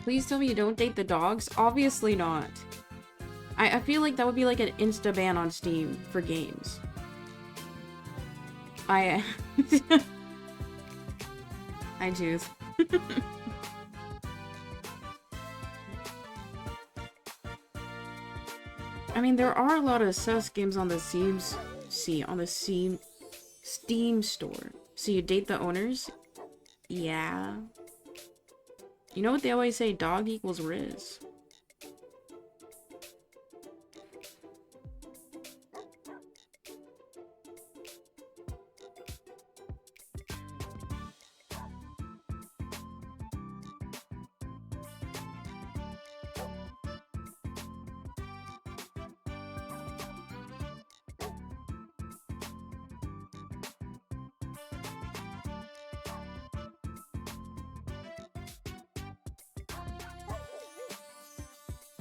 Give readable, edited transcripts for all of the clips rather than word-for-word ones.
Please tell me you don't date the dogs? Obviously not. I feel like that would be like an insta ban on Steam for games. I choose. I mean, there are a lot of sus games on the Steam store. So you date the owners? Yeah. You know what they always say? Dog equals Riz.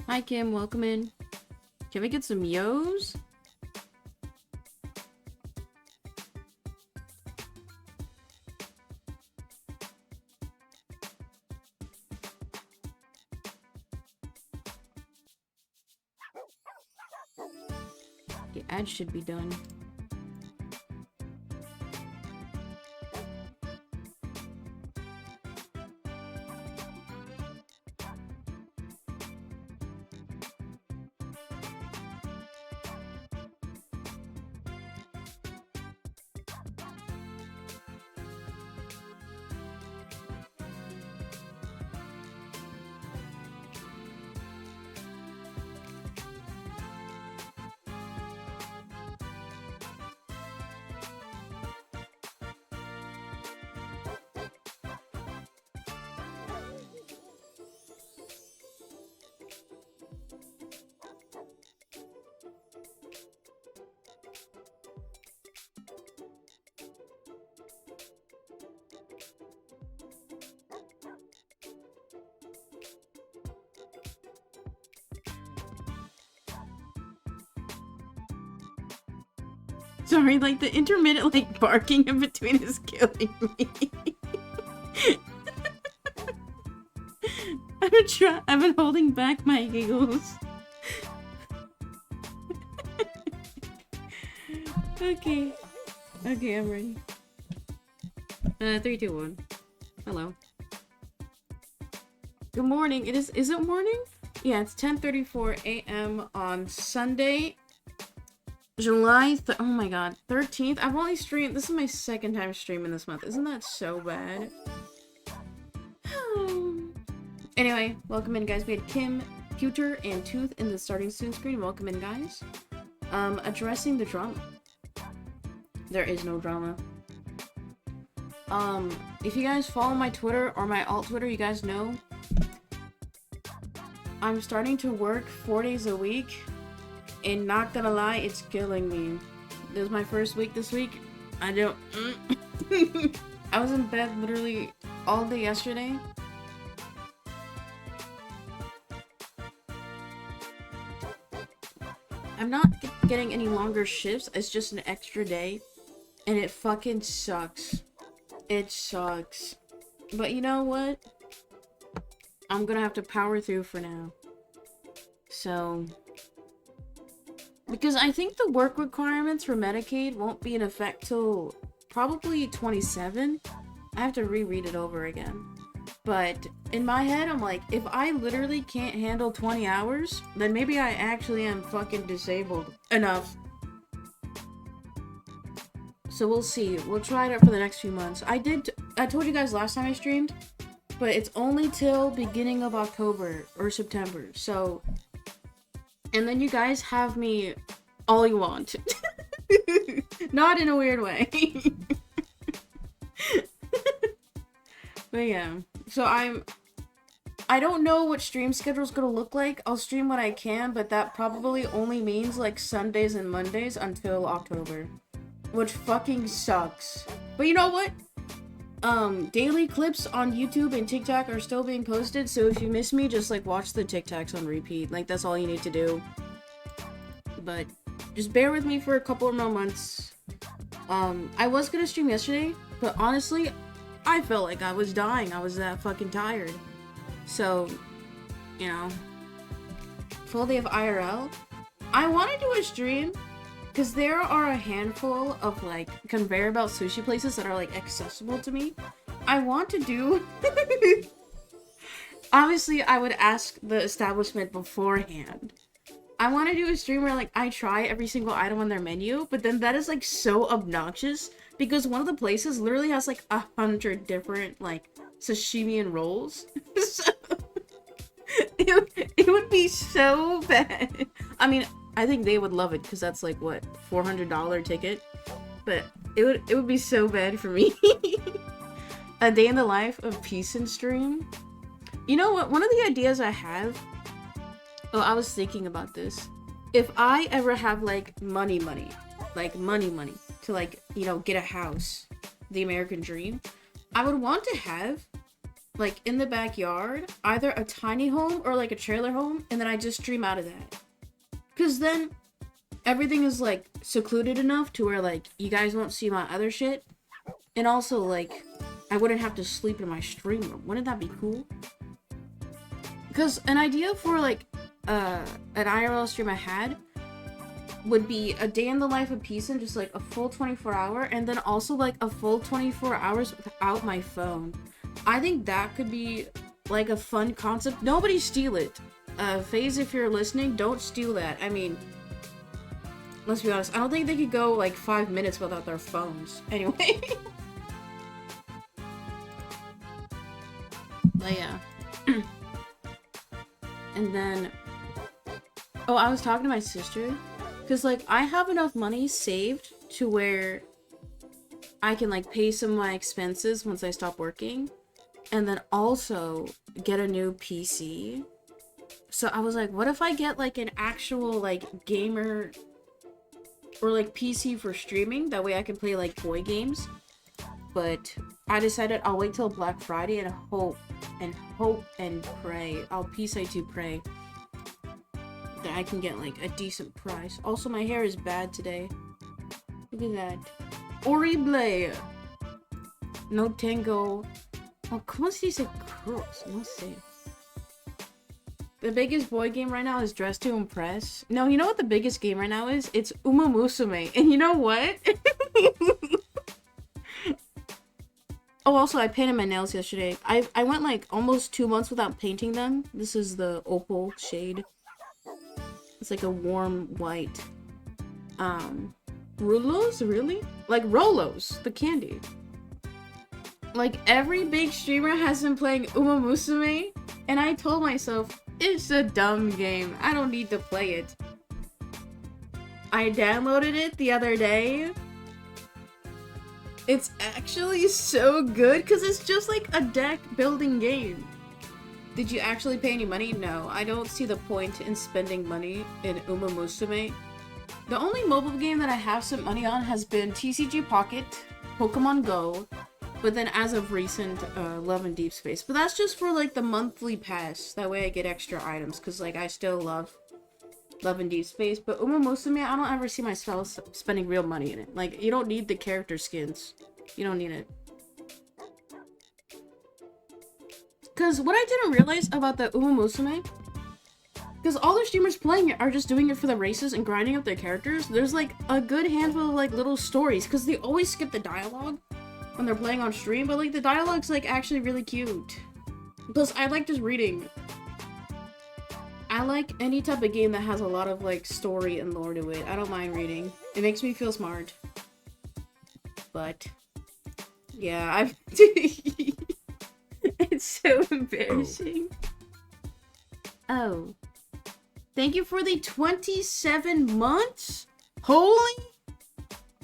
Hi Kim, welcome in. Can we get some yos? The ad should be done. Sorry, like the intermittent like barking in between is killing me. I've been holding back my giggles. Okay. Okay, I'm ready. 3, 2, 1. Hello. Good morning. Is it morning? Yeah, it's 10:34 a.m. on Sunday, July oh my god, 13th. I've only streamed, this is my second time streaming this month. Isn't that so bad? Anyway, welcome in guys. We had Kim, Pewter, and Tooth in the starting soon screen. Welcome in guys. Addressing the drama. There is no drama. If you guys follow my Twitter or my alt Twitter, you guys know I'm starting to work 4 days a week. And not gonna lie, it's killing me. This is my first week this week. I don't... I was in bed literally all day yesterday. I'm not getting any longer shifts. It's just an extra day. And it fucking sucks. It sucks. But you know what? I'm gonna have to power through for now. So... because I think the work requirements for Medicaid won't be in effect till probably 27. I have to reread it over again. But in my head, I'm like, if I literally can't handle 20 hours, then maybe I actually am fucking disabled enough. So we'll see. We'll try it out for the next few months. I told you guys last time I streamed, but it's only till beginning of October or September. So... and then you guys have me all you want. Not in a weird way. But yeah. So I don't know what stream schedule's gonna look like. I'll stream when I can, but that probably only means like Sundays and Mondays until October. Which fucking sucks. But you know what? Daily clips on YouTube and TikTok are still being posted, so if you miss me, just like watch the TikToks on repeat. Like that's all you need to do. But just bear with me for a couple more months. I was gonna stream yesterday, but honestly, I felt like I was dying. I was that fucking tired. So you know, full day of IRL. I want to do a stream because there are a handful of like conveyor belt sushi places that are like accessible to me. I want to do. Obviously, I would ask the establishment beforehand. I want to do a stream where like I try every single item on their menu, but then that is like so obnoxious because one of the places literally has like 100 different like sashimi and rolls. So it would be so bad. I mean, I think they would love it because that's like what, $400 ticket, but it would be so bad for me. A day in the life of Peace and stream. You know what? One of the ideas I have. Oh, I was thinking about this. If I ever have like money, like money to like, you know, get a house, the American dream, I would want to have like in the backyard either a tiny home or like a trailer home, and then I just stream out of that. Cause then everything is like secluded enough to where like you guys won't see my other shit, and also like I wouldn't have to sleep in my stream room. Wouldn't that be cool? Because an idea for like an IRL stream I had would be a day in the life of Peace and just like a full 24-hour, and then also like a full 24 hours without my phone. I think that could be like a fun concept. Nobody steal it. FaZe, if you're listening, don't steal that. I mean, let's be honest, I don't think they could go like 5 minutes without their phones. Anyway. But yeah. And then, oh, I was talking to my sister, because, like, I have enough money saved to where I can, like, pay some of my expenses once I stop working, and then also get a new PC. So I was like, what if I get, like, an actual, like, gamer, or, like, PC for streaming? That way I can play, like, boy games. But I decided I'll wait till Black Friday and hope and pray. I'll peace I do pray that I can get like a decent price. Also, my hair is bad today. Look at that. Horrible. No tengo. Oh, ¿cómo se dice curls? No sé. The biggest boy game right now is Dress to Impress. No, you know what the biggest game right now is? It's Uma Musume. And you know what? Oh, also, I painted my nails yesterday. I went like almost 2 months without painting them. This is the opal shade. It's like a warm white. Rulos? Really? Like Rolos, the candy. Like every big streamer has been playing Uma Musume, and I told myself, it's a dumb game. I don't need to play it. I downloaded it the other day. It's actually so good because it's just like a deck building game. Did you actually pay any money? No, I don't see the point in spending money in Uma Musume. The only mobile game that I have spent money on has been TCG Pocket, Pokemon Go, but then as of recent, Love and Deep Space. But that's just for like the monthly pass. That way I get extra items because like I still love Love and Deep Space. But Uma Musume, I don't ever see myself spending real money in it. Like, you don't need the character skins. You don't need it. Because what I didn't realize about the Uma Musume, because all the streamers playing it are just doing it for the races and grinding up their characters, there's like a good handful of like little stories, because they always skip the dialogue when they're playing on stream, but like the dialogue's like actually really cute. Plus, I like just reading. I like any type of game that has a lot of like story and lore to it. I don't mind reading. It makes me feel smart. But yeah, I've it's so embarrassing. Oh. Thank you for the 27 months? Holy?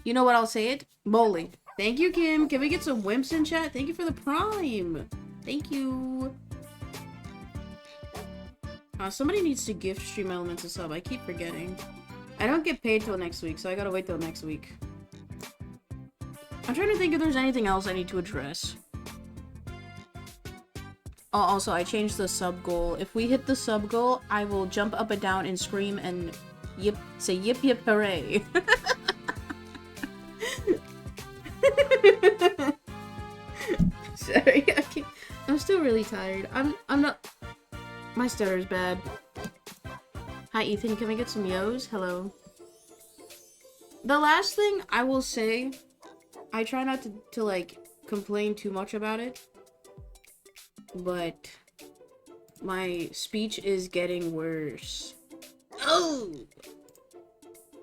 You know what, I'll say it? Moly. Thank you, Kim. Can we get some wimps in chat? Thank you for the prime. Thank you. Somebody needs to gift Stream Elements a sub. I keep forgetting. I don't get paid till next week, so I gotta wait till next week. I'm trying to think if there's anything else I need to address. Oh, also, I changed the sub goal. If we hit the sub goal, I will jump up and down and scream and say yip yip hooray. Sorry, I'm still really tired. I'm not. My stutter's bad. Hi, Ethan. Can we get some yos? Hello. The last thing I will say, I try not to like, complain too much about it. But my speech is getting worse. Oh!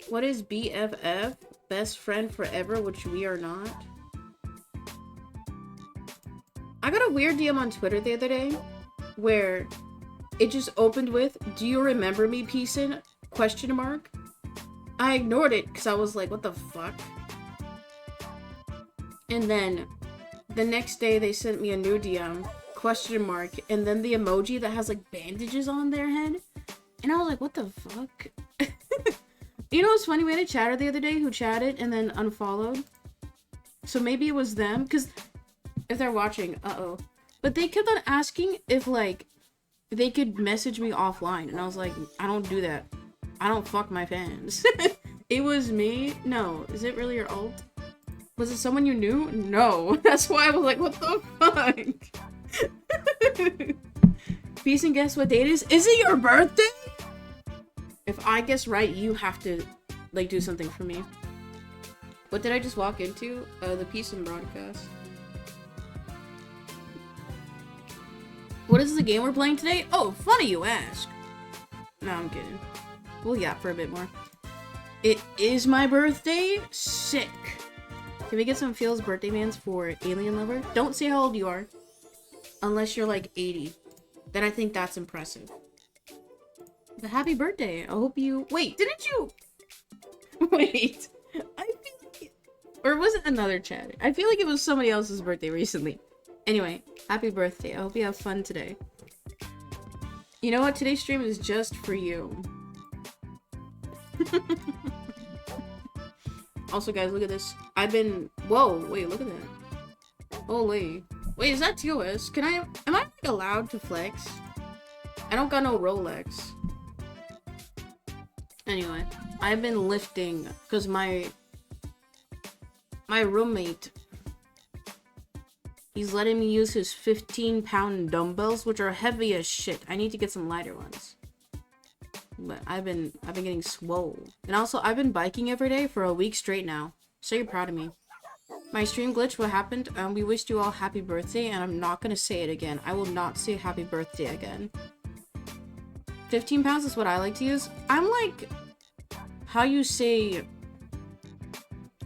What is BFF? Best friend forever, which we are not. I got a weird DM on Twitter the other day where it just opened with, "Do you remember me, Peacein?" Question mark. I ignored it because I was like, what the fuck? And then the next day they sent me a new DM, question mark, and then the emoji that has like bandages on their head. And I was like, what the fuck? You know what's funny? We had a chatter the other day who chatted and then unfollowed. So maybe it was them, because if they're watching, uh-oh. But they kept on asking if, like, they could message me offline. And I was like, I don't do that. I don't fuck my fans. It was me? No. Is it really your alt? Was it someone you knew? No. That's why I was like, what the fuck? Peace and guess what date it is? Is it your birthday? If I guess right, you have to, like, do something for me. What did I just walk into? The Peace and broadcast. What is the game we're playing today? Oh, funny you ask. No, I'm kidding. We'll yap for a bit more. It is my birthday? Sick. Can we get some Feels birthday mans for Alien Lover? Don't say how old you are. Unless you're like 80. Then I think that's impressive. But happy birthday. I hope you... Wait, didn't you... Wait. I feel like... Or was it another chat? I feel like it was somebody else's birthday recently. Anyway, happy birthday. I hope you have fun today. You know what? Today's stream is just for you. Also, guys, look at this. I've been... Whoa, wait, look at that. Holy. Wait, is that TOS? Can I... Am I allowed to flex? I don't got no Rolex. Anyway, I've been lifting because my roommate, he's letting me use his 15-pound dumbbells, which are heavy as shit. I need to get some lighter ones. But I've been getting swole. And also, I've been biking every day for a week straight now. So you're proud of me. My stream glitch, what happened? We wished you all happy birthday, and I'm not gonna say it again. I will not say happy birthday again. 15 pounds is what I like to use. I'm like, how you say,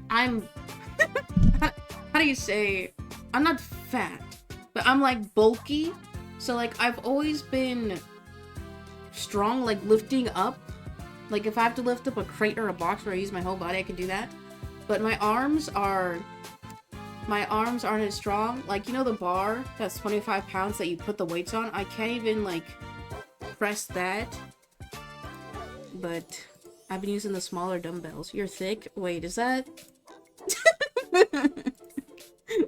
I'm, how do you say, I'm not fat, but I'm like bulky. So like, I've always been strong, like lifting up. Like if I have to lift up a crate or a box where I use my whole body, I can do that. But my arms aren't as strong. Like, you know the bar that's 25 pounds that you put the weights on? I can't even like press that. But I've been using the smaller dumbbells. You're thick? Wait, is that...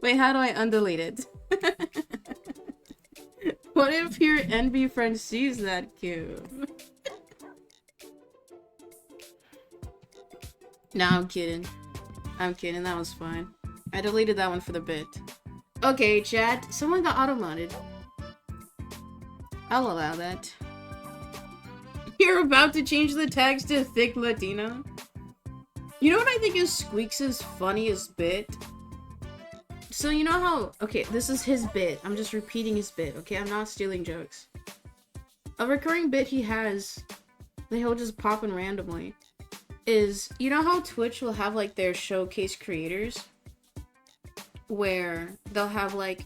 Wait, how do I undelete it? What if your NB friend sees that cube? No, I'm kidding. I'm kidding, that was fine. I deleted that one for the bit. Okay, chat. Someone got auto-modded. I'll allow that. You're about to change the tags to thick Latina? You know what I think is Squeaks' funniest bit? So you know how... Okay, this is his bit. I'm just repeating his bit, okay? I'm not stealing jokes. A recurring bit he has that he'll just pop in randomly is... You know how Twitch will have, like, their showcase creators? Where they'll have, like,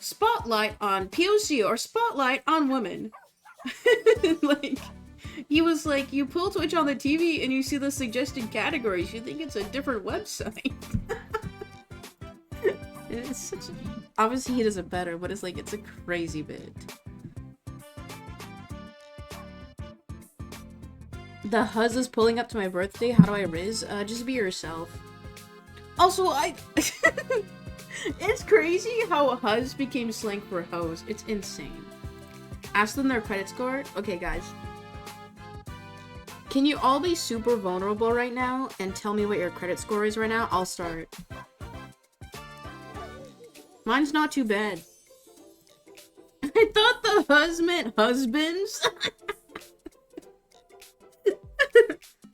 spotlight on POC or spotlight on women. Like... He was like, you pull Twitch on the TV and you see the suggested categories. You think it's a different website. It's such a... Obviously he does it better, but it's like, it's a crazy bit. The Huzz is pulling up to my birthday. How do I Rizz? Just be yourself. Also, it's crazy how Huzz became slang for hoes. It's insane. Ask them their credit score. Okay, guys. Can you all be super vulnerable right now and tell me what your credit score is right now? I'll start. Mine's not too bad. I thought the hus meant husbands.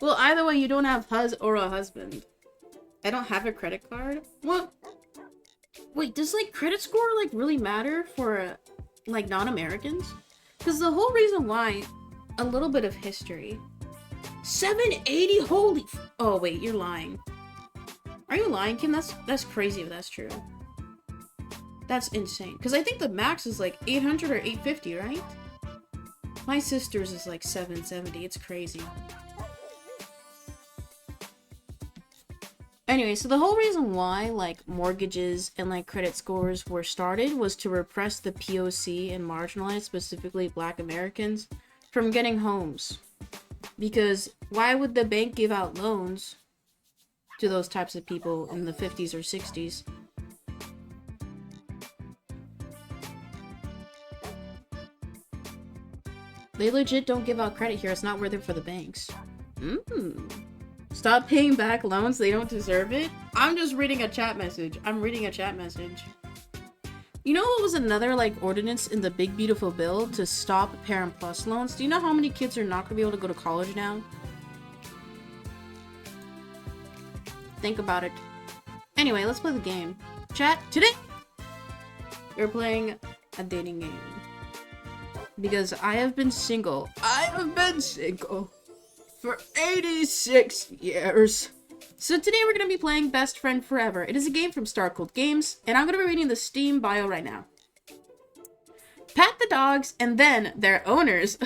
Well, either way, you don't have hus or a husband. I don't have a credit card. What? Wait, does like credit score like really matter for like non-Americans? Because the whole reason why, a little bit of history. 780, holy oh wait, you're lying. Are you lying, Kim? That's crazy if that's true. That's insane. Because I think the max is like 800 or 850, right? My sister's is like 770. It's crazy. Anyway, so the whole reason why like mortgages and like credit scores were started was to repress the POC and marginalize specifically Black Americans from getting homes. Because why would the bank give out loans to those types of people in the 50s or 60s? They legit don't give out credit here. It's not worth it for the banks. Stop paying back loans. They don't deserve it. I'm just reading a chat message. You know what was another like ordinance in the big beautiful bill to stop Parent Plus loans? Do you know how many kids are not gonna be able to go to college now? Think about it. Anyway, let's play the game. Chat, today we're playing a dating game. Because I have been single. For 86 years. So today we're going to be playing Best Friend Forever. It is a game from Star Cold Games, and I'm going to be reading the Steam bio right now. Pat the dogs, and then their owners.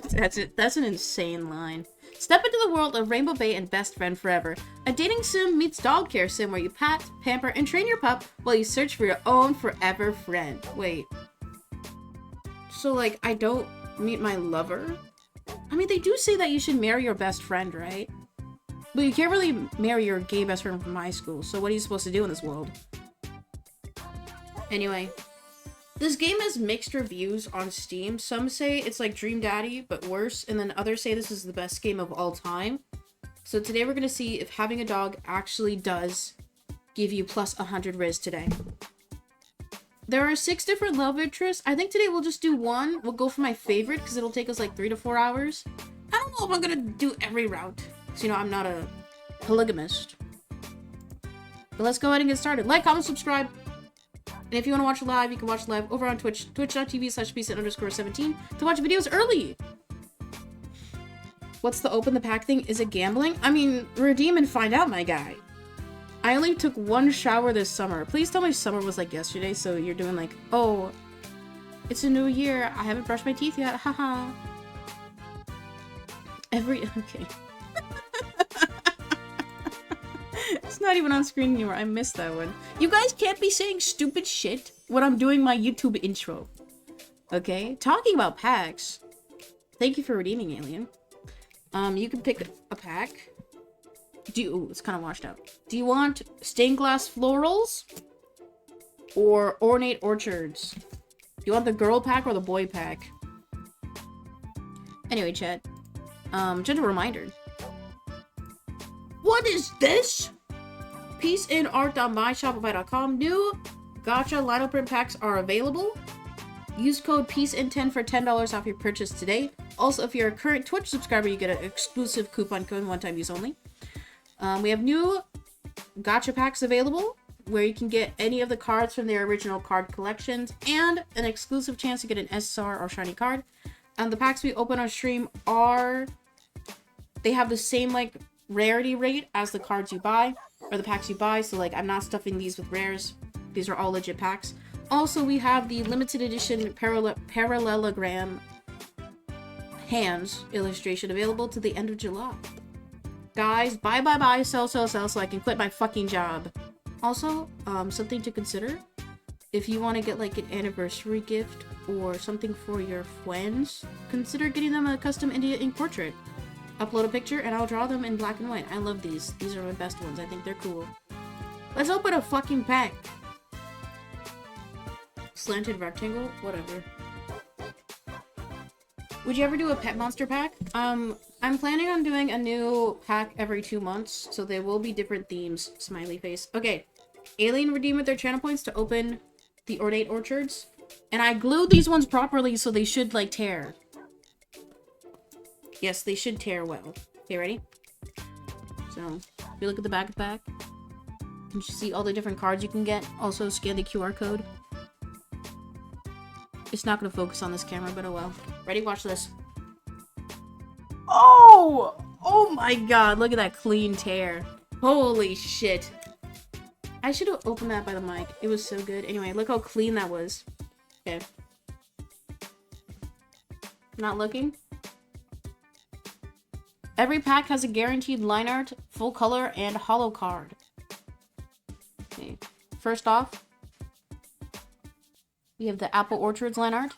That's it. That's an insane line. Step into the world of Rainbow Bay and Best Friend Forever. A dating sim meets dog care sim where you pat, pamper, and train your pup while you search for your own forever friend. Wait. So, like, I don't meet my lover? I mean, they do say that you should marry your best friend, right? But you can't really marry your gay best friend from high school, so what are you supposed to do in this world? Anyway, this game has mixed reviews on Steam. Some say it's like Dream Daddy, but worse, and then others say this is the best game of all time. So today we're gonna see if having a dog actually does give you plus 100 Riz today. There are 6 different love interests. I think today we'll just do one. We'll go for my favorite because it'll take us like 3 to 4 hours. I don't know if I'm gonna do every route. Because, you know, I'm not a polygamist. But let's go ahead and get started. Like, comment, subscribe. And if you want to watch live, you can watch live over on Twitch. Twitch.tv/pset_17 to watch videos early. What's the open the pack thing? Is it gambling? I mean, redeem and find out, my guy. I only took 1 shower this summer. Please tell me summer was like yesterday, so you're doing like, oh, it's a new year. I haven't brushed my teeth yet. Haha. Okay. It's not even on screen anymore. I missed that one. You guys can't be saying stupid shit when I'm doing my YouTube intro. Okay? Talking about packs. Thank you for redeeming, Alien. You can pick a pack. Ooh, it's kind of washed out. Do you want stained glass florals or ornate orchards? Do you want the girl pack or the boy pack? Anyway, chat. Gentle reminder. What is this? PeaceInArt.myshopify.com. New gacha lino print packs are available. Use code PEACEIN10 for $10 off your purchase today. Also, if you're a current Twitch subscriber, you get an exclusive coupon code, one-time use only. We have new gacha packs available where you can get any of the cards from their original card collections and an exclusive chance to get an SSR or shiny card. And the packs we open on stream they have the same like rarity rate as the cards you buy or the packs you buy. So like I'm not stuffing these with rares. These are all legit packs. Also, we have the limited edition parallelogram hands illustration available to the end of July. Guys, buy, sell, so I can quit my fucking job. Also, something to consider. If you want to get like an anniversary gift or something for your friends, consider getting them a custom India ink portrait. Upload a picture and I'll draw them in black and white. I love these. These are my best ones. I think they're cool. Let's open a fucking pack. Slanted rectangle? Whatever. Would you ever do a pet monster pack? I'm planning on doing a new pack every 2 months, so there will be different themes. Smiley face. Okay. Alien redeem with their channel points to open the ornate orchards. And I glued these ones properly, so they should, like, tear. Yes, they should tear well. Okay, ready? So, if you look at the back of the pack, you can see all the different cards you can get. Also, scan the QR code. It's not going to focus on this camera, but oh well. Ready? Watch this. Oh! Oh my god, look at that clean tear. Holy shit. I should have opened that by the mic. It was so good. Anyway, look how clean that was. Okay. Not looking? Every pack has a guaranteed line art, full color, and holo card. Okay. First off, we have the Apple Orchards line art.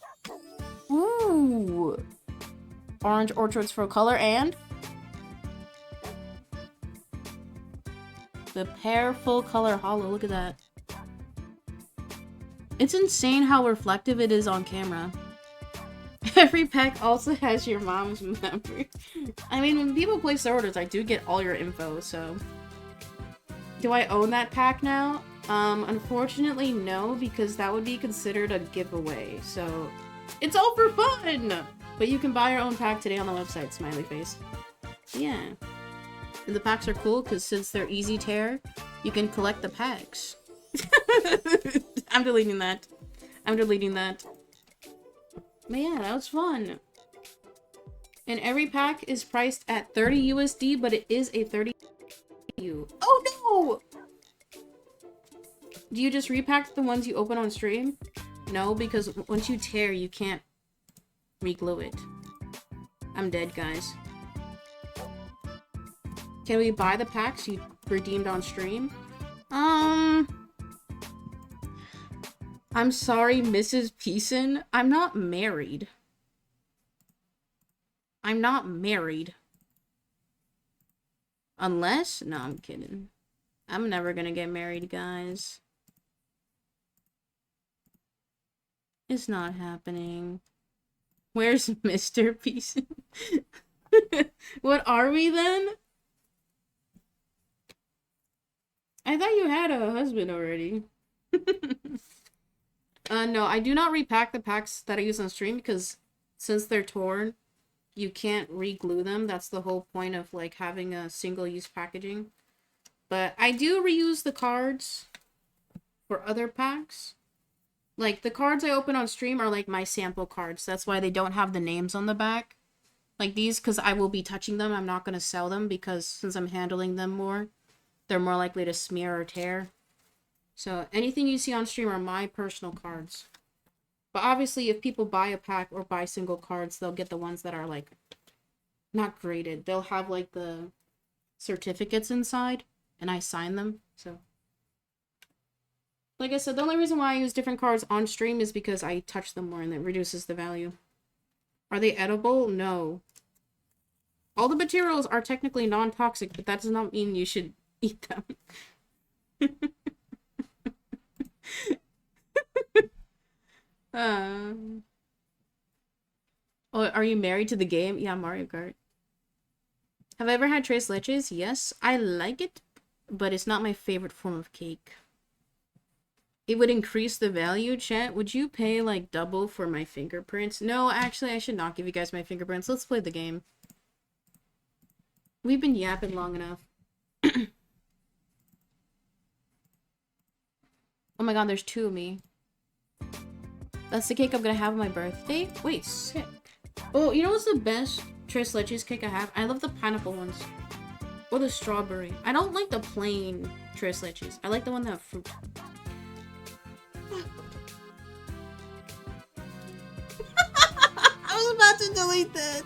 Ooh! Orange Orchards full color, and the Pear full color holo. Look at that. It's insane how reflective it is on camera. Every pack also has your mom's number. I mean, when people place their orders, I do get all your info, so... Do I own that pack now? Unfortunately, no, because that would be considered a giveaway, so... It's all for fun! But you can buy your own pack today on the website, smiley face. Yeah. And the packs are cool, because since they're easy tear, you can collect the packs. I'm deleting that. I'm deleting that. But yeah, that was fun. And every pack is priced at 30 USD, but it is a 30 U. Oh no! Do you just repack the ones you open on stream? No, because once you tear, you can't re-glue it. I'm dead, guys. Can we buy the packs you redeemed on stream? I'm sorry, Mrs. Peason. I'm not married. I'm not married. Unless... No, I'm kidding. I'm never gonna get married, guys. It's not happening. Where's Mr. Peason? What are we then? I thought you had a husband already. No, I do not repack the packs that I use on stream because since they're torn, you can't re-glue them. That's the whole point of, like, having a single-use packaging. But I do reuse the cards for other packs. Like, the cards I open on stream are, like, my sample cards. That's why they don't have the names on the back. Like these, because I will be touching them. I'm not going to sell them because since I'm handling them more, they're more likely to smear or tear. So anything you see on stream are my personal cards. But obviously, if people buy a pack or buy single cards, they'll get the ones that are, like, not graded. They'll have, like, the certificates inside, and I sign them, so. Like I said, the only reason why I use different cards on stream is because I touch them more and it reduces the value. Are they edible? No. All the materials are technically non-toxic, but that does not mean you should eat them. Oh, are you married to the game? Yeah, Mario Kart. Have I ever had tres leches? Yes, I like it, but it's not my favorite form of cake. It would increase the value, chat. Would you pay, like, double for my fingerprints? No, actually, I should not give you guys my fingerprints. Let's play the game. We've been yapping long enough. Oh my god, there's two of me. That's the cake I'm gonna have on my birthday? Wait, sick. Oh, you know what's the best tres leches cake I have? I love the pineapple ones. Or the strawberry. I don't like the plain tres leches. I like the one that have fruit. I was about to delete that.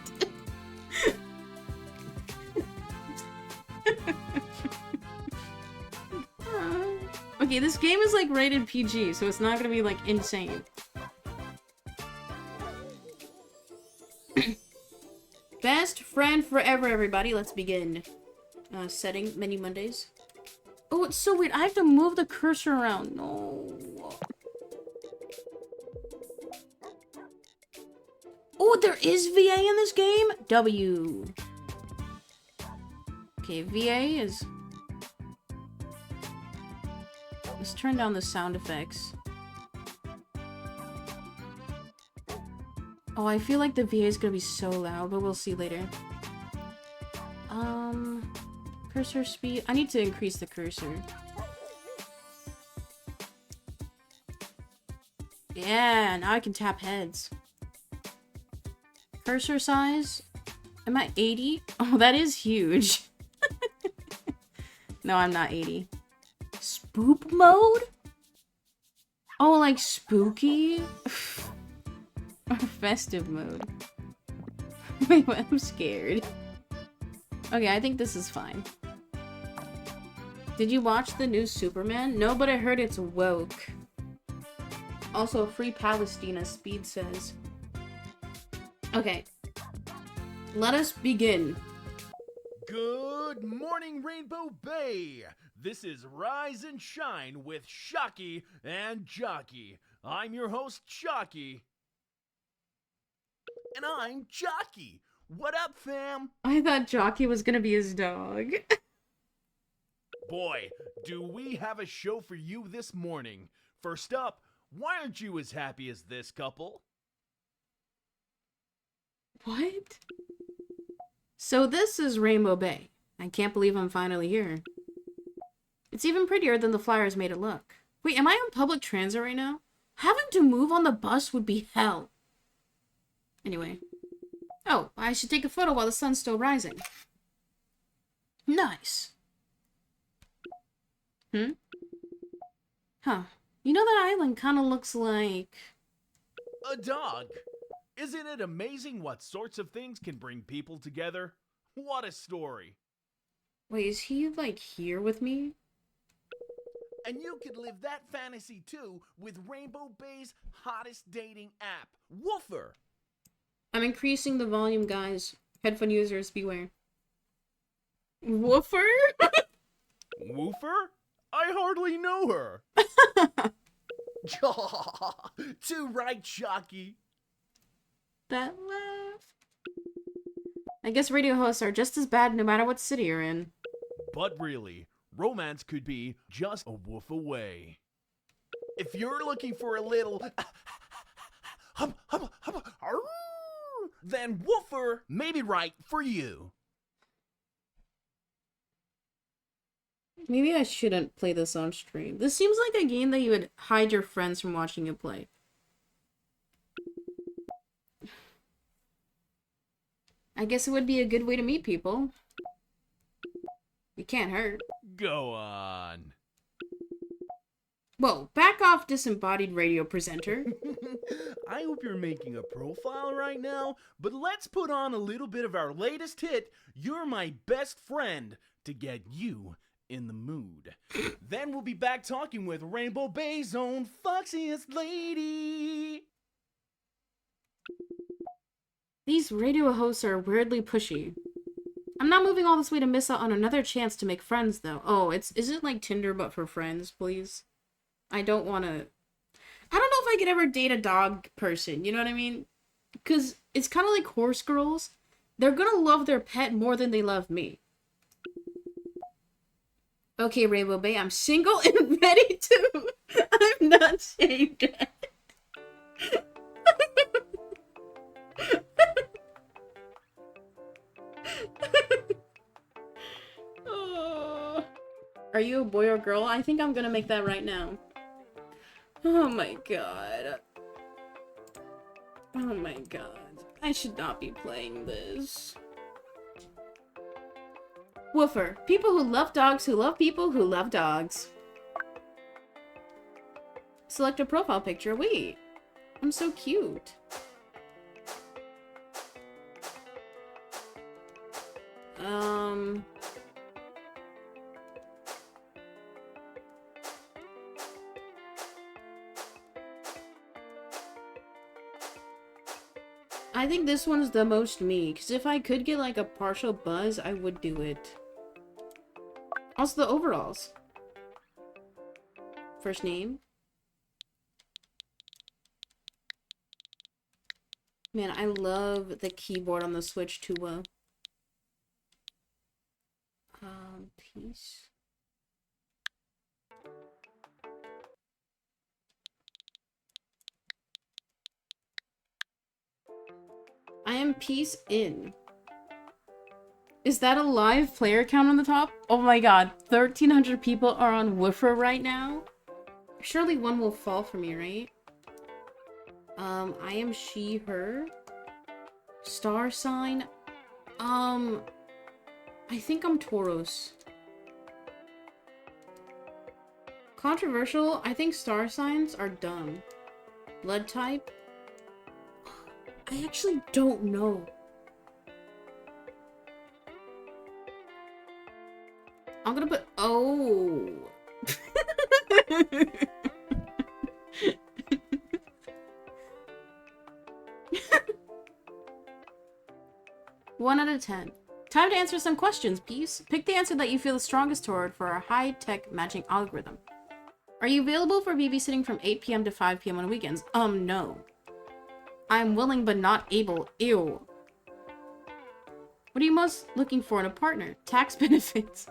Okay, this game is like rated PG, so it's not gonna be like insane. Best friend forever, everybody. Let's begin. Setting menu Mondays. Oh, it's so weird. I have to move the cursor around. No. Oh, there is VA in this game? W. Okay, VA is... Let's turn down the sound effects. Oh, I feel like the VA is gonna be so loud, but we'll see later. Cursor speed. I need to increase the cursor. Yeah, now I can tap heads. Cursor size. Am I 80? Oh, that is huge. No, I'm not 80. Spoop mode? Oh, like spooky? Or festive mode. Wait, what? I'm scared. Okay, I think this is fine. Did you watch the new Superman? No, but I heard it's woke. Also, free Palestina, Speed says. Okay. Let us begin. Good morning, Rainbow Bay! This is Rise and Shine with Shocky and Jockey. I'm your host, Shocky. And I'm Jockey. What up, fam? I thought Jockey was gonna be his dog. Boy, do we have a show for you this morning. First up, why aren't you as happy as this couple? What? So this is Rainbow Bay. I can't believe I'm finally here. It's even prettier than the flyers made it look. Wait, am I on public transit right now? Having to move on the bus would be hell. Anyway. Oh, I should take a photo while the sun's still rising. Nice. Huh. You know that island kind of looks like... A dog. Isn't it amazing what sorts of things can bring people together? What a story. Wait, is he, like, here with me? And you could live that fantasy too with Rainbow Bay's hottest dating app, Woofer. I'm increasing the volume, guys. Headphone users, beware. Woofer? Woofer? I hardly know her. Too right, Shocky. That laugh. I guess radio hosts are just as bad no matter what city you're in. But really, romance could be just a woof away. If you're looking for a little then Woofer may be right for you. Maybe I shouldn't play this on stream. This seems like a game that you would hide your friends from watching you play. I guess it would be a good way to meet people. It can't hurt. Go on. Whoa, back off, disembodied radio presenter. I hope you're making a profile right now, but let's put on a little bit of our latest hit, You're My Best Friend, to get you in the mood. Then we'll be back talking with Rainbow Bay's own foxiest lady. These radio hosts are weirdly pushy. I'm not moving all this way to miss out on another chance to make friends, though. Oh, is it like Tinder but for friends, please? I don't want to... I don't know if I could ever date a dog person, you know what I mean? Because it's kind of like horse girls. They're gonna love their pet more than they love me. Okay, Rainbow Bay, I'm single and ready to... I'm not shaved yet. Oh. Are you a boy or girl? I think I'm gonna make that right now. Oh my god. Oh my god. I should not be playing this. Woofer. People who love dogs who love people who love dogs. Select a profile picture. Wait. I'm so cute. I think this one's the most me, because if I could get like a partial buzz, I would do it. Also the overalls. First name. Man, I love the keyboard on the Switch too. Peace. am peace in. Is that a live player count on the top? Oh my god, 1,300 people are on Woofer right now? Surely one will fall for me, right? I am she, her. Star sign? I think I'm Taurus. Controversial, I think star signs are dumb. Blood type? I actually don't know. I'm gonna put... Oh. 1 out of 10. Time to answer some questions, Peace. Pick the answer that you feel the strongest toward for our high-tech matching algorithm. Are you available for babysitting from 8 p.m. to 5 p.m. on weekends? No. I'm willing but not able. Ew. What are you most looking for in a partner? Tax benefits.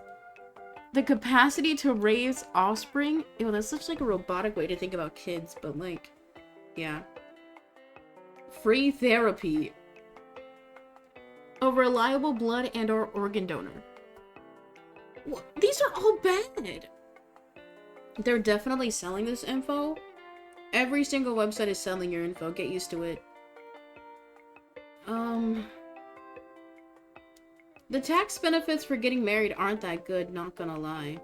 The capacity to raise offspring? Ew, that's such like a robotic way to think about kids, but like, yeah. Free therapy. A reliable blood and or organ donor. What? These are all bad. They're definitely selling this info. Every single website is selling your info. Get used to it. The tax benefits for getting married aren't that good, not gonna lie.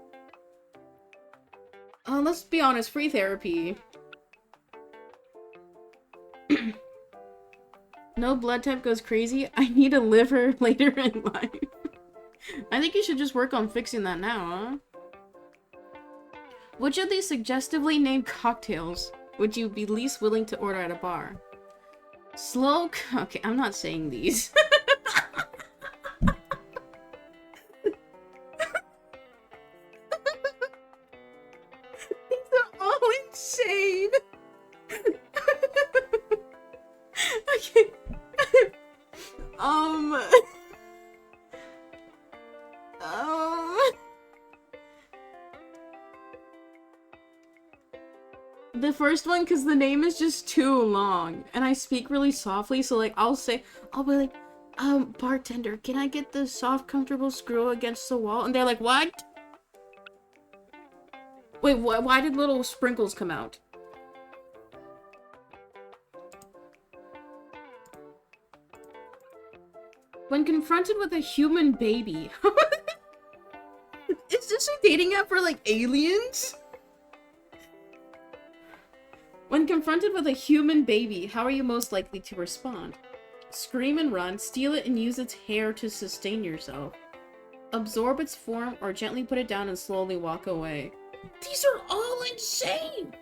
Let's be honest, free therapy. No blood type goes crazy. I need a liver later in life. I think you should just work on fixing that now, huh? Which of these suggestively named cocktails would you be least willing to order at a bar? Okay, I'm not saying these. These are all insane. Okay. The first one, because the name is just too long, and I speak really softly, so like, I'll be like, bartender, can I get the soft, comfortable screw against the wall? And they're like, what? Wait, why did little sprinkles come out? When confronted with a human baby. Is this a dating app for, like, aliens? When confronted with a human baby, how are you most likely to respond? Scream and run, steal it and use its hair to sustain yourself. Absorb its form, or gently put it down and slowly walk away. These are all insane!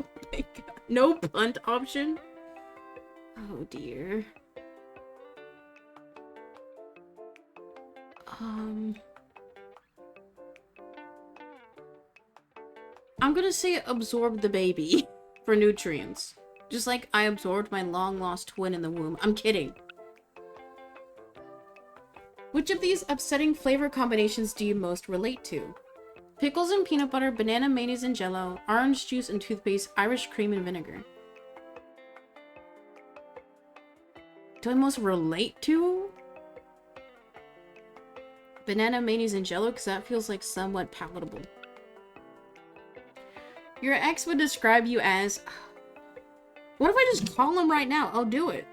Oh my god. No punt option? Oh dear. I'm gonna say absorb the baby for nutrients. Just like I absorbed my long-lost twin in the womb. I'm kidding. Which of these upsetting flavor combinations do you most relate to? Pickles and peanut butter, banana mayonnaise and jello, orange juice and toothpaste, Irish cream and vinegar. Do I most relate to? Banana mayonnaise and jello, because that feels like somewhat palatable. Your ex would describe you as... What if I just call him right now? I'll do it.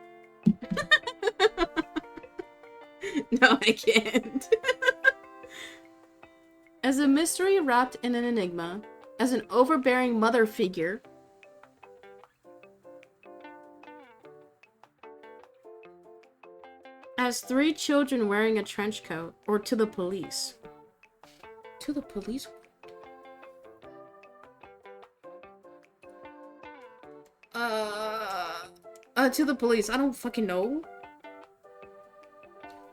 No, I can't. As a mystery wrapped in an enigma, as an overbearing mother figure, as 3 children wearing a trench coat, or to the police. To the police? To the police. I don't fucking know.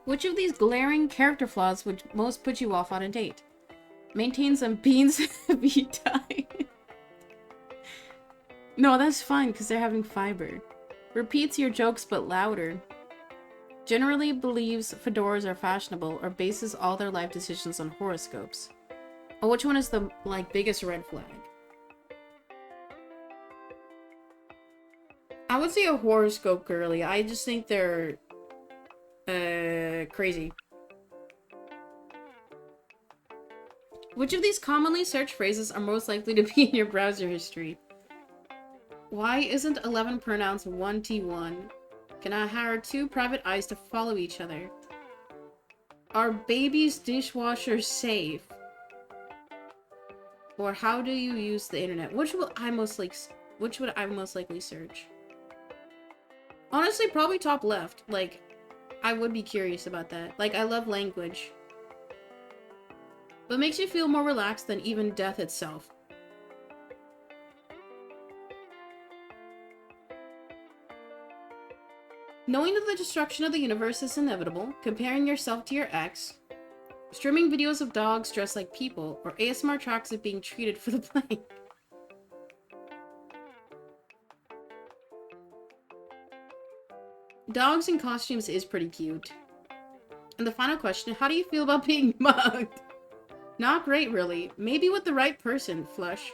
Which of these glaring character flaws would most put you off on a date? Maintain some beans heavy diet. No, that's fine, because they're having fiber. Repeats your jokes but louder. Generally believes fedoras are fashionable, or bases all their life decisions on horoscopes. Oh, which one is the, like, biggest red flag? I would say a horoscope girly. I just think they're crazy. Which of these commonly searched phrases are most likely to be in your browser history? Why isn't 11 pronounced 1T1? Can I hire 2 private eyes to follow each other? Are babies' dishwashers safe? Or how do you use the internet? Which would I most likely search? Honestly, probably top left. Like, I would be curious about that. Like, I love language. But makes you feel more relaxed than even death itself. Knowing that the destruction of the universe is inevitable, comparing yourself to your ex, streaming videos of dogs dressed like people, or ASMR tracks of being treated for the plague. Dogs in costumes is pretty cute. And the final question, how do you feel about being mugged? Not great, really. Maybe with the right person, Flush.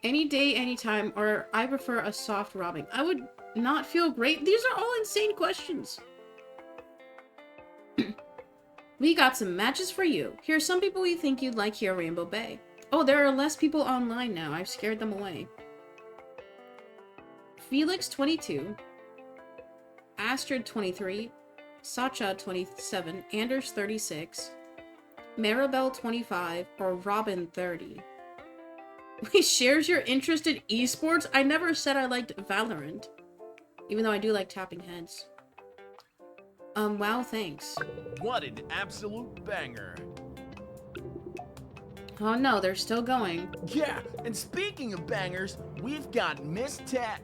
Any day, anytime, or I prefer a soft robbing. I would not feel great. These are all insane questions. We got some matches for you. Here are some people we think you'd like here at Rainbow Bay. Oh, there are less people online now. I've scared them away. Felix, 22. Astrid, 23. Sacha, 27. Anders, 36. Maribel, 25. Or Robin, 30. Wait, shares your interest in esports? I never said I liked Valorant. Even though I do like tapping heads. Wow, thanks. What an absolute banger. Oh no, they're still going. Yeah, and speaking of bangers, we've got Miss Tat.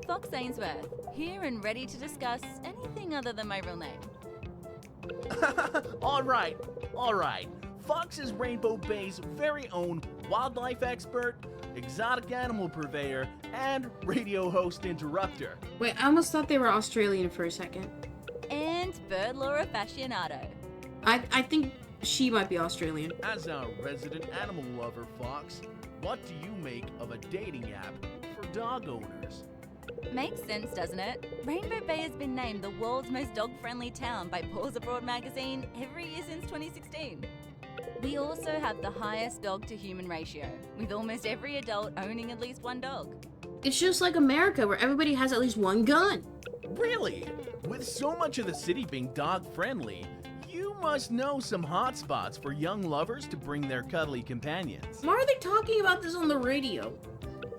Fox Ainsworth, here and ready to discuss anything other than my real name. All right. Fox is Rainbow Bay's very own wildlife expert, exotic animal purveyor, and radio host interrupter. Wait, I almost thought they were Australian for a second. And bird law aficionado. I think she might be Australian. As our resident animal lover, Fox, what do you make of a dating app for dog owners? Makes sense, doesn't it? Rainbow Bay has been named the world's most dog-friendly town by Paws Abroad magazine every year since 2016. We also have the highest dog-to-human ratio, with almost every adult owning at least one dog. It's just like America, where everybody has at least one gun. Really? With so much of the city being dog-friendly, you must know some hot spots for young lovers to bring their cuddly companions. Why are they talking about this on the radio?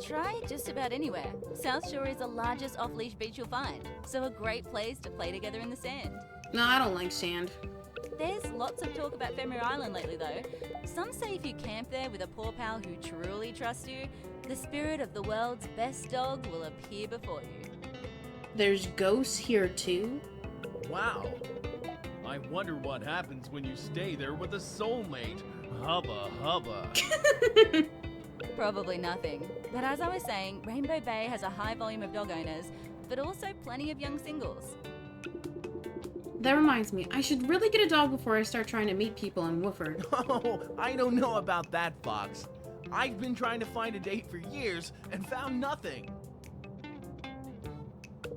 Try just about anywhere. South Shore is the largest off-leash beach you'll find, so a great place to play together in the sand. No, I don't like sand. There's lots of talk about Femir Island lately though. Some say if you camp there with a paw pal who truly trusts you, the spirit of the world's best dog will appear before you. There's ghosts here too? Wow. I wonder what happens when you stay there with a soulmate. Hubba hubba. Probably nothing. But as I was saying, Rainbow Bay has a high volume of dog owners, but also plenty of young singles. That reminds me, I should really get a dog before I start trying to meet people in Wooford. Oh, I don't know about that, Fox. I've been trying to find a date for years and found nothing.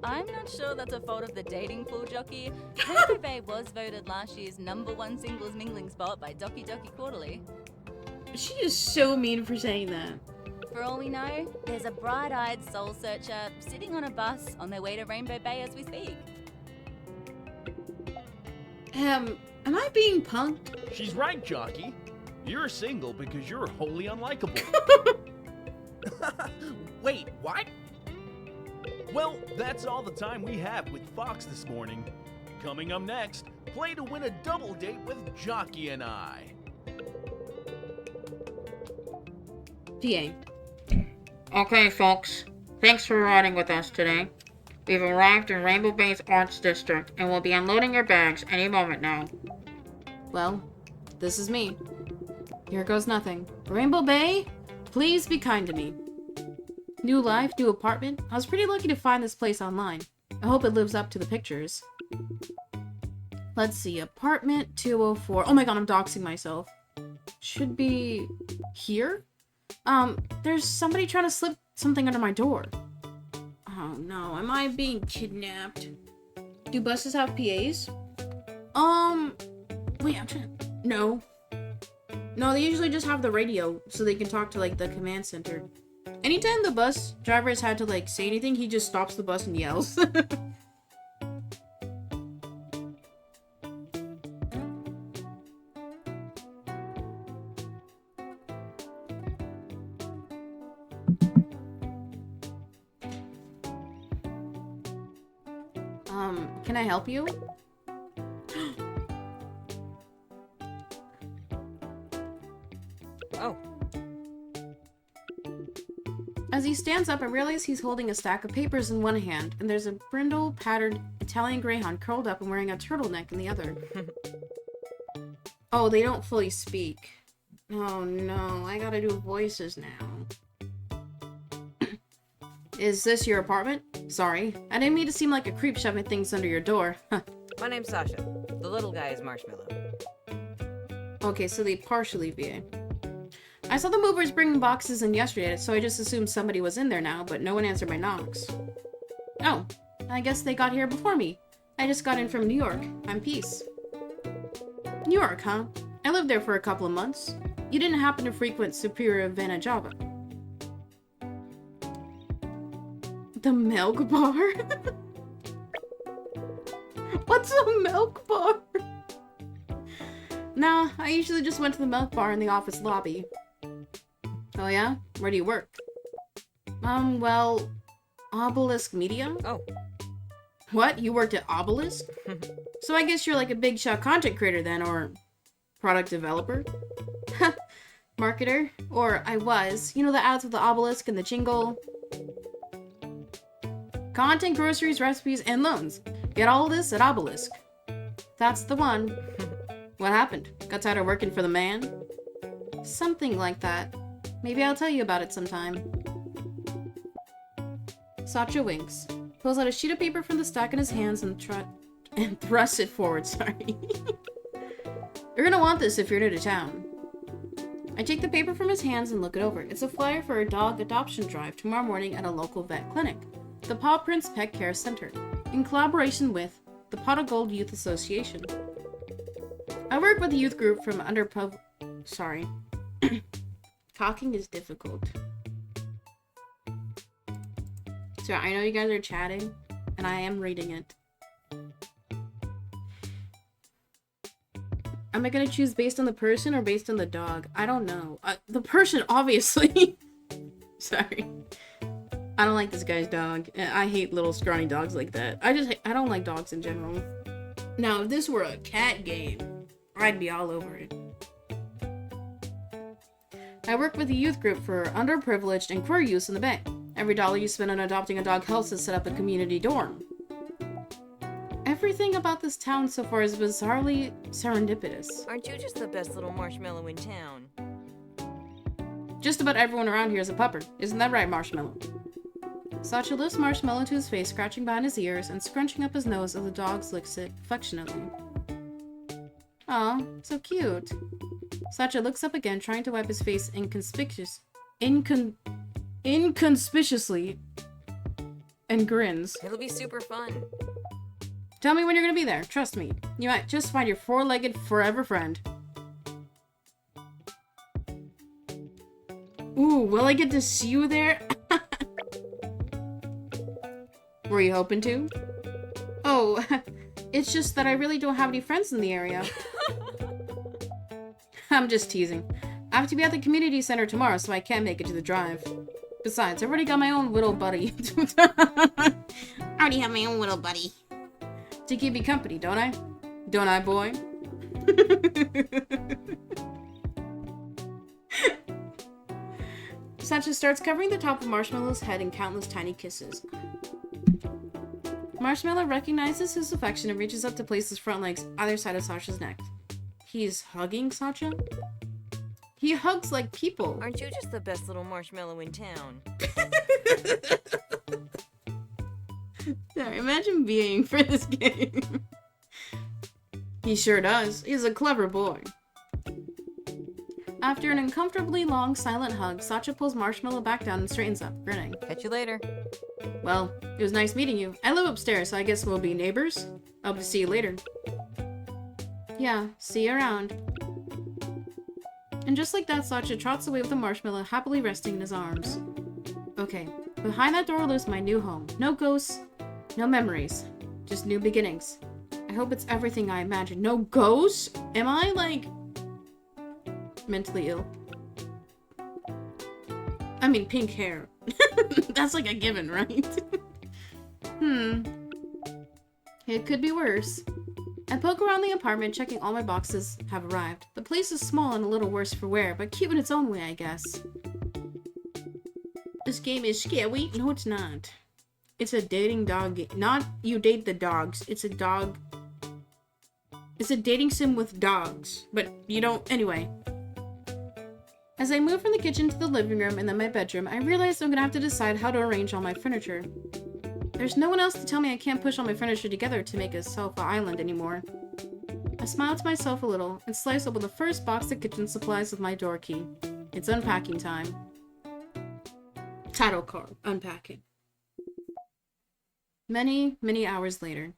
I'm not sure that's a fault of the dating pool jockey. Rainbow Bay was voted last year's #1 singles mingling spot by Doki Doki Quarterly. She is so mean for saying that. For all we know, there's a bright-eyed soul searcher sitting on a bus on their way to Rainbow Bay as we speak. Am I being punked? She's right, jockey. You're single because you're wholly unlikable. Wait, what? Well, that's all the time we have with Fox this morning. Coming up next, play to win a double date with Jockey and I. PA. Okay, folks. Thanks for riding with us today. We've arrived in Rainbow Bay's Arts District and will be unloading your bags any moment now. Well, this is me. Here goes nothing. Rainbow Bay, please be kind to me. New life, new apartment. I was pretty lucky to find this place online. I hope it lives up to the pictures. Let's see, apartment 204. Oh my god, I'm doxing myself. Should be here? There's somebody trying to slip something under my door. Oh no, am I being kidnapped? Do buses have PAs? Wait, I'm trying. No. No, they usually just have the radio so they can talk to like the command center. Anytime the bus driver has had to like say anything, he just stops the bus and yells. Can I help you? Oh. As he stands up, I realize he's holding a stack of papers in one hand, and there's a brindle, patterned Italian greyhound curled up and wearing a turtleneck in the other. Oh, they don't fully speak. Oh no, I gotta do voices now. Is this your apartment? Sorry, I didn't mean to seem like a creep shoving things under your door. My name's Sasha. The little guy is Marshmallow. Okay, so they partially VA. I saw the movers bringing boxes in yesterday, so I just assumed somebody was in there now, but no one answered my knocks. Oh, I guess they got here before me. I just got in from New York. I'm Peace. New York, huh? I lived there for a couple of months. You didn't happen to frequent Superior Havana Java? The milk bar? What's a milk bar? Nah, I usually just went to the milk bar in the office lobby. Oh yeah? Where do you work? Well, Obelisk Media? Oh. What? You worked at Obelisk? So I guess you're like a big shot content creator then, or product developer? Marketer? Or I was. You know the ads with the obelisk and the jingle? Content, groceries, recipes, and loans. Get all this at Obelisk. That's the one. What happened? Got tired of working for the man? Something like that. Maybe I'll tell you about it sometime. Sacha winks. Pulls out a sheet of paper from the stack in his hands and thrusts it forward, sorry. You're gonna want this if you're new to town. I take the paper from his hands and look it over. It's a flyer for a dog adoption drive tomorrow morning at a local vet clinic, the Paw Prince Pet Care Center, in collaboration with the Pot of Gold Youth Association. I work with a youth group from sorry. Talking is difficult. So I know you guys are chatting, and I am reading it. Am I gonna choose based on the person or based on the dog? I don't know. The person, obviously. Sorry. I don't like this guy's dog. I hate little scrawny dogs like that. I don't like dogs in general. Now, if this were a cat game, I'd be all over it. I work with a youth group for underprivileged and queer youth in the Bay. Every dollar you spend on adopting a dog helps us set up a community dorm. Everything about this town so far is bizarrely serendipitous. Aren't you just the best little marshmallow in town? Just about everyone around here is a pupper. Isn't that right, Marshmallow? Sacha lifts Marshmallow to his face, scratching behind his ears and scrunching up his nose as the dog licks it affectionately. Aw, so cute. Sacha looks up again, trying to wipe his face inconspicuously, and grins. It'll be super fun. Tell me when you're gonna be there. Trust me. You might just find your four-legged forever friend. Ooh, will I get to see you there? Were you hoping to? Oh, it's just that I really don't have any friends in the area. I'm just teasing. I have to be at the community center tomorrow, so I can't make it to the drive. Besides, I've already got my own little buddy. I already have my own little buddy. To keep me company, don't I? Don't I, boy? Sacha starts covering the top of Marshmallow's head in countless tiny kisses. Marshmallow recognizes his affection and reaches up to place his front legs either side of Sacha's neck. He's hugging Sacha? He hugs like people. Aren't you just the best little marshmallow in town? Sorry, imagine being for this game. He sure does. He's a clever boy. After an uncomfortably long, silent hug, Sasha pulls Marshmallow back down and straightens up, grinning. Catch you later. Well, it was nice meeting you. I live upstairs, so I guess we'll be neighbors. Hope to see you later. Yeah, see you around. And just like that, Sasha trots away with the marshmallow happily resting in his arms. Okay, behind that door lives my new home. No ghosts, no memories, just new beginnings. I hope it's everything I imagined. No ghosts? Am I, like, mentally ill? I mean, pink hair. That's like a given, right? It could be worse. I poke around the apartment, checking all my boxes have arrived. The place is small and a little worse for wear, but cute in its own way, I guess. This game is scary. No, it's not. It's a dating dog game. Not you date the dogs. It's a dog. It's a dating sim with dogs. But you don't. Anyway. As I move from the kitchen to the living room and then my bedroom, I realize I'm gonna have to decide how to arrange all my furniture. There's no one else to tell me I can't push all my furniture together to make a sofa island anymore. I smile to myself a little and slice open the first box of kitchen supplies with my door key. It's unpacking time. Title card. Unpacking. Many, many hours later.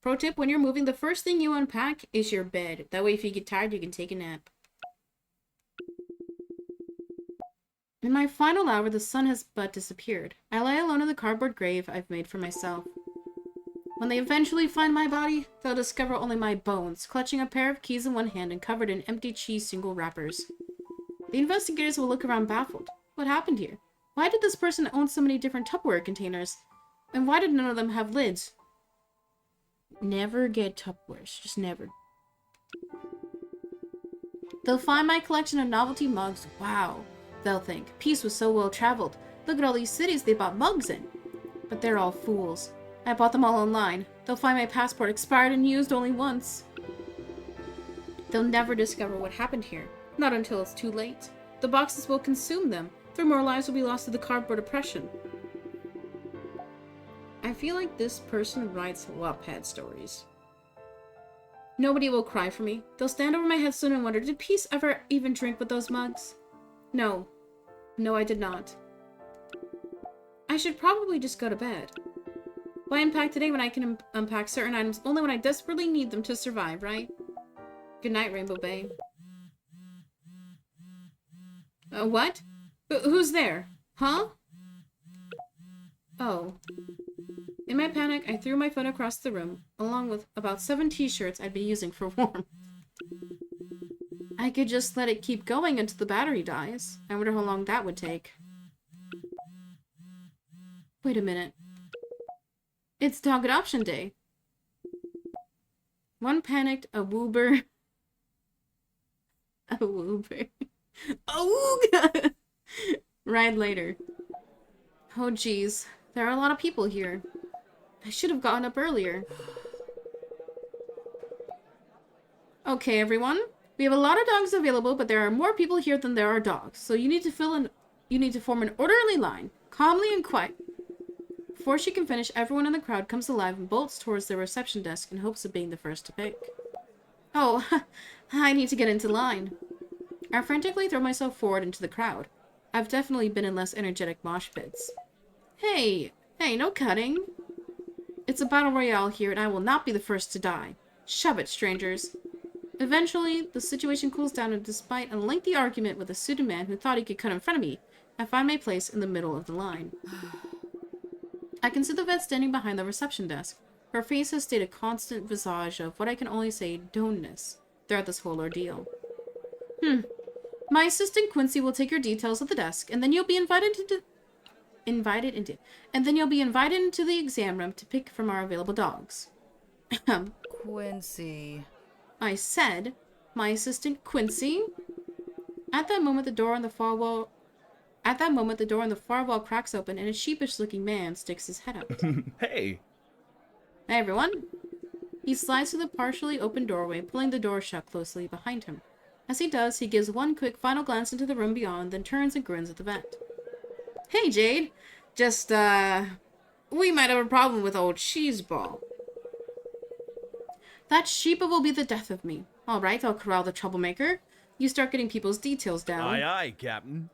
Pro tip, when you're moving, the first thing you unpack is your bed. That way if you get tired, you can take a nap. In my final hour, the sun has but disappeared. I lie alone in the cardboard grave I've made for myself. When they eventually find my body, they'll discover only my bones, clutching a pair of keys in one hand and covered in empty cheese single wrappers. The investigators will look around baffled. What happened here? Why did this person own so many different Tupperware containers? And why did none of them have lids? Never get Tupperwares. Just never. They'll find my collection of novelty mugs. Wow. They'll think, peace was so well traveled. Look at all these cities they bought mugs in. But they're all fools. I bought them all online. They'll find my passport expired and used only once. They'll never discover what happened here. Not until it's too late. The boxes will consume them. 3 more lives will be lost to the cardboard oppression. I feel like this person writes Wattpad stories. Nobody will cry for me. They'll stand over my headstone and wonder, did Peace ever even drink with those mugs? No. No, I did not. I should probably just go to bed. Why unpack today when I can unpack certain items only when I desperately need them to survive, right? Good night, Rainbow Bay. What? Who's there? Huh? Oh. In my panic, I threw my phone across the room, along with about 7 t-shirts I'd be using for warmth. I could just let it keep going until the battery dies. I wonder how long that would take. Wait a minute. It's dog adoption day. One panicked, a woober. A woober. A wooga! Ride later. Oh geez, there are a lot of people here. I should have gotten up earlier. Okay, everyone. We have a lot of dogs available, but there are more people here than there are dogs. So you need to form an orderly line, calmly and quiet. Before she can finish, everyone in the crowd comes alive and bolts towards the reception desk in hopes of being the first to pick. Oh, I need to get into line. I frantically throw myself forward into the crowd. I've definitely been in less energetic mosh pits. Hey, no cutting. It's a battle royale here, and I will not be the first to die. Shove it, strangers. Eventually, the situation cools down, and despite a lengthy argument with a suited man who thought he could cut in front of me, I find my place in the middle of the line. I can see the vet standing behind the reception desk. Her face has stayed a constant visage of what I can only say doneness throughout this whole ordeal. My assistant Quincy will take your details at the desk, and then you'll be invited into the exam room to pick from our available dogs. Quincy. I said, my assistant Quincy. At that moment, the door on the far wall cracks open, and a sheepish-looking man sticks his head out. Hey. Hey, everyone. He slides through the partially open doorway, pulling the door shut closely behind him. As he does, he gives one quick final glance into the room beyond, then turns and grins at the vet. Hey, Jade. Just, we might have a problem with old Cheeseball. That sheepa will be the death of me. All right, I'll corral the troublemaker. You start getting people's details down. Aye, aye, Captain.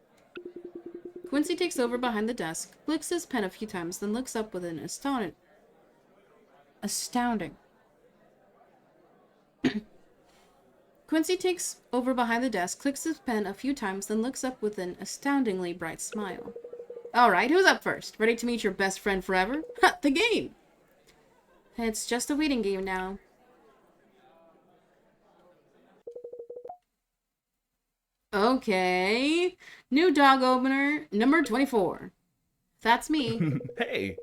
Quincy takes over behind the desk, flicks his pen a few times, then looks up with an astounding. Quincy takes over behind the desk, clicks his pen a few times, then looks up with an astoundingly bright smile. Alright, who's up first? Ready to meet your best friend forever? Ha! The game! It's just a waiting game now. Okay. New dog opener, number 24. That's me. Hey.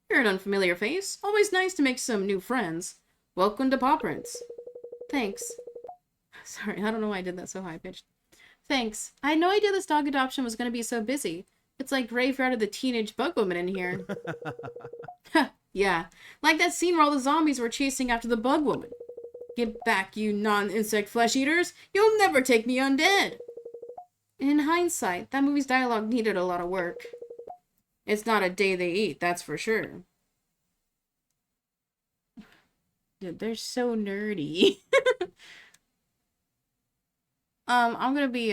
You're an unfamiliar face. Always nice to make some new friends. Welcome to Paw Prints. Thanks. Sorry, I don't know why I did that so high-pitched. Thanks. I had no idea this dog adoption was going to be so busy. It's like Graveyard of the Teenage Bug Woman in here. Yeah, like that scene where all the zombies were chasing after the Bug Woman. Get back, you non-insect flesh eaters! You'll never take me undead! In hindsight, that movie's dialogue needed a lot of work. It's not a day they eat, that's for sure. Dude, they're so nerdy. I'm gonna be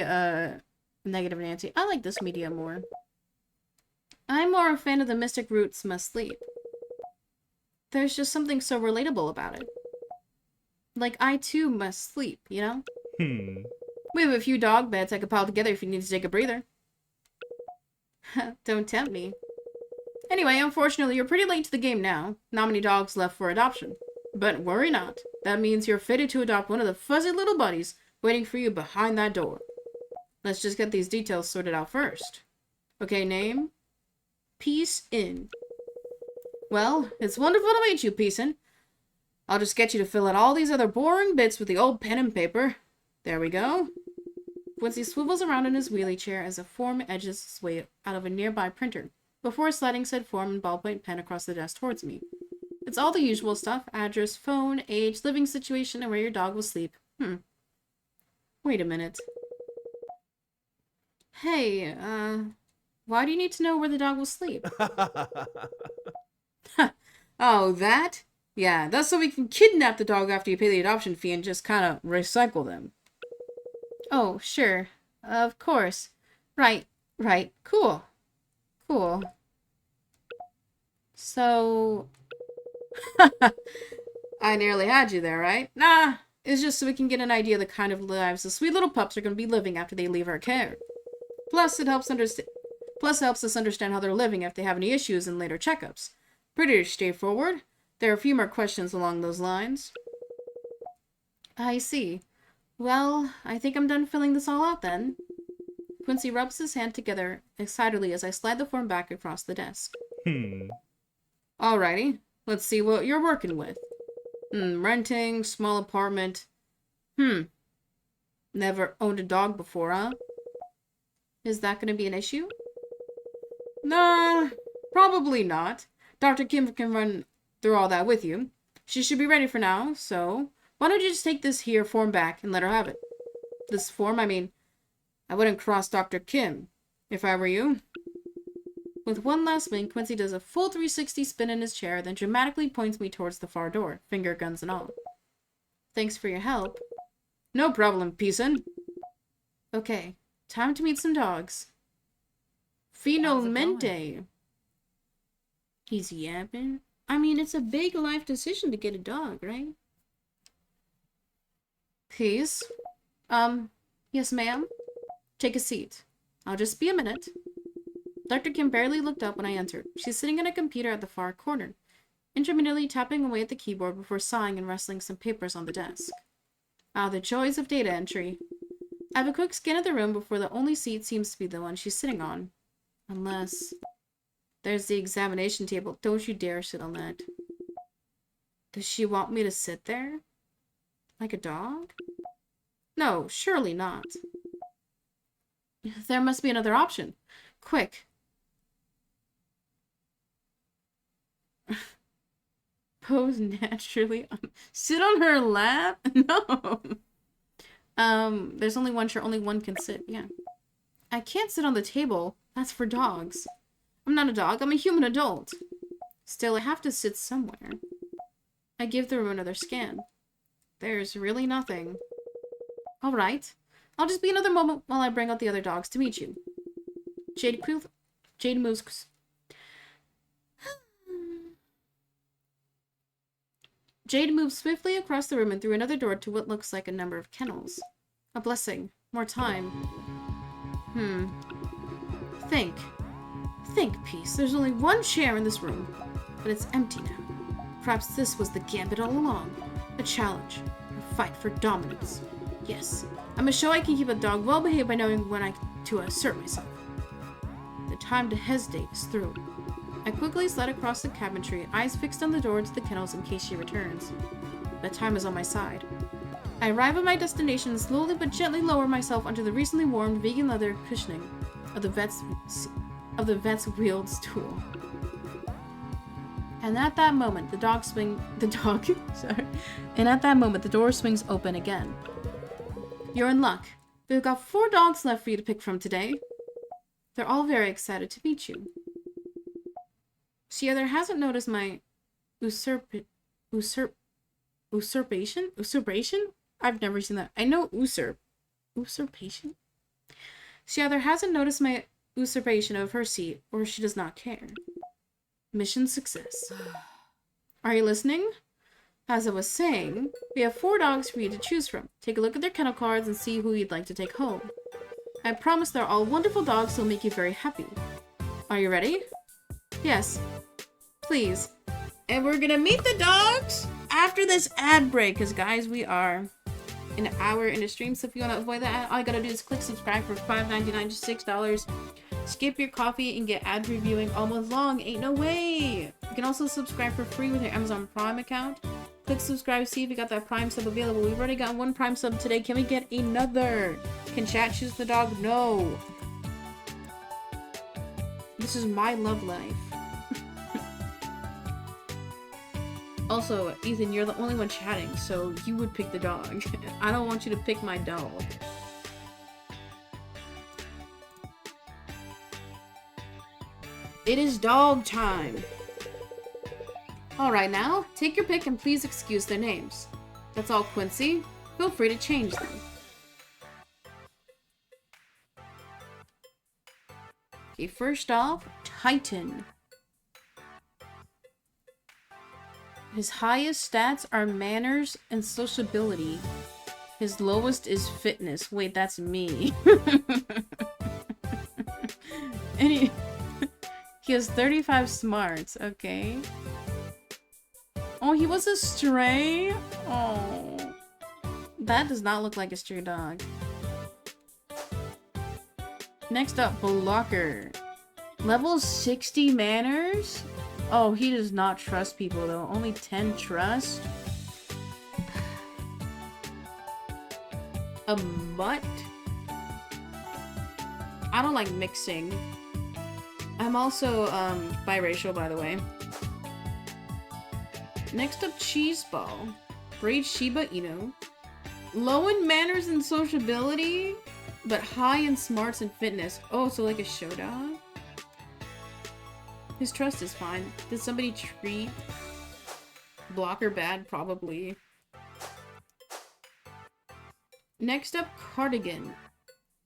negative Nancy. I like this media more. I'm more a fan of the Mystic Roots Must Sleep. There's just something so relatable about it. Like, I too must sleep, you know? We have a few dog beds I could pile together if you need to take a breather. Don't tempt me. Anyway, unfortunately, you're pretty late to the game now. Not many dogs left for adoption. But worry not. That means you're fitted to adopt one of the fuzzy little buddies waiting for you behind that door. Let's just get these details sorted out first. Okay, name? Peace In. Well, it's wonderful to meet you, Peacein. I'll just get you to fill out all these other boring bits with the old pen and paper. There we go. Quincy swivels around in his wheelie chair as a form edges its way out of a nearby printer, before sliding said form and ballpoint pen across the desk towards me. It's all the usual stuff: address, phone, age, living situation, and where your dog will sleep. Wait a minute. Hey, why do you need to know where the dog will sleep? Oh, that? Yeah, that's so we can kidnap the dog after you pay the adoption fee and just kind of recycle them. Oh, sure. Of course. Right. Cool. So... I nearly had you there, right? Nah, it's just so we can get an idea of the kind of lives the sweet little pups are going to be living after they leave our care. Plus, it helps us understand how they're living if they have any issues in later checkups. Pretty straightforward. There are a few more questions along those lines. I see. Well, I think I'm done filling this all out then. Quincy rubs his hand together excitedly as I slide the form back across the desk. Alrighty, let's see what you're working with. Renting, small apartment. Never owned a dog before, huh? Is that going to be an issue? Nah, probably not. Dr. Kim can run through all that with you. She should be ready for now, so why don't you just take this here form back and let her have it? This form, I mean, I wouldn't cross Dr. Kim if I were you. With one last wink, Quincy does a full 360 spin in his chair, then dramatically points me towards the far door, finger guns and all. Thanks for your help. No problem, Peacein. Okay, time to meet some dogs. Finalmente. He's yapping. I mean, it's a big life decision to get a dog, right? Please? Yes, ma'am? Take a seat. I'll just be a minute. Dr. Kim barely looked up when I entered. She's sitting at a computer at the far corner, intermittently tapping away at the keyboard before sighing and rustling some papers on the desk. Ah, the joys of data entry. I have a quick scan of the room before the only seat seems to be the one she's sitting on. Unless... There's the examination table. Don't you dare sit on that. Does she want me to sit there? Like a dog? No, surely not. There must be another option. Quick. Pose naturally. Sit on her lap? No. There's only one chair. Only one can sit. Yeah. I can't sit on the table. That's for dogs. I'm not a dog. I'm a human adult. Still, I have to sit somewhere. I give the room another scan. There's really nothing. Alright. I'll just be another moment while I bring out the other dogs to meet you. Jade moves... Jade moves swiftly across the room and through another door to what looks like a number of kennels. A blessing. More time. Think. Think, Peace. There's only one chair in this room, but it's empty now. Perhaps this was the gambit all along. A challenge. A fight for dominance. Yes, I'm a show I can keep a dog well behaved by knowing when to assert myself. The time to hesitate is through. I quickly slide across the cabinetry, eyes fixed on the door to the kennels in case she returns. But time is on my side. I arrive at my destination and slowly but gently lower myself onto the recently warmed vegan leather cushioning of the vet's wheeled stool. And at that moment, the door swings open again. You're in luck. We've got 4 dogs left for you to pick from today. They're all very excited to meet you. She either hasn't noticed my usurpation? I've never seen that. I know usurpation? She either hasn't noticed my usurpation of her seat, or she does not care. Mission success. Are you listening? As I was saying, we have 4 dogs for you to choose from. Take a look at their kennel cards and see who you'd like to take home. I promise they're all wonderful dogs who will make you very happy. Are you ready? Yes. Please. And we're gonna meet the dogs after this ad break, because guys, we are an hour into stream, so if you want to avoid that, all you gotta do is click subscribe for $5.99 to $6. Skip your coffee and get ad reviewing all month long. Ain't no way! You can also subscribe for free with your Amazon Prime account. Click subscribe, see if you got that Prime sub available. We've already got 1 Prime sub today. Can we get another? Can chat choose the dog? No. This is my love life. Also, Ethan, you're the only one chatting, so you would pick the dog. I don't want you to pick my dog. It is dog time. Alright now, take your pick and please excuse their names. That's all, Quincy. Feel free to change them. Okay, first off, Titan. His highest stats are manners and sociability. His lowest is fitness. Wait, that's me. And he has 35 smarts, okay. Oh, he was a stray? Oh. That does not look like a stray dog. Next up, Blocker. Level 60 manners? Oh, he does not trust people though. Only 10 trust. A mutt? I don't like mixing. I'm also biracial, by the way. Next up, Cheeseball. Braid Shiba Inu. Low in manners and sociability, but high in smarts and fitness. Oh, so like a show dog? His trust is fine. Did somebody treat Blocker bad? Probably. Next up, Cardigan.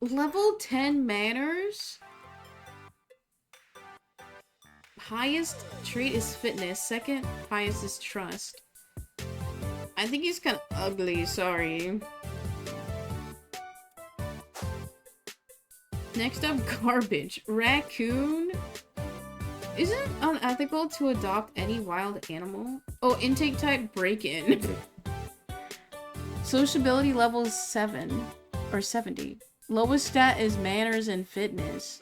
Level 10 manners? Highest trait is fitness. Second highest is trust. I think he's kind of ugly, sorry. Next up, Garbage. Raccoon. Isn't it unethical to adopt any wild animal? Oh, intake type break-in. Sociability level 7 or 70. Lowest stat is manners and fitness.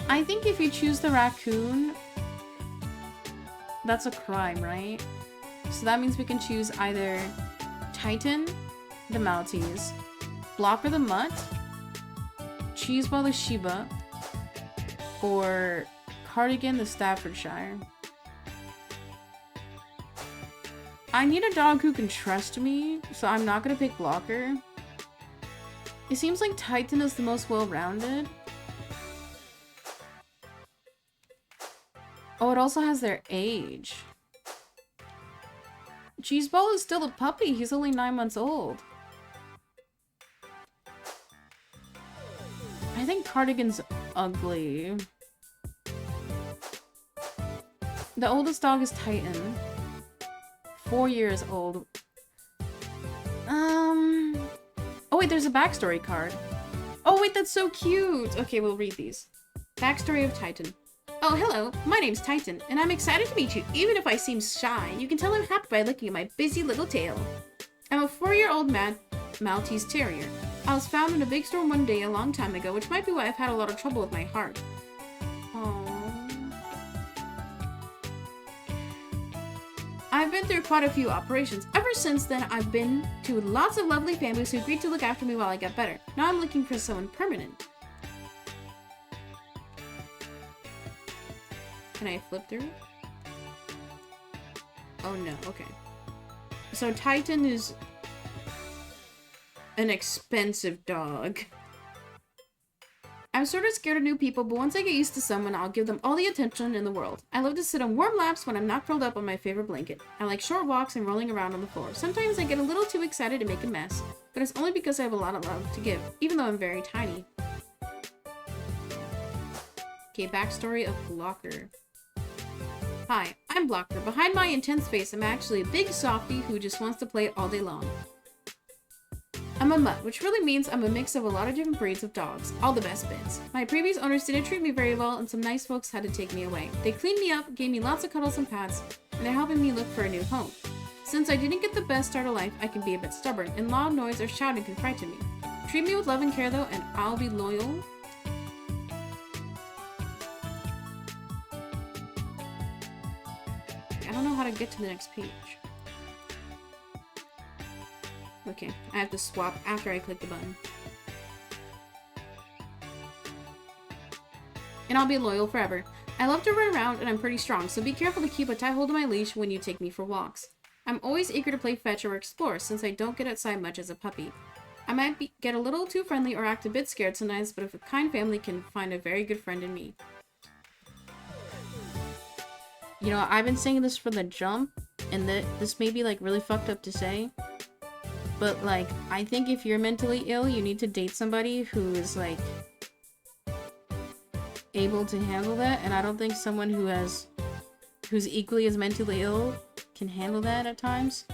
I think if you choose the raccoon, that's a crime, right? So that means we can choose either Titan, the Maltese, Blocker the Mutt, Cheeseball the Shiba, or Cardigan the Staffordshire. I need a dog who can trust me, so I'm not gonna pick Blocker. It seems like Titan is the most well-rounded. Oh, it also has their age. Cheeseball is still a puppy. He's only 9 months old. think Cardigan's ugly. The oldest dog is Titan. 4 years old. Oh wait, there's a backstory card. Oh wait, that's so cute! Okay, we'll read these. Backstory of Titan. Oh, hello. My name's Titan, and I'm excited to meet you, even if I seem shy. You can tell I'm happy by looking at my busy little tail. I'm a 4-year-old Maltese Terrier. I was found in a big storm one day a long time ago, which might be why I've had a lot of trouble with my heart. Aww. I've been through quite a few operations. Ever since then, I've been to lots of lovely families who agreed to look after me while I got better. Now I'm looking for someone permanent. Can I flip through? Oh no, okay. So Titan is an expensive dog. I'm sort of scared of new people, but once I get used to someone, I'll give them all the attention in the world. I love to sit on warm laps when I'm not curled up on my favorite blanket. I like short walks and rolling around on the floor. Sometimes I get a little too excited to make a mess, but it's only because I have a lot of love to give, even though I'm very tiny. Okay, backstory of Blocker. Hi, I'm Blocker. Behind my intense face, I'm actually a big softie who just wants to play all day long. I'm a mutt, which really means I'm a mix of a lot of different breeds of dogs, all the best bits. My previous owners didn't treat me very well, and some nice folks had to take me away. They cleaned me up, gave me lots of cuddles and pats, and they're helping me look for a new home. Since I didn't get the best start of life, I can be a bit stubborn, and loud noise or shouting can frighten me. Treat me with love and care though, and I'll be loyal. I don't know how to get to the next page. Okay, I have to swap after I click the button. And I'll be loyal forever. I love to run around and I'm pretty strong, so be careful to keep a tight hold of my leash when you take me for walks. I'm always eager to play fetch or explore since I don't get outside much as a puppy. I might get a little too friendly or act a bit scared sometimes, but if a kind family can find a very good friend in me. You know, I've been saying this for the jump, and this may be like really fucked up to say, but like, I think if you're mentally ill, you need to date somebody who is like able to handle that, and I don't think someone who's equally as mentally ill can handle that at times.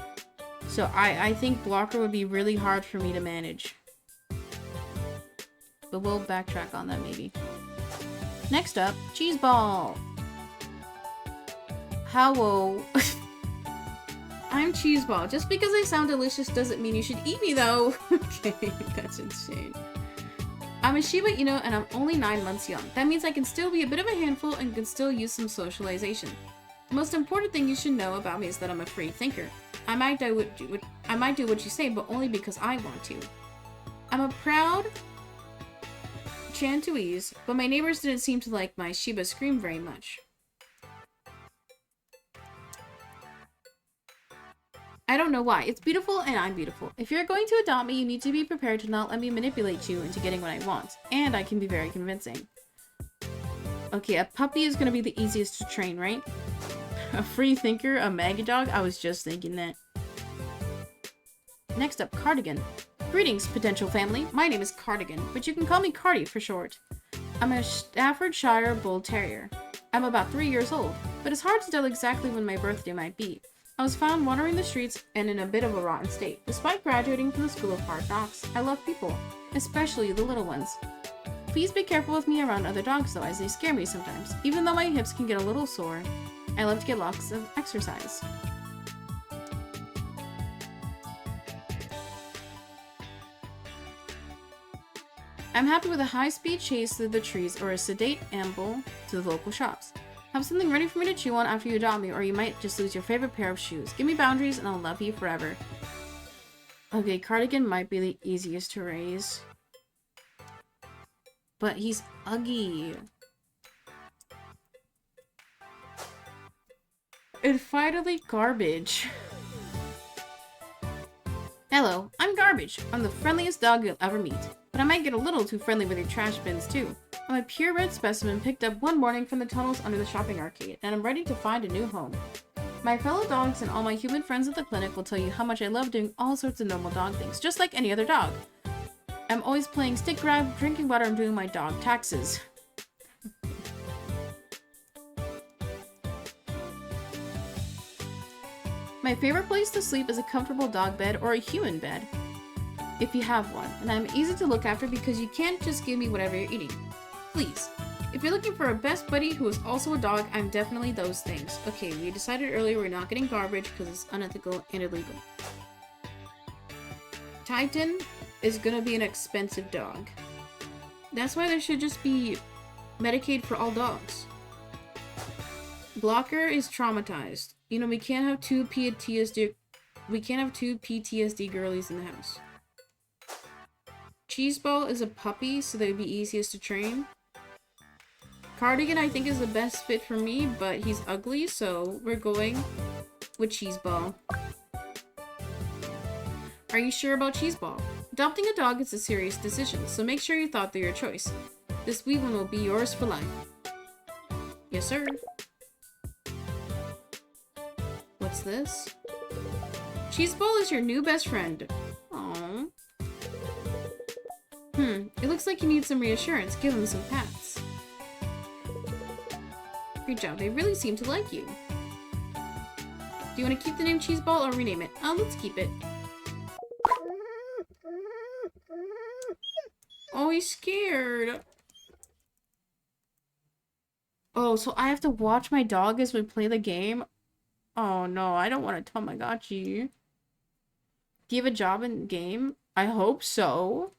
So I think Blocker would be really hard for me to manage. But we'll backtrack on that maybe. Next up, Cheese Ball. Hello. I'm Cheeseball. Just because I sound delicious doesn't mean you should eat me though. Okay, that's insane. I'm a Shiba Inu and I'm only 9 months young. That means I can still be a bit of a handful and can still use some socialization. The most important thing you should know about me is that I'm a free thinker. I might do what you say, but only because I want to. I'm a proud Chantuese, but my neighbors didn't seem to like my Shiba scream very much. I don't know why. It's beautiful and I'm beautiful. If you're going to adopt me, you need to be prepared to not let me manipulate you into getting what I want. And I can be very convincing. Okay, a puppy is going to be the easiest to train, right? A free thinker, a mega dog? I was just thinking that. Next up, Cardigan. Greetings, potential family. My name is Cardigan, but you can call me Cardi for short. I'm a Staffordshire Bull Terrier. I'm about 3 years old, but it's hard to tell exactly when my birthday might be. I was found wandering the streets and in a bit of a rotten state. Despite graduating from the School of Hard Knocks, I love people, especially the little ones. Please be careful with me around other dogs though, as they scare me sometimes. Even though my hips can get a little sore, I love to get lots of exercise. I'm happy with a high-speed chase through the trees or a sedate amble to the local shops. Have something ready for me to chew on after you adopt me, or you might just lose your favorite pair of shoes. Give me boundaries and I'll love you forever. Okay, Cardigan might be the easiest to raise. But he's ugly. And finally, Garbage. Hello, I'm Garbage. I'm the friendliest dog you'll ever meet. But I might get a little too friendly with your trash bins too. I'm a purebred specimen picked up one morning from the tunnels under the shopping arcade, and I'm ready to find a new home. My fellow dogs and all my human friends at the clinic will tell you how much I love doing all sorts of normal dog things, just like any other dog. I'm always playing stick grab, drinking water, and doing my dog taxes. My favorite place to sleep is a comfortable dog bed or a human bed, if you have one, and I'm easy to look after because you can't just give me whatever you're eating. Please. If you're looking for a best buddy who is also a dog, I'm definitely those things. Okay, we decided earlier we're not getting garbage because it's unethical and illegal. Titan is gonna be an expensive dog. That's why there should just be Medicaid for all dogs. Blocker is traumatized. You know, we can't have two PTSD girlies in the house. Cheeseball is a puppy, so they would be easiest to train. Cardigan, I think, is the best fit for me, but he's ugly, so we're going with Cheeseball. Are you sure about Cheeseball? Adopting a dog is a serious decision, so make sure you thought through your choice. This wee one will be yours for life. Yes, sir. What's this? Cheeseball is your new best friend. Aww. It looks like you need some reassurance. Give him some pats. Great job, they really seem to like you. Do you want to keep the name Cheeseball or rename it? Oh, let's keep it. Oh, he's scared. Oh, so I have to watch my dog as we play the game? Oh no, I don't want to Tamagotchi. Do you have a job in the game? I hope so.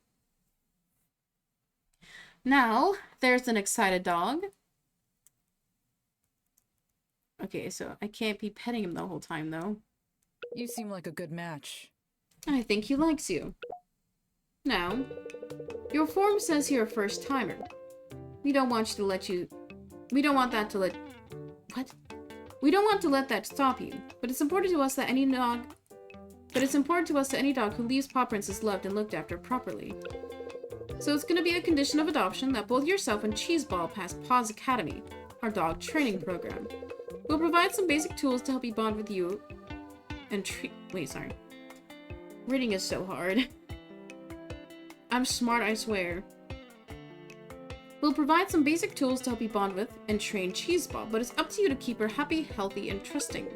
Now, there's an excited dog. Okay, so I can't be petting him the whole time, though. You seem like a good match. I think he likes you. Now, your form says you're a first-timer. We don't want to let that stop you. But it's important to us that any dog who leaves paw prints is loved and looked after properly. So it's going to be a condition of adoption that both yourself and Cheeseball pass Paws Academy, our dog training program. We'll provide some basic tools to help you bond with you and Reading is so hard. I'm smart, I swear. We'll provide some basic tools to help you bond with and train Cheeseball, but it's up to you to keep her happy, healthy, and trusting.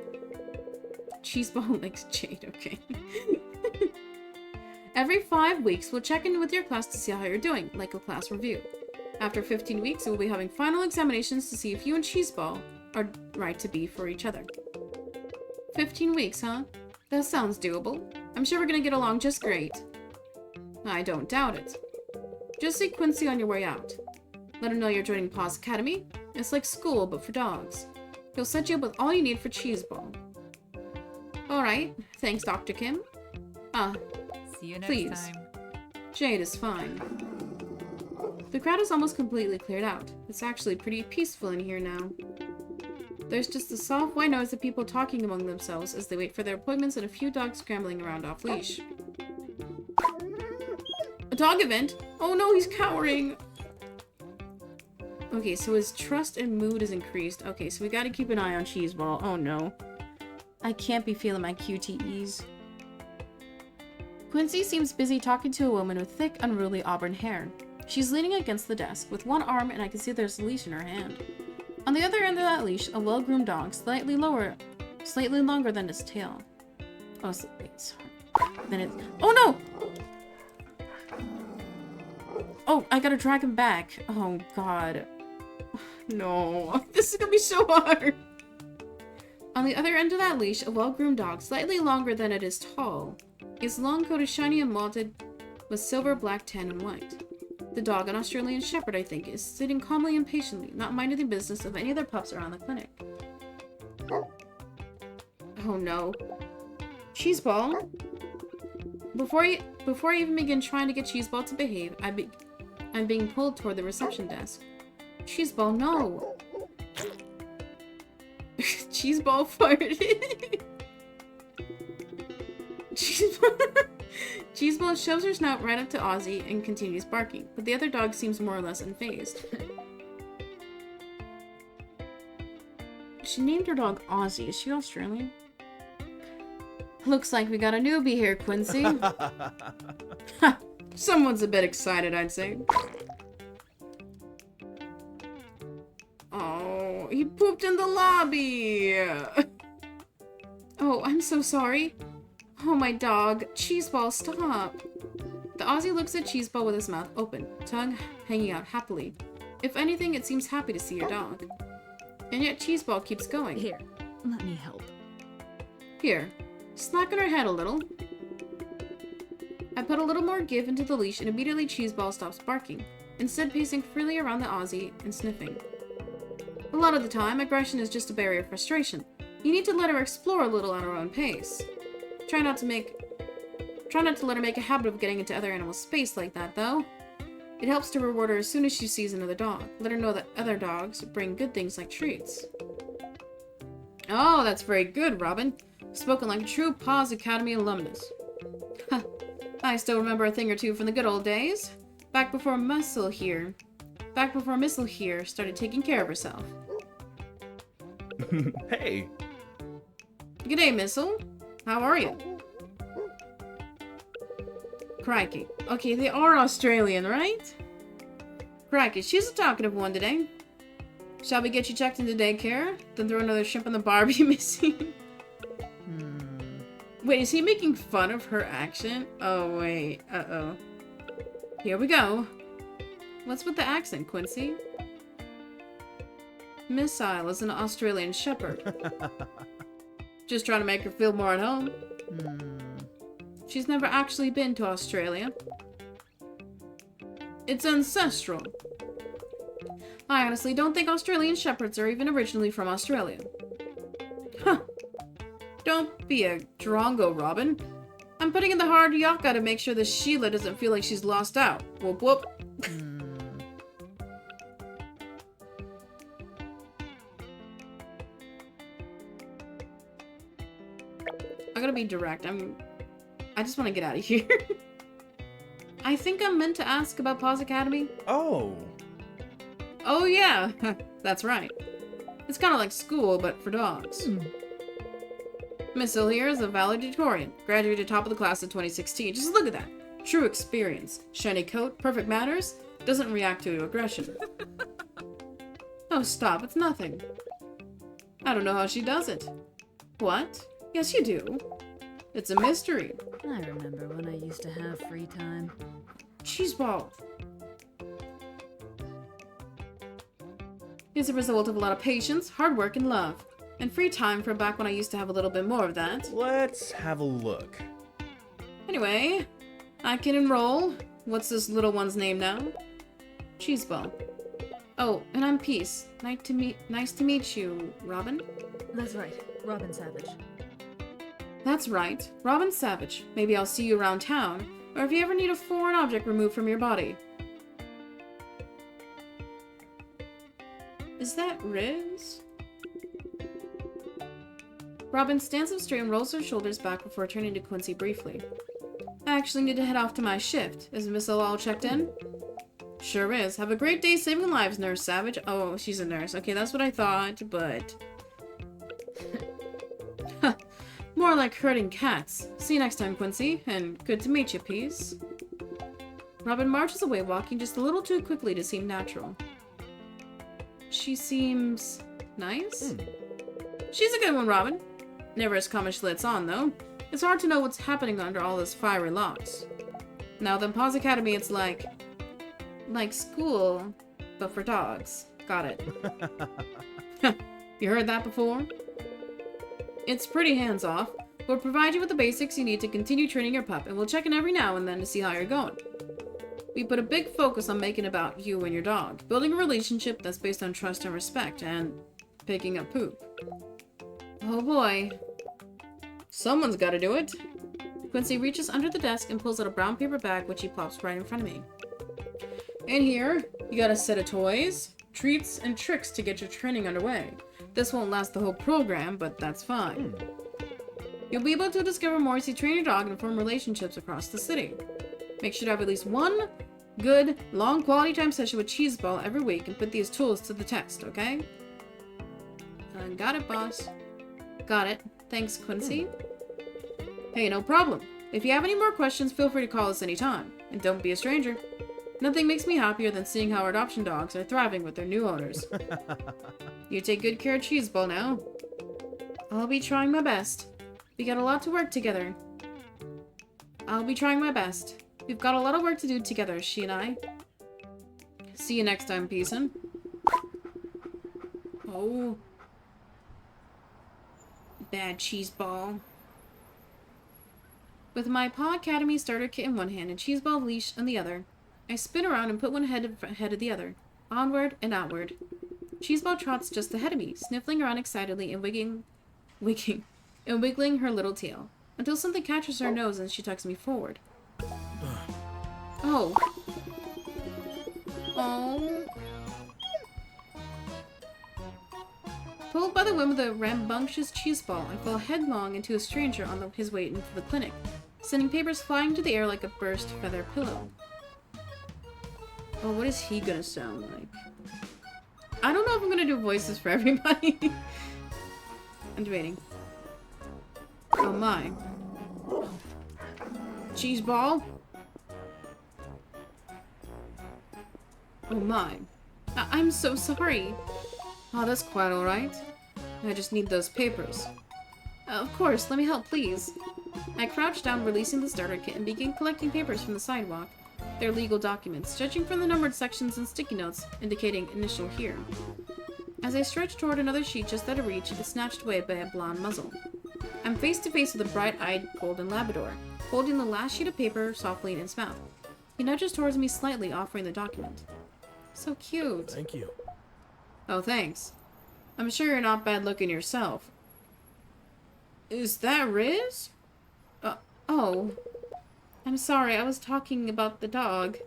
Cheeseball likes Jade, okay. Every 5 weeks, we'll check in with your class to see how you're doing, like a class review. After 15 weeks, we'll be having final examinations to see if you and Cheeseball are right to be for each other. 15 weeks, huh? That sounds doable. I'm sure we're gonna get along just great. I don't doubt it. Just see Quincy on your way out. Let him know you're joining Paws Academy. It's like school, but for dogs. He'll set you up with all you need for Cheeseball. Alright, thanks, Dr. Kim. See you next please. time. Jade is fine. The crowd is almost completely cleared out. It's actually pretty peaceful in here now. There's just a soft white noise of people talking among themselves as they wait for their appointments and a few dogs scrambling around off leash. A dog event? Oh no, he's cowering! Okay, so his trust and mood is increased. Okay, so we gotta keep an eye on Cheeseball. Oh no. I can't be feeling my QTEs. Quincy seems busy talking to a woman with thick, unruly auburn hair. She's leaning against the desk with one arm and I can see there's a leash in her hand. On the other end of that leash, a well-groomed dog, slightly longer than its tail. Oh, then it's... Oh no! Oh, I gotta drag him back. Oh god. No, this is gonna be so hard. On the other end of that leash, a well-groomed dog, slightly longer than it is tall. Its long coat is shiny and malted with silver, black, tan, and white. The dog, an Australian Shepherd, I think, is sitting calmly and patiently, not minding the business of any other pups around the clinic. Oh no. Cheeseball? Before I even begin trying to get Cheeseball to behave, I'm being pulled toward the reception desk. Cheeseball, no! Cheeseball farted. Cheeseball shoves her snout right up to Ozzy and continues barking, but the other dog seems more or less unfazed. She named her dog Ozzy. Is she Australian? Looks like we got a newbie here, Quincy. Someone's a bit excited, I'd say. Oh, he pooped in the lobby. Oh, I'm so sorry. Oh, my dog. Cheeseball, stop. The Aussie looks at Cheeseball with his mouth open, tongue hanging out happily. If anything, it seems happy to see your dog. And yet Cheeseball keeps going. Here, let me help. Here, slacken her head a little. I put a little more give into the leash and immediately Cheeseball stops barking, instead pacing freely around the Aussie and sniffing. A lot of the time, aggression is just a barrier of frustration. You need to let her explore a little at her own pace. Try not to let her make a habit of getting into other animals' space like that, though. It helps to reward her as soon as she sees another dog. Let her know that other dogs bring good things like treats. Oh, that's very good, Robin. Spoken like a true Paws Academy alumnus. Huh. I still remember a thing or two from the good old days. Back before Missile here started taking care of herself. Hey! G'day, Missile. How are you? Crikey. Okay, they are Australian, right? Crikey, she's a talkative one today. Shall we get you checked into daycare? Then throw another shrimp on the Barbie missing? Wait, is he making fun of her accent? Oh, wait. Uh-oh. Here we go. What's with the accent, Quincy? Missile is an Australian shepherd. Just trying to make her feel more at home. She's never actually been to Australia. It's ancestral. I honestly don't think Australian shepherds are even originally from Australia. Huh. Don't be a drongo, Robin. I'm putting in the hard yakka to make sure the Sheila doesn't feel like she's lost out. Whoop whoop. I'm gonna be direct. I just want to get out of here. I think I'm meant to ask about Paws Academy. Oh. Oh yeah, that's right. It's kind of like school, but for dogs. Miss Hill here is a valedictorian. Graduated top of the class of 2016. Just look at that. True experience. Shiny coat, perfect manners, doesn't react to aggression. Oh, stop. It's nothing. I don't know how she does it. What? Yes, you do. It's a mystery. I remember when I used to have free time. Cheeseball. It's a result of a lot of patience, hard work, and love. And free time from back when I used to have a little bit more of that. Let's have a look. Anyway, I can enroll. What's this little one's name now? Cheeseball. Oh, and I'm Peace. Nice to meet you, Robin. That's right, Robin Savage. That's right, Robin Savage. Maybe I'll see you around town, or if you ever need a foreign object removed from your body. Is that Riz? Robin stands up straight and rolls her shoulders back before turning to Quincy briefly. I actually need to head off to my shift. Is Miss O all checked in? Sure is. Have a great day saving lives, Nurse Savage. Oh, she's a nurse. Okay, that's what I thought, but... More like herding cats. See you next time, Quincy, and good to meet you, Peace. Robin marches away, walking just a little too quickly to seem natural. She seems... nice? She's a good one, Robin. Never as calm as she lets on, though. It's hard to know what's happening under all those fiery locks. Now then, Paws Academy, it's like school, but for dogs. Got it. You heard that before? It's pretty hands-off. We'll provide you with the basics you need to continue training your pup, and we'll check in every now and then to see how you're going. We put a big focus on making about you and your dog, building a relationship that's based on trust and respect, and picking up poop. Oh boy. Someone's gotta do it. Quincy reaches under the desk and pulls out a brown paper bag, which he plops right in front of me. In here, you got a set of toys, treats, and tricks to get your training underway. This won't last the whole program, but that's fine. You'll be able to discover more as you train your dog and form relationships across the city. Make sure to have at least one good, long quality time session with Cheeseball every week and put these tools to the test, okay? Got it, boss. Got it. Thanks, Quincy. Hey, no problem. If you have any more questions, feel free to call us anytime. And don't be a stranger. Nothing makes me happier than seeing how our adoption dogs are thriving with their new owners. You take good care of Cheeseball now. I'll be trying my best. We got a lot to work together. I'll be trying my best. We've got a lot of work to do together, she and I. See you next time, Peason. Oh. Bad Cheeseball. With my Paw Academy starter kit in one hand and Cheeseball leash in the other, I spin around and put one head ahead of the other, onward and outward. Cheeseball trots just ahead of me, sniffling around excitedly and wiggling her little tail, until something catches her nose and she tucks me forward. Oh. Oh. Pulled by the whim of the rambunctious Cheeseball, I fell headlong into a stranger on his way into the clinic, sending papers flying into the air like a burst feather pillow. Oh, what is he gonna sound like? I don't know if I'm gonna do voices for everybody. I'm debating. Oh my. Cheeseball? Oh my. I'm so sorry. Oh, that's quite alright. I just need those papers. Of course, let me help, please. I crouched down, releasing the starter kit, and began collecting papers from the sidewalk. They're legal documents, judging from the numbered sections and sticky notes, indicating initial here. As I stretched toward another sheet just out of reach, it's snatched away by a blonde muzzle. I'm face to face with a bright-eyed golden Labrador, holding the last sheet of paper softly in its mouth. He nudges towards me slightly, offering the document. So cute. Thank you. Oh, thanks. I'm sure you're not bad looking yourself. Is that Riz? Oh. I'm sorry, I was talking about the dog.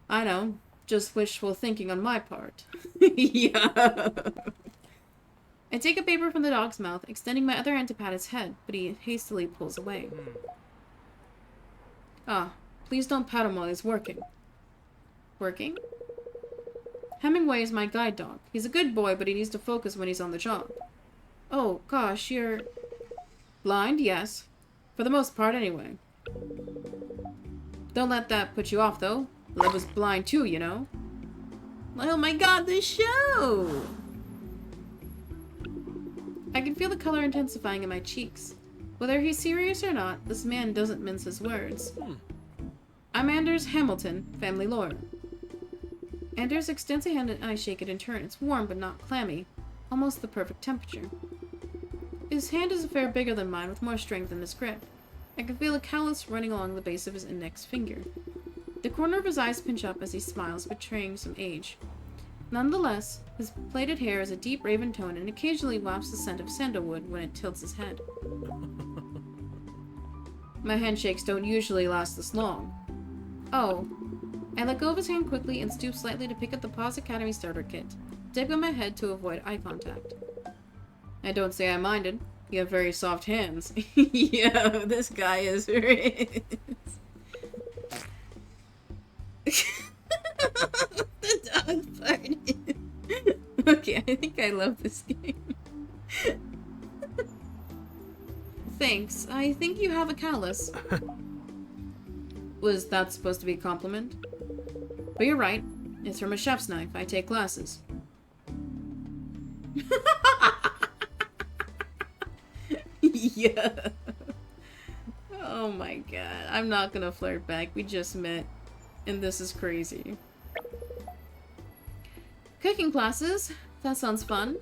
I know. Just wishful thinking on my part. Yeah. I take a paper from the dog's mouth, extending my other hand to pat its head, but he hastily pulls away. Ah, please don't pat him while he's working. Working? Hemingway is my guide dog. He's a good boy, but he needs to focus when he's on the job. Oh, gosh, you're... blind? Yes. For the most part, anyway. Don't let that put you off, though. Love was blind, too, you know. Oh my god, this show! I can feel the color intensifying in my cheeks. Whether he's serious or not, this man doesn't mince his words. I'm Anders Hamilton, family lawyer. Anders extends a hand and I shake it in turn. It's warm but not clammy. Almost the perfect temperature. His hand is a fair bigger than mine, with more strength in his grip. I can feel a callus running along the base of his index finger. The corner of his eyes pinch up as he smiles, betraying some age. Nonetheless, his plaited hair is a deep raven tone and occasionally wafts the scent of sandalwood when it tilts his head. My handshakes don't usually last this long. Oh. I let go of his hand quickly and stoop slightly to pick up the Paws Academy starter kit, dipping my head to avoid eye contact. I don't say I minded. You have very soft hands. Yo, this guy is Riz. The dog farted. Okay, I think I love this game. Thanks. I think you have a callus. Was that supposed to be a compliment? But you're right. It's from a chef's knife. I take classes. Yeah. Oh my god. I'm not gonna flirt back. We just met. And this is crazy. Cooking classes. That sounds fun.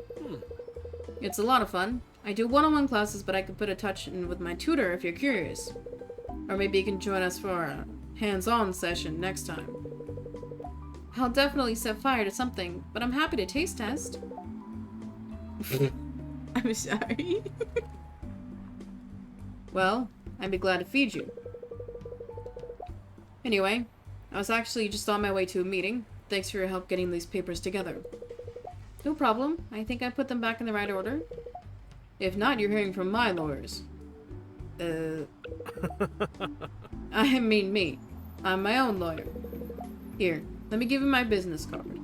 It's a lot of fun. I do one-on-one classes, but I could put a touch in with my tutor if you're curious. Or maybe you can join us for a hands-on session next time. I'll definitely set fire to something, but I'm happy to taste test. I'm sorry. Well, I'd be glad to feed you. Anyway, I was actually just on my way to a meeting. Thanks for your help getting these papers together. No problem. I think I put them back in the right order. If not, you're hearing from my lawyers. I mean me. I'm my own lawyer. Here, let me give you my business card.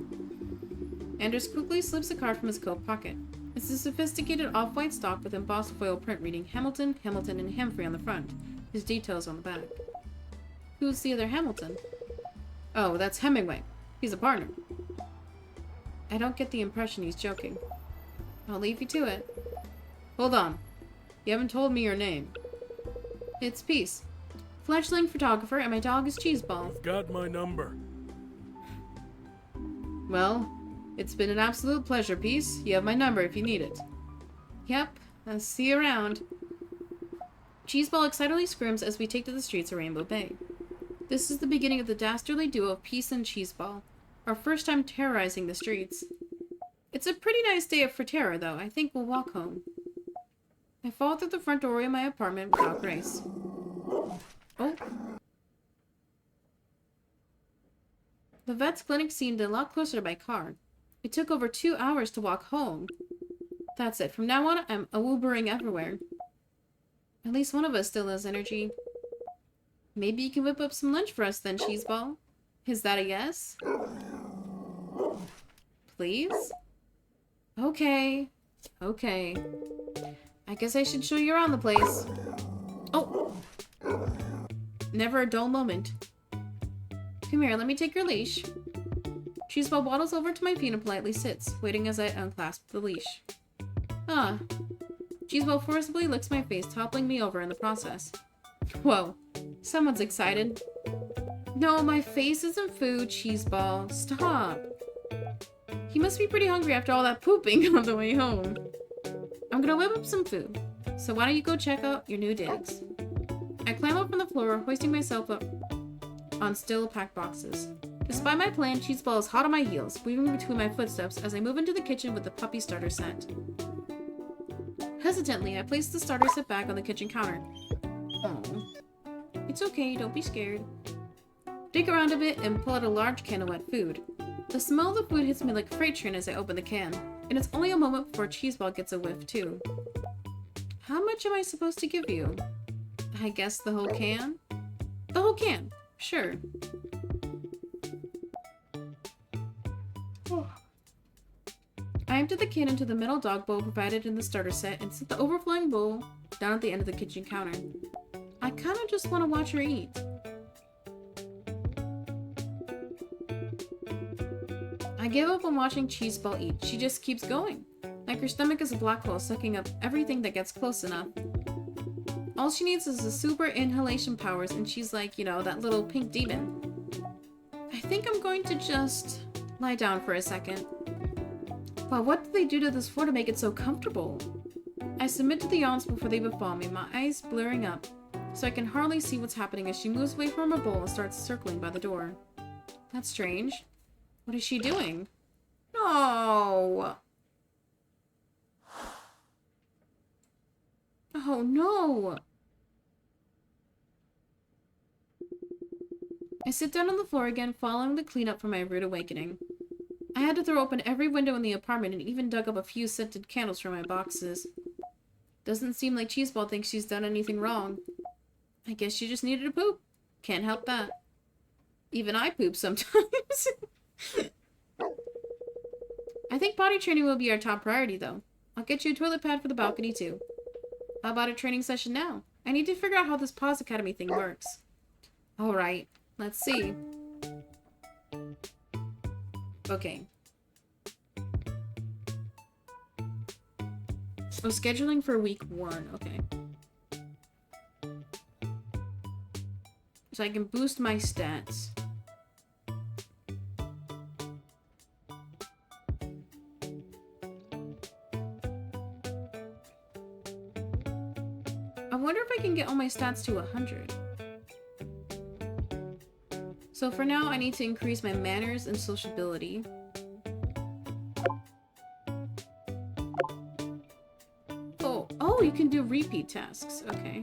Anders quickly slips a card from his coat pocket. It's a sophisticated off-white stock with embossed foil print reading Hamilton, Hamilton, and Humphrey on the front. His details on the back. Who's the other Hamilton? Oh, that's Hemingway. He's a partner. I don't get the impression he's joking. I'll leave you to it. Hold on. You haven't told me your name. It's Peace. Fledgling photographer, and my dog is Cheeseball. You've got my number. Well, it's been an absolute pleasure, Peace. You have my number if you need it. Yep, I'll see you around. Cheeseball excitedly scrims as we take to the streets of Rainbow Bay. This is the beginning of the dastardly duo of Peace and Cheeseball. Our first time terrorizing the streets. It's a pretty nice day for terror, though. I think we'll walk home. I fall through the front doorway of my apartment without grace. Oh. The vet's clinic seemed a lot closer to my car. It took over 2 hours to walk home. That's it. From now on, I'm Ubering everywhere. At least one of us still has energy. Maybe you can whip up some lunch for us then, Cheeseball. Is that a yes? Please? Okay. Okay. I guess I should show you around the place. Oh! Never a dull moment. Come here, let me take your leash. Cheeseball waddles over to my feet and politely sits, waiting as I unclasp the leash. Ah. Cheeseball forcibly licks my face, toppling me over in the process. Whoa. Someone's excited. No, my face isn't food, Cheeseball. Stop. He must be pretty hungry after all that pooping on the way home. I'm gonna whip up some food. So why don't you go check out your new digs? I climb up from the floor, hoisting myself up on still packed boxes. Despite my plan, Cheeseball is hot on my heels, weaving between my footsteps as I move into the kitchen with the puppy starter set. Hesitantly, I place the starter set back on the kitchen counter. Oh. It's okay, don't be scared. Dig around a bit and pull out a large can of wet food. The smell of the food hits me like a freight train as I open the can, and it's only a moment before Cheeseball gets a whiff too. How much am I supposed to give you? I guess the whole can? The whole can, sure. I empty the can into the metal dog bowl provided in the starter set and set the overflowing bowl down at the end of the kitchen counter. I kinda just want to watch her eat. I give up on watching Cheeseball eat. She just keeps going. Like her stomach is a black hole sucking up everything that gets close enough. All she needs is the super inhalation powers and she's like, you know, that little pink demon. I think I'm going to just lie down for a second. Wow, what did they do to this floor to make it so comfortable? I submit to the yawns before they befall me, my eyes blurring up, so I can hardly see what's happening as she moves away from her bowl and starts circling by the door. That's strange. What is she doing? No! Oh no! I sit down on the floor again, following the cleanup from my rude awakening. I had to throw open every window in the apartment and even dug up a few scented candles from my boxes. Doesn't seem like Cheeseball thinks she's done anything wrong. I guess she just needed to poop. Can't help that. Even I poop sometimes. I think potty training will be our top priority, though. I'll get you a toilet pad for the balcony, too. How about a training session now? I need to figure out how this Pause Academy thing works. Alright, let's see. Okay. Oh, scheduling for week 1. Okay. So I can boost my stats. I wonder if I can get all my stats to 100. So for now, I need to increase my manners and sociability. Oh, you can do repeat tasks. Okay.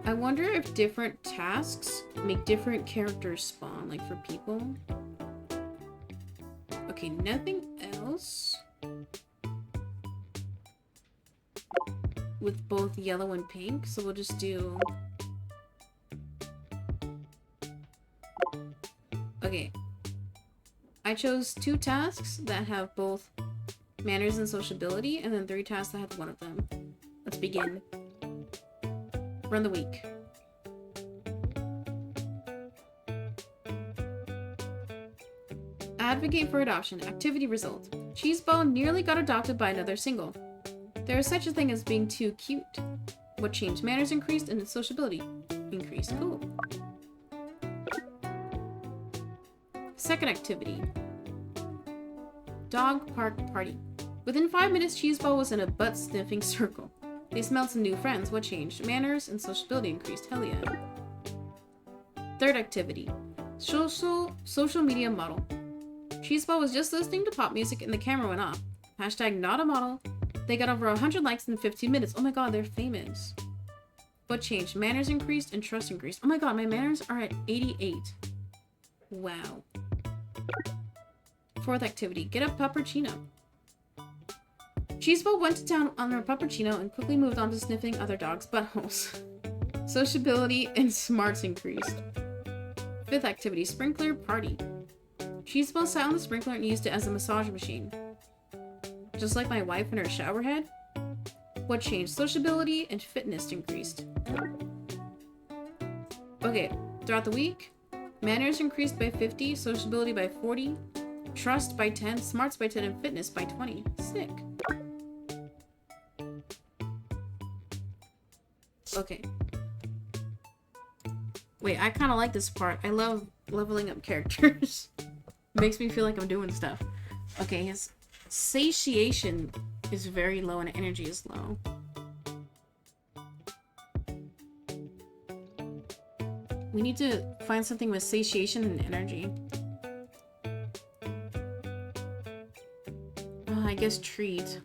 I wonder if different tasks make different characters spawn, like for people. Okay, nothing else. With both yellow and pink, so we'll just do... Okay. I chose 2 tasks that have both manners and sociability, and then 3 tasks that have one of them. Let's begin. Run the week. Advocate for adoption. Activity result. Cheeseball nearly got adopted by another single. There is such a thing as being too cute. What changed? Manners increased and its sociability increased. Cool. Second activity. Dog park party. Within 5 minutes, Cheeseball was in a butt-sniffing circle. They smelled some new friends. What changed? Manners and sociability increased. Hell yeah. Third activity. Social media model. Cheeseball was just listening to pop music and the camera went off. Hashtag not a model. They got over 100 likes in 15 minutes. Oh my god, they're famous. What changed? Manners increased and trust increased. Oh my god, my manners are at 88. Wow. Fourth activity. Get a puppuccino. Cheeseball went to town on her puppuccino and quickly moved on to sniffing other dogs' buttholes. Sociability and smarts increased. Fifth activity. Sprinkler party. Cheeseball sat on the sprinkler and used it as a massage machine. Just like my wife and her shower head. What changed? Sociability and fitness increased. Okay, throughout the week, manners increased by 50, sociability by 40, trust by 10, smarts by 10, and fitness by 20. Sick. Okay. Wait, I kind of like this part. I love leveling up characters. Makes me feel like I'm doing stuff. Okay, his satiation is very low and energy is low. We need to find something with satiation and energy. I guess treat.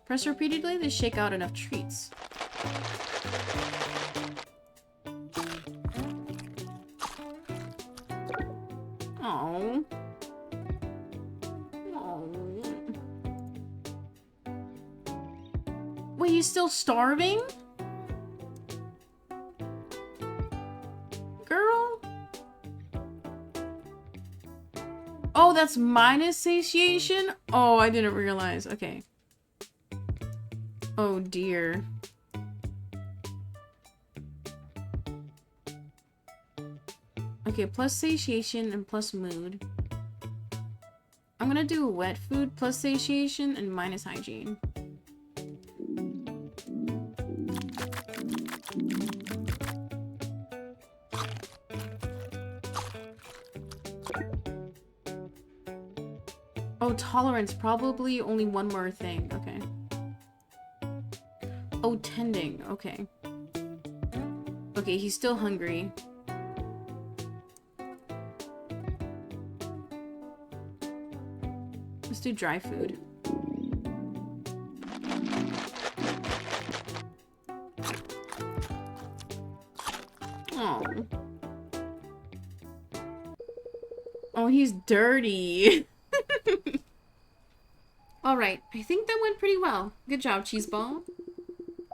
Press repeatedly to shake out enough treats. Oh. Wait, he's still starving? Girl? Oh, that's minus satiation? Oh, I didn't realize. Okay. Oh dear. Okay, plus satiation and plus mood. I'm gonna do wet food plus satiation and minus hygiene. Oh, tolerance. Probably only one more thing. Okay. Oh, tending. Okay. Okay, he's still hungry. Let's do dry food. Oh. Oh, he's dirty. Alright, I think that went pretty well. Good job, Cheeseball.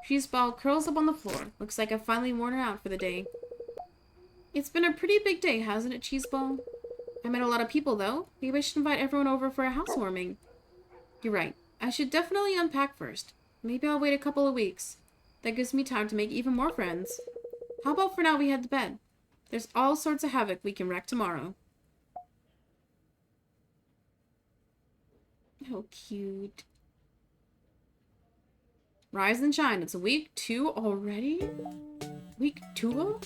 Cheeseball curls up on the floor. Looks like I've finally worn her out for the day. It's been a pretty big day, hasn't it, Cheeseball? I met a lot of people, though. Maybe I should invite everyone over for a housewarming. You're right. I should definitely unpack first. Maybe I'll wait a couple of weeks. That gives me time to make even more friends. How about for now we head to bed? There's all sorts of havoc we can wreak tomorrow. How cute. Rise and shine. It's week 2 already? Week 2?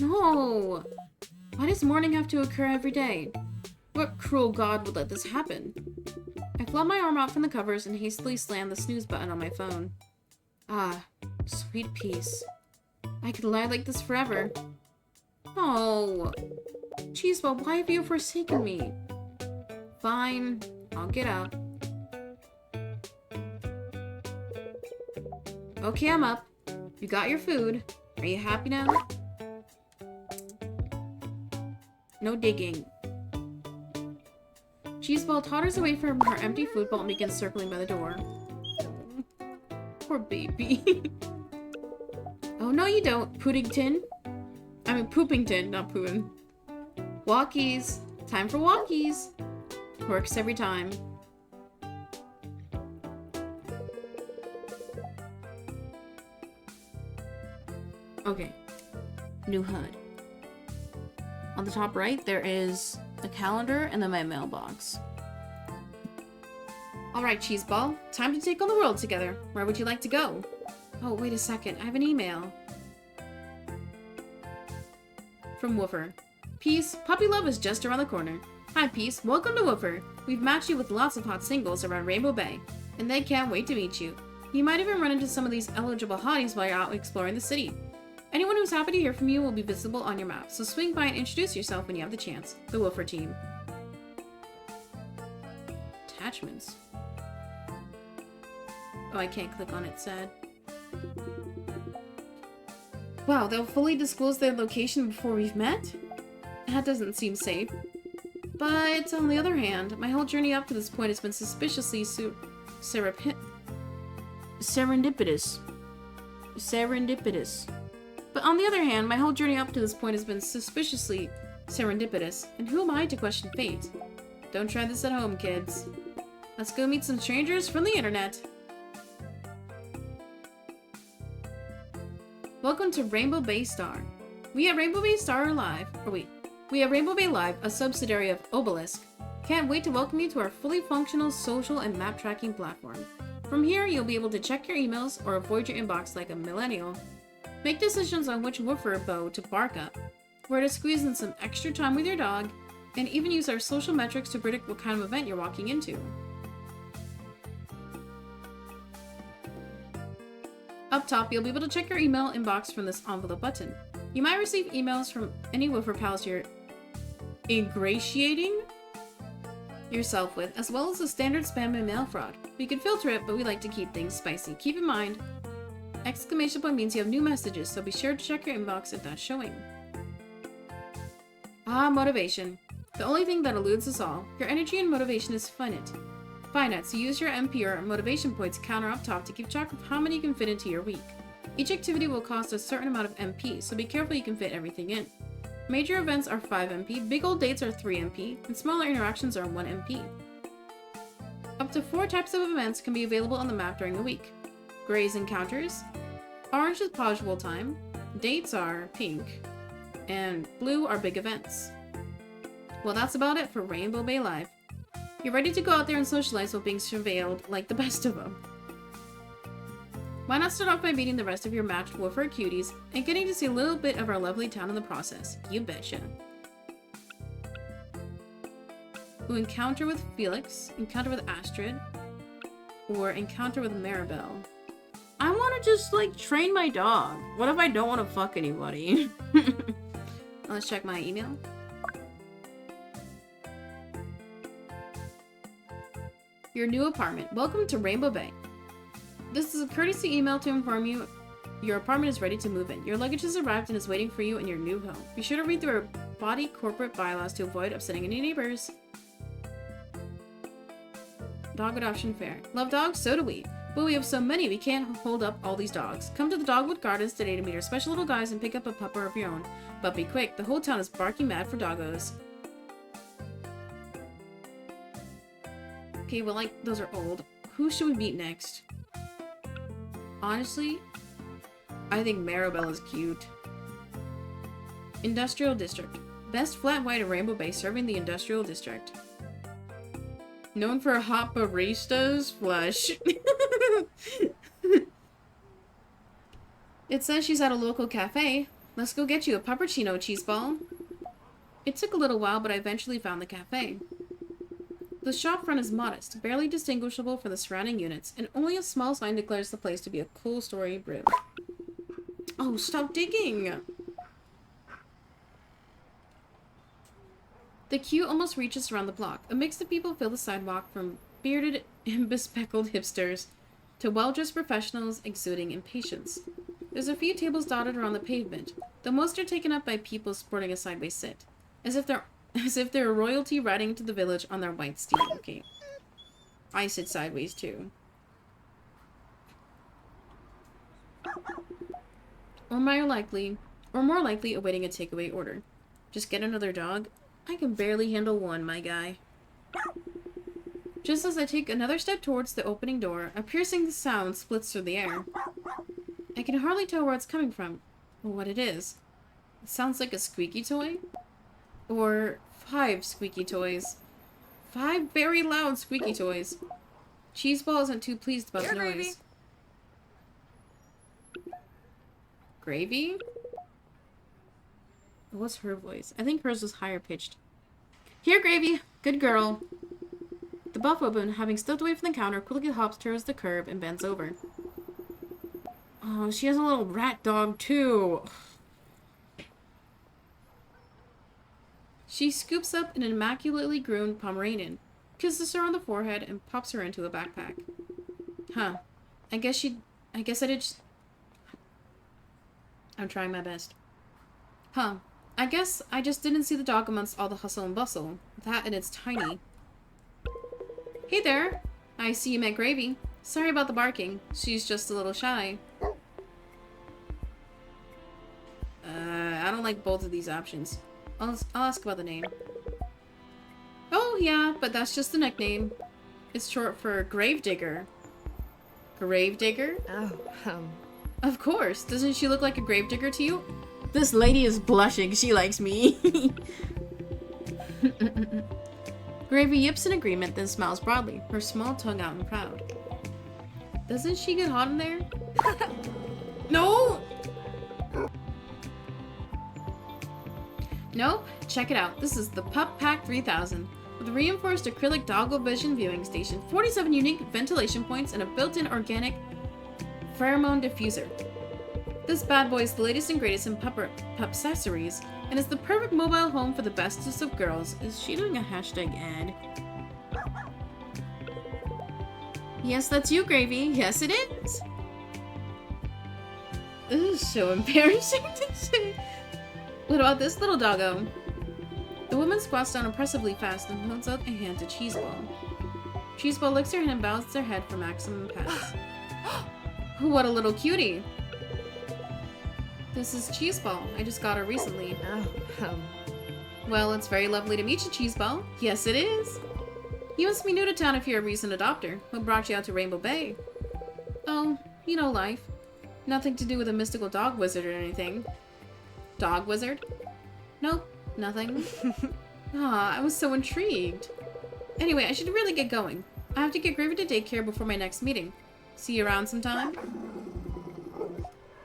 No! Why does morning have to occur every day? What cruel god would let this happen? I flung my arm out from the covers and hastily slammed the snooze button on my phone. Ah, sweet peace. I could lie like this forever. Oh! Cheeseball, why have you forsaken me? Fine. I'll get up. Okay, I'm up. You got your food. Are you happy now? No digging. Cheeseball totters away from her empty food bowl and begins circling by the door. Poor baby. Oh, no you don't, Puddington. I mean, Poopington, not Pooin. Walkies. Time for walkies. Works every time. Okay. New HUD. On the top right, there is the calendar and then my mailbox. Alright, Cheeseball. Time to take on the world together. Where would you like to go? Oh, wait a second. I have an email. From Woofer. Peace, puppy love is just around the corner. Hi, Peace. Welcome to Woofer. We've matched you with lots of hot singles around Rainbow Bay, and they can't wait to meet you. You might even run into some of these eligible hotties while you're out exploring the city. Anyone who's happy to hear from you will be visible on your map, so swing by and introduce yourself when you have the chance. The Woofer team. Attachments. Oh, I can't click on it, sad. Wow, they'll fully disclose their location before we've met? That doesn't seem safe. But, on the other hand, my whole journey up to this point has been suspiciously serendipitous. But on the other hand, my whole journey up to this point has been suspiciously serendipitous, and who am I to question fate? Don't try this at home, kids. Let's go meet some strangers from the internet. Welcome to Rainbow Bay Star. We at Rainbow Bay Star are live. We at Rainbow Bay Live, a subsidiary of Obelisk, can't wait to welcome you to our fully functional social and map tracking platform. From here, you'll be able to check your emails or avoid your inbox like a millennial. Make decisions on which woofer bow to bark up, where to squeeze in some extra time with your dog, and even use our social metrics to predict what kind of event you're walking into. Up top, you'll be able to check your email inbox from this envelope button. You might receive emails from any woofer pals you're ingratiating yourself with, as well as the standard spam and mail fraud. We can filter it, but we like to keep things spicy. Keep in mind, exclamation point means you have new messages, so be sure to check your inbox if that's showing. Ah, motivation. The only thing that eludes us all. Your energy and motivation is finite, so use your MP or motivation points counter up top to keep track of how many you can fit into your week. Each activity will cost a certain amount of MP, so be careful you can fit everything in. Major events are 5 MP, big old dates are 3 MP, and smaller interactions are 1 MP. Up to 4 types of events can be available on the map during the week. Gray is encounters, orange is casual time, dates are pink, and blue are big events. Well, that's about it for Rainbow Bay Live. You're ready to go out there and socialize while being surveilled like the best of them. Why not start off by meeting the rest of your matched woofer cuties and getting to see a little bit of our lovely town in the process? You betcha. We'll encounter with Felix, encounter with Astrid, or encounter with Maribel. I want to just, like, train my dog. What if I don't want to fuck anybody? Let's check my email. Your new apartment. Welcome to Rainbow Bay. This is a courtesy email to inform you your apartment is ready to move in. Your luggage has arrived and is waiting for you in your new home. Be sure to read through our body corporate bylaws to avoid upsetting any neighbors. Dog adoption fair. Love dogs? So do we. But we have so many we can't hold up all these dogs. Come to the Dogwood Gardens today to meet our special little guys and pick up a pupper of your own. But be quick, the whole town is barking mad for doggos. Okay, well, like, those are old. Who should we meet next? Honestly, I think Maribel is cute. Industrial District. Best flat white in Rainbow Bay serving the Industrial District. Known for hot baristas? Flush. It says she's at a local cafe. Let's go get you a puppuccino, Cheeseball. It took a little while, but I eventually found the cafe. The shop front is modest, barely distinguishable from the surrounding units, and only a small sign declares the place to be a cool story brew. Oh, stop digging! The queue almost reaches around the block. A mix of people fill the sidewalk, from bearded and bespectacled hipsters to well-dressed professionals exuding impatience. There's a few tables dotted around the pavement, though most are taken up by people sporting a sideways sit, as if they're royalty riding into the village on their white steed. Okay. I sit sideways too. Or more likely awaiting a takeaway order. Just get another dog? I can barely handle one, my guy. Just as I take another step towards the opening door, a piercing sound splits through the air. I can hardly tell where it's coming from, or what it is. It sounds like a squeaky toy? Or 5 squeaky toys. 5 very loud squeaky toys. Cheeseball isn't too pleased about the Here, noise. Gravy? What's her voice? I think hers was higher pitched. Here, Gravy! Good girl. The buff woman, having stepped away from the counter, quickly hops towards the curb and bends over. Oh, she has a little rat dog, too. She scoops up an immaculately groomed Pomeranian, kisses her on the forehead, and pops her into a backpack. Huh. I guess I did. I'm trying my best. Huh. I guess I just didn't see the dog amongst all the hustle and bustle. That and it's tiny. Hey there. I see you met Gravy. Sorry about the barking. She's just a little shy. I don't like both of these options. I'll ask about the name. Oh, yeah, but that's just the nickname. It's short for Gravedigger. Gravedigger? Oh, Of course. Doesn't she look like a gravedigger to you? This lady is blushing. She likes me. Gravy yips in agreement, then smiles broadly, her small tongue out and proud. Doesn't she get hot in there? No! Nope. Check it out. This is the Pup Pack 3000. With a reinforced acrylic doggle vision viewing station, 47 unique ventilation points, and a built-in organic pheromone diffuser. This bad boy is the latest and greatest in pup accessories, and is the perfect mobile home for the bestest of girls. Is she doing a hashtag ad? Yes, that's you, Gravy. Yes, it is. This is so embarrassing to say. What about this little doggo? The woman squats down impressively fast and holds out a hand to Cheeseball. Cheeseball licks her hand and bows their head for maximum pets. What a little cutie! This is Cheeseball. I just got her recently. oh, Well, it's very lovely to meet you, Cheeseball. Yes, it is. You must be new to town if you're a recent adopter. What brought you out to Rainbow Bay? Oh, you know life. Nothing to do with a mystical dog wizard or anything. Dog wizard? Nope, nothing. I was so intrigued. Anyway, I should really get going. I have to get Gravy to daycare before my next meeting. See you around sometime?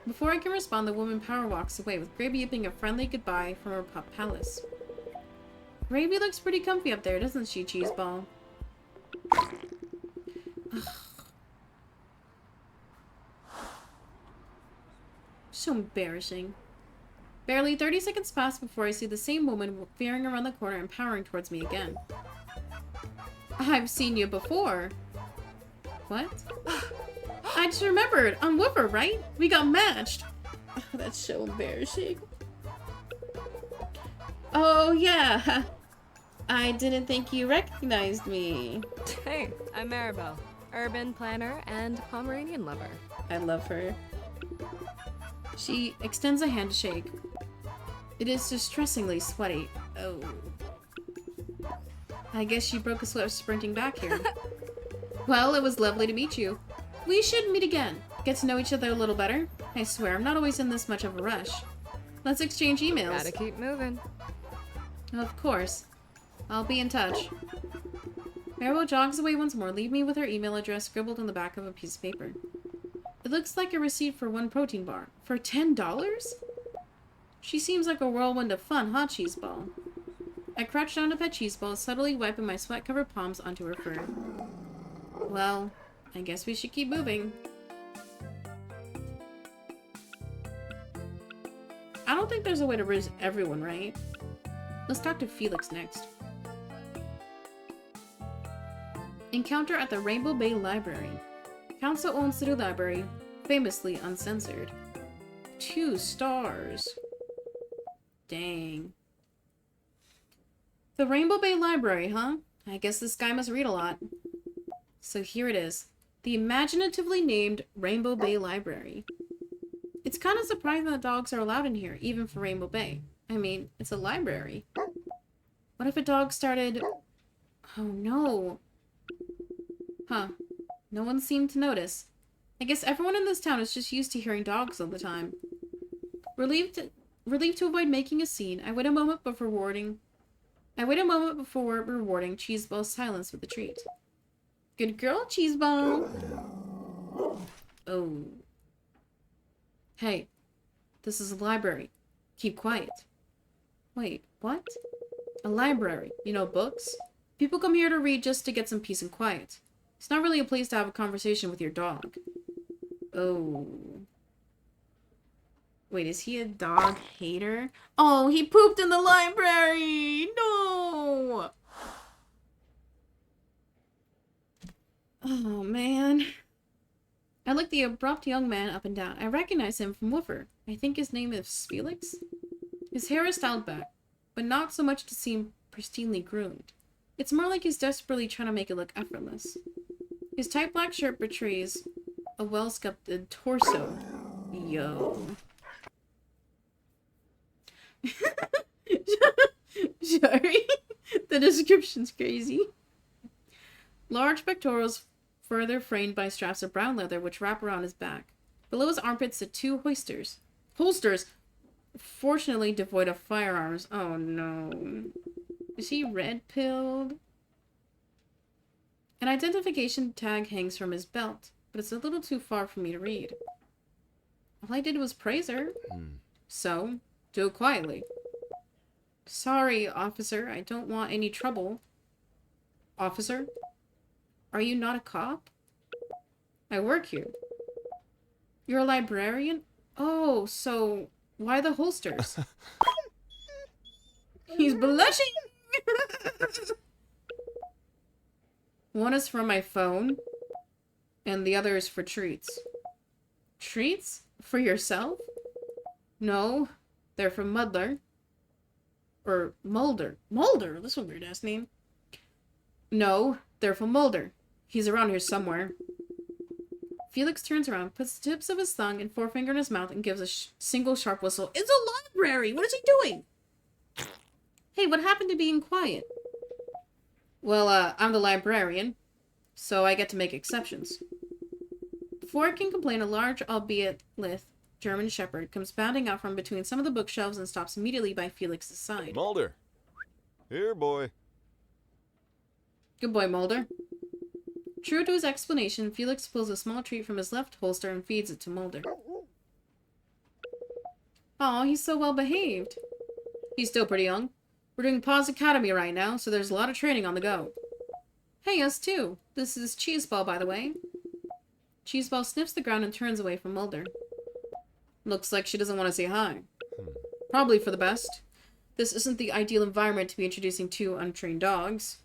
Before I can respond, the woman power walks away, with Gravy yipping a friendly goodbye from her pup palace. Gravy looks pretty comfy up there, doesn't she, Cheeseball? Ugh. So embarrassing. Barely 30 seconds pass before I see the same woman veering around the corner and powering towards me again. I've seen you before. What? I just remembered. On Whooper, right? We got matched. Oh, that's so embarrassing. Oh, yeah. I didn't think you recognized me. hey, I'm Maribel, urban planner and Pomeranian lover. I love her. She extends a hand to shake. It is distressingly sweaty. Oh. I guess she broke a sweat sprinting back here. Well, it was lovely to meet you. We should meet again. Get to know each other a little better. I swear, I'm not always in this much of a rush. Let's exchange emails. Gotta keep moving. Of course. I'll be in touch. Maribel jogs away once more, leaving me with her email address scribbled on the back of a piece of paper. It looks like a receipt for 1 protein bar. For $10? She seems like a whirlwind of fun, huh, Cheeseball? I crouch down to pet Cheeseball, subtly wiping my sweat-covered palms onto her fur. Well, I guess we should keep moving. I don't think there's a way to rizz everyone, right? Let's talk to Felix next. Encounter at the Rainbow Bay Library. Council owns the new library, famously uncensored. 2 stars. Dang. The Rainbow Bay Library, huh? I guess this guy must read a lot. So here it is. The imaginatively named Rainbow Bay Library. It's kind of surprising that dogs are allowed in here, even for Rainbow Bay. I mean, it's a library. What if a dog started... Oh no. Huh. No one seemed to notice. I guess everyone in this town is just used to hearing dogs all the time. Relieved to avoid making a scene, I wait a moment before rewarding Cheeseball's silence with a treat. Good girl, Cheeseball! Oh. Hey, this is a library. Keep quiet. Wait, what? A library. You know, books? People come here to read just to get some peace and quiet. It's not really a place to have a conversation with your dog. Oh. Wait, is he a dog hater? Oh, he pooped in the library! No! Oh, man. I look the abrupt young man up and down. I recognize him from Woofer. I think his name is Felix? His hair is styled back, but not so much to seem pristinely groomed. It's more like he's desperately trying to make it look effortless. His tight black shirt betrays a well-sculpted torso. Yo. Sorry. The description's crazy. Large pectorals further framed by straps of brown leather which wrap around his back. Below his armpits sit two holsters, fortunately devoid of firearms. Oh no. Is he red-pilled? An identification tag hangs from his belt, but it's a little too far for me to read. All I did was praise her. So, do it quietly. Sorry, officer, I don't want any trouble. Officer? Are you not a cop? I work here. You're a librarian? Oh, so why the holsters? He's blushing! One is for my phone, and the other is for treats. Treats? For yourself? No, they're for Muddler. Or Mulder. Mulder? That's a weird-ass name. No, they're for Mulder. He's around here somewhere. Felix turns around, puts the tips of his thumb and forefinger in his mouth, and gives a single sharp whistle. It's a library! What is he doing? Hey, what happened to being quiet? Well, I'm the librarian, so I get to make exceptions. Before I can complain, a large, albeit lithe, German shepherd comes bounding out from between some of the bookshelves and stops immediately by Felix's side. Mulder. Here, boy. Good boy, Mulder. True to his explanation, Felix pulls a small treat from his left holster and feeds it to Mulder. Aw, he's so well behaved. He's still pretty young. We're doing Paws Academy right now, so there's a lot of training on the go. Hey, us too. This is Cheeseball, by the way. Cheeseball sniffs the ground and turns away from Mulder. Looks like she doesn't want to say hi. Probably for the best. This isn't the ideal environment to be introducing two untrained dogs.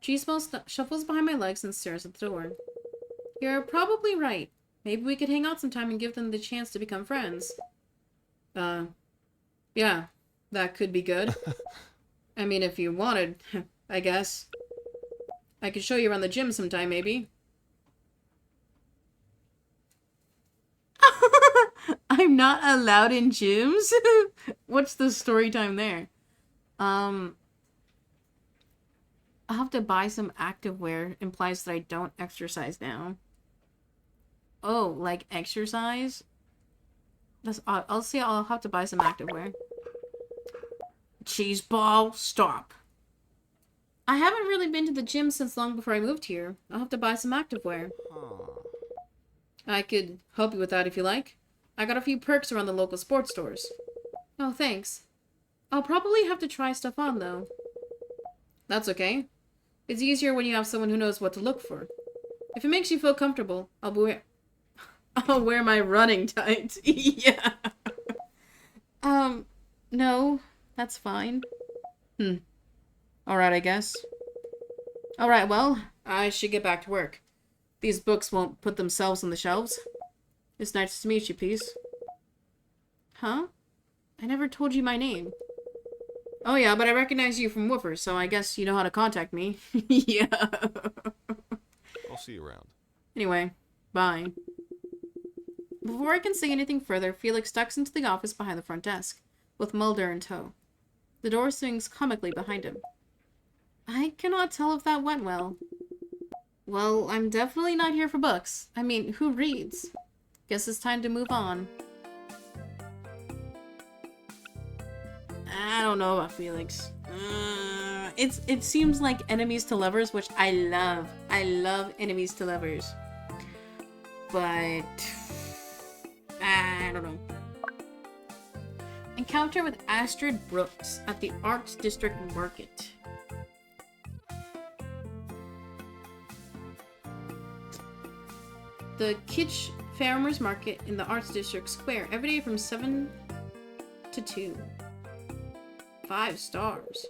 Cheeseball shuffles behind my legs and stares at the door. You're probably right. Maybe we could hang out sometime and give them the chance to become friends. Yeah, that could be good. I mean, if you wanted, I guess. I could show you around the gym sometime, maybe. I'm not allowed in gyms? What's the story time there? I'll have to buy some activewear. Implies that I don't exercise now. Oh, like exercise? That's odd. I'll have to buy some activewear. Cheeseball, stop. I haven't really been to the gym since long before I moved here. I'll have to buy some activewear. I could help you with that if you like. I got a few perks around the local sports stores. Oh, thanks. I'll probably have to try stuff on, though. That's okay. It's easier when you have someone who knows what to look for. If it makes you feel comfortable, I'll wear my running tights. Yeah. No, that's fine. Alright, I guess. Alright, well, I should get back to work. These books won't put themselves on the shelves. It's nice to meet you, Peace. Huh? I never told you my name. Oh yeah, but I recognize you from Woofer, so I guess you know how to contact me. Yeah. I'll see you around. Anyway, bye. Before I can say anything further, Felix ducks into the office behind the front desk, with Mulder in tow. The door swings comically behind him. I cannot tell if that went well. Well, I'm definitely not here for books. I mean, who reads? Guess it's time to move on. I don't know about Felix. It seems like enemies to lovers, which I love. I love enemies to lovers. But I don't know. Encounter with Astrid Brooks at the Arts District Market. The Kitsch Farmers Market in the Arts District Square every day from 7 to 2. 5 stars.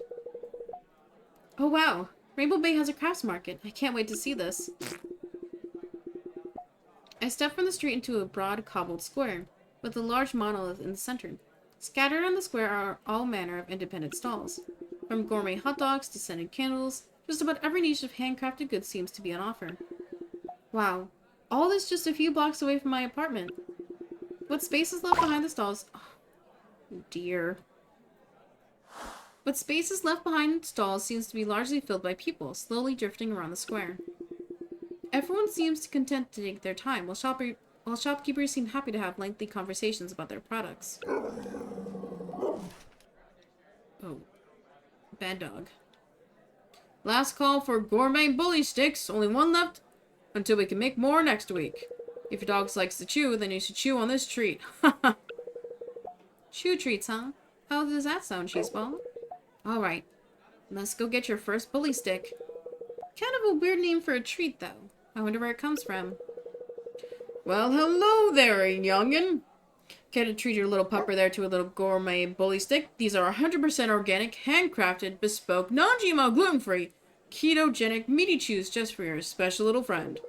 Oh wow, Rainbow Bay has a crafts market. I can't wait to see this. I step from the street into a broad cobbled square, with a large monolith in the center. Scattered on the square are all manner of independent stalls. From gourmet hot dogs to scented candles, just about every niche of handcrafted goods seems to be on offer. Wow, all this just a few blocks away from my apartment. What space is left behind the stalls? Oh, dear. What space is left behind stalls seems to be largely filled by people, slowly drifting around the square. Everyone seems content to take their time, while shopkeepers seem happy to have lengthy conversations about their products. Oh. Bad dog. Last call for gourmet bully sticks. Only one left until we can make more next week. If your dog likes to chew, then you should chew on this treat. Chew treats, huh? How does that sound, Cheeseball? Alright. Let's go get your first bully stick. Kind of a weird name for a treat, though. I wonder where it comes from. Well, hello there, youngin'. Care to treat your little pupper there to a little gourmet bully stick? These are 100% organic, handcrafted, bespoke, non-GMO, gluten-free, ketogenic, meaty chews just for your special little friend.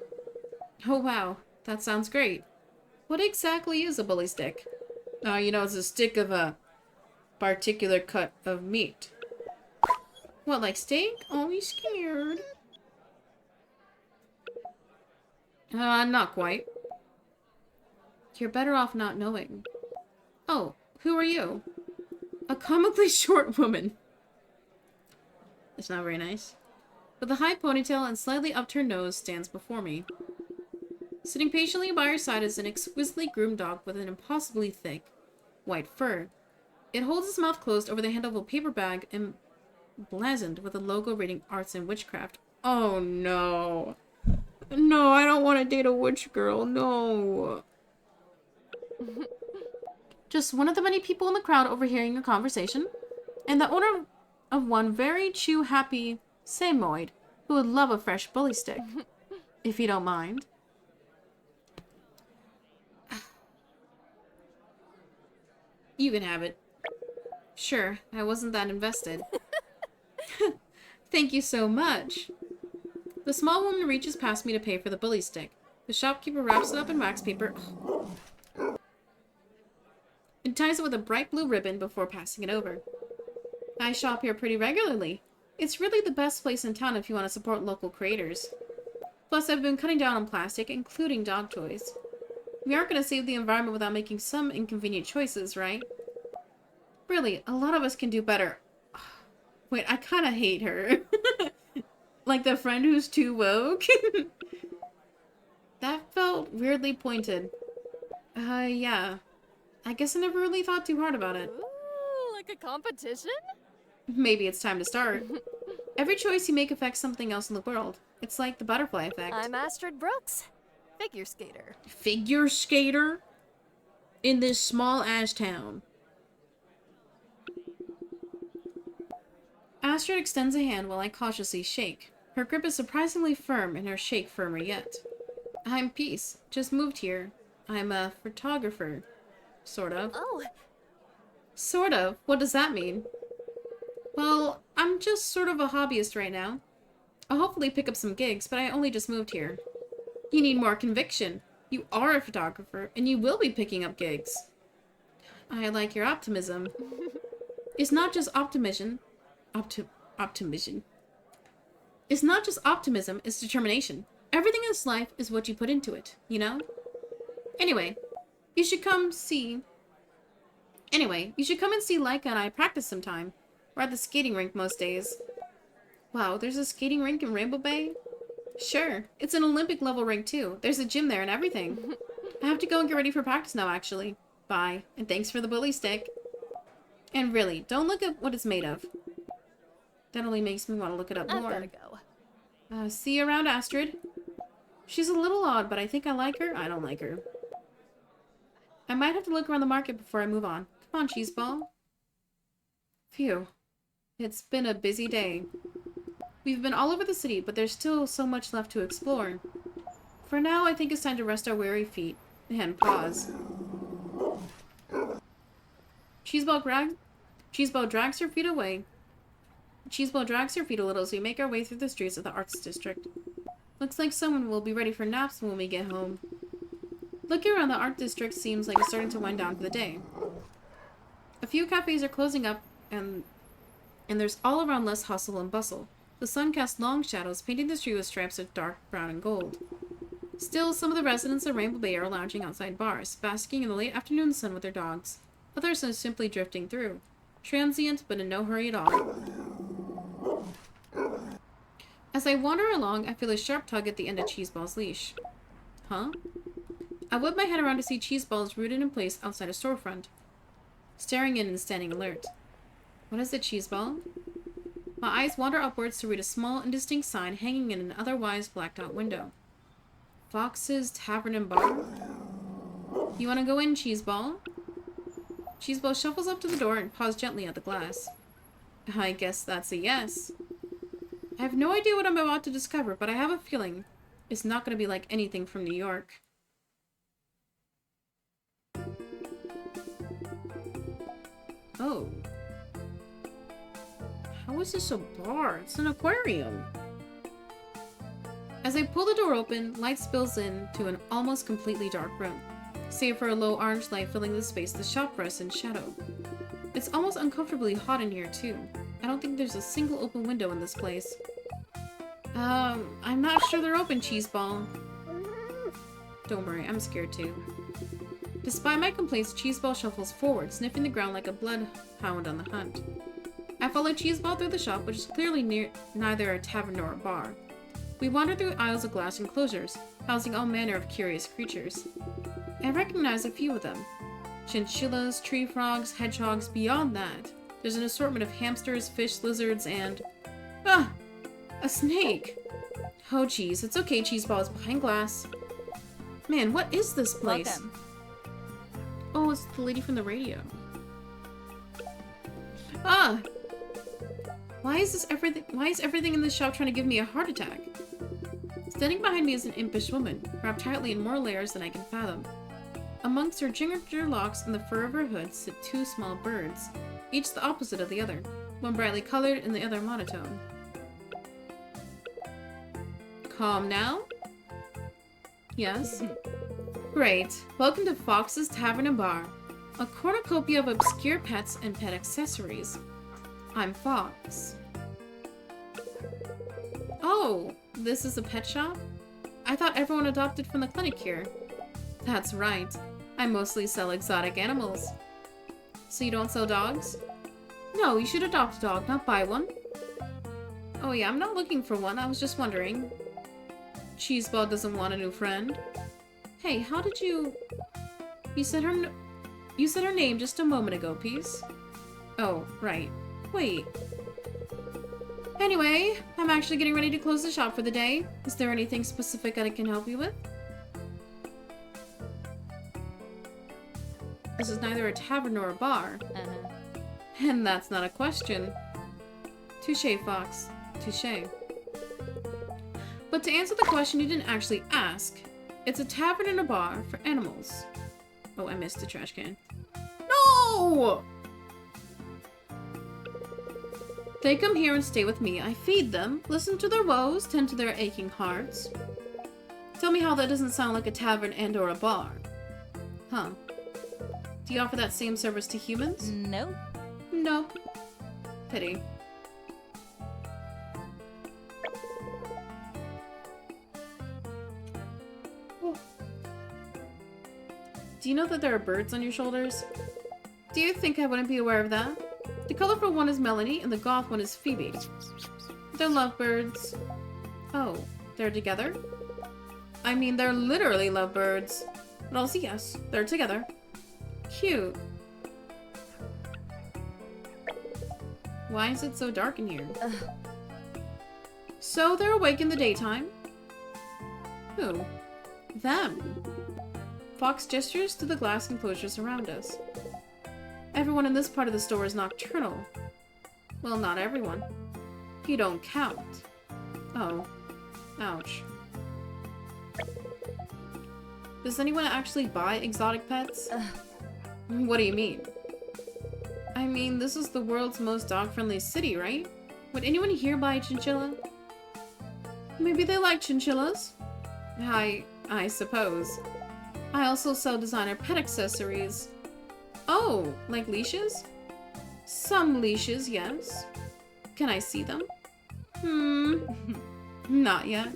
Oh wow, that sounds great. What exactly is a bully stick? It's a stick of a particular cut of meat. What, like steak? Oh, he's scared. Not quite. You're better off not knowing. Oh, who are you? A comically short woman. It's not very nice. With a high ponytail and slightly upturned nose stands before me. Sitting patiently by her side is an exquisitely groomed dog with an impossibly thick, white fur. It holds its mouth closed over the handle of a paper bag emblazoned with a logo reading Arts and Witchcraft. Oh no. No, I don't want to date a witch girl, no. Just one of the many people in the crowd overhearing your conversation, and the owner of one very chew-happy Samoyed who would love a fresh bully stick, if you don't mind. You can have it. Sure, I wasn't that invested. Thank you so much. The small woman reaches past me to pay for the bully stick. The shopkeeper wraps it up in wax paper and ties it with a bright blue ribbon before passing it over. I shop here pretty regularly. It's really the best place in town if you want to support local creators. Plus, I've been cutting down on plastic, including dog toys. We aren't going to save the environment without making some inconvenient choices, right? Really, a lot of us can do better. Wait, I kind of hate her. Like the friend who's too woke? That felt weirdly pointed. Yeah. I guess I never really thought too hard about it. Ooh, like a competition? Maybe it's time to start. Every choice you make affects something else in the world. It's like the butterfly effect. I'm Astrid Brooks, figure skater. Figure skater? In this small-ass town. Astrid extends a hand while I cautiously shake. Her grip is surprisingly firm and her shake firmer yet. I'm Peace. Just moved here. I'm a photographer. Sort of. Oh. Sort of? What does that mean? Well, I'm just sort of a hobbyist right now. I'll hopefully pick up some gigs, but I only just moved here. You need more conviction. You are a photographer, and you will be picking up gigs. I like your optimism. It's not just optimism. Optimism. It's not just optimism, it's determination. Everything in this life is what you put into it, you know? Anyway, you should come and see Laika and I practice sometime. We're at the skating rink most days. Wow, there's a skating rink in Rainbow Bay? Sure. It's an Olympic level rink too. There's a gym there and everything. I have to go and get ready for practice now, actually. Bye. And thanks for the bully stick. And really, don't look at what it's made of. That only makes me want to look it up more. I've gotta go. See you around, Astrid. She's a little odd, but I think I like her. I don't like her. I might have to look around the market before I move on. Come on, Cheeseball. Phew. It's been a busy day. We've been all over the city, but there's still so much left to explore. For now, I think it's time to rest our weary feet. And pause. Cheeseball drags her feet away. Cheeseball drags her feet a little as we make our way through the streets of the Arts District. Looks like someone will be ready for naps when we get home. Looking around, the Art District seems like it's starting to wind down for the day. A few cafes are closing up, and there's all around less hustle and bustle. The sun casts long shadows, painting the street with stripes of dark brown and gold. Still, some of the residents of Rainbow Bay are lounging outside bars, basking in the late afternoon sun with their dogs. Others are simply drifting through. Transient, but in no hurry at all. As I wander along, I feel a sharp tug at the end of Cheeseball's leash. Huh? I whip my head around to see Cheeseball is rooted in place outside a storefront, staring in and standing alert. What is it, Cheeseball? My eyes wander upwards to read a small, indistinct sign hanging in an otherwise blacked-out window. Fox's Tavern and Bar? You want to go in, Cheeseball? Cheeseball shuffles up to the door and paws gently at the glass. I guess that's a yes. I have no idea what I'm about to discover, but I have a feeling it's not going to be like anything from New York. Oh. How is this a bar? It's an aquarium. As I pull the door open, light spills into an almost completely dark room. Save for a low orange light filling the space, the shop rests in shadow. It's almost uncomfortably hot in here, too. I don't think there's a single open window in this place. I'm not sure they're open, Cheeseball. Don't worry, I'm scared too. Despite my complaints, Cheeseball shuffles forward, sniffing the ground like a bloodhound on the hunt. I follow Cheeseball through the shop, which is clearly neither a tavern nor a bar. We wander through aisles of glass enclosures, housing all manner of curious creatures. I recognize a few of them. Chinchillas, tree frogs, hedgehogs. Beyond that, there's an assortment of hamsters, fish, lizards, and... Ah! A snake! Oh geez, it's okay, Cheeseball is behind glass. Man, what is this place? Welcome. Oh, it's the lady from the radio. Ah! Why is everything in this shop trying to give me a heart attack? Standing behind me is an impish woman, wrapped tightly in more layers than I can fathom. Amongst her ginger locks and the fur of her hood sit two small birds, each the opposite of the other, one brightly colored and the other monotone. Calm now? Yes? Great. Welcome to Fox's Tavern and Bar, a cornucopia of obscure pets and pet accessories. I'm Fox. Oh, this is a pet shop? I thought everyone adopted from the clinic here. That's right. I mostly sell exotic animals. So you don't sell dogs? No, you should adopt a dog, not buy one. Oh yeah, I'm not looking for one, I was just wondering. Cheeseball doesn't want a new friend. Hey, how did you... You said her name just a moment ago, Peace. Oh, right. Wait. Anyway, I'm actually getting ready to close the shop for the day. Is there anything specific I can help you with? This is neither a tavern nor a bar. And that's not a question. Touché, Fox. Touché. But to answer the question you didn't actually ask, it's a tavern and a bar for animals. Oh, I missed the trash can. No! They come here and stay with me. I feed them, listen to their woes, tend to their aching hearts. Tell me how that doesn't sound like a tavern and or a bar. Huh. Do you offer that same service to humans? Nope. No. Pity. Do you know that there are birds on your shoulders? Do you think I wouldn't be aware of that? The colorful one is Melanie, and the goth one is Phoebe. They're lovebirds. Oh, they're together? I mean, they're literally lovebirds. But also, yes, they're together. Cute. Why is it so dark in here? So they're awake in the daytime? Who? Them. Fox gestures to the glass enclosures around us. Everyone in this part of the store is nocturnal. Well, not everyone. You don't count. Oh. Ouch. Does anyone actually buy exotic pets? What do you mean? I mean, this is the world's most dog-friendly city, right? Would anyone here buy a chinchilla? Maybe they like chinchillas? I suppose. I also sell designer pet accessories. Oh, like leashes? Some leashes, yes. Can I see them? Not yet.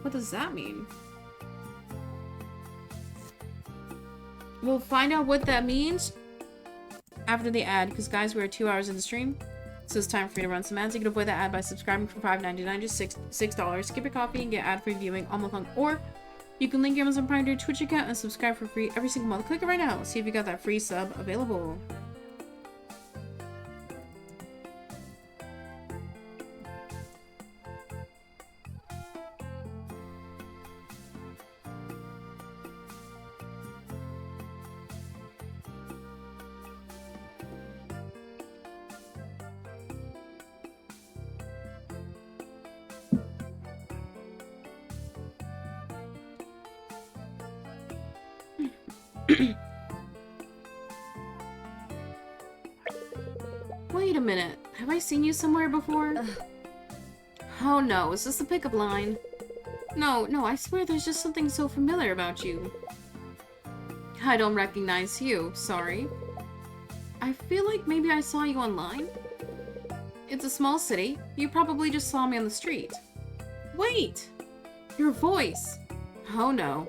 What does that mean? We'll find out what that means after the ad, because guys, we're 2 hours in the stream, so it's time for me to run some ads. You can avoid that ad by subscribing for $5.99, just $6. Skip your coffee and get ad-free viewing all month long, or you can link your Amazon Prime to your Twitch account and subscribe for free every single month. Click it right now. See if you got that free sub available. Wait a minute. Have I seen you somewhere before? Oh no, is this the pickup line? No, I swear there's just something so familiar about you. I don't recognize you, sorry. I feel like maybe I saw you online. It's a small city. You probably just saw me on the street. Wait! Your voice! Oh no.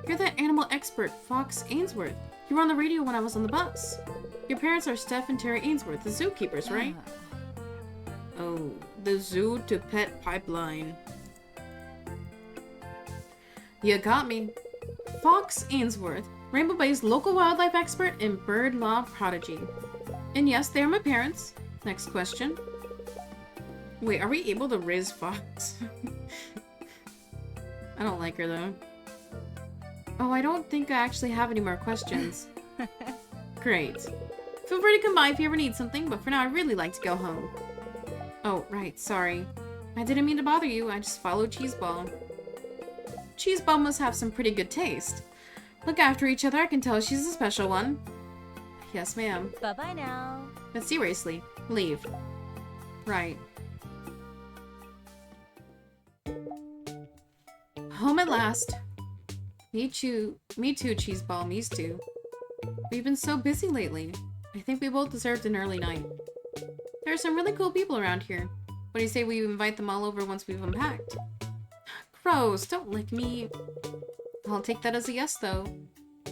You're that animal expert, Fox Ainsworth. You were on the radio when I was on the bus. Your parents are Steph and Terry Ainsworth, the zookeepers, right? Oh, the zoo to pet pipeline. You got me. Fox Ainsworth, Rainbow Bay's local wildlife expert and bird law prodigy. And yes, they are my parents. Next question. Wait, are we able to Riz Fox? I don't like her though. Oh, I don't think I actually have any more questions. Great. Feel free to come by if you ever need something, but for now I'd really like to go home. Oh, right, sorry. I didn't mean to bother you, I just followed Cheeseball. Cheeseball must have some pretty good taste. Look after each other, I can tell she's a special one. Yes, ma'am. Bye-bye now. But seriously, leave. Right. Home at last. Me too, Cheeseball, me too. We've been so busy lately. I think we both deserved an early night. There are some really cool people around here. What do you say we invite them all over once we've unpacked? Gross, don't lick me. I'll take that as a yes, though.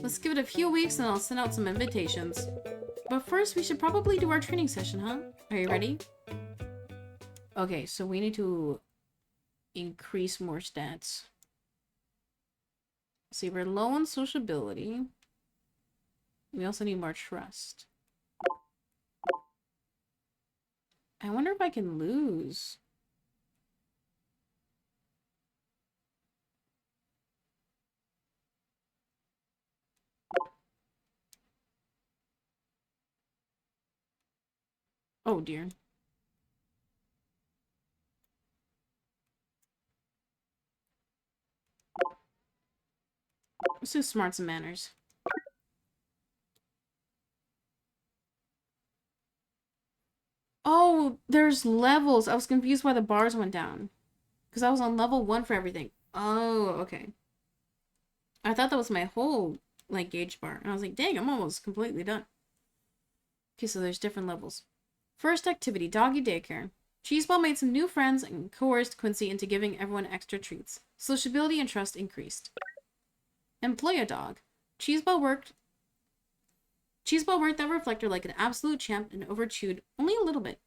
Let's give it a few weeks and I'll send out some invitations. But first, we should probably do our training session, huh? Are you ready? Okay, so we need to increase more stats. See, we're low on sociability. We also need more trust. I wonder if I can lose. Oh dear. Let's do smarts and manners. Oh, there's levels. I was confused why the bars went down. Because I was on level 1 for everything. Oh, okay. I thought that was my whole, like, gauge bar. And I was like, dang, I'm almost completely done. Okay, so there's different levels. First activity, doggy daycare. Cheeseball made some new friends and coerced Quincy into giving everyone extra treats. Sociability and trust increased. Employ a dog. Cheeseball worked Cheeseball worked that reflector like an absolute champ and overchewed only a little bit.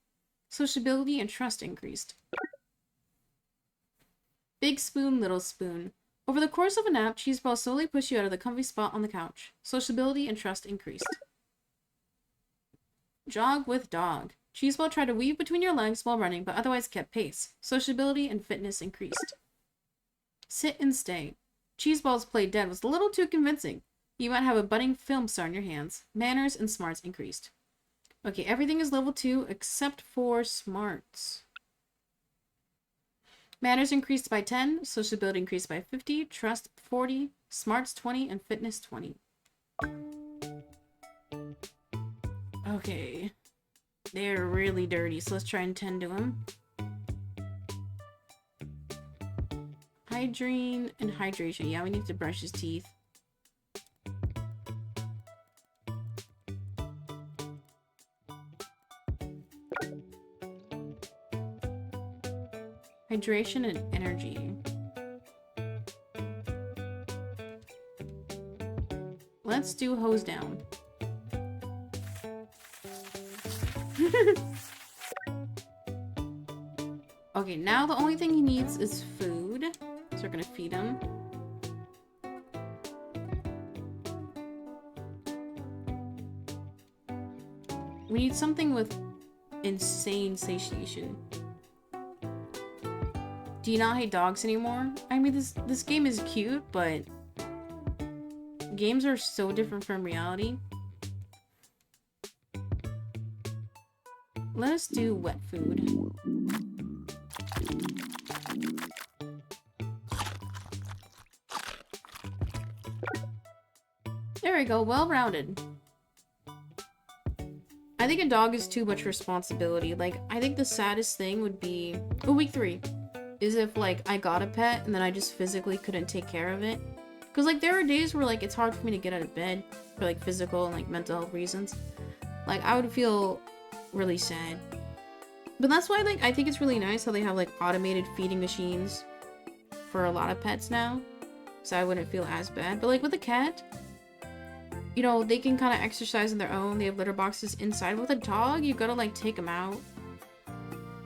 Sociability and trust increased. Big spoon, little spoon. Over the course of a nap, Cheeseball slowly pushed you out of the comfy spot on the couch. Sociability and trust increased. Jog with dog. Cheeseball tried to weave between your legs while running, but otherwise kept pace. Sociability and fitness increased. Sit and stay. Cheeseball's play dead was a little too convincing. You might have a budding film star in your hands. Manners and smarts increased. Okay, everything is level 2 except for smarts. Manners increased by 10, sociability increased by 50, trust 40, smarts 20, and fitness 20. Okay. They're really dirty, so let's try and tend to them. Hydrate and hydration. Yeah, we need to brush his teeth. Hydration and energy. Let's do hose down. Okay, now the only thing he needs is food. So we're gonna feed him. We need something with insane satiation. Do you not hate dogs anymore? I mean, this game is cute, but games are so different from reality. Let us do wet food. There we go, well-rounded. I think a dog is too much responsibility. Like, I think the saddest thing would be... Oh, week 3. Is if, like, I got a pet and then I just physically couldn't take care of it. Because, like, there are days where, like, it's hard for me to get out of bed for, like, physical and, like, mental health reasons. Like, I would feel really sad. But that's why, like, I think it's really nice how they have, like, automated feeding machines for a lot of pets now. So I wouldn't feel as bad. But, like, with a cat, you know, they can kind of exercise on their own. They have litter boxes inside. With a dog, you gotta, like, take them out.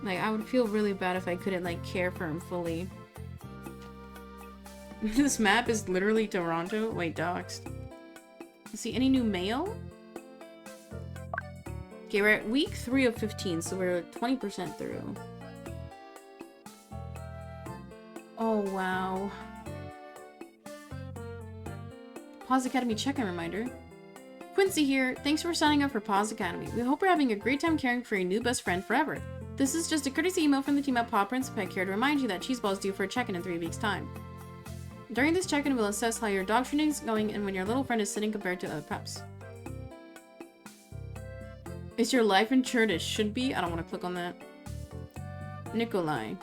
Like, I would feel really bad if I couldn't, like, care for him fully. This map is literally Toronto. Wait, doxed. Let's see, any new mail? Okay, we're at week 3 of 15, so we're 20% through. Oh, wow. Pause Academy check-in reminder. Quincy here. Thanks for signing up for Pause Academy. We hope you're having a great time caring for your new best friend forever. This is just a courtesy email from the team at Paw Prince Pet Care to remind you that Cheeseball is due for a check-in in 3 weeks' time. During this check-in, we'll assess how your dog training is going and when your little friend is sitting compared to other pups. Is your life insured as should be? I don't want to click on that. Nikolai.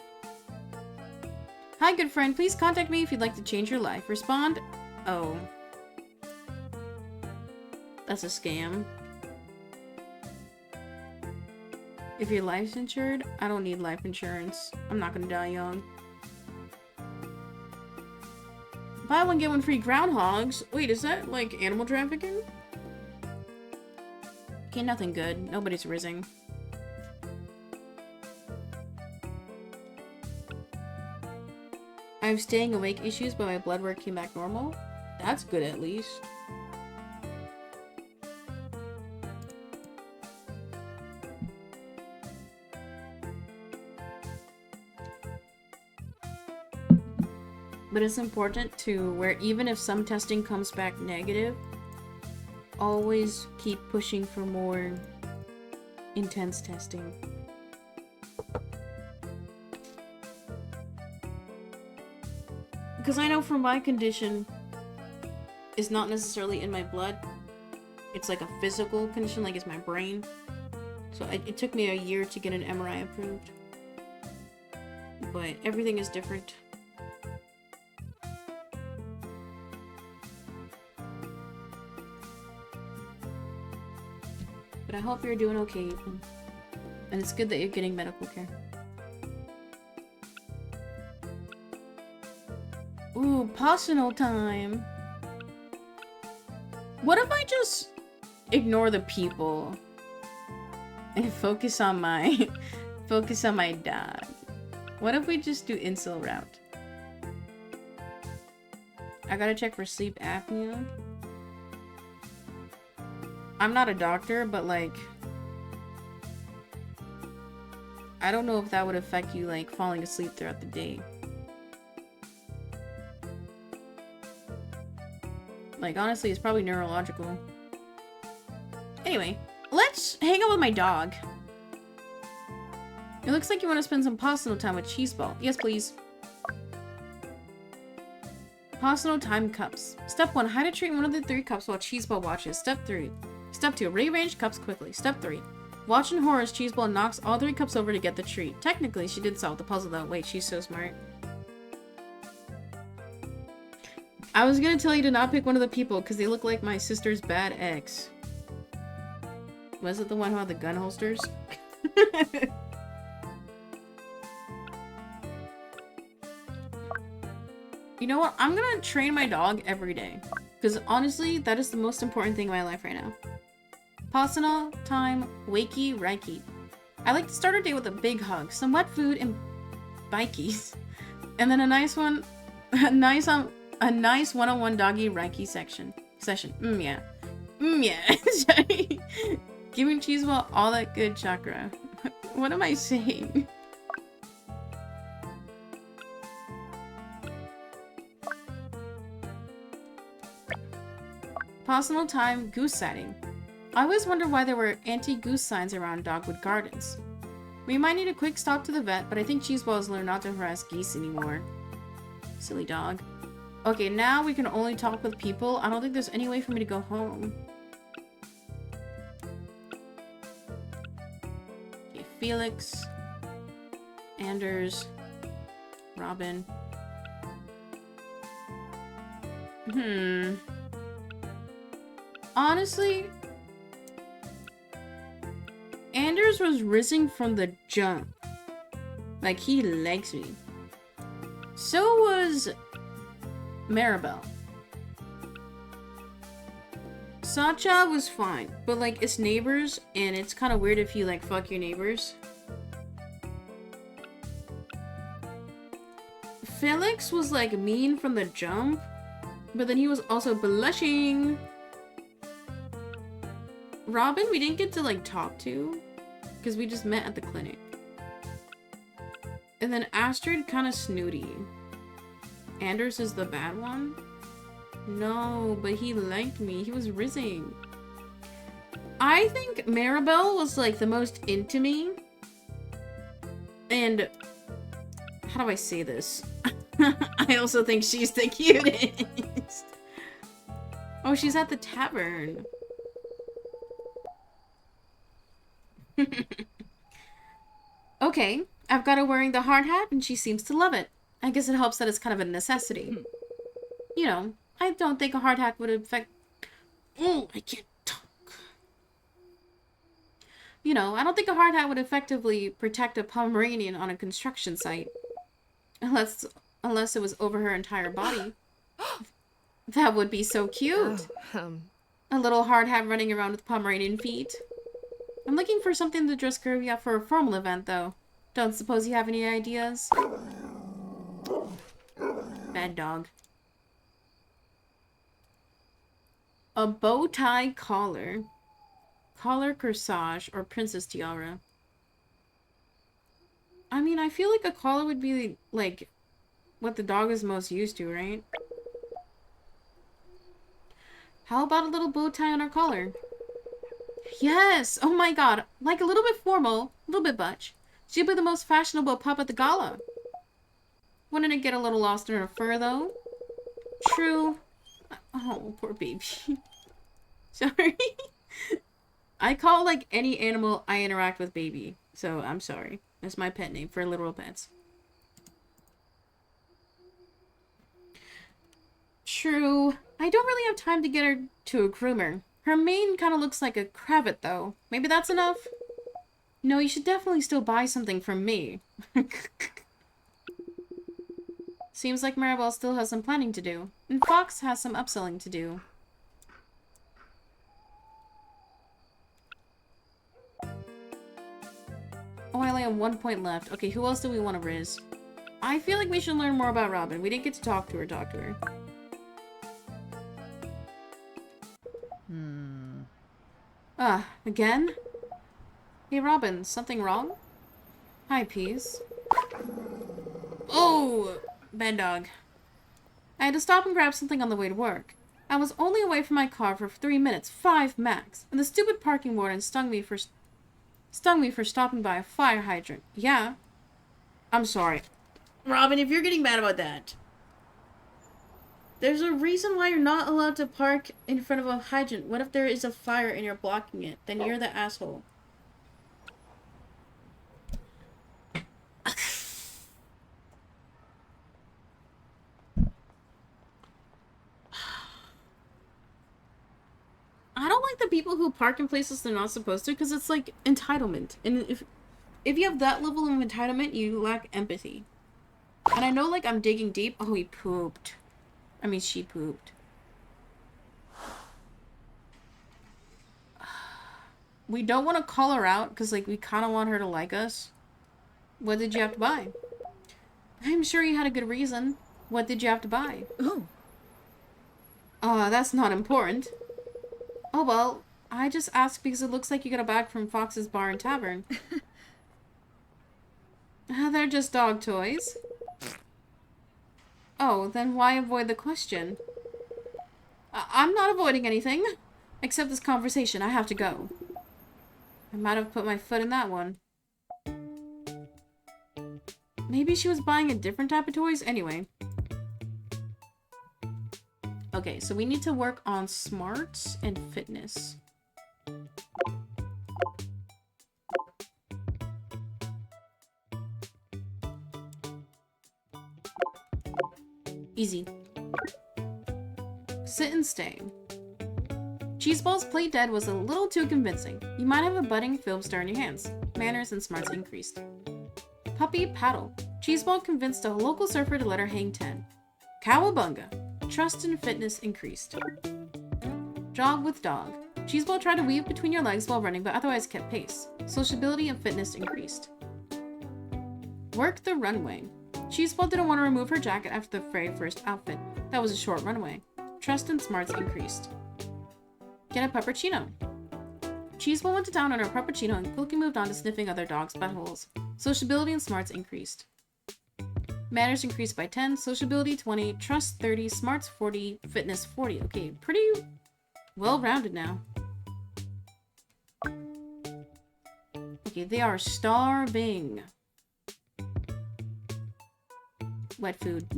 Hi, good friend. Please contact me if you'd like to change your life. Respond. Oh. That's a scam. If your life's insured, I don't need life insurance. I'm not gonna die young. Buy one, get one free groundhogs. Wait, is that like animal trafficking? Okay, nothing good. Nobody's rizzing. I have staying awake issues, but my blood work came back normal. That's good at least. But it's important to where even if some testing comes back negative, always keep pushing for more intense testing. Because I know for my condition, it's not necessarily in my blood. It's like a physical condition, like it's my brain. So it took me a year to get an MRI approved. But everything is different. But I hope you're doing okay, Ethan. And it's good that you're getting medical care. Ooh, personal time. What if I just ignore the people and focus on my focus on my dad. What if we just do incel route? I gotta check for sleep apnea. I'm not a doctor, but like, I don't know if that would affect you like falling asleep throughout the day. Like, honestly, it's probably neurological. Anyway, let's hang out with my dog. It looks like you want to spend some personal time with Cheeseball. Yes, please. Personal time cups. Step 1, hydrate one of the 3 cups while Cheeseball watches. Step 3. Step 2, rearrange cups quickly. Step 3. Watch in horror as Cheeseball knocks all 3 cups over to get the treat. Technically, she did solve the puzzle though. Wait, she's so smart. I was gonna tell you to not pick one of the people because they look like my sister's bad ex. Was it the one who had the gun holsters? You know what? I'm gonna train my dog every day. Because honestly, that is the most important thing in my life right now. Personal time, wakey, reiki. I like to start our day with a big hug, some wet food, and bikies. And then a nice one, a nice one-on-one doggy reiki session. Yeah. Giving Cheeseball all that good chakra. What am I saying? Personal time, goose sighting. I always wonder why there were anti-goose signs around Dogwood Gardens. We might need a quick stop to the vet, but I think Cheeseball has learned not to harass geese anymore. Silly dog. Okay, now we can only talk with people. I don't think there's any way for me to go home. Okay, Felix. Anders. Robin. Honestly, Anders was rizzing from the jump. Like, he likes me. So was Maribel. Sacha was fine, but like, it's neighbors, and it's kind of weird if you like fuck your neighbors. Felix was like mean from the jump, but then he was also blushing. Robin, we didn't get to like talk to, because we just met at the clinic. And then Astrid, kind of snooty. Anders is the bad one? No, but he liked me. He was rizzing. I think Maribel was like the most into me. And how do I say this? I also think she's the cutest. Oh, she's at the tavern. Okay, I've got her wearing the hard hat and she seems to love it. I guess it helps that it's kind of a necessity. You know, I don't think a hard hat would affect... Oh, I can't talk. You know, I don't think a hard hat would effectively protect a Pomeranian on a construction site. Unless it was over her entire body. That would be so cute. A little hard hat running around with Pomeranian feet. I'm looking for something to dress curvy up for a formal event, though. Don't suppose you have any ideas? Bad dog. A bow tie collar. Collar corsage or princess tiara. I mean, I feel like a collar would be, like, what the dog is most used to, right? How about a little bow tie on our collar? Yes! Oh my god. Like a little bit formal, a little bit butch. She'd be the most fashionable pup at the gala. Wouldn't it get a little lost in her fur, though? True. Oh, poor baby. Sorry. I call, like, any animal I interact with baby. So, I'm sorry. That's my pet name for literal pets. True. I don't really have time to get her to a groomer. Her mane kind of looks like a cravat, though. Maybe that's enough? No, you should definitely still buy something from me. Seems like Maribel still has some planning to do. And Fox has some upselling to do. Oh, I only have 1 point left. Okay, who else do we want to Riz? I feel like we should learn more about Robin. We didn't get to talk to her. Again? Hey, Robin, something wrong? Hi, Peas. Oh! Bad dog. I had to stop and grab something on the way to work. I was only away from my car for 3 minutes, 5 max, and the stupid parking warden stung me for stopping by a fire hydrant. Yeah. I'm sorry. Robin, if you're getting mad about that, there's a reason why you're not allowed to park in front of a hydrant. What if there is a fire and you're blocking it? Then you're the asshole. I don't like the people who park in places they're not supposed to, because it's like entitlement. And if you have that level of entitlement, you lack empathy. And I know, like, I'm digging deep. Oh, he pooped. I mean, she pooped. We don't want to call her out, because, like, we kind of want her to like us. What did you have to buy? I'm sure you had a good reason. What did you have to buy? Oh. That's not important. Oh, well, I just asked because it looks like you got a bag from Fox's Bar and Tavern. They're just dog toys. Oh, then why avoid the question? I'm not avoiding anything. Except this conversation. I have to go. I might have put my foot in that one. Maybe she was buying a different type of toys? Anyway. Okay, so we need to work on smarts and fitness. Easy. Sit and stay. Cheeseball's Play Dead was a little too convincing. You might have a budding film star in your hands. Manners and smarts increased. Puppy Paddle. Cheeseball convinced a local surfer to let her hang 10. Cowabunga. Trust and fitness increased. Jog with dog. Cheeseball tried to weave between your legs while running, but otherwise kept pace. Sociability and fitness increased. Work the runway. Cheeseball didn't want to remove her jacket after the very first outfit. That was a short runway. Trust and smarts increased. Get a puppuccino. Cheeseball went to town on her puppuccino and quickly moved on to sniffing other dogs' buttholes. Sociability and smarts increased. Manners increased by 10, sociability 20, trust 30, smarts 40, fitness 40. Okay, pretty well-rounded now. Okay, they are starving. Wet food.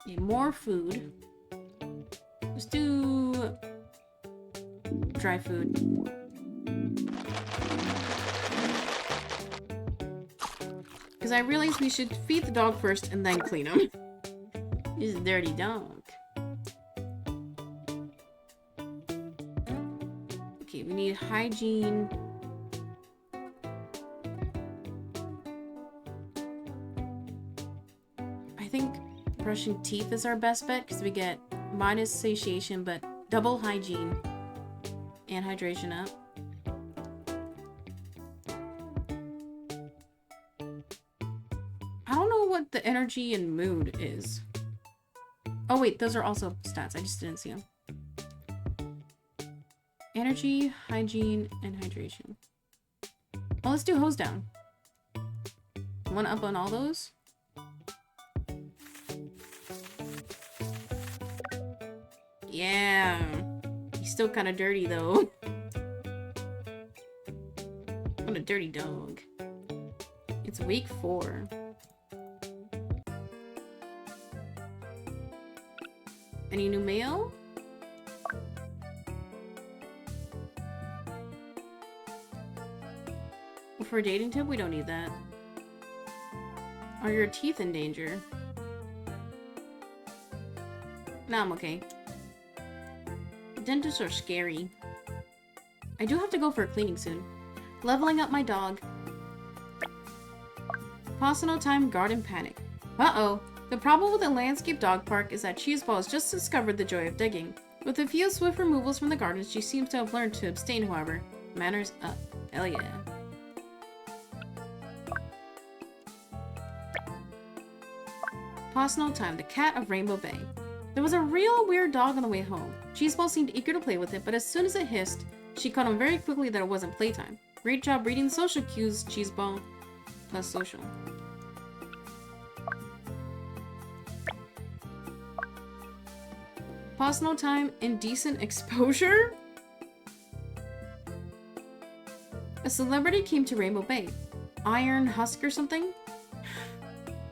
Okay, more food. Let's do dry food. Because I realized we should feed the dog first and then clean him. He's a dirty dog. Okay, we need hygiene. I think brushing teeth is our best bet because we get minus satiation, but double hygiene and hydration up. I don't know what the energy and mood is. Oh wait, those are also stats. I just didn't see them. Energy, hygiene, and hydration. Well, let's do hose down. One up on all those. Yeah. He's still kind of dirty, though. What a dirty dog. It's week 4. Any new mail? For a dating tip, we don't need that. Are your teeth in danger? Nah, I'm okay. Dentists are scary. I do have to go for a cleaning soon. Leveling up my dog. Passano time garden panic. Uh-oh. The problem with the landscape dog park is that Cheeseball has just discovered the joy of digging. With a few swift removals from the gardens, she seems to have learned to abstain, however. Manners up. Hell yeah. Personal time, the cat of Rainbow Bay. There was a real weird dog on the way home. Cheeseball seemed eager to play with it, but as soon as it hissed, she caught on very quickly that it wasn't playtime. Great job reading social cues, Cheeseball. Plus social. Personal time, indecent exposure? A celebrity came to Rainbow Bay. Iron Husk or something?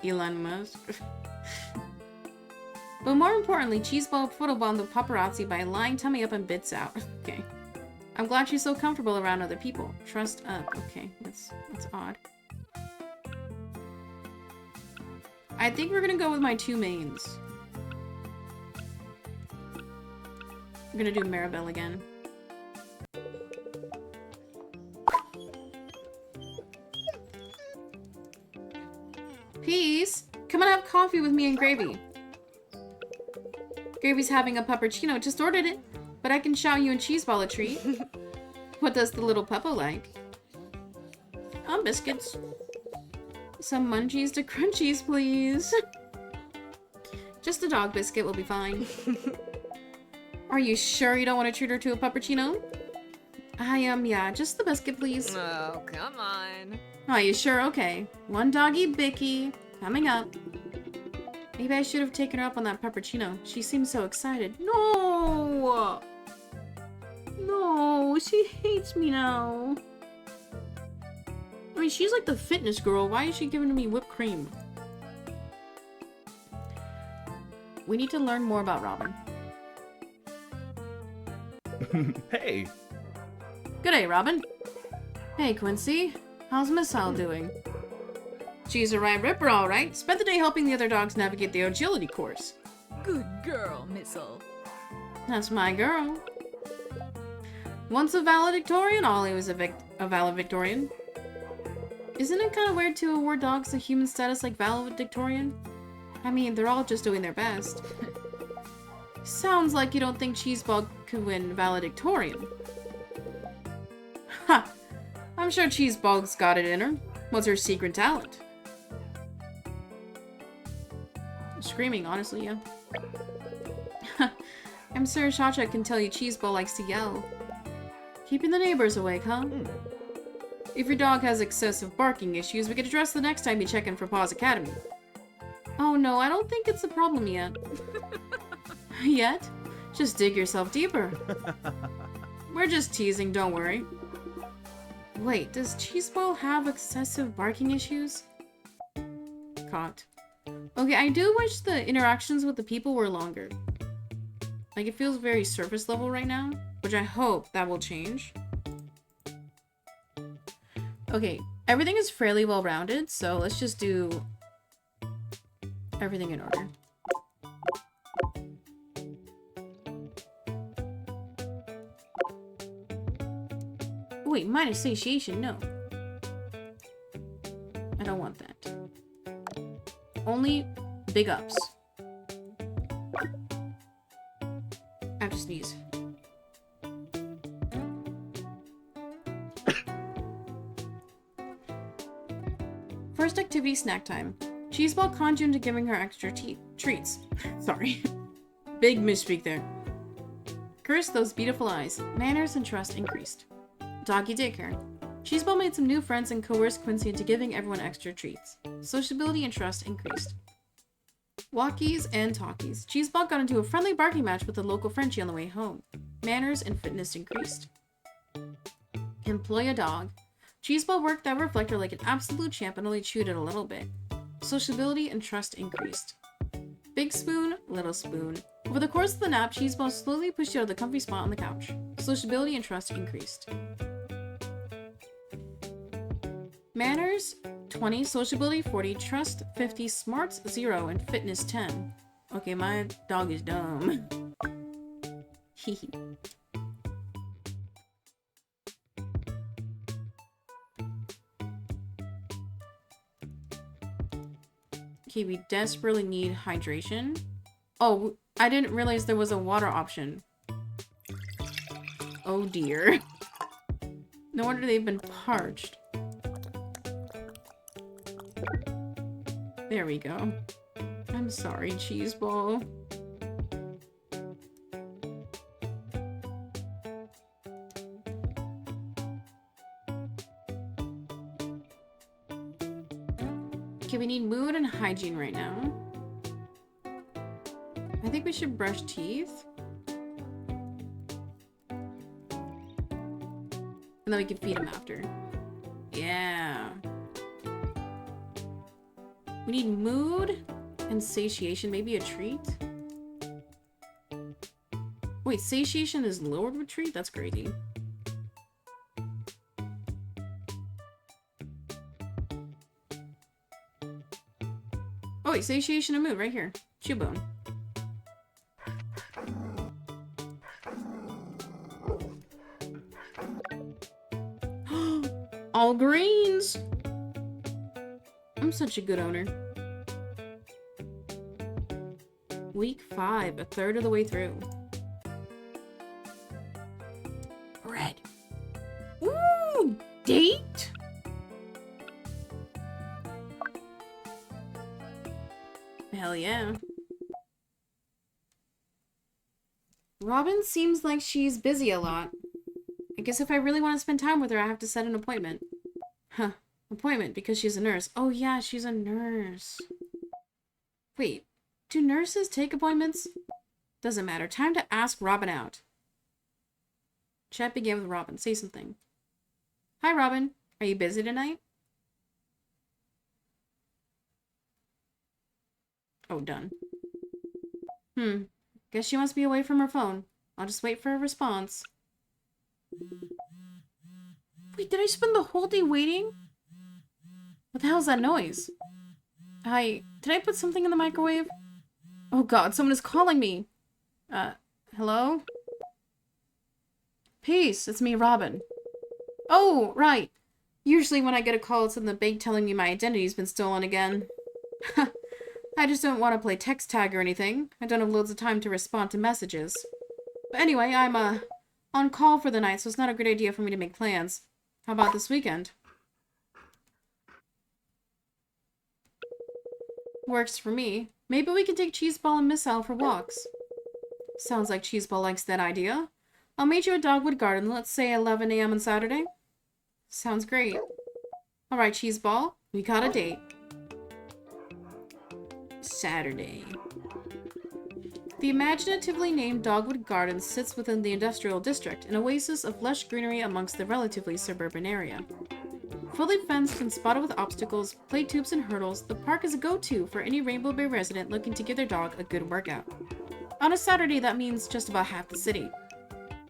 Elon Musk. But more importantly, Cheeseball photobombed the paparazzi by lying tummy up and bits out. Okay. I'm glad she's so comfortable around other people. Trust up. Okay, that's odd. I think we're gonna go with my two mains. I'm gonna do Maribel again. Peace! Come and have coffee with me and Gravy. Gravy's having a puppuccino. Just ordered it. But I can shout you and Cheeseball a treat. What does the little puppo like? Biscuits. Some munchies to crunchies, please. Just a dog biscuit will be fine. Are you sure you don't want to treat her to a puppuccino? Yeah, just the biscuit, please. Oh, come on. Are you sure? Okay. One doggy Bicky. Coming up. Maybe I should have taken her up on that puppuccino. She seems so excited. No! No, she hates me now. I mean, she's like the fitness girl. Why is she giving me whipped cream? We need to learn more about Robin. Hey. G'day, Robin. Hey, Quincy. How's Missile doing? She's a right ripper, all right. Spent the day helping the other dogs navigate the agility course. Good girl, Missile. That's my girl. Once a valedictorian, always a valedictorian. Isn't it kind of weird to award dogs a human status like valedictorian? I mean, they're all just doing their best. Sounds like you don't think Cheeseball could win valedictorian. Ha! I'm sure Cheeseball's got it in her. What's her secret talent? Screaming, honestly, yeah. I'm sure Chacha can tell you Cheeseball likes to yell. Keeping the neighbors awake, huh? If your dog has excessive barking issues, we could address the next time you check in for Paws Academy. Oh no, I don't think it's a problem yet. Yet? Just dig yourself deeper. We're just teasing, don't worry. Wait, does Cheeseball have excessive barking issues? Caught. Okay, I do wish the interactions with the people were longer. Like, it feels very surface level right now, which I hope that will change. Okay, everything is fairly well-rounded, so let's just do everything in order. Wait, minus satiation, no. I don't want that. Only big ups. I have to sneeze. First activity, snack time. Cheeseball conned you into giving her extra treats. Sorry. Big misspeak there. Curse those beautiful eyes. Manners and trust increased. Doggy daycare. Cheeseball made some new friends and coerced Quincy into giving everyone extra treats. Sociability and trust increased. Walkies and talkies. Cheeseball got into a friendly barking match with a local Frenchie on the way home. Manners and fitness increased. Employ a dog. Cheeseball worked that reflector like an absolute champ and only chewed it a little bit. Sociability and trust increased. Big spoon, little spoon. Over the course of the nap, Cheeseball slowly pushed you out of the comfy spot on the couch. Sociability and trust increased. Manners, 20, sociability, 40, trust, 50, smarts, 0, and fitness, 10. Okay, my dog is dumb. Hehe. Okay, we desperately need hydration. Oh, I didn't realize there was a water option. Oh dear. No wonder they've been parched. There we go. I'm sorry, cheese ball. Okay, we need mood and hygiene right now. I think we should brush teeth. And then we can feed him after. Yeah. We need mood and satiation. Maybe a treat? Wait, satiation is lowered with treat? That's crazy. Oh wait, satiation and mood right here. Chew bone. All greens! I'm such a good owner. Week 5, a third of the way through. Bread. Ooh! Date? Hell yeah. Robin seems like she's busy a lot. I guess if I really want to spend time with her, I have to set an appointment. Huh. Appointment because she's a nurse. Oh yeah, she's a nurse. Wait, do nurses take appointments? Doesn't matter. Time to ask Robin out. Chat began with Robin. Say something. Hi, Robin. Are you busy tonight? Oh, done. Guess she must be away from her phone. I'll just wait for a response. Wait, did I spend the whole day waiting? What the hell is that noise? Hi, did I put something in the microwave? Oh god, someone is calling me. Hello? Peace, it's me, Robin. Oh, right. Usually when I get a call, it's in the bank telling me my identity's been stolen again. I just don't want to play text tag or anything. I don't have loads of time to respond to messages. But anyway, I'm, on call for the night, so it's not a good idea for me to make plans. How about this weekend? Works for me. Maybe we can take Cheeseball and Miss Al for walks. Sounds like Cheeseball likes that idea. I'll meet you at Dogwood Garden, let's say 11 a.m. on Saturday. Sounds great. Alright, Cheeseball, we got a date. Saturday. The imaginatively named Dogwood Garden sits within the industrial district, an oasis of lush greenery amongst the relatively suburban area. Fully fenced and spotted with obstacles, play tubes, and hurdles, the park is a go-to for any Rainbow Bay resident looking to give their dog a good workout. On a Saturday, that means just about half the city.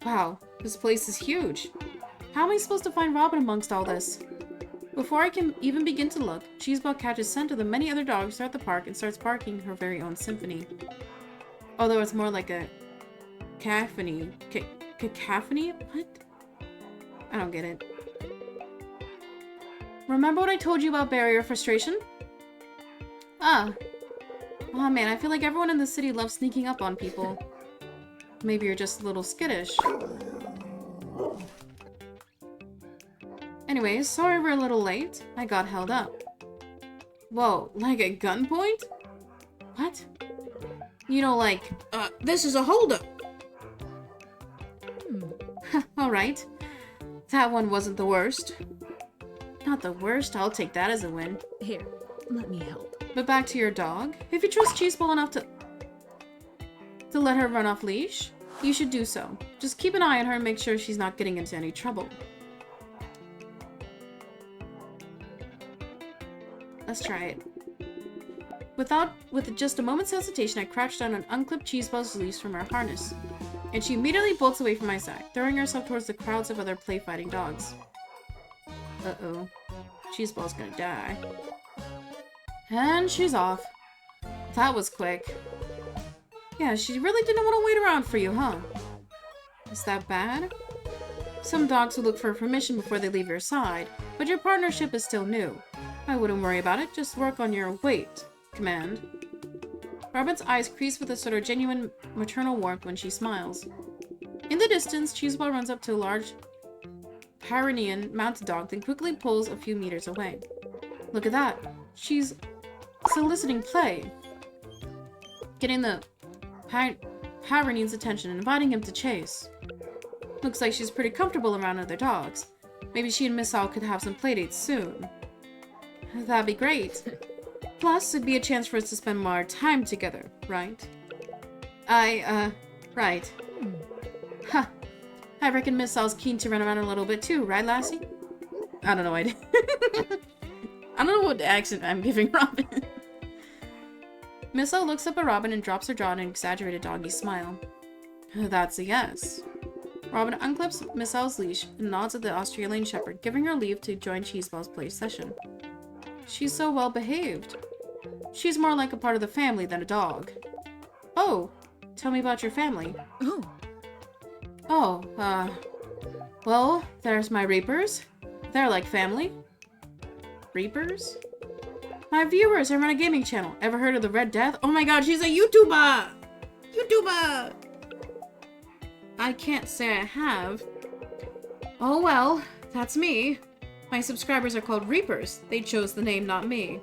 Wow, this place is huge. How am I supposed to find Robin amongst all this? Before I can even begin to look, Cheeseball catches scent of the many other dogs throughout the park and starts barking her very own symphony. Although it's more like a cacophony. Cacophony? What? I don't get it. Remember what I told you about barrier frustration? Ah. Oh man, I feel like everyone in the city loves sneaking up on people. Maybe you're just a little skittish. Anyways, sorry we're a little late. I got held up. Whoa, like at gunpoint? What? You know, like, this is a holdup. Alright. That one wasn't the worst. Not the worst, I'll take that as a win. Here, let me help. But back to your dog. If you trust Cheeseball enough to let her run off leash, you should do so. Just keep an eye on her and make sure she's not getting into any trouble. Let's try it. With just a moment's hesitation, I crouched down and unclipped Cheeseball's leash from her harness. And she immediately bolts away from my side, throwing herself towards the crowds of other play-fighting dogs. Uh-oh. Cheeseball's gonna die. And she's off. That was quick. Yeah, she really didn't want to wait around for you, huh? Is that bad? Some dogs will look for permission before they leave your side, but your partnership is still new. I wouldn't worry about it, just work on your wait. command. Robin's eyes crease with a sort of genuine maternal warmth when she smiles. In the distance, Cheeseball runs up to a large Pyrenean mounted dog, then quickly pulls a few meters away. Look at that. She's soliciting play. Getting the Pyrenean's attention and inviting him to chase. Looks like she's pretty comfortable around other dogs. Maybe she and Miss Owl could have some playdates soon. That'd be great. Plus, it'd be a chance for us to spend more time together, right? Right. Huh. I reckon Miss Owl's keen to run around a little bit too, right, Lassie? I don't know, I don't know what accent I'm giving Robin. Miss Owl looks up at Robin and drops her jaw in an exaggerated doggy smile. That's a yes. Robin unclips Miss Owl's leash and nods at the Australian Shepherd, giving her leave to join Cheeseball's play session. She's so well behaved. She's more like a part of the family than a dog. Oh, tell me about your family. Well, there's my Reapers. They're like family. Reapers? My viewers, I run a gaming channel. Ever heard of the Red Death? Oh my god, she's a YouTuber! I can't say I have. Oh well, that's me. My subscribers are called Reapers. They chose the name, not me.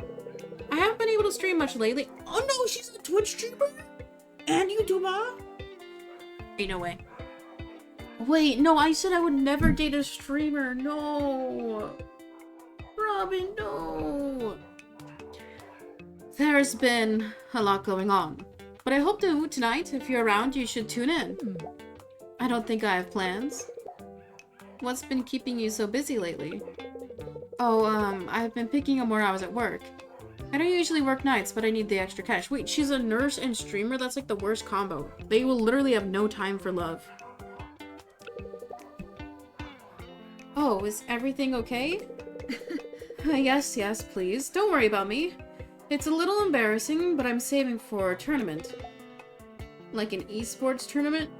I haven't been able to stream much lately. Oh no, she's a Twitch streamer? And YouTuber? Ain't no way. Wait, no, I said I would never date a streamer. No. Robin, no. There's been a lot going on. But I hope to tonight. If you're around, you should tune in. I don't think I have plans. What's been keeping you so busy lately? Oh, I've been picking up more hours at work. I don't usually work nights, but I need the extra cash. Wait, she's a nurse and streamer? That's like the worst combo. They will literally have no time for love. Oh, is everything okay? Yes, please. Don't worry about me. It's a little embarrassing, but I'm saving for a tournament. Like an esports tournament?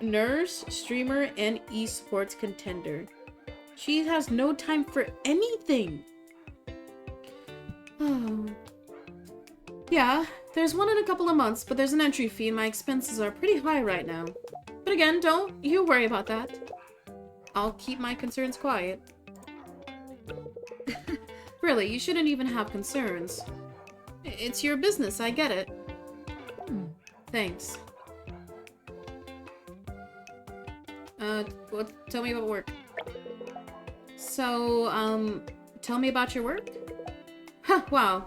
Nurse, streamer, and esports contender. She has no time for anything. Oh. Yeah, there's one in a couple of months, but there's an entry fee and my expenses are pretty high right now. But again, don't you worry about that. I'll keep my concerns quiet. Really, you shouldn't even have concerns. It's your business, I get it. Thanks. Tell me about work. So, tell me about your work? Huh, wow.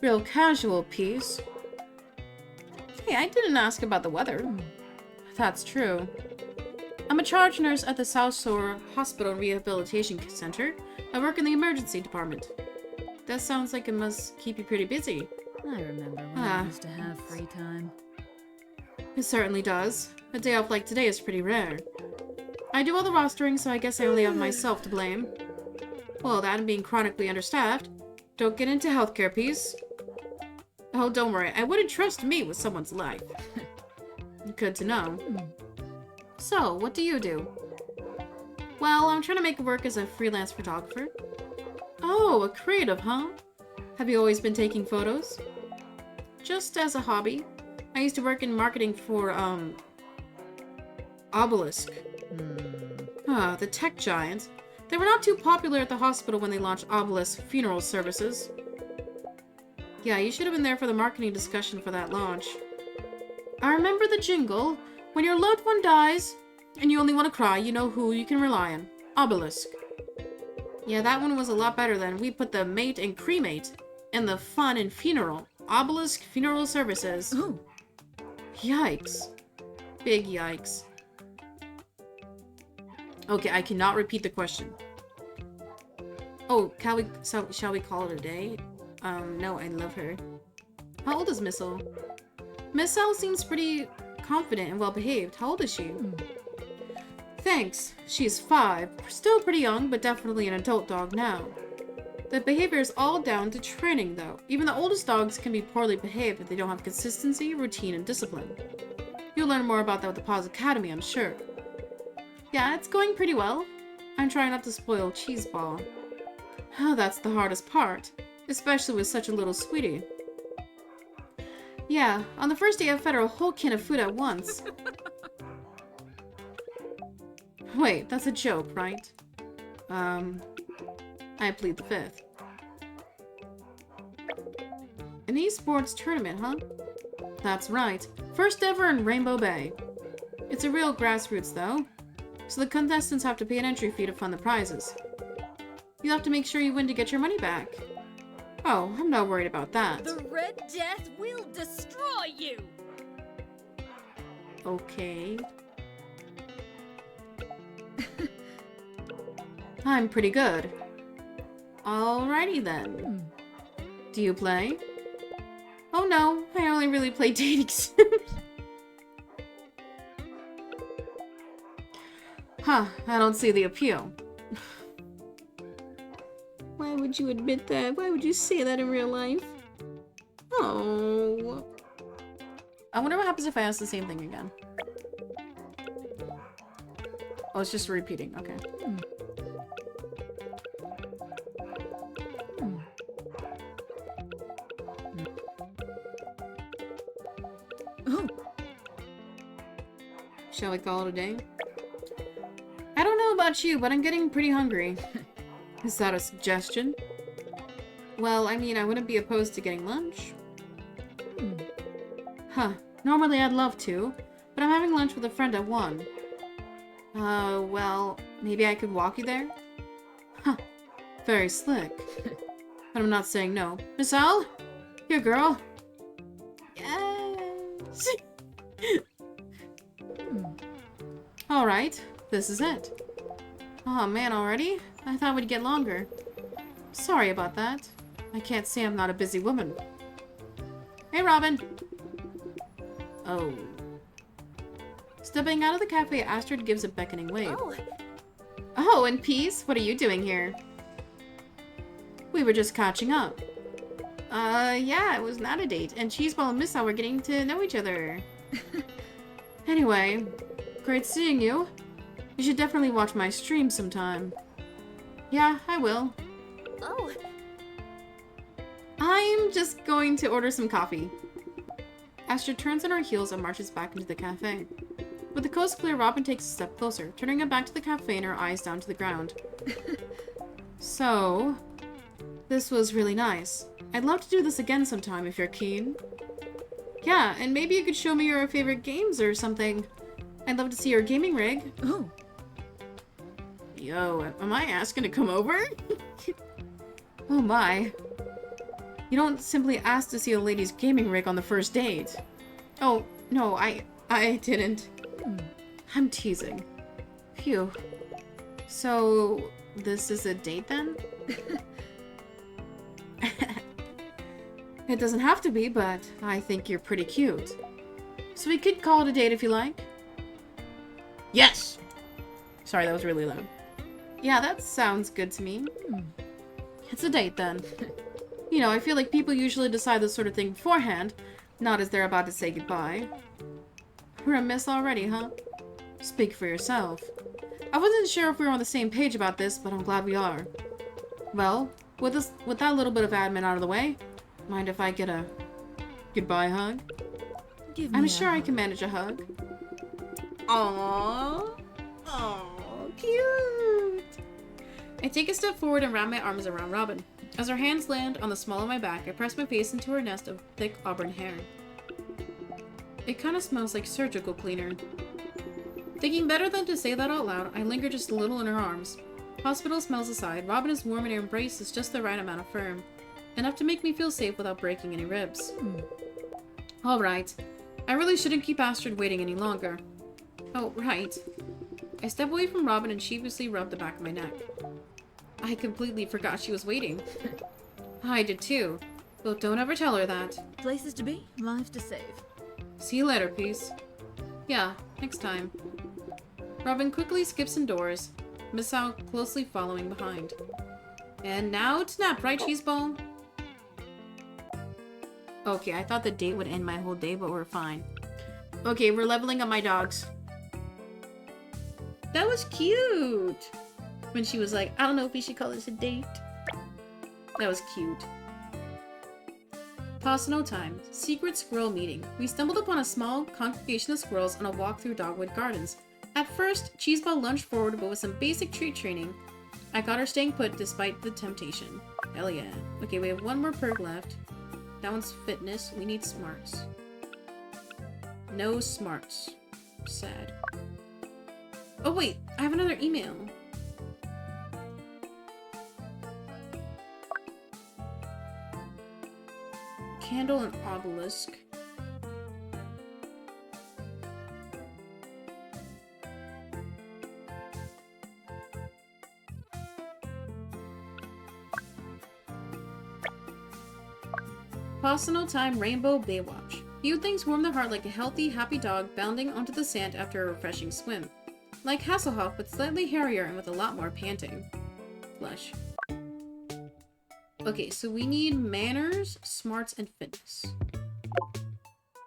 Real casual piece. Hey, I didn't ask about the weather. That's true. I'm a charge nurse at the South Shore Hospital Rehabilitation Center. I work in the emergency department. That sounds like it must keep you pretty busy. I remember when I used to have free time. It certainly does. A day off like today is pretty rare. I do all the rostering, so I guess I only have myself to blame. Well, that and being chronically understaffed. Don't get into healthcare, please. Oh, don't worry. I wouldn't trust me with someone's life. Good to know. So, what do you do? Well, I'm trying to make it work as a freelance photographer. Oh, a creative, huh? Have you always been taking photos? Just as a hobby. I used to work in marketing for, Obelisk. The tech giant. They were not too popular at the hospital when they launched Obelisk funeral services. Yeah, you should have been there for the marketing discussion for that launch. I remember the jingle. When your loved one dies, and you only want to cry, you know who you can rely on. Obelisk. Yeah, that one was a lot better than we put the mate and cremate and the fun and funeral. Obelisk funeral services. Ooh. Yikes. Big yikes. Okay, I cannot repeat the question. Oh, shall we call it a day? No, I love her. How old is Miss Owl? Miss Owl seems pretty confident and well-behaved. How old is she? Thanks. She's 5. Still pretty young, but definitely an adult dog now. The behavior is all down to training, though. Even the oldest dogs can be poorly behaved if they don't have consistency, routine, and discipline. You'll learn more about that with the Paws Academy, I'm sure. Yeah, it's going pretty well. I'm trying not to spoil Cheeseball. Oh, that's the hardest part, especially with such a little sweetie. Yeah, on the first day I fed her a whole can of food at once. Wait, that's a joke, right? I plead the fifth. An esports tournament, huh? That's right. First ever in Rainbow Bay. It's a real grassroots, though. So the contestants have to pay an entry fee to fund the prizes. You'll have to make sure you win to get your money back. Oh, I'm not worried about that. The Red Death will destroy you! Okay. I'm pretty good. Alrighty then. Do you play? Oh no, I only really play dating sims. Huh, I don't see the appeal. Why would you admit that? Why would you say that in real life? Oh. I wonder what happens if I ask the same thing again. Oh, it's just repeating. Okay. Oh. Shall we call it a day? I don't know about you, but I'm getting pretty hungry. Is that a suggestion? Well, I mean, I wouldn't be opposed to getting lunch. Huh. Normally I'd love to, but I'm having lunch with a friend at 1. Well, maybe I could walk you there? Huh. Very slick. But I'm not saying no. Miss Al? Here, girl. Yes! Alright, this is it. Oh man, already? I thought we'd get longer. Sorry about that. I can't say I'm not a busy woman. Hey, Robin! Oh. Stepping out of the cafe, Astrid gives a beckoning wave. Oh, and Peace, what are you doing here? We were just catching up. Yeah, it was not a date, and Cheeseball and Miss Al were getting to know each other. Anyway, great seeing you. You should definitely watch my stream sometime. Yeah, I will. Oh, I'm just going to order some coffee. Astrid turns on her heels and marches back into the cafe. With the coast clear, Robin takes a step closer, turning her back to the cafe and her eyes down to the ground. So, this was really nice. I'd love to do this again sometime if you're keen. Yeah, and maybe you could show me your favorite games or something. I'd love to see your gaming rig. Oh. Yo, am I asking to come over? Oh my. You don't simply ask to see a lady's gaming rig on the first date. Oh, no, I didn't. I'm teasing. Phew. So, this is a date then? It doesn't have to be, but I think you're pretty cute. So we could call it a date if you like. Yes! Sorry, that was really loud. Yeah, that sounds good to me. It's a date then. You know, I feel like people usually decide this sort of thing beforehand, not as they're about to say goodbye. We're a miss already, huh? Speak for yourself. I wasn't sure if we were on the same page about this, but I'm glad we are. Well, with that little bit of admin out of the way, mind if I get a goodbye hug? I'm sure I can manage a hug. Aww. Aww, cute. I take a step forward and wrap my arms around Robin. As her hands land on the small of my back, I press my face into her nest of thick auburn hair. It kind of smells like surgical cleaner. Thinking better than to say that out loud, I linger just a little in her arms. Hospital smells aside, Robin is warm and her embrace is just the right amount of firm. Enough to make me feel safe without breaking any ribs. Alright. I really shouldn't keep Astrid waiting any longer. Oh, right. I step away from Robin and sheepishly rub the back of my neck. I completely forgot she was waiting. I did too. But don't ever tell her that. Places to be, lives to save. See you later, Peace. Yeah, next time. Robin quickly skips indoors, Miss Al closely following behind. And now to nap, right, Cheeseball? Okay, I thought the date would end my whole day, but we're fine. Okay, we're leveling up my dogs. That was cute! When she was like, I don't know if we should call this a date. That was cute. Personal time. Secret squirrel meeting. We stumbled upon a small congregation of squirrels on a walk through Dogwood Gardens. At first, Cheeseball lunged forward, but with some basic treat training, I got her staying put despite the temptation. Hell yeah. Okay, we have one more perk left. That one's fitness. We need smarts. No smarts. Sad. Oh wait, I have another email. Candle and obelisk. Personal time Rainbow Baywatch. Few things warm the heart like a healthy, happy dog bounding onto the sand after a refreshing swim. Like Hasselhoff, but slightly hairier and with a lot more panting. Flush. Okay, so we need manners, smarts, and fitness.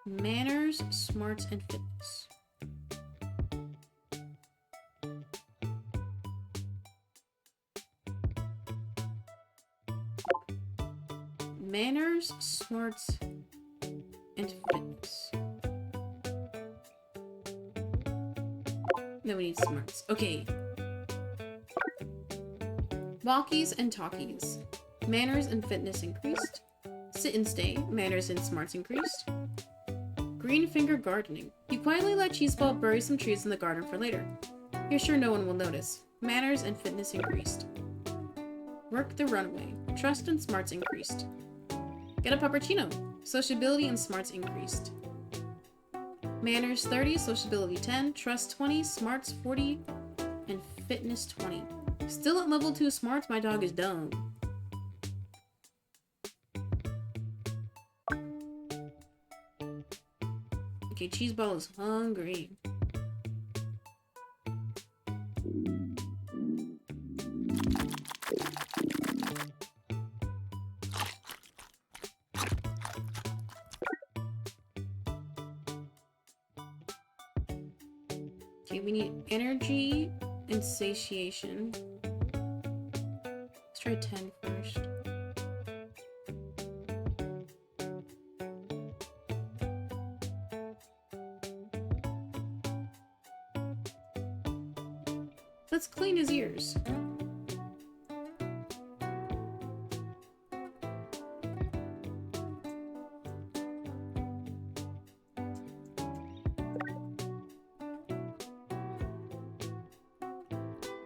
Manners, smarts, and fitness. Manners, smarts, and fitness. No, we need smarts. Okay. Walkies and talkies. Manners and fitness increased. Sit and stay. Manners and smarts increased. Green finger gardening. You quietly let Cheeseball bury some trees in the garden for later. You're sure no one will notice. Manners and fitness increased. Work the runway. Trust and smarts increased. Get a puppuccino. Sociability and smarts increased. Manners 30, sociability 10, trust 20, smarts 40, and fitness 20. Still at level 2 smarts, my dog is dumb. Okay, Cheeseball is hungry. Okay, we need energy and satiation. Let's try 10 first. Let's clean his ears.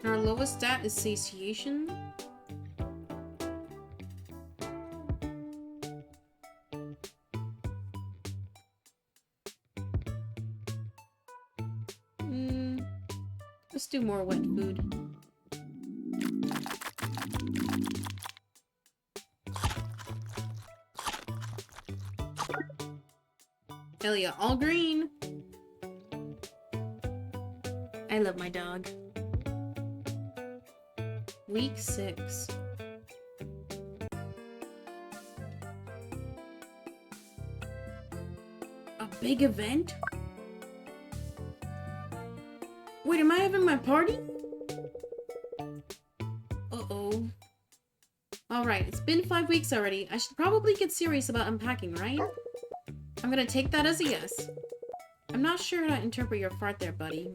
Our lowest stat is satiation. Let's do more wet food. Hell yeah, all green! I love my dog. Week 6. A big event? Wait, am I having my party? Uh-oh. Alright, it's been 5 weeks already. I should probably get serious about unpacking, right? I'm gonna take that as a yes. I'm not sure how to interpret your fart there, buddy.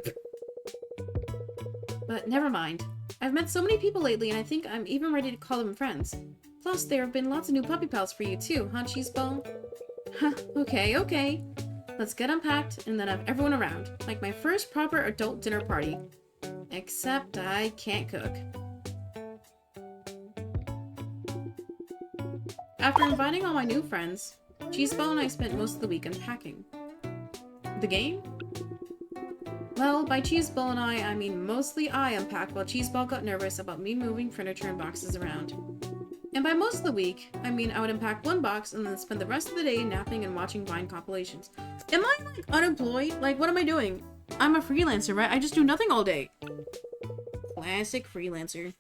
But never mind. I've met so many people lately, and I think I'm even ready to call them friends. Plus, there have been lots of new puppy pals for you too, huh, Cheeseball? Huh, okay. Let's get unpacked and then have everyone around. Like my first proper adult dinner party. Except I can't cook. After inviting all my new friends, Cheeseball and I spent most of the week unpacking. The game? Well, by Cheeseball and I mean mostly I unpacked while Cheeseball got nervous about me moving furniture and boxes around. And by most of the week, I mean I would unpack one box and then spend the rest of the day napping and watching Vine compilations. Am I, like, unemployed? Like, what am I doing? I'm a freelancer, right? I just do nothing all day. Classic freelancer.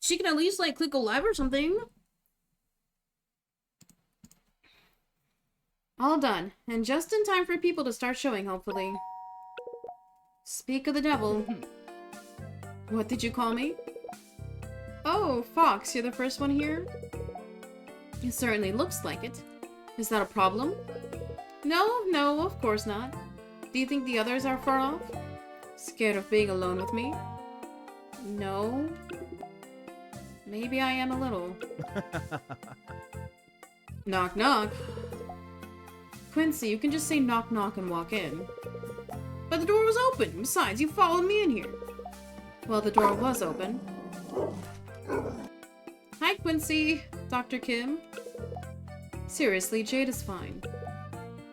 She can at least, like, click go live or something. All done. And just in time for people to start showing, hopefully. Speak of the devil. What did you call me? Oh, Fox, you're the first one here? It certainly looks like it. Is that a problem? No, of course not. Do you think the others are far off? Scared of being alone with me? No. Maybe I am a little. Knock, knock. Quincy, you can just say knock, knock and walk in. But the door was open. Besides, you followed me in here. Well, the door was open. Hi, Quincy. Dr. Kim. Seriously, Jade is fine.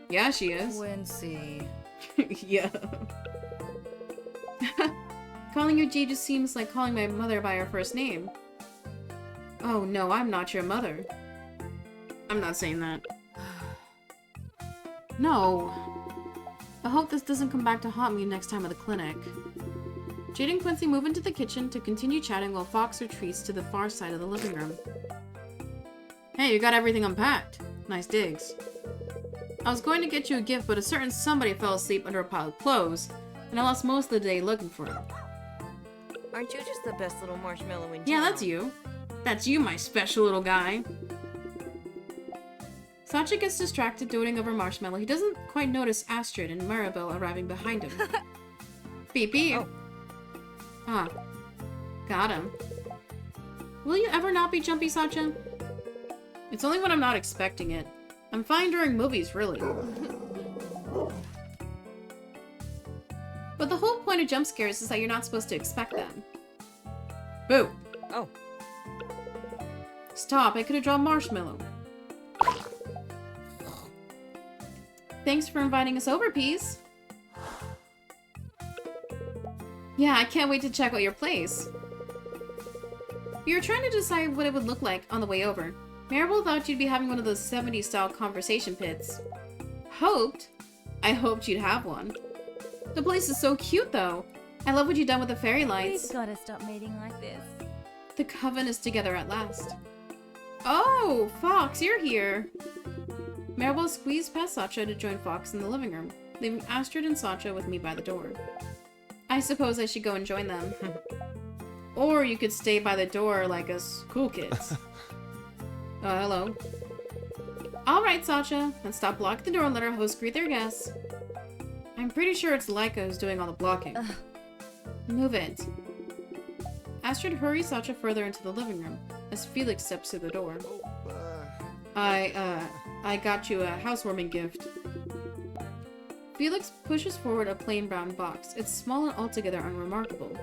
Yeah, she is. Quincy. Yeah. Calling you Jade just seems like calling my mother by her first name. Oh no, I'm not your mother. I'm not saying that. No. I hope this doesn't come back to haunt me next time at the clinic. Jade and Quincy move into the kitchen to continue chatting while Fox retreats to the far side of the living room. Hey, you got everything unpacked. Nice digs. I was going to get you a gift, but a certain somebody fell asleep under a pile of clothes, and I lost most of the day looking for him. Aren't you just the best little marshmallow in town? Yeah, that's you. That's you, my special little guy. Sacha gets distracted doting over Marshmallow. He doesn't quite notice Astrid and Maribel arriving behind him. Beep beep. Oh. Ah. Got him. Will you ever not be jumpy, Sacha? It's only when I'm not expecting it. I'm fine during movies, really. But the whole point of jump scares is that you're not supposed to expect them. Boo! Oh. Stop, I could have drawn Marshmallow. Thanks for inviting us over, Peas. Yeah, I can't wait to check out your place. We were trying to decide what it would look like on the way over. Maribel thought you'd be having one of those 70s style conversation pits. I hoped you'd have one. The place is so cute, though. I love what you've done with the fairy lights. We've gotta stop meeting like this. The coven is together at last. Oh, Fox, you're here. Maribel squeezed past Sacha to join Fox in the living room, leaving Astrid and Sacha with me by the door. I suppose I should go and join them. Or you could stay by the door like us cool kids. Hello. Alright, Sacha, then stop blocking the door and let our host greet their guests. I'm pretty sure it's Laika who's doing all the blocking. Move it. Astrid hurries Sacha further into the living room, as Felix steps through the door. I got you a housewarming gift. Felix pushes forward a plain brown box. It's small and altogether unremarkable.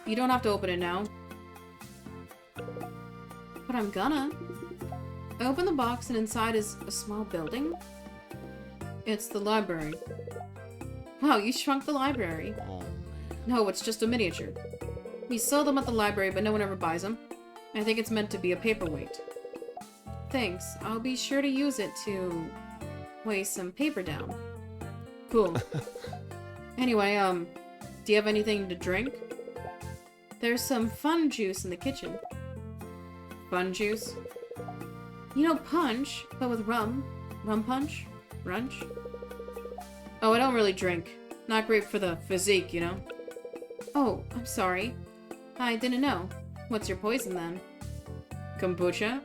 You don't have to open it now. But I'm gonna. I open the box and inside is a small building. It's the library. Wow, you shrunk the library. Oh, man. No, it's just a miniature. We sell them at the library, but no one ever buys them. I think it's meant to be a paperweight. Thanks. I'll be sure to use it to weigh some paper down. Cool. Anyway, do you have anything to drink? There's some fun juice in the kitchen. Fun juice? You know punch, but with rum. Rum punch? Runch? Oh, I don't really drink. Not great for the physique, you know? Oh, I'm sorry. I didn't know. What's your poison then? Kombucha?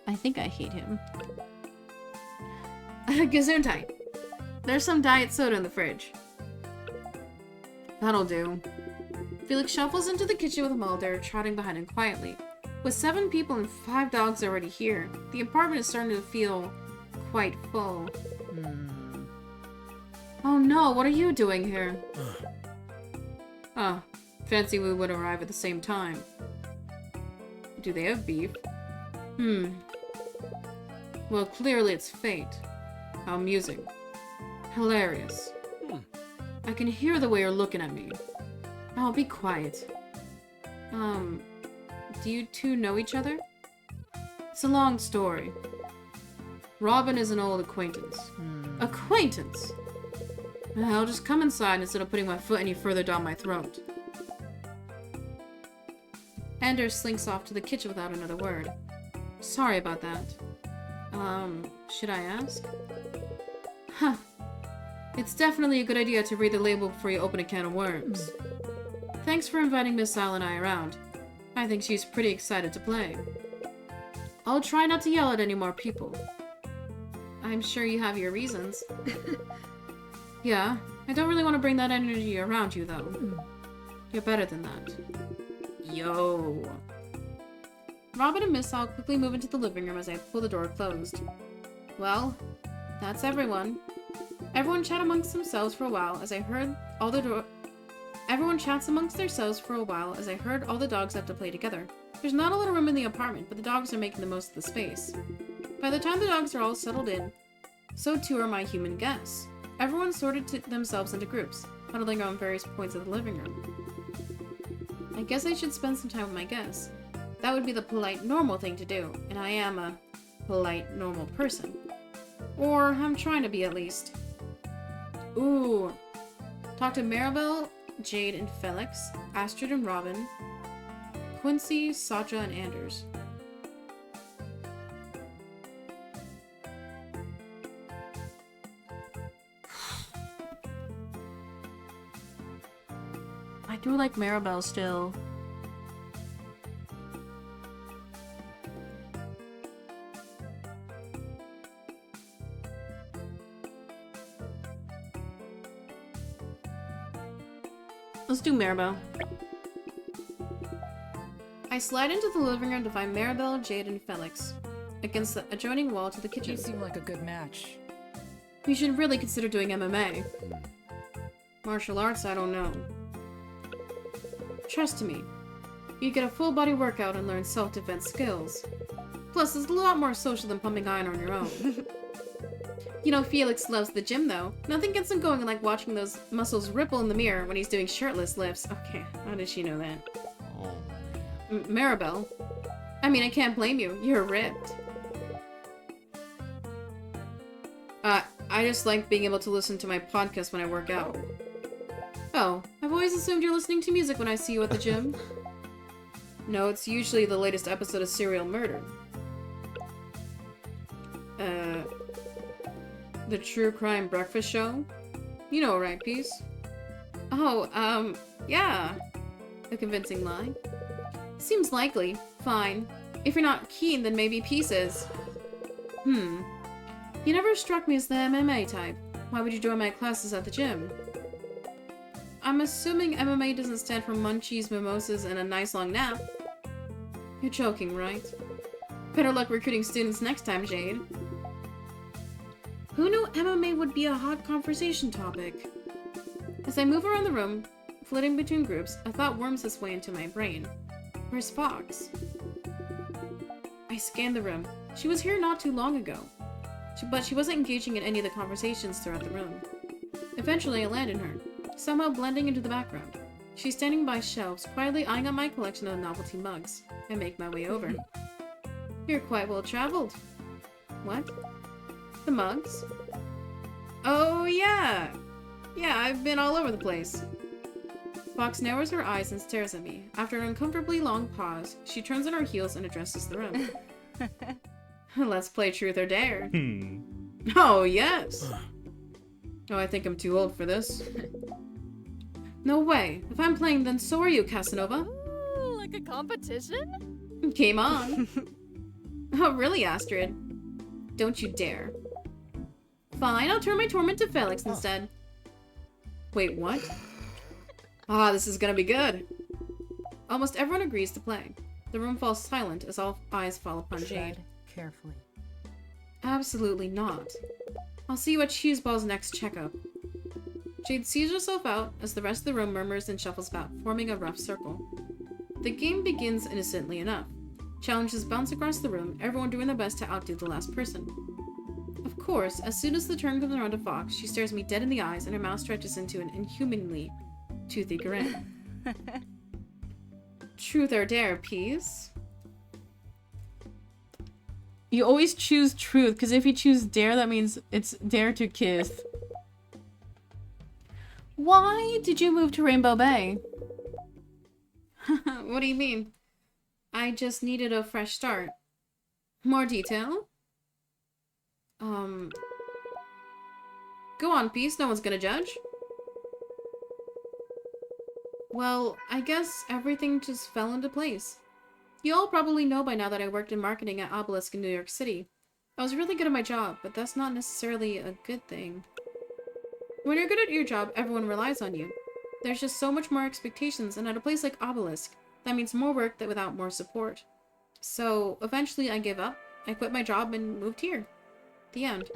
I think I hate him. Gesundheit. There's some diet soda in the fridge. That'll do. Felix shuffles into the kitchen with Mulder, trotting behind him quietly. With 7 people and 5 dogs already here, the apartment is starting to feel quite full. Oh no, what are you doing here? Oh, fancy we would arrive at the same time. Do they have beef? Well, clearly it's fate. How amusing. Hilarious. I can hear the way you're looking at me. Oh, be quiet. Do you two know each other? It's a long story. Robin is an old acquaintance. Acquaintance? I'll just come inside instead of putting my foot any further down my throat. Anders slinks off to the kitchen without another word. Sorry about that. Should I ask? Huh. It's definitely a good idea to read the label before you open a can of worms. Thanks for inviting Miss Sal and I around. I think she's pretty excited to play. I'll try not to yell at any more people. I'm sure you have your reasons. Yeah, I don't really want to bring that energy around you, though. You're better than that. Yo. Robin and Miss Sal quickly move into the living room as I pull the door closed. Well, that's everyone. Everyone chats amongst themselves for a while as I heard all the dogs have to play together. There's not a lot of room in the apartment, but the dogs are making the most of the space. By the time the dogs are all settled in, so too are my human guests. Everyone sorted themselves into groups, huddling around various points of the living room. I guess I should spend some time with my guests. That would be the polite, normal thing to do, and I am a polite, normal person. Or I'm trying to be, at least. Ooh. Talk to Maribel, Jade, and Felix, Astrid and Robin, Quincy, Saja, and Anders. I do like Maribel still. Let's do Maribel. I slide into the living room to find Maribel, Jade, and Felix against the adjoining wall to the kitchen. You seem like a good match. We should really consider doing MMA. Martial arts, I don't know. Trust me, you get a full-body workout and learn self-defense skills. Plus, it's a lot more social than pumping iron on your own. You know, Felix loves the gym, though. Nothing gets him going like watching those muscles ripple in the mirror when he's doing shirtless lifts. Okay, how did she know that? Oh, Maribel. I mean, I can't blame you. You're ripped. I just like being able to listen to my podcast when I work out. Oh, I've always assumed you're listening to music when I see you at the gym. No, it's usually the latest episode of Serial Murder. The True Crime Breakfast Show? You know, right, Peace? Oh, yeah. A convincing lie. Seems likely. Fine. If you're not keen, then maybe Pieces. You never struck me as the MMA type. Why would you join my classes at the gym? I'm assuming MMA doesn't stand for munchies, mimosas, and a nice long nap. You're joking, right? Better luck recruiting students next time, Jade. Who knew MMA would be a hot conversation topic? As I move around the room, flitting between groups, a thought worms its way into my brain. Where's Fox? I scanned the room. She was here not too long ago. But she wasn't engaging in any of the conversations throughout the room. Eventually, I landed her, somehow blending into the background. She's standing by shelves, quietly eyeing up my collection of novelty mugs. I make my way over. You're quite well traveled. What? The mugs? Oh, yeah! Yeah, I've been all over the place. Fox narrows her eyes and stares at me. After an uncomfortably long pause, she turns on her heels and addresses the room. Let's play Truth or Dare. Oh, yes! Oh, I think I'm too old for this. No way. If I'm playing, then so are you, Casanova. Ooh, like a competition? Game on. Oh, really, Astrid? Don't you dare. Fine, I'll turn my torment to Felix instead. Wait, what? Ah, this is gonna be good. Almost everyone agrees to play. The room falls silent as all eyes fall upon Jade. Carefully. Absolutely not. I'll see you at Cheeseball's next checkup. Jade sees herself out as the rest of the room murmurs and shuffles about, forming a rough circle. The game begins innocently enough. Challenges bounce across the room, everyone doing their best to outdo the last person. Of course, as soon as the turn comes around to Fox, she stares me dead in the eyes and her mouth stretches into an inhumanly toothy grin. Truth or dare, Peace? You always choose truth, because if you choose dare, that means it's dare to kiss. Why did you move to Rainbow Bay? What do you mean? I just needed a fresh start. More detail? Go on, Peace. No one's gonna judge. Well, I guess everything just fell into place. You all probably know by now that I worked in marketing at Obelisk in New York City. I was really good at my job, but that's not necessarily a good thing. When you're good at your job, everyone relies on you. There's just so much more expectations, and at a place like Obelisk, that means more work that without more support. So, eventually I gave up, I quit my job and moved here. The end.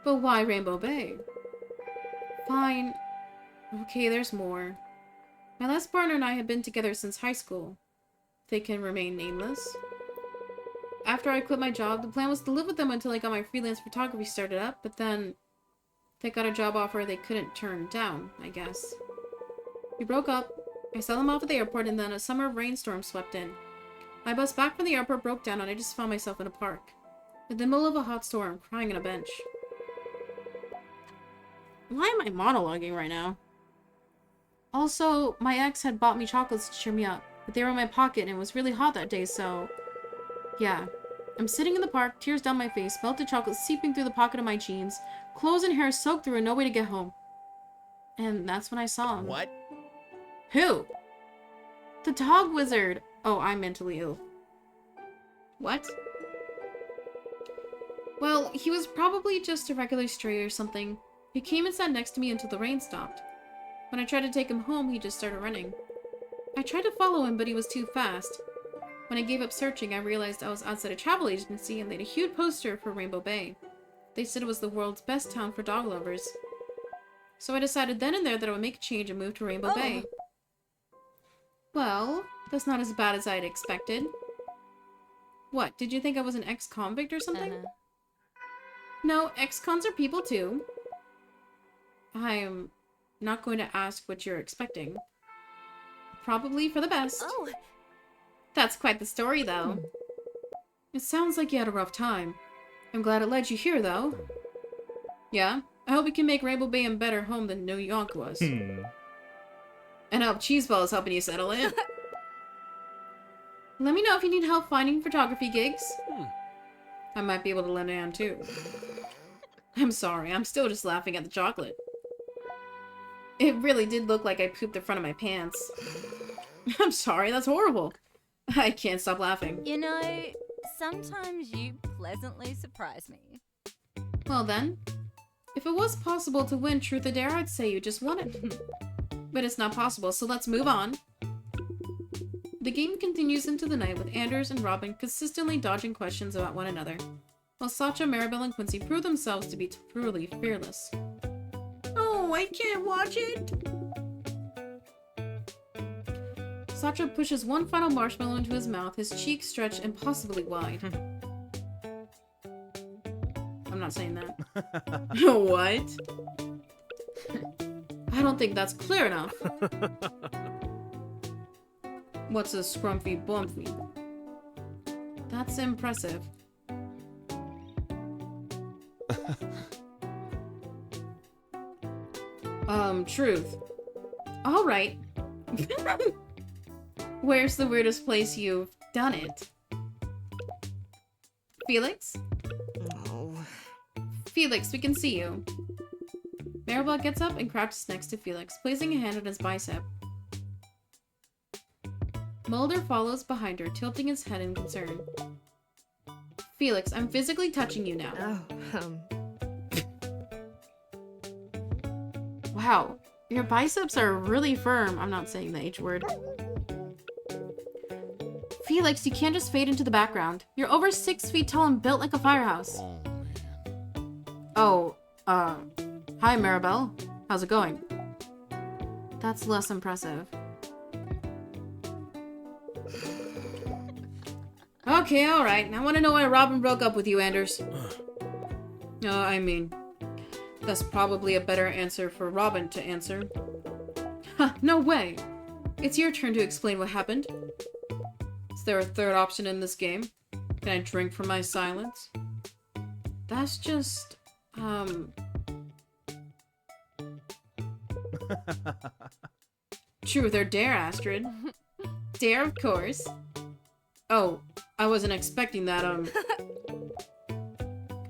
But why Rainbow Bay? Fine. Okay, there's more. My last partner and I had been together since high school. They can remain nameless. After I quit my job, the plan was to live with them until I got my freelance photography started up, but then they got a job offer they couldn't turn down, I guess. We broke up, I saw them off at the airport, and then a summer rainstorm swept in. My bus back from the airport broke down and I just found myself in a park. In the middle of a hot storm, crying on a bench. Why am I monologuing right now? Also, my ex had bought me chocolates to cheer me up, but they were in my pocket and it was really hot that day, so... Yeah. I'm sitting in the park, tears down my face, melted chocolate seeping through the pocket of my jeans, clothes and hair soaked through and no way to get home. And that's when I saw him. What? Who? The dog wizard! Oh, I'm mentally ill. What? Well, he was probably just a regular stray or something. He came and sat next to me until the rain stopped. When I tried to take him home, he just started running. I tried to follow him, but he was too fast. When I gave up searching, I realized I was outside a travel agency and they had a huge poster for Rainbow Bay. They said it was the world's best town for dog lovers. So I decided then and there that I would make a change and move to Rainbow Bay. Well, that's not as bad as I had expected. What, did you think I was an ex-convict or something? No, ex-cons are people too. I'm not going to ask what you're expecting. Probably for the best. Oh, That's quite the story, though. It sounds like you had a rough time. I'm glad it led you here, though. Yeah? I hope we can make Rainbow Bay a better home than New York was. And I hope Cheeseball is helping you settle in. Let me know if you need help finding photography gigs. I might be able to lend a hand, too. I'm sorry, I'm still just laughing at the chocolate. It really did look like I pooped the front of my pants. I'm sorry, that's horrible. I can't stop laughing. You know, sometimes you pleasantly surprise me. Well then, if it was possible to win Truth or Dare, I'd say you just won it. But it's not possible, so let's move on. The game continues into the night with Anders and Robin consistently dodging questions about one another, while Sacha, Maribel, and Quincy prove themselves to be truly fearless. Oh, I can't watch it! Sacha pushes one final marshmallow into his mouth, his cheeks stretched impossibly wide. I'm not saying that. What? I don't think that's clear enough. What's a scrumpy bumpy? That's impressive. Truth. Alright. Where's the weirdest place you've done it? Felix? Oh. Felix, we can see you. Maribel gets up and crouches next to Felix, placing a hand on his bicep. Mulder follows behind her, tilting his head in concern. Felix, I'm physically touching you now. Oh, Wow, your biceps are really firm. I'm not saying the H word. Felix, you can't just fade into the background. You're over 6 feet tall and built like a firehouse. Oh, man. Oh, hi Maribel. How's it going? That's less impressive. Okay, alright. I want to know why Robin broke up with you, Anders. I mean, that's probably a better answer for Robin to answer. Huh, no way. It's your turn to explain what happened. Is there a third option in this game? Can I drink from my silence? That's just, Truth or Dare, Astrid? Dare, of course. Oh, I wasn't expecting that,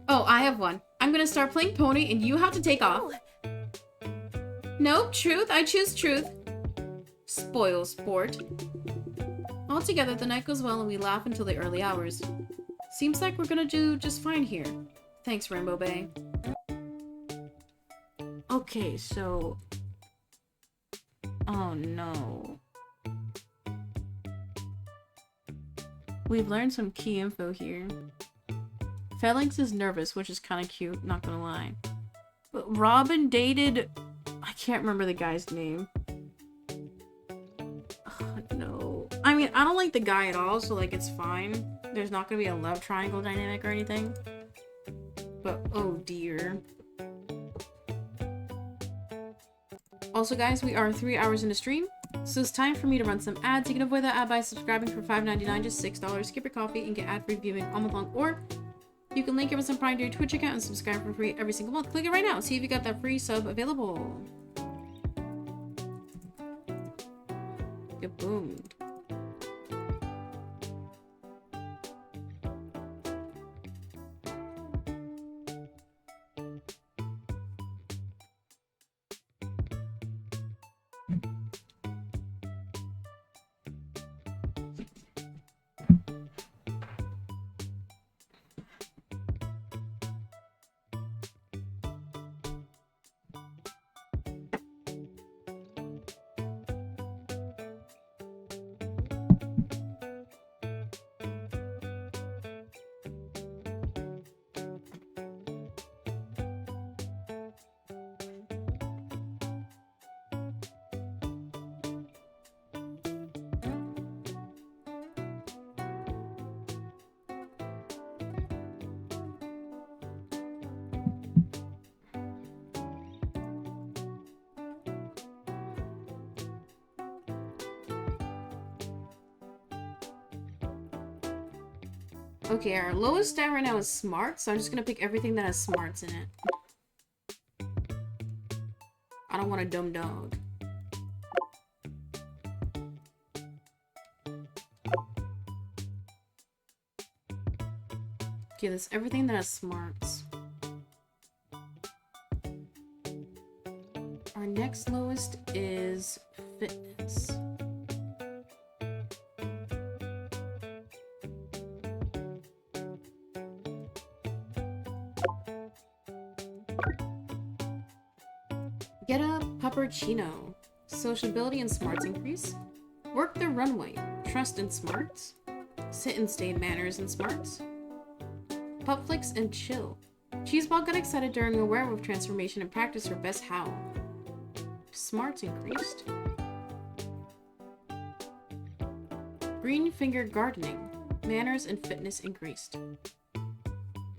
Oh, I have one. I'm gonna start playing Pony and you have to take off. Nope, truth. I choose truth. Spoil sport. Altogether, the night goes well and we laugh until the early hours. Seems like we're gonna do just fine here. Thanks, Rainbow Bay. Okay, so... Oh no. We've learned some key info here. Felix is nervous, which is kind of cute, not gonna lie. But Robin dated... I can't remember the guy's name. Oh, no. I mean, I don't like the guy at all, so like it's fine. There's not gonna be a love triangle dynamic or anything. But oh dear. Also guys, we are 3 hours into stream, so it's time for me to run some ads. You can avoid that ad by subscribing for $5.99, just $6. Skip your coffee and get ad-free viewing all month long, or you can link Amazon Prime to your Twitch account and subscribe for free every single month. Click it right now, see if you got that free sub available. Boom. Okay, our lowest stat right now is smart, so I'm just gonna pick everything that has smarts in it. I don't want a dumb dog. Okay, that's everything that has smarts. Our next lowest is fitness. Get a puppuccino. Sociability and smarts increase. Work the runway. Trust and smarts. Sit and stay manners and smarts. Pupflix and chill. Cheeseball got excited during a werewolf transformation and practiced her best howl. Smarts increased. Green finger gardening. Manners and fitness increased.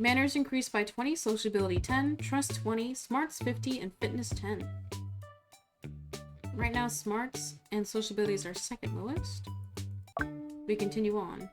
Manners increased by 20, sociability 10, trust 20, smarts 50, and fitness 10. Right now, smarts and sociability is our second lowest. We continue on.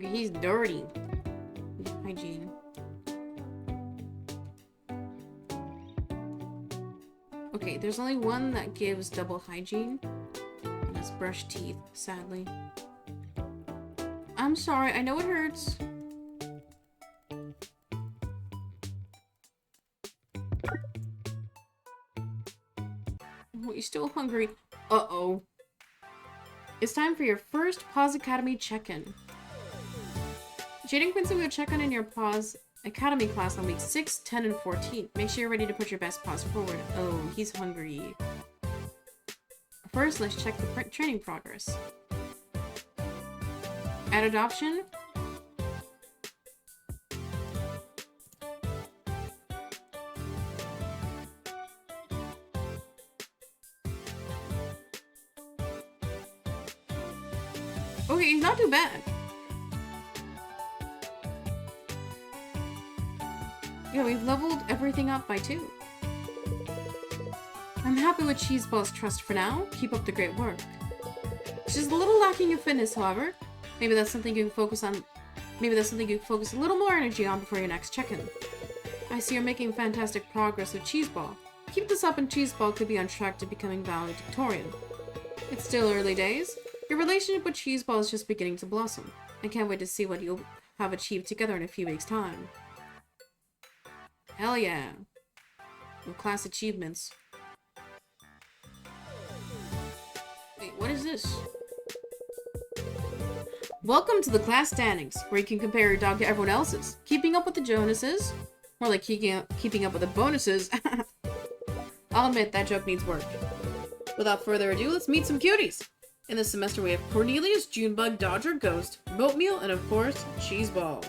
He's dirty. Hygiene. Okay, there's only one that gives double hygiene. And that's brush teeth, sadly. I'm sorry, I know it hurts. Oh, you're still hungry. Uh-oh. It's time for your first Paws Academy check-in. Jade and Quincy will check on in your Paws Academy class on weeks 6, 10, and 14. Make sure you're ready to put your best paws forward. Oh, he's hungry. First, let's check the training progress. At adoption, Okay, he's not too bad. Yeah, we've leveled everything up by 2. I'm happy with Cheeseball's trust for now. Keep up the great work. She's a little lacking in fitness, however. Maybe that's something you can focus on. Maybe that's something you can focus a little more energy on before your next check-in. I see you're making fantastic progress with Cheeseball. Keep this up and Cheeseball could be on track to becoming valedictorian. It's still early days. Your relationship with Cheeseball is just beginning to blossom. I can't wait to see what you'll have achieved together in a few weeks' time. Hell yeah. No class achievements. Wait, what is this? Welcome to the class standings, where you can compare your dog to everyone else's. Keeping up with the Jonases? More like keeping up with the bonuses. I'll admit, that joke needs work. Without further ado, let's meet some cuties! In this semester we have Cornelius, Junebug, Dodger, Ghost, Boatmeal, and of course, Cheeseball.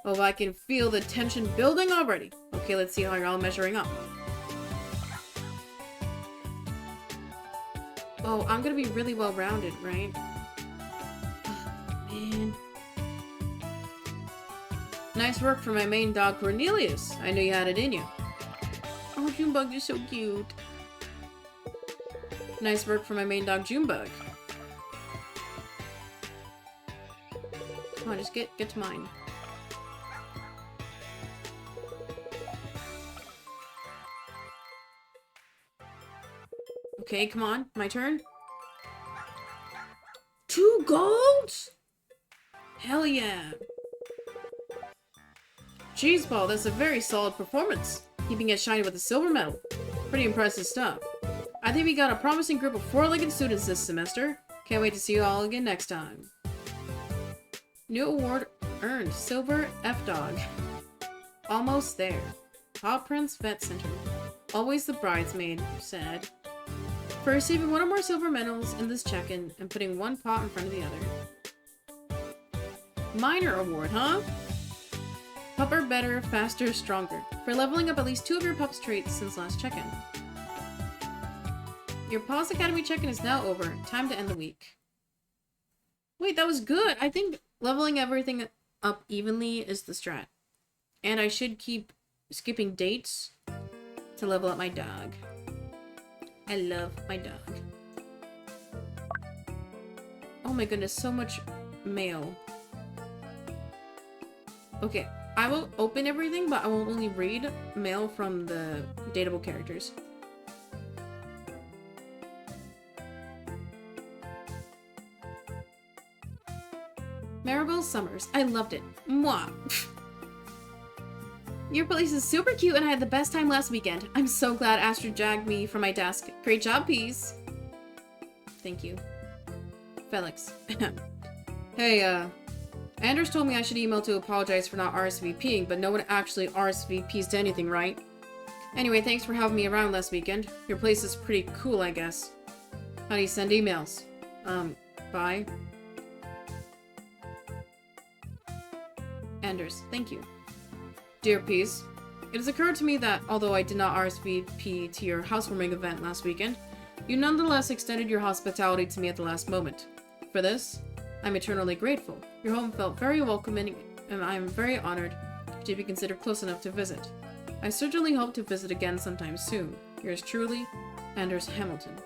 Oh, I can feel the tension building already. Okay, let's see how you're all measuring up. Oh, I'm gonna be really well-rounded, right? Man. Nice work for my main dog, Cornelius. I knew you had it in you. Oh, Junebug is so cute. Nice work for my main dog, Junebug. Come on, just get to mine. Okay, come on. My turn. 2 golds? Hell yeah. Cheeseball, that's a very solid performance. Keeping it shiny with a silver medal. Pretty impressive stuff. I think we got a promising group of 4-legged students this semester. Can't wait to see you all again next time. New award earned. Silver F-Dog. Almost there. Paw Prince Vet Center. Always the bridesmaid. Sad. For receiving 1 or more silver medals in this check-in and putting 1 paw in front of the other. Minor award, huh? Pupper better, faster, stronger. For leveling up at least 2 of your pup's traits since last check-in. Your Paws Academy check-in is now over. Time to end the week. Wait, that was good! I think leveling everything up evenly is the strat. And I should keep skipping dates to level up my dog. I love my dog. Oh my goodness, so much mail. Okay, I will open everything, but I will only read mail from the dateable characters. Maribel Summers. I loved it. Mwah. Your place is super cute and I had the best time last weekend. I'm so glad Astrid dragged me from my desk. Great job, Peas. Thank you. Felix. Hey, Anders told me I should email to apologize for not RSVPing, but no one actually RSVPs to anything, right? Anyway, thanks for having me around last weekend. Your place is pretty cool, I guess. How do you send emails? Bye. Anders, thank you. Dear Peace, it has occurred to me that, although I did not RSVP to your housewarming event last weekend, you nonetheless extended your hospitality to me at the last moment. For this, I'm eternally grateful. Your home felt very welcoming, and I am very honored to be considered close enough to visit. I certainly hope to visit again sometime soon. Yours truly, Anders Hamilton.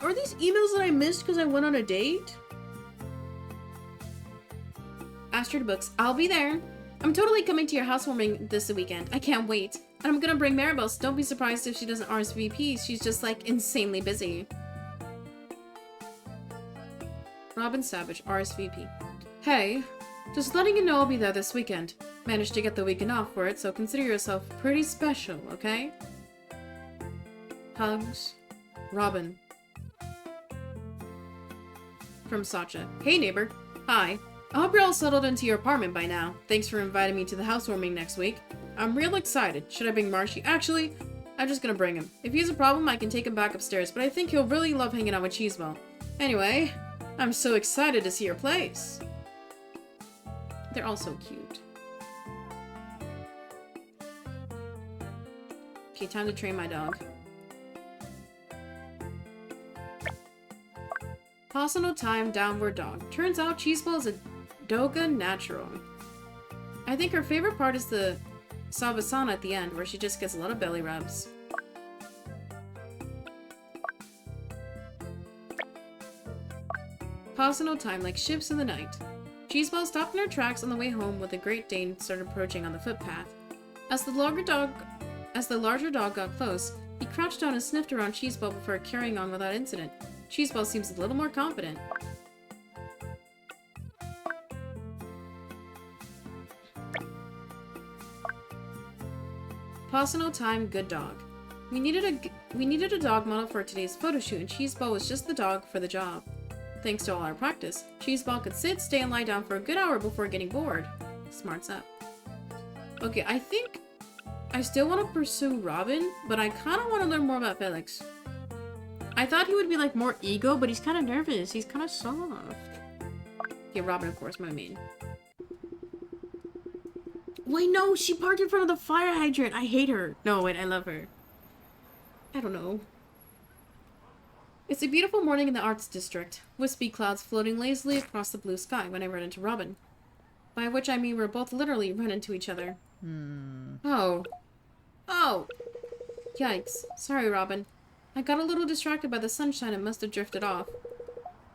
Are these emails that I missed because I went on a date? Astrid Books, I'll be there. I'm totally coming to your housewarming this weekend. I can't wait. And I'm gonna bring Maribel, so don't be surprised if she doesn't RSVP. She's just, like, insanely busy. Robin Savage, RSVP. Hey, just letting you know I'll be there this weekend. Managed to get the weekend off for it, so consider yourself pretty special, okay? Hugs. Robin. From Sacha. Hey neighbor. Hi. I hope you're all settled into your apartment by now. Thanks for inviting me to the housewarming next week. I'm real excited. Should I bring Marshy? Actually, I'm just gonna bring him. If he has a problem, I can take him back upstairs, but I think he'll really love hanging out with Cheeseball. Anyway, I'm so excited to see your place. They're all so cute. Okay, time to train my dog. Personal time, downward dog. Turns out Cheeseball is a Doga natural. I think her favorite part is the Savasana at the end, where she just gets a lot of belly rubs. Personal time, like ships in the night. Cheeseball stopped in her tracks on the way home when the Great Dane started approaching on the footpath. As the larger dog got close, he crouched down and sniffed around Cheeseball before carrying on without incident. Cheeseball seems a little more confident. Personal time, good dog. We needed a dog model for today's photo shoot, and Cheeseball was just the dog for the job. Thanks to all our practice, Cheeseball could sit, stay, and lie down for a good hour before getting bored. Smarts up. Okay, I think I still want to pursue Robin, but I kind of want to learn more about Felix. I thought he would be like more ego, but he's kind of nervous. He's kind of soft. Okay, Robin, of course, my main. Wait, no, she parked in front of the fire hydrant. I hate her. No, wait, I love her. I don't know. It's a beautiful morning in the Arts District. Wispy clouds floating lazily across the blue sky when I run into Robin. By which I mean we're both literally run into each other. Oh. Oh! Yikes. Sorry, Robin. I got a little distracted by the sunshine and must have drifted off.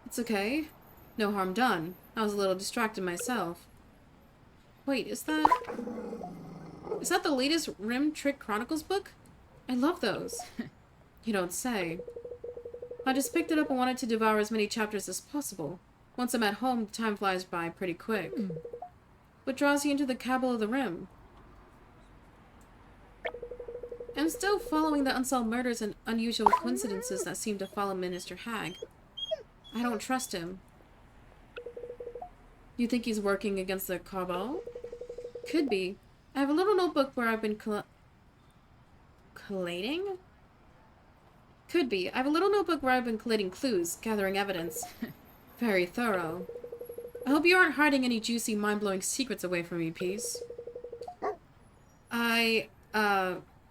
It's okay. No harm done. I was a little distracted myself. Wait, is that the latest Rim Trick Chronicles book? I love those. You don't say. I just picked it up and wanted to devour as many chapters as possible. Once I'm at home, time flies by pretty quick. What draws you into the Cabal of the Rim? I'm still following the unsolved murders and unusual coincidences that seem to follow Minister Hag. I don't trust him. You think he's working against the Cabal? Could be. I have a little notebook where I've been collating? Could be. I have a little notebook where I've been collating clues, gathering evidence. Very thorough. I hope you aren't hiding any juicy, mind-blowing secrets away from me, Peace. I,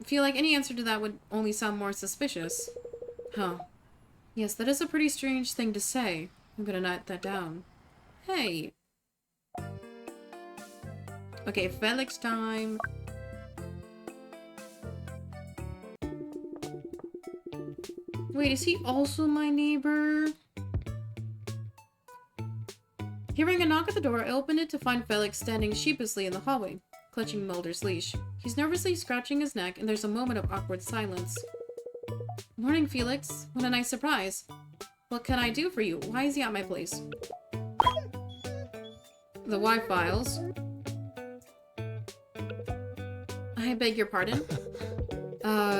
feel like any answer to that would only sound more suspicious. Huh. Yes, that is a pretty strange thing to say. I'm gonna note that down. Hey. Okay, Felix time. Wait, is he also my neighbor? Hearing a knock at the door, I opened it to find Felix standing sheepishly in the hallway, clutching Mulder's leash. He's nervously scratching his neck, and there's a moment of awkward silence. Morning, Felix. What a nice surprise. What can I do for you? Why is he at my place? The Y files. I beg your pardon?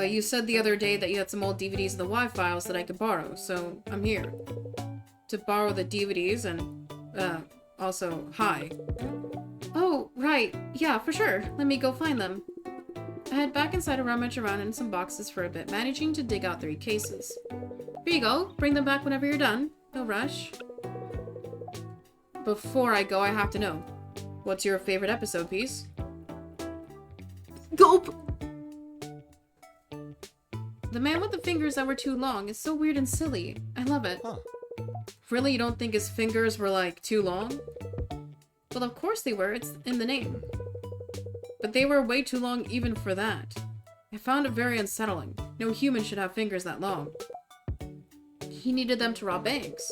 You said the other day that you had some old DVDs of the Y files that I could borrow, so I'm here. To borrow the DVDs and, also, hi. Oh, right. Yeah, for sure. Let me go find them. I head back inside to rummage around in some boxes for a bit, managing to dig out 3 cases. Here you go. Bring them back whenever you're done. No rush. Before I go, I have to know. What's your favorite episode, Peace? Gulp! The man with the fingers that were too long is so weird and silly. I love it. Huh. Really, you don't think his fingers were, like, too long? Well, of course they were. It's in the name. But they were way too long even for that. I found it very unsettling. No human should have fingers that long. He needed them to rob banks.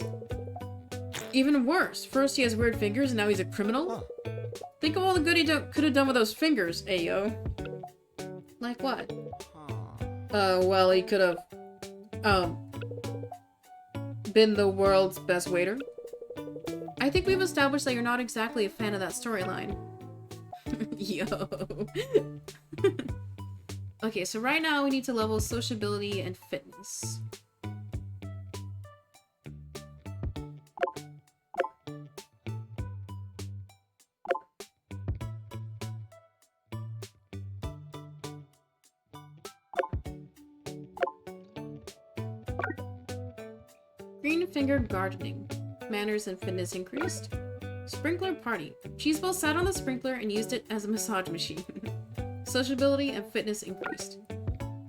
Even worse. First he has weird fingers and now he's a criminal? Huh. Think of all the good he could have done with those fingers, ayo. Like what? Well, he could have, been the world's best waiter. I think we've established that you're not exactly a fan of that storyline. Yo. Okay, so right now we need to level sociability and fitness. Green-fingered gardening. Manners and fitness increased. Sprinkler party. Cheeseball sat on the sprinkler and used it as a massage machine. Sociability and fitness increased.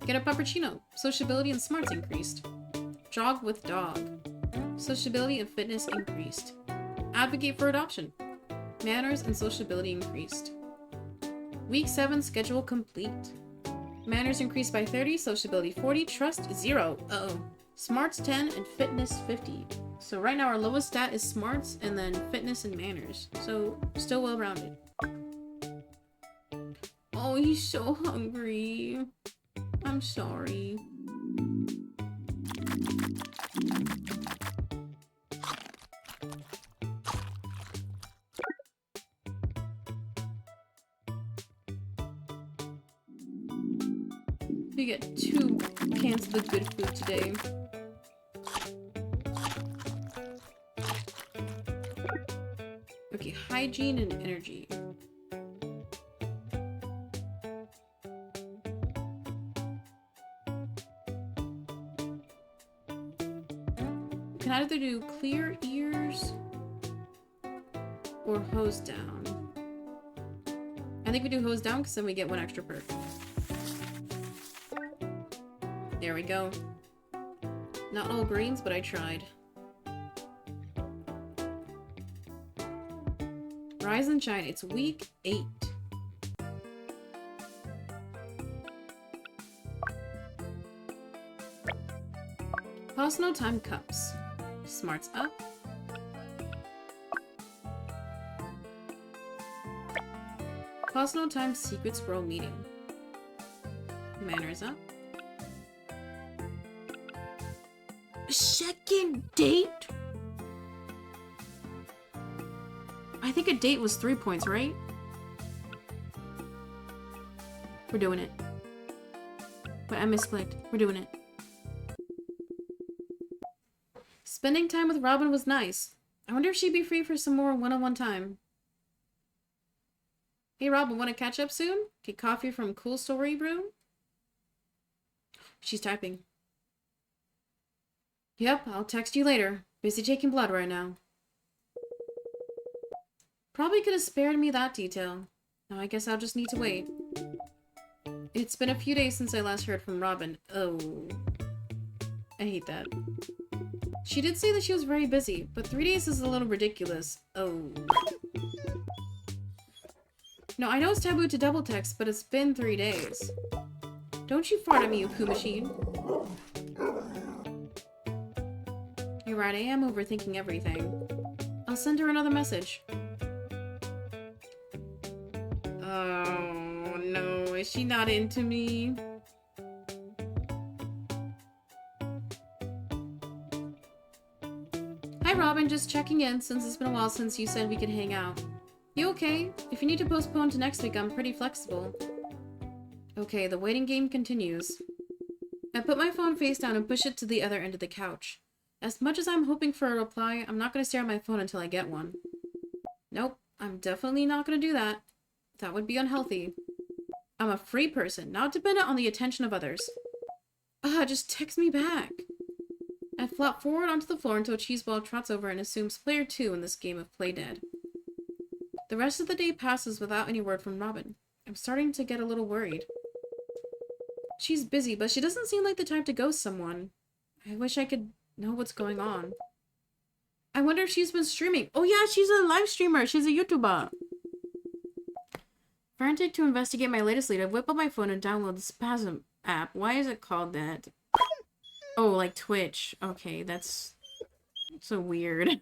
Get a puppuccino. Sociability and smarts increased. Jog with dog. Sociability and fitness increased. Advocate for adoption. Manners and sociability increased. Week 7 schedule complete. Manners increased by 30, sociability 40, trust 0. Uh-oh. Smarts 10 and fitness 50. So right now our lowest stat is smarts and then fitness and manners. So still well-rounded. Oh, he's so hungry. I'm sorry. We get 2 cans of the good food today. Okay, hygiene and energy. We can either do clear ears or hose down. I think we do hose down because then we get 1 extra perk. There we go. Not all greens, but I tried. Rise and shine. It's week 8. Pause no time cups. Smarts up. Pause no time secret scroll meeting. Manners up. Second date? I think a date was 3 points, right? We're doing it. But I misclicked. We're doing it. Spending time with Robin was nice. I wonder if she'd be free for some more one-on-one time. Hey Robin, wanna catch up soon? Get coffee from Cool Story Brew? She's typing. Yep, I'll text you later. Busy taking blood right now. Probably could have spared me that detail. Now I guess I'll just need to wait. It's been a few days since I last heard from Robin. Oh. I hate that. She did say that she was very busy, but 3 days is a little ridiculous. Oh. No, I know it's taboo to double text, but it's been 3 days. Don't you fart at me, you poo machine. You're right, I am overthinking everything. I'll send her another message. Oh, no. Is she not into me? Hi, Robin. Just checking in since it's been a while since you said we could hang out. You okay? If you need to postpone to next week, I'm pretty flexible. Okay, the waiting game continues. I put my phone face down and push it to the other end of the couch. As much as I'm hoping for a reply, I'm not going to stare at my phone until I get one. Nope, I'm definitely not going to do that. That would be unhealthy. I'm a free person, not dependent on the attention of others. Just text me back. I flop forward onto the floor until Cheeseball trots over and assumes player 2 in this game of Play Dead. The rest of the day passes without any word from Robin. I'm starting to get a little worried. She's busy, but she doesn't seem like the type to ghost someone. I wish I could know what's going on. I wonder if she's been streaming. Oh yeah, she's a live streamer. She's a YouTuber. Frantic to investigate my latest lead, I whip up my phone and download the Spasm app. Why is it called that? Oh, like Twitch. Okay, that's so weird.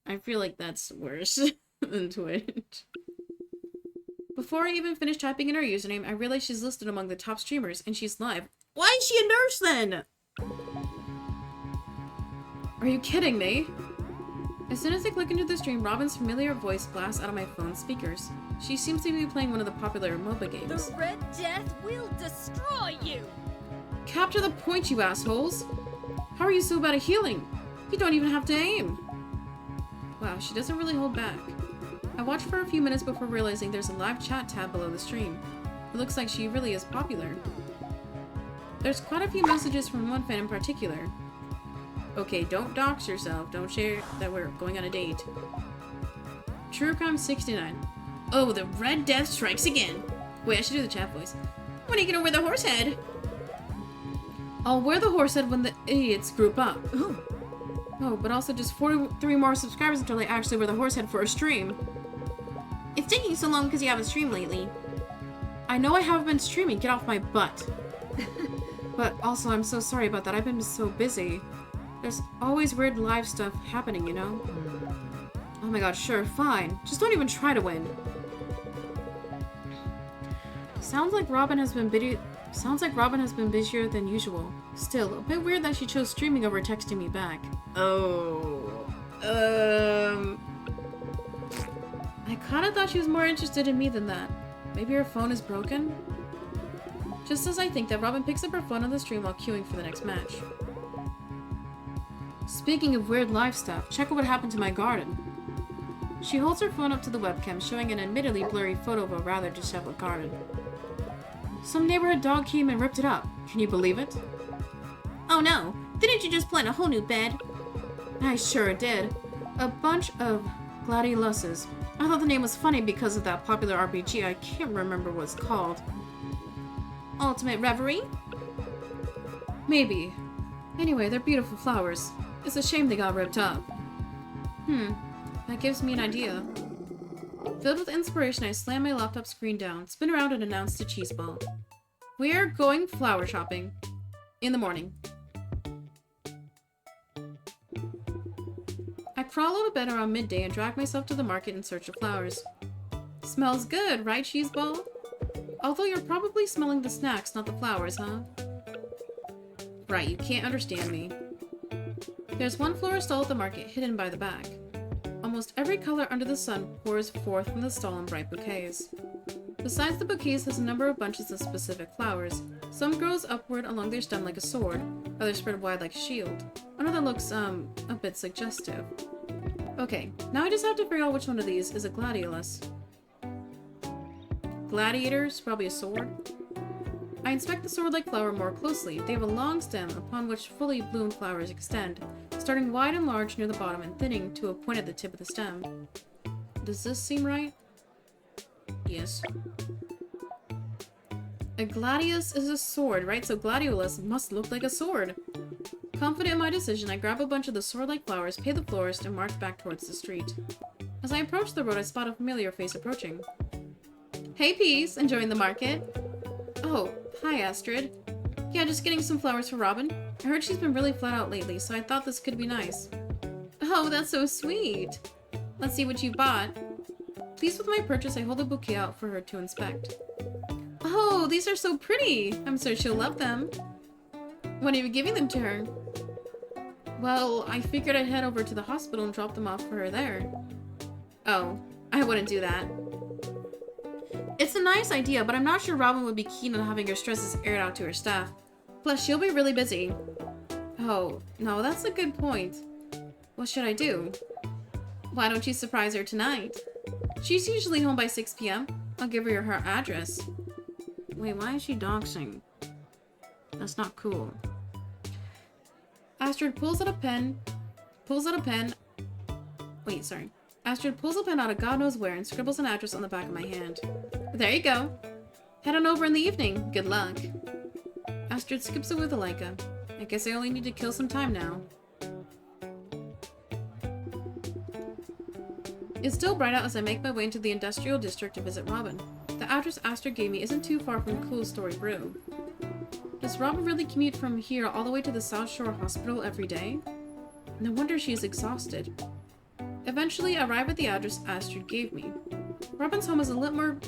I feel like that's worse than Twitch. Before I even finish typing in her username, I realize she's listed among the top streamers, and she's live. Why is she a nurse then? Are you kidding me? As soon as I click into the stream, Robin's familiar voice blasts out of my phone's speakers. She seems to be playing one of the popular MOBA games. The Red Death will destroy you! Capture the point, you assholes! How are you so bad at healing? You don't even have to aim! Wow, she doesn't really hold back. I watch for a few minutes before realizing there's a live chat tab below the stream. It looks like she really is popular. There's quite a few messages from one fan in particular. Okay, don't dox yourself. Don't share that we're going on a date. TrueCrime69. Oh, the Red Death strikes again. Wait, I should do the chat voice. When are you gonna wear the horse head? I'll wear the horse head when the idiots group up. Ooh. Oh, but also just 43 more subscribers until I actually wear the horse head for a stream. It's taking so long because you haven't streamed lately. I know I haven't been streaming, get off my butt. But also, I'm so sorry about that, I've been so busy. There's always weird live stuff happening, you know? Oh my god, sure, fine. Just don't even try to win. Sounds like Robin has been busier than usual. Still, a bit weird that she chose streaming over texting me back. Oh. I kinda thought she was more interested in me than that. Maybe her phone is broken? Just as I think that, Robin picks up her phone on the stream while queuing for the next match. Speaking of weird live stuff, check out what happened to my garden. She holds her phone up to the webcam, showing an admittedly blurry photo of a rather disheveled garden. Some neighborhood dog came and ripped it up. Can you believe it? Oh no! Didn't you just plant a whole new bed? I sure did. A bunch of gladioluses. I thought the name was funny because of that popular RPG I can't remember what it's called. Ultimate Reverie? Maybe. Anyway, they're beautiful flowers. It's a shame they got ripped up. That gives me an idea. Filled with inspiration, I slam my laptop screen down, spin around, and announce to Cheeseball. We are going flower shopping. In the morning. I crawl out of bed around midday and drag myself to the market in search of flowers. Smells good, right, Cheeseball? Although you're probably smelling the snacks, not the flowers, huh? Right, you can't understand me. There's one flower stall at the market, hidden by the back. Almost every color under the sun pours forth from the stall in bright bouquets. Besides the bouquets, there's a number of bunches of specific flowers. Some grows upward along their stem like a sword, others spread wide like a shield. Another looks, a bit suggestive. Okay, now I just have to figure out which one of these is a gladiolus. Gladiators, probably a sword. I inspect the sword-like flower more closely. They have a long stem upon which fully bloomed flowers extend, starting wide and large near the bottom and thinning to a point at the tip of the stem. Does this seem right? Yes. A gladius is a sword, right? So gladiolus must look like a sword. Confident in my decision, I grab a bunch of the sword-like flowers, pay the florist, and march back towards the street. As I approach the road, I spot a familiar face approaching. Hey, Peace! Enjoying the market? Oh, hi, Astrid. Yeah, just getting some flowers for Robin. I heard she's been really flat out lately, so I thought this could be nice. Oh, that's so sweet! Let's see what you bought. Pleased with my purchase, I hold a bouquet out for her to inspect. Oh, these are so pretty! I'm sure she'll love them. When are you giving them to her? Well, I figured I'd head over to the hospital and drop them off for her there. Oh, I wouldn't do that. It's a nice idea, but I'm not sure Robin would be keen on having her stresses aired out to her staff. Plus, she'll be really busy. Oh, no, that's a good point. What should I do? Why don't you surprise her tonight? She's usually home by 6 p.m. I'll give her her address. Wait, why is she doxing? That's not cool. Astrid pulls out a pen. Astrid pulls a pen out of God knows where and scribbles an address on the back of my hand. There you go. Head on over in the evening. Good luck. Astrid skips away with a Leica. I guess I only need to kill some time now. It's still bright out as I make my way into the industrial district to visit Robin. The address Astrid gave me isn't too far from Cool Story Brew. Does Robin really commute from here all the way to the South Shore Hospital every day? No wonder she is exhausted. Eventually, I arrive at the address Astrid gave me. Robin's home is a lot more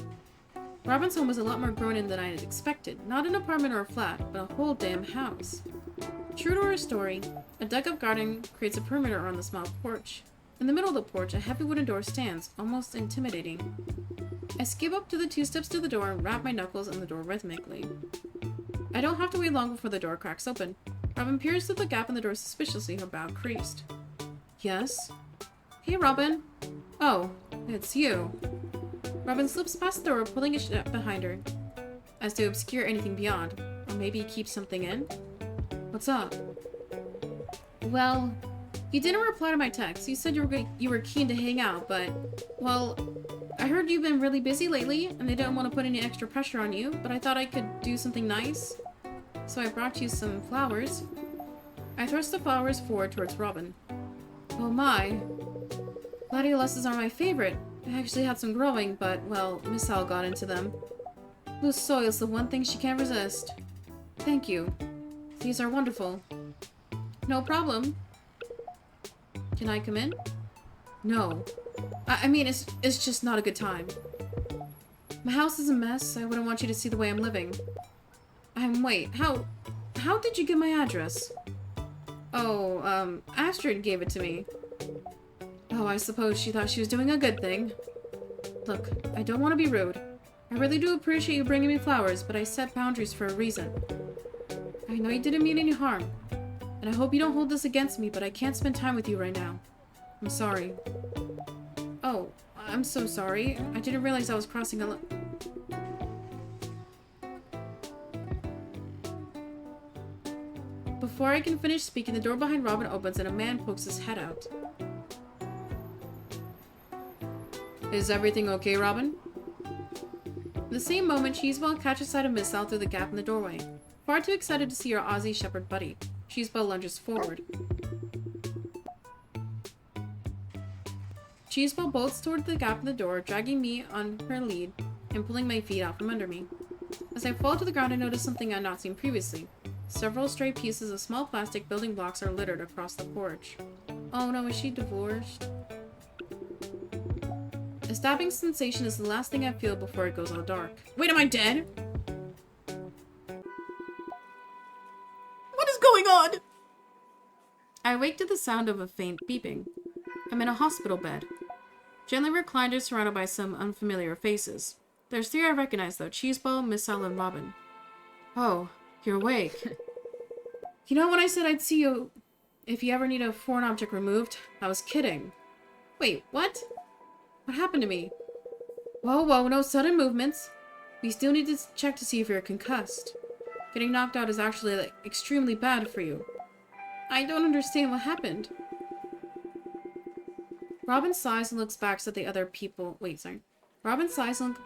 grown in than I had expected. Not an apartment or a flat, but a whole damn house. True to her story, a dug-up garden creates a perimeter around the small porch. In the middle of the porch, a heavy wooden door stands, almost intimidating. I skip up to the 2 steps to the door and rap my knuckles on the door rhythmically. I don't have to wait long before the door cracks open. Robin peers through the gap in the door suspiciously, her brow creased. Yes? Hey, Robin. Oh, it's you. Robin slips past the door, pulling it shut behind her, as to obscure anything beyond. Or maybe keep something in? What's up? Well, you didn't reply to my text. You said you were keen to hang out, but, well, I heard you've been really busy lately, and I didn't want to put any extra pressure on you, but I thought I could do something nice. So I brought you some flowers. I thrust the flowers forward towards Robin. Oh my. Gladioluses are my favorite. I actually had some growing, but, well, Miss Al got into them. Loose soil's the one thing she can't resist. Thank you. These are wonderful. No problem. Can I come in? No. I mean, it's just not a good time. My house is a mess. I wouldn't want you to see the way I'm living. Wait, how did you get my address? Oh, Astrid gave it to me. Oh, I suppose she thought she was doing a good thing. Look, I don't want to be rude. I really do appreciate you bringing me flowers, but I set boundaries for a reason. I know you didn't mean any harm, and I hope you don't hold this against me, but I can't spend time with you right now. I'm sorry. Oh, I'm so sorry. I didn't realize I was crossing a Before I can finish speaking, the door behind Robin opens and a man pokes his head out. Is everything okay, Robin? At the same moment, Cheeseball catches sight of Miss Al through the gap in the doorway. Far too excited to see her Aussie Shepherd buddy, Cheeseball lunges forward. Cheeseball bolts toward the gap in the door, dragging me on her lead and pulling my feet out from under me. As I fall to the ground, I notice something I had not seen previously. Several stray pieces of small plastic building blocks are littered across the porch. Oh no, is she divorced? A stabbing sensation is the last thing I feel before it goes all dark. Wait, am I dead? What is going on? I wake to the sound of a faint beeping. I'm in a hospital bed. Gently reclined and surrounded by some unfamiliar faces. There's 3 I recognize though, Cheeseball, Miss Al, and Robin. Oh, you're awake. You know when I said I'd see you if you ever need a foreign object removed? I was kidding. Wait, what? What happened to me? Whoa, no sudden movements. We still need to check to see if you're concussed. Getting knocked out is actually, like, extremely bad for you. I don't understand what happened. Robin sighs and looks back at the other people. Wait, sorry. Robin sighs and looks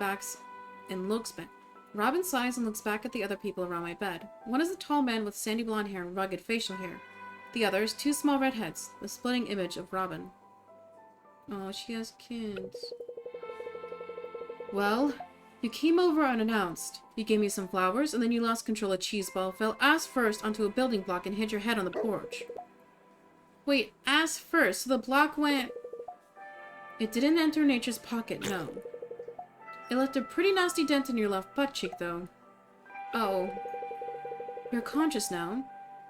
back at the other people around my bed. One is a tall man with sandy blonde hair and rugged facial hair. The other is 2 small redheads, the splitting image of Robin. Oh, she has kids. Well, you came over unannounced. You gave me some flowers, and then you lost control of Cheeseball, fell ass first onto a building block, and hit your head on the porch. Wait, ass first, so the block went... It didn't enter Nature's pocket, no. It left a pretty nasty dent in your left butt cheek, though. Oh. You're conscious now,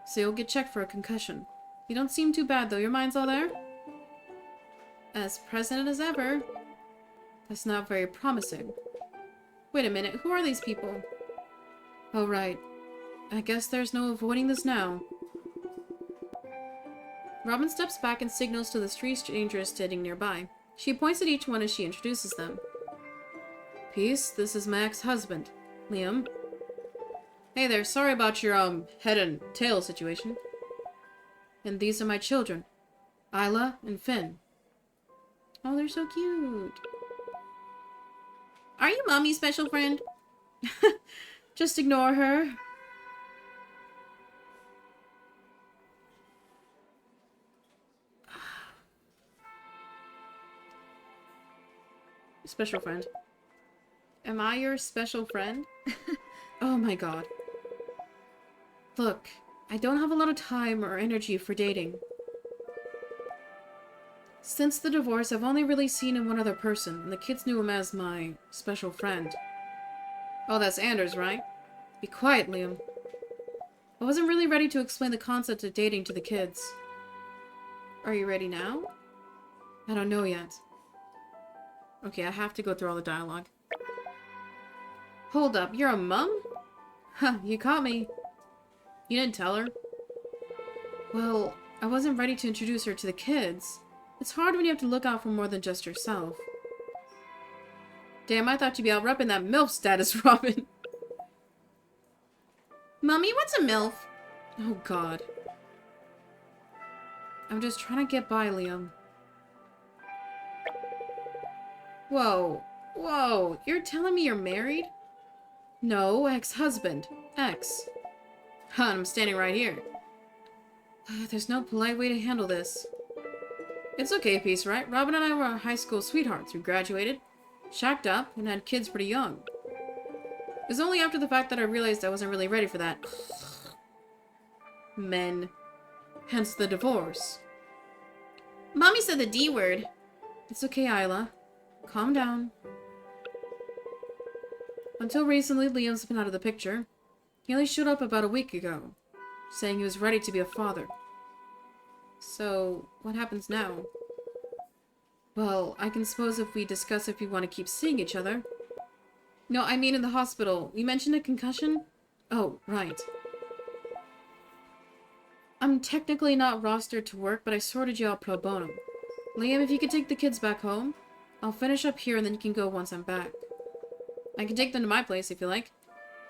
so you'll get checked for a concussion. You don't seem too bad, though. Your mind's all there? As present as ever. That's not very promising. Wait a minute, who are these people? Oh, right. I guess there's no avoiding this now. Robin steps back and signals to the 3 strangers standing nearby. She points at each one as she introduces them. Peace, this is my ex-husband, Liam. Hey there, sorry about your, head and tail situation. And these are my children, Isla and Finn. Oh, they're so cute. Are you Mommy's special friend? Just ignore her. Special friend. Am I your special friend? Oh my god. Look, I don't have a lot of time or energy for dating. Since the divorce, I've only really seen him one other person, and the kids knew him as my special friend. Oh, that's Anders, right? Be quiet, Liam. I wasn't really ready to explain the concept of dating to the kids. Are you ready now? I don't know yet. Okay, I have to go through all the dialogue. Hold up, you're a mum? Huh, you caught me. You didn't tell her? Well, I wasn't ready to introduce her to the kids. It's hard when you have to look out for more than just yourself. Damn, I thought you'd be out repping that MILF status, Robin. Mommy, what's a MILF? Oh, God. I'm just trying to get by, Liam. Whoa, Whoa, you're telling me you're married? No, ex-husband. Ex. Huh, I'm standing right here. There's no polite way to handle this. It's okay, Peace, right? Robin and I were high school sweethearts. We graduated, shacked up, and had kids pretty young. It was only after the fact that I realized I wasn't really ready for that. Men. Hence the divorce. Mommy said the D word. It's okay, Isla. Calm down. Until recently, Liam's been out of the picture. He only showed up about a week ago, saying he was ready to be a father. So, what happens now? Well, I can suppose if we discuss if we want to keep seeing each other. No, I mean in the hospital. You mentioned a concussion? Oh, right. I'm technically not rostered to work, but I sorted you out pro bono. Liam, if you could take the kids back home, I'll finish up here and then you can go once I'm back. I can take them to my place if you like.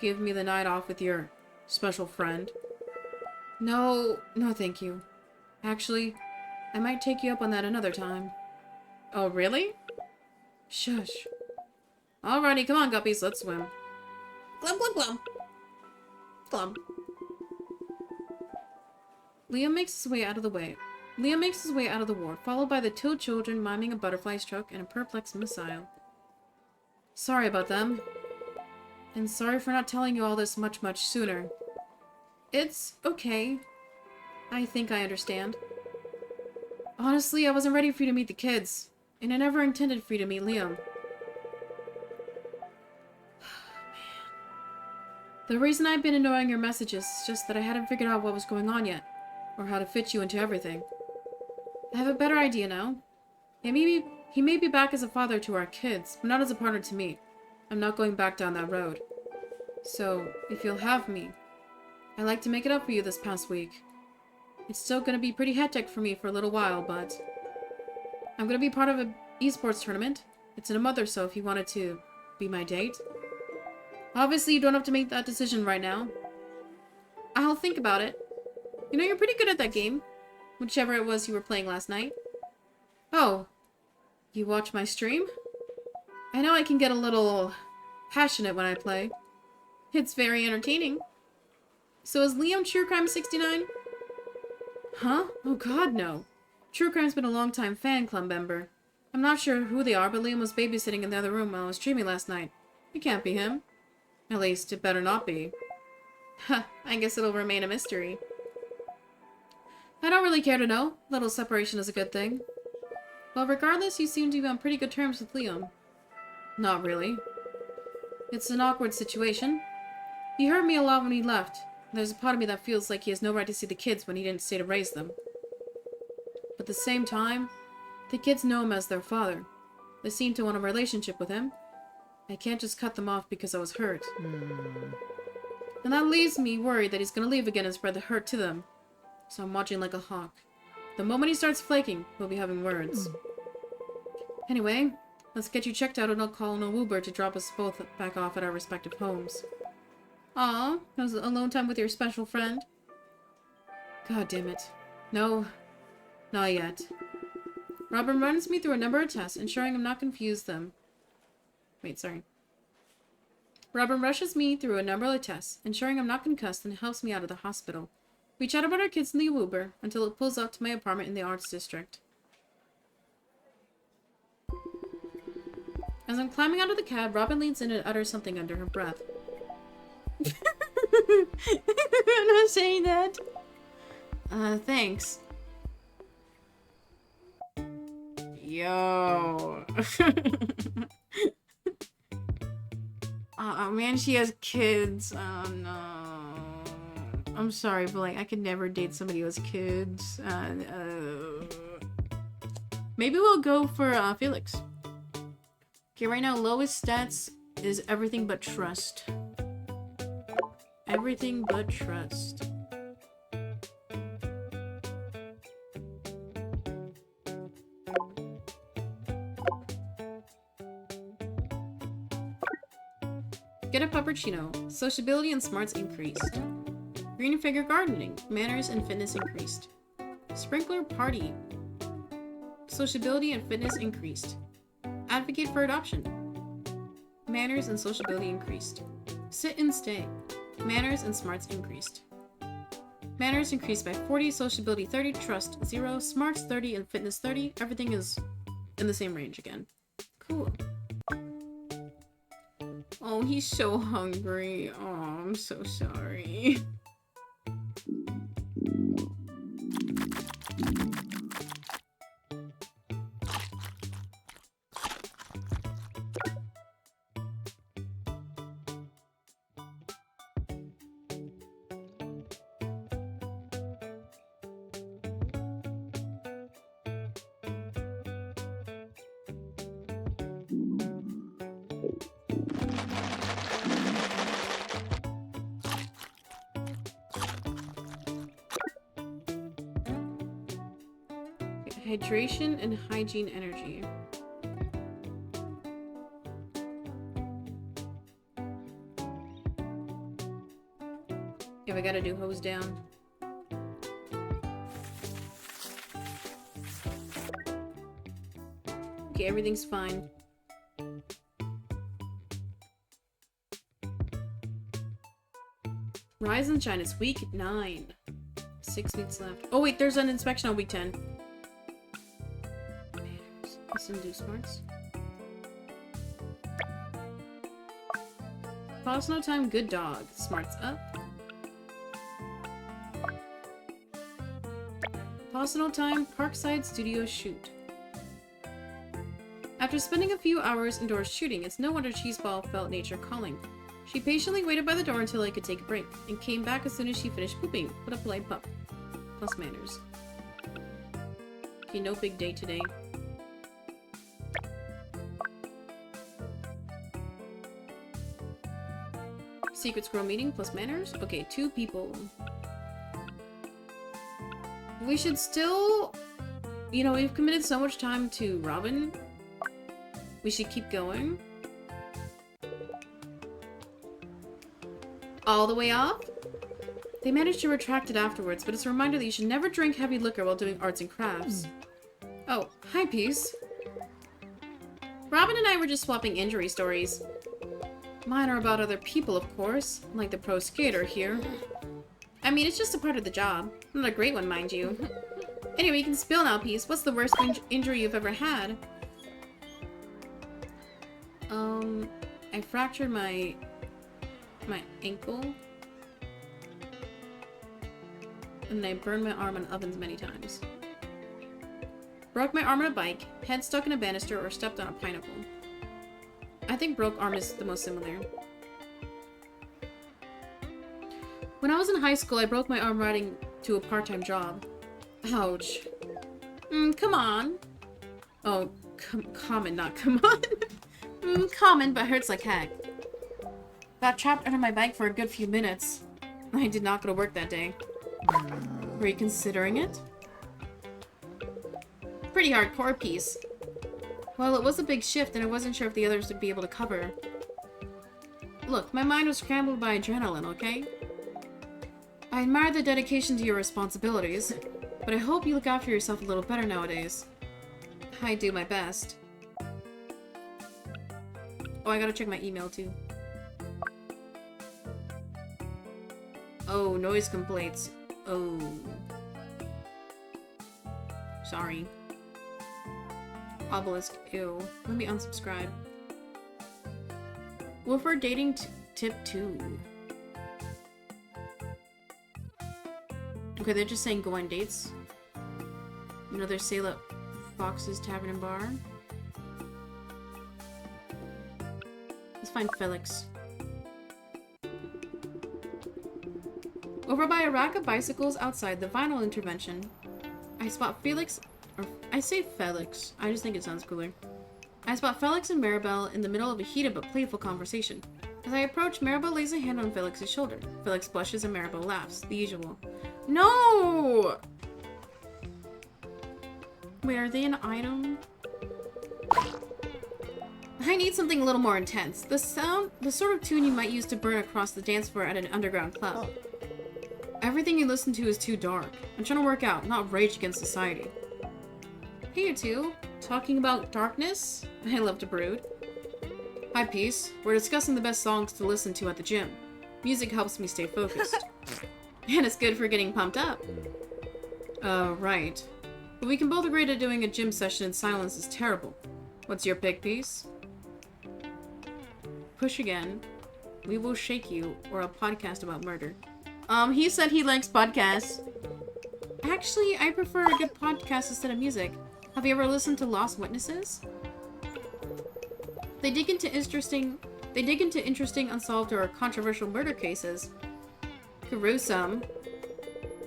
Give me the night off with your special friend. No, thank you. Actually, I might take you up on that another time. Oh, really? Shush. Alrighty, come on, guppies, let's swim. Glum, glum, glum. Glum. Liam makes his way out of the ward, followed by the two children miming a butterfly stroke and a perplexed missile. Sorry about them. And sorry for not telling you all this much sooner. It's okay. I think I understand. Honestly, I wasn't ready for you to meet the kids. And I never intended for you to meet Liam. The reason I've been ignoring your messages is just that I hadn't figured out what was going on yet. Or how to fit you into everything. I have a better idea now. He may be back as a father to our kids, but not as a partner to me. I'm not going back down that road. So, if you'll have me, I'd like to make it up for you this past week. It's still gonna be pretty hectic for me for a little while, but I'm gonna be part of an esports tournament. It's in a month or so if you wanted to be my date. Obviously, you don't have to make that decision right now. I'll think about it. You know, you're pretty good at that game. Whichever it was you were playing last night. Oh, you watch my stream? I know I can get a little passionate when I play. It's very entertaining. So is Liam True Crime 69? Huh? Oh god, no. True Crime's been a long-time fan club member. I'm not sure who they are, but Liam was babysitting in the other room while I was streaming last night. It can't be him. At least, it better not be. Huh, I guess it'll remain a mystery. I don't really care to know. Little separation is a good thing. Well, regardless, you seem to be on pretty good terms with Liam. Not really. It's an awkward situation. He hurt me a lot when he left. There's a part of me that feels like he has no right to see the kids when he didn't stay to raise them. But at the same time, the kids know him as their father. They seem to want a relationship with him. I can't just cut them off because I was hurt. And that leaves me worried that he's gonna leave again and spread the hurt to them. So I'm watching like a hawk. The moment he starts flaking, we'll be having words. Anyway, let's get you checked out and I'll call an Uber to drop us both back off at our respective homes. Aw, that was alone time with your special friend? God damn it. No, not yet. Robin runs me through a number of tests, ensuring I'm not confused them. Wait, sorry. Robin rushes me through a number of tests, ensuring I'm not concussed, and helps me out of the hospital. We chat about our kids in the Uber until it pulls up to my apartment in the Arts District. As I'm climbing out of the cab, Robin leans in and utters something under her breath. I'm not saying that. Thanks. Yo. Oh man, she has kids. Oh no. I'm sorry, but like, I could never date somebody who has kids. Maybe we'll go for Felix. Okay, right now, lowest stats is everything but trust. Everything but trust. Get a puppuccino. Sociability and smarts increased. Green figure gardening. Manners and fitness increased. Sprinkler party. Sociability and fitness increased. Advocate for adoption. Manners and sociability increased. Sit and stay. Manners and smarts increased. Manners increased by 40, sociability 30, trust 0, smarts 30, and fitness 30. Everything is in the same range again. Cool. Oh, he's so hungry. Oh, I'm so sorry. Hydration and hygiene energy. Yeah, we gotta do hose down. Okay, everything's fine. Rise and shine, it's week 9. 6 weeks left. Oh wait, there's an inspection on week 10. Listen, do smarts. Pause no time, good dog. Smarts up. Pause no time, Parkside Studio shoot. After spending a few hours indoors shooting, it's no wonder Cheeseball felt nature calling. She patiently waited by the door until I could take a break, and came back as soon as she finished pooping. What a polite pup. Plus manners. Okay, no big day today. Secret squirrel meeting plus manners? Okay, 2 people. We should still... You know, we've committed so much time to Robin. We should keep going. All the way off? They managed to retract it afterwards, but it's a reminder that you should never drink heavy liquor while doing arts and crafts. Oh, hi, Peace. Robin and I were just swapping injury stories. Mine are about other people, of course, like the pro skater here. I mean, it's just a part of the job. Not a great one, mind you. Anyway, you can spill now, Peace. What's the worst injury you've ever had? I fractured my ankle. And I burned my arm on ovens many times. Broke my arm on a bike, head stuck in a banister, or stepped on a pineapple. I think broke arm is the most similar. When I was in high school, I broke my arm riding to a part-time job. Ouch. Come on. Oh, common, not come on. Common, but hurts like heck. Got trapped under my bike for a good few minutes. I did not go to work that day. Were you considering it? Pretty hardcore piece. Well, it was a big shift, and I wasn't sure if the others would be able to cover. Look, my mind was scrambled by adrenaline, okay? I admire the dedication to your responsibilities, but I hope you look after yourself a little better nowadays. I do my best. Oh, I gotta check my email, too. Oh, noise complaints. Oh. Sorry. Obelisk, ew. Let me unsubscribe. Wolfer dating tip 2. Okay, they're just saying go on dates. You know, there's sale at Fox's Tavern and Bar. Let's find Felix. Over by a rack of bicycles outside the vinyl intervention, I spot Felix, or I say Felix, I just think it sounds cooler. I spot Felix and Maribel in the middle of a heated but playful conversation. As I approach, Maribel lays a hand on Felix's shoulder. Felix blushes and Maribel laughs, the usual. No! Wait, are they an item? I need something a little more intense. The sort of tune you might use to burn across the dance floor at an underground club. Everything you listen to is too dark. I'm trying to work out, not rage against society. Hey, you two. Talking about darkness? I love to brood. Hi, Peace. We're discussing the best songs to listen to at the gym. Music helps me stay focused. And it's good for getting pumped up. Right. But we can both agree that doing a gym session in silence is terrible. What's your pick, Peace? Push again. We Will Shake You, or a podcast about murder. He said he likes podcasts. Actually, I prefer a good podcast instead of music. Have you ever listened to Lost Witnesses? They dig into interesting, unsolved or controversial murder cases. Gruesome.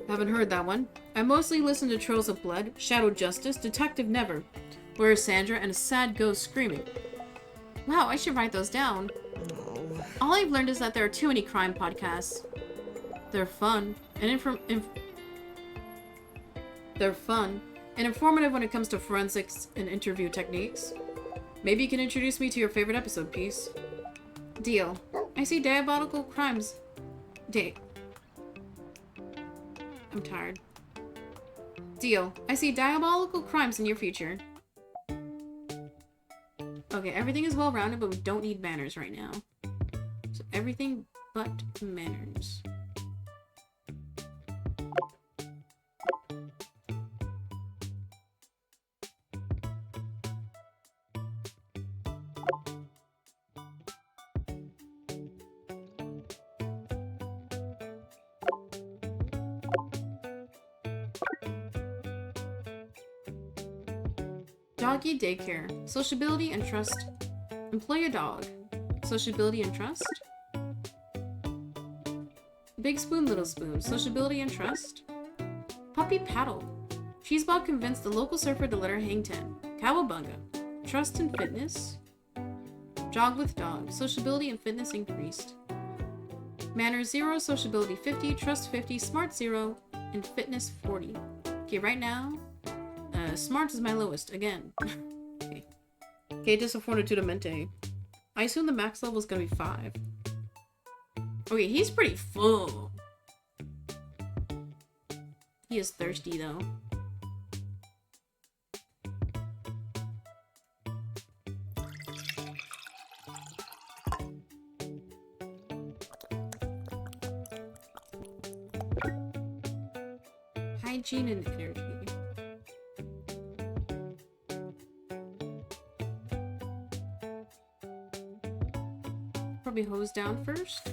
Haven't heard that one. I mostly listen to Trails of Blood, Shadow Justice, Detective Never, where Sandra and a sad ghost screaming. Wow, I should write those down. All I've learned is that there are too many crime podcasts. They're fun and informative when it comes to forensics and interview techniques. Maybe you can introduce me to your favorite episode, Peace. Deal. I see diabolical crimes. I'm tired. Deal. I see diabolical crimes in your future. Okay, everything is well-rounded, but we don't need manners right now. So everything but manners. Doggy daycare. Sociability and trust. Employ a dog. Sociability and trust. Big spoon, little spoon. Sociability and trust. Puppy paddle. Cheeseball convinced the local surfer to let her hang 10. Cowabunga. Trust and fitness. Jog with dog. Sociability and fitness increased. Manners 0, sociability 50, trust 50, smart 0, and fitness 40. Okay, right now, smart is my lowest, again. Okay. Okay, just a fortitude mente. I assume the max level is gonna be 5. Okay, he's pretty full. He is thirsty, though. Hygiene and energy. Probably hose down first.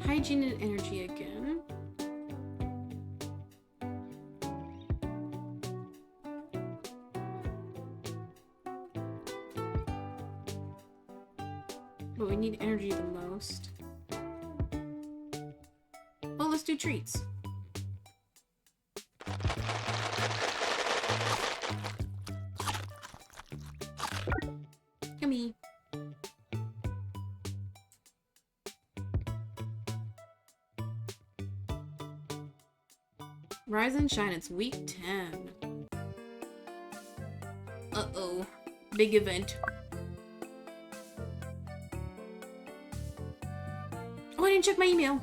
Hygiene and energy again. But we need energy the most. Well, let's do treats. Yummy. Rise and shine, it's week 10. Uh-oh. Big event. Oh, I didn't check my email.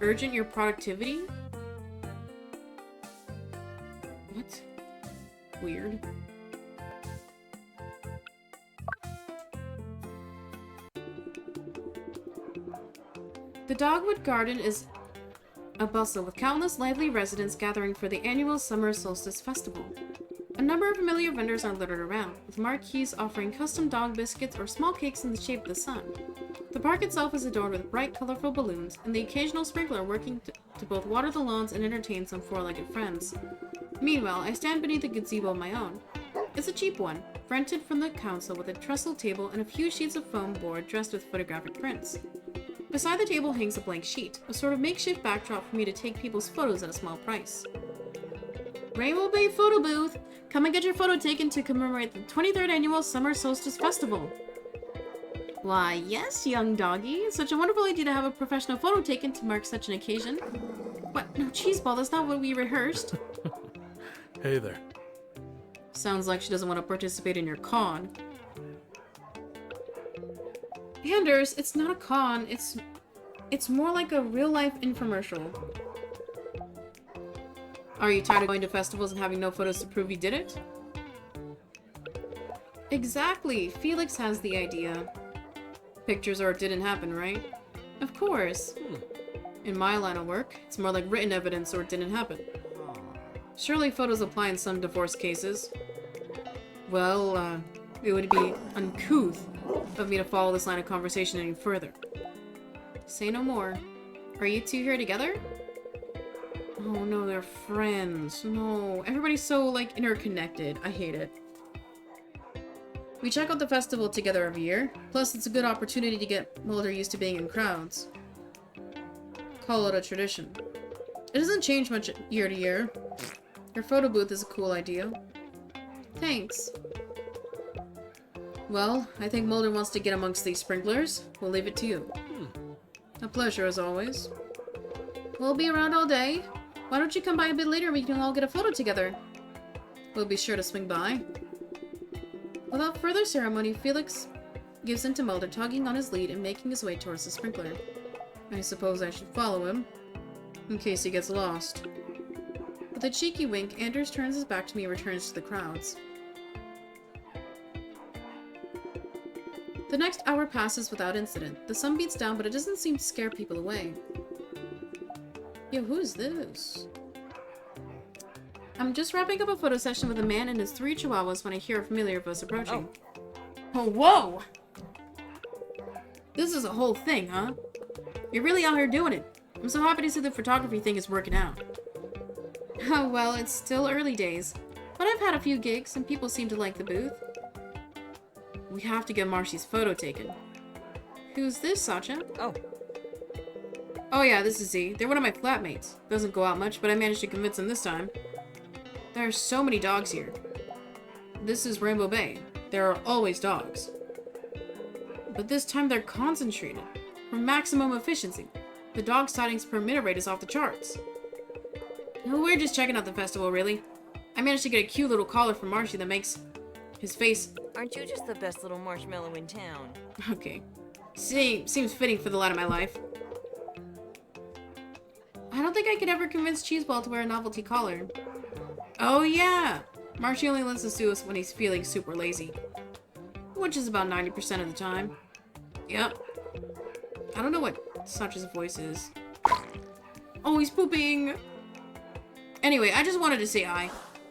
Urgent your productivity? What? Weird. The Dogwood Garden is a bustle with countless lively residents gathering for the annual Summer Solstice Festival. A number of familiar vendors are littered around, with marquees offering custom dog biscuits or small cakes in the shape of the sun. The park itself is adorned with bright, colorful balloons, and the occasional sprinkler working to both water the lawns and entertain some four-legged friends. Meanwhile, I stand beneath a gazebo of my own. It's a cheap one, rented from the council with a trestle table and a few sheets of foam board dressed with photographic prints. Beside the table hangs a blank sheet, a sort of makeshift backdrop for me to take people's photos at a small price. Rainbow Bay Photo Booth! Come and get your photo taken to commemorate the 23rd Annual Summer Solstice Festival. Why, yes, young doggy. It's such a wonderful idea to have a professional photo taken to mark such an occasion. What? No, cheeseball, that's not what we rehearsed. Hey there. Sounds like she doesn't want to participate in your con. Anders, it's not a con, it's It's more like a real-life infomercial. Are you tired of going to festivals and having no photos to prove you did it? Exactly. Felix has the idea. Pictures or it didn't happen, right? Of course. In my line of work, it's more like written evidence or it didn't happen. Surely photos apply in some divorce cases. Well, it would be uncouth of me to follow this line of conversation any further. Say no more. Are you two here together? Oh no, they're friends. No, everybody's so, like, interconnected. I hate it. We check out the festival together every year. Plus, it's a good opportunity to get Mulder used to being in crowds. Call it a tradition. It doesn't change much year to year. Your photo booth is a cool idea. Thanks. Well, I think Mulder wants to get amongst these sprinklers. We'll leave it to you. A pleasure, as always. We'll be around all day. Why don't you come by a bit later and we can all get a photo together? We'll be sure to swing by. Without further ceremony, Felix gives in to Mulder, tugging on his lead and making his way towards the sprinkler. I suppose I should follow him, in case he gets lost. With a cheeky wink, Anders turns his back to me and returns to the crowds. The next hour passes without incident. The sun beats down, but it doesn't seem to scare people away. Yo, who's this? I'm just wrapping up a photo session with a man and his 3 chihuahuas when I hear a familiar voice approaching. Oh, whoa! This is a whole thing, huh? You're really out here doing it. I'm so happy to see the photography thing is working out. Oh, well, it's still early days. But I've had a few gigs and people seem to like the booth. We have to get Marcy's photo taken. Who's this, Sacha? Oh yeah, this is Z. They're one of my flatmates. Doesn't go out much, but I managed to convince them this time. There are so many dogs here. This is Rainbow Bay. There are always dogs. But this time they're concentrated. For maximum efficiency. The dog sightings per minute rate is off the charts. No, we're just checking out the festival, really. I managed to get a cute little collar from Marcy that makes his face... Aren't you just the best little marshmallow in town? Okay. Seems fitting for the light of my life. I don't think I could ever convince Cheeseball to wear a novelty collar. Oh yeah! Marcy only listens to us when he's feeling super lazy. Which is about 90% of the time. Yep. I don't know what Sacha's voice is. Oh, he's pooping! Anyway, I just wanted to say hi.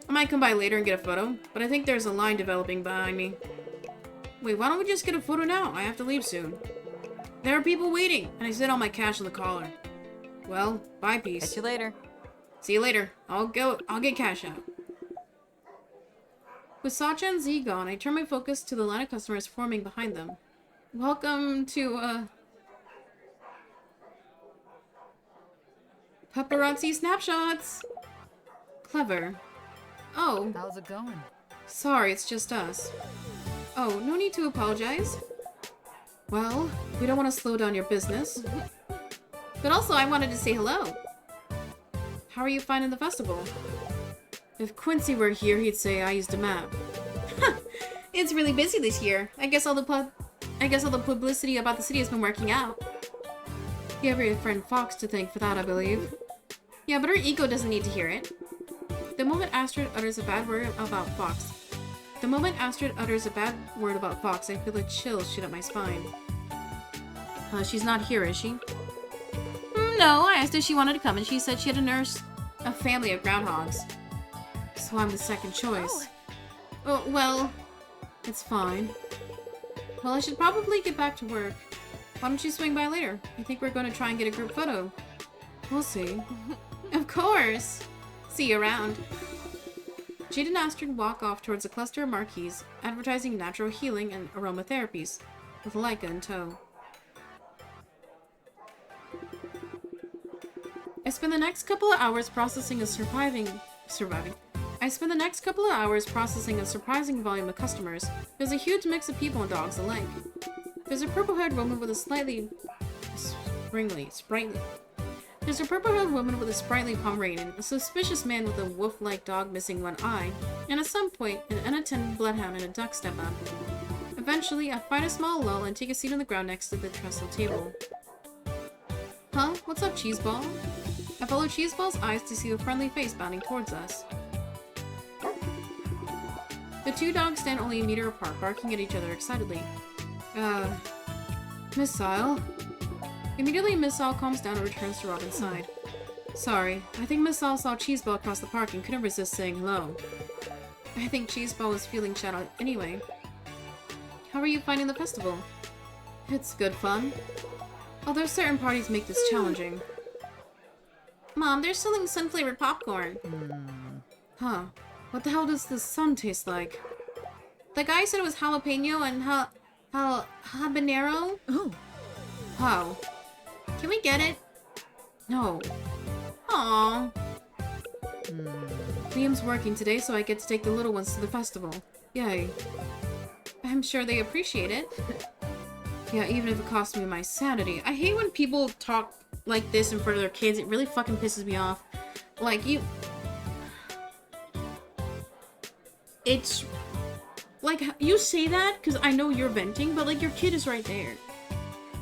I might come by later and get a photo, but I think there's a line developing behind me. Wait, why don't we just get a photo now? I have to leave soon. There are people waiting, and I set all my cash on the collar. Well, bye, peace. Catch you later. See you later. I'll get cash out. With Sacha and Z gone, I turn my focus to the line of customers forming behind them. Welcome to, paparazzi snapshots! Clever. Oh. How's it going? Sorry, it's just us. Oh, no need to apologize. Well, we don't want to slow down your business. But also, I wanted to say hello. How are you finding the festival? If Quincy were here, he'd say I used a map. It's really busy this year. I guess all the publicity about the city has been working out. You have your friend Fox to thank for that, I believe. Yeah, but her ego doesn't need to hear it. The moment Astrid utters a bad word about Fox, I feel a chill shoot up my spine. She's not here, is she? No, I asked if she wanted to come and she said she had to nurse a family of groundhogs. So I'm the second choice. Oh, well, it's fine. Well, I should probably get back to work. Why don't you swing by later? I think we're going to try and get a group photo. We'll see. Of course! See you around. Jade and Astrid walk off towards a cluster of marquees advertising natural healing and aromatherapies, with Leica in tow. I spend the next couple of hours processing a surprising volume of customers. There's a huge mix of people and dogs alike. There's a purple-haired woman with a sprightly Pomeranian, a suspicious man with a wolf-like dog missing one eye, and at some point, an unattended bloodhound and a duck step up. Eventually, I find a small lull and take a seat on the ground next to the trestle table. Huh? What's up, Cheeseball? I follow Cheeseball's eyes to see a friendly face bounding towards us. The two dogs stand only a meter apart, barking at each other excitedly. Missile. Immediately, Missile calms down and returns to Robin's side. Sorry, I think Missile saw Cheeseball across the park and couldn't resist saying hello. I think Cheeseball was feeling shy out anyway. How are you finding the festival? It's good fun. Although certain parties make this challenging. Mom, they're selling sun-flavored popcorn. Huh. What the hell does this sun taste like? The guy said it was jalapeno and habanero? Oh. How? Can we get it? No. Aww. Liam's working today, so I get to take the little ones to the festival. Yay. I'm sure they appreciate it. Yeah, even if it costs me my sanity. I hate when people talk like this in front of their kids. It really fucking pisses me off. Like, it's... Like, you say that because I know you're venting, but, like, your kid is right there.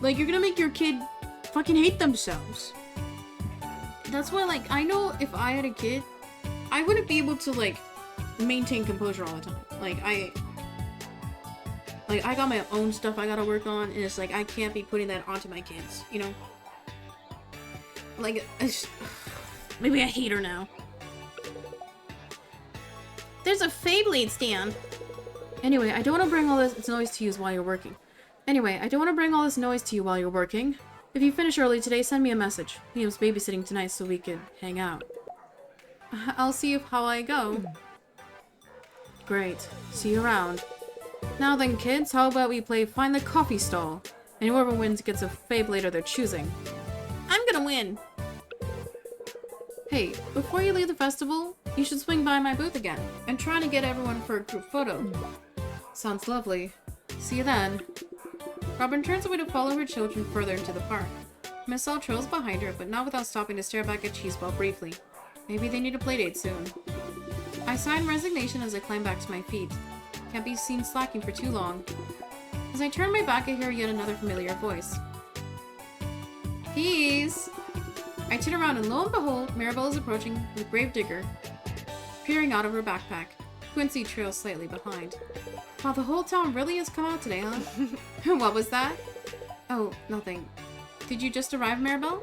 Like, you're gonna make your kid fucking hate themselves. That's why, like, I know if I had a kid, I wouldn't be able to, like, maintain composure all the time. Like, I got my own stuff I gotta work on, and it's like, I can't be putting that onto my kids, you know? Like, maybe I hate her now. There's a Feyblade stand! Anyway, I don't want to bring all this noise to you while you're working. If you finish early today, send me a message. Liam's babysitting tonight so we can hang out. I'll see how I go. Great. See you around. Now then, kids, how about we play Find the Coffee Stall? And whoever wins gets a Feyblade of their choosing. I'm gonna win! Hey, before you leave the festival, you should swing by my booth again. I'm trying to get everyone for a group photo. Sounds lovely. See you then. Robin turns away to follow her children further into the park. Missile trails behind her, but not without stopping to stare back at Cheeseball briefly. Maybe they need a playdate soon. I sigh in resignation as I climb back to my feet. Can't be seen slacking for too long. As I turn my back, I hear yet another familiar voice. Peace! I turn around and lo and behold, Maribel is approaching with Gravedigger, peering out of her backpack. Quincy trails slightly behind. Wow, the whole town really has come out today, huh? What was that? Oh, nothing. Did you just arrive, Maribel? No.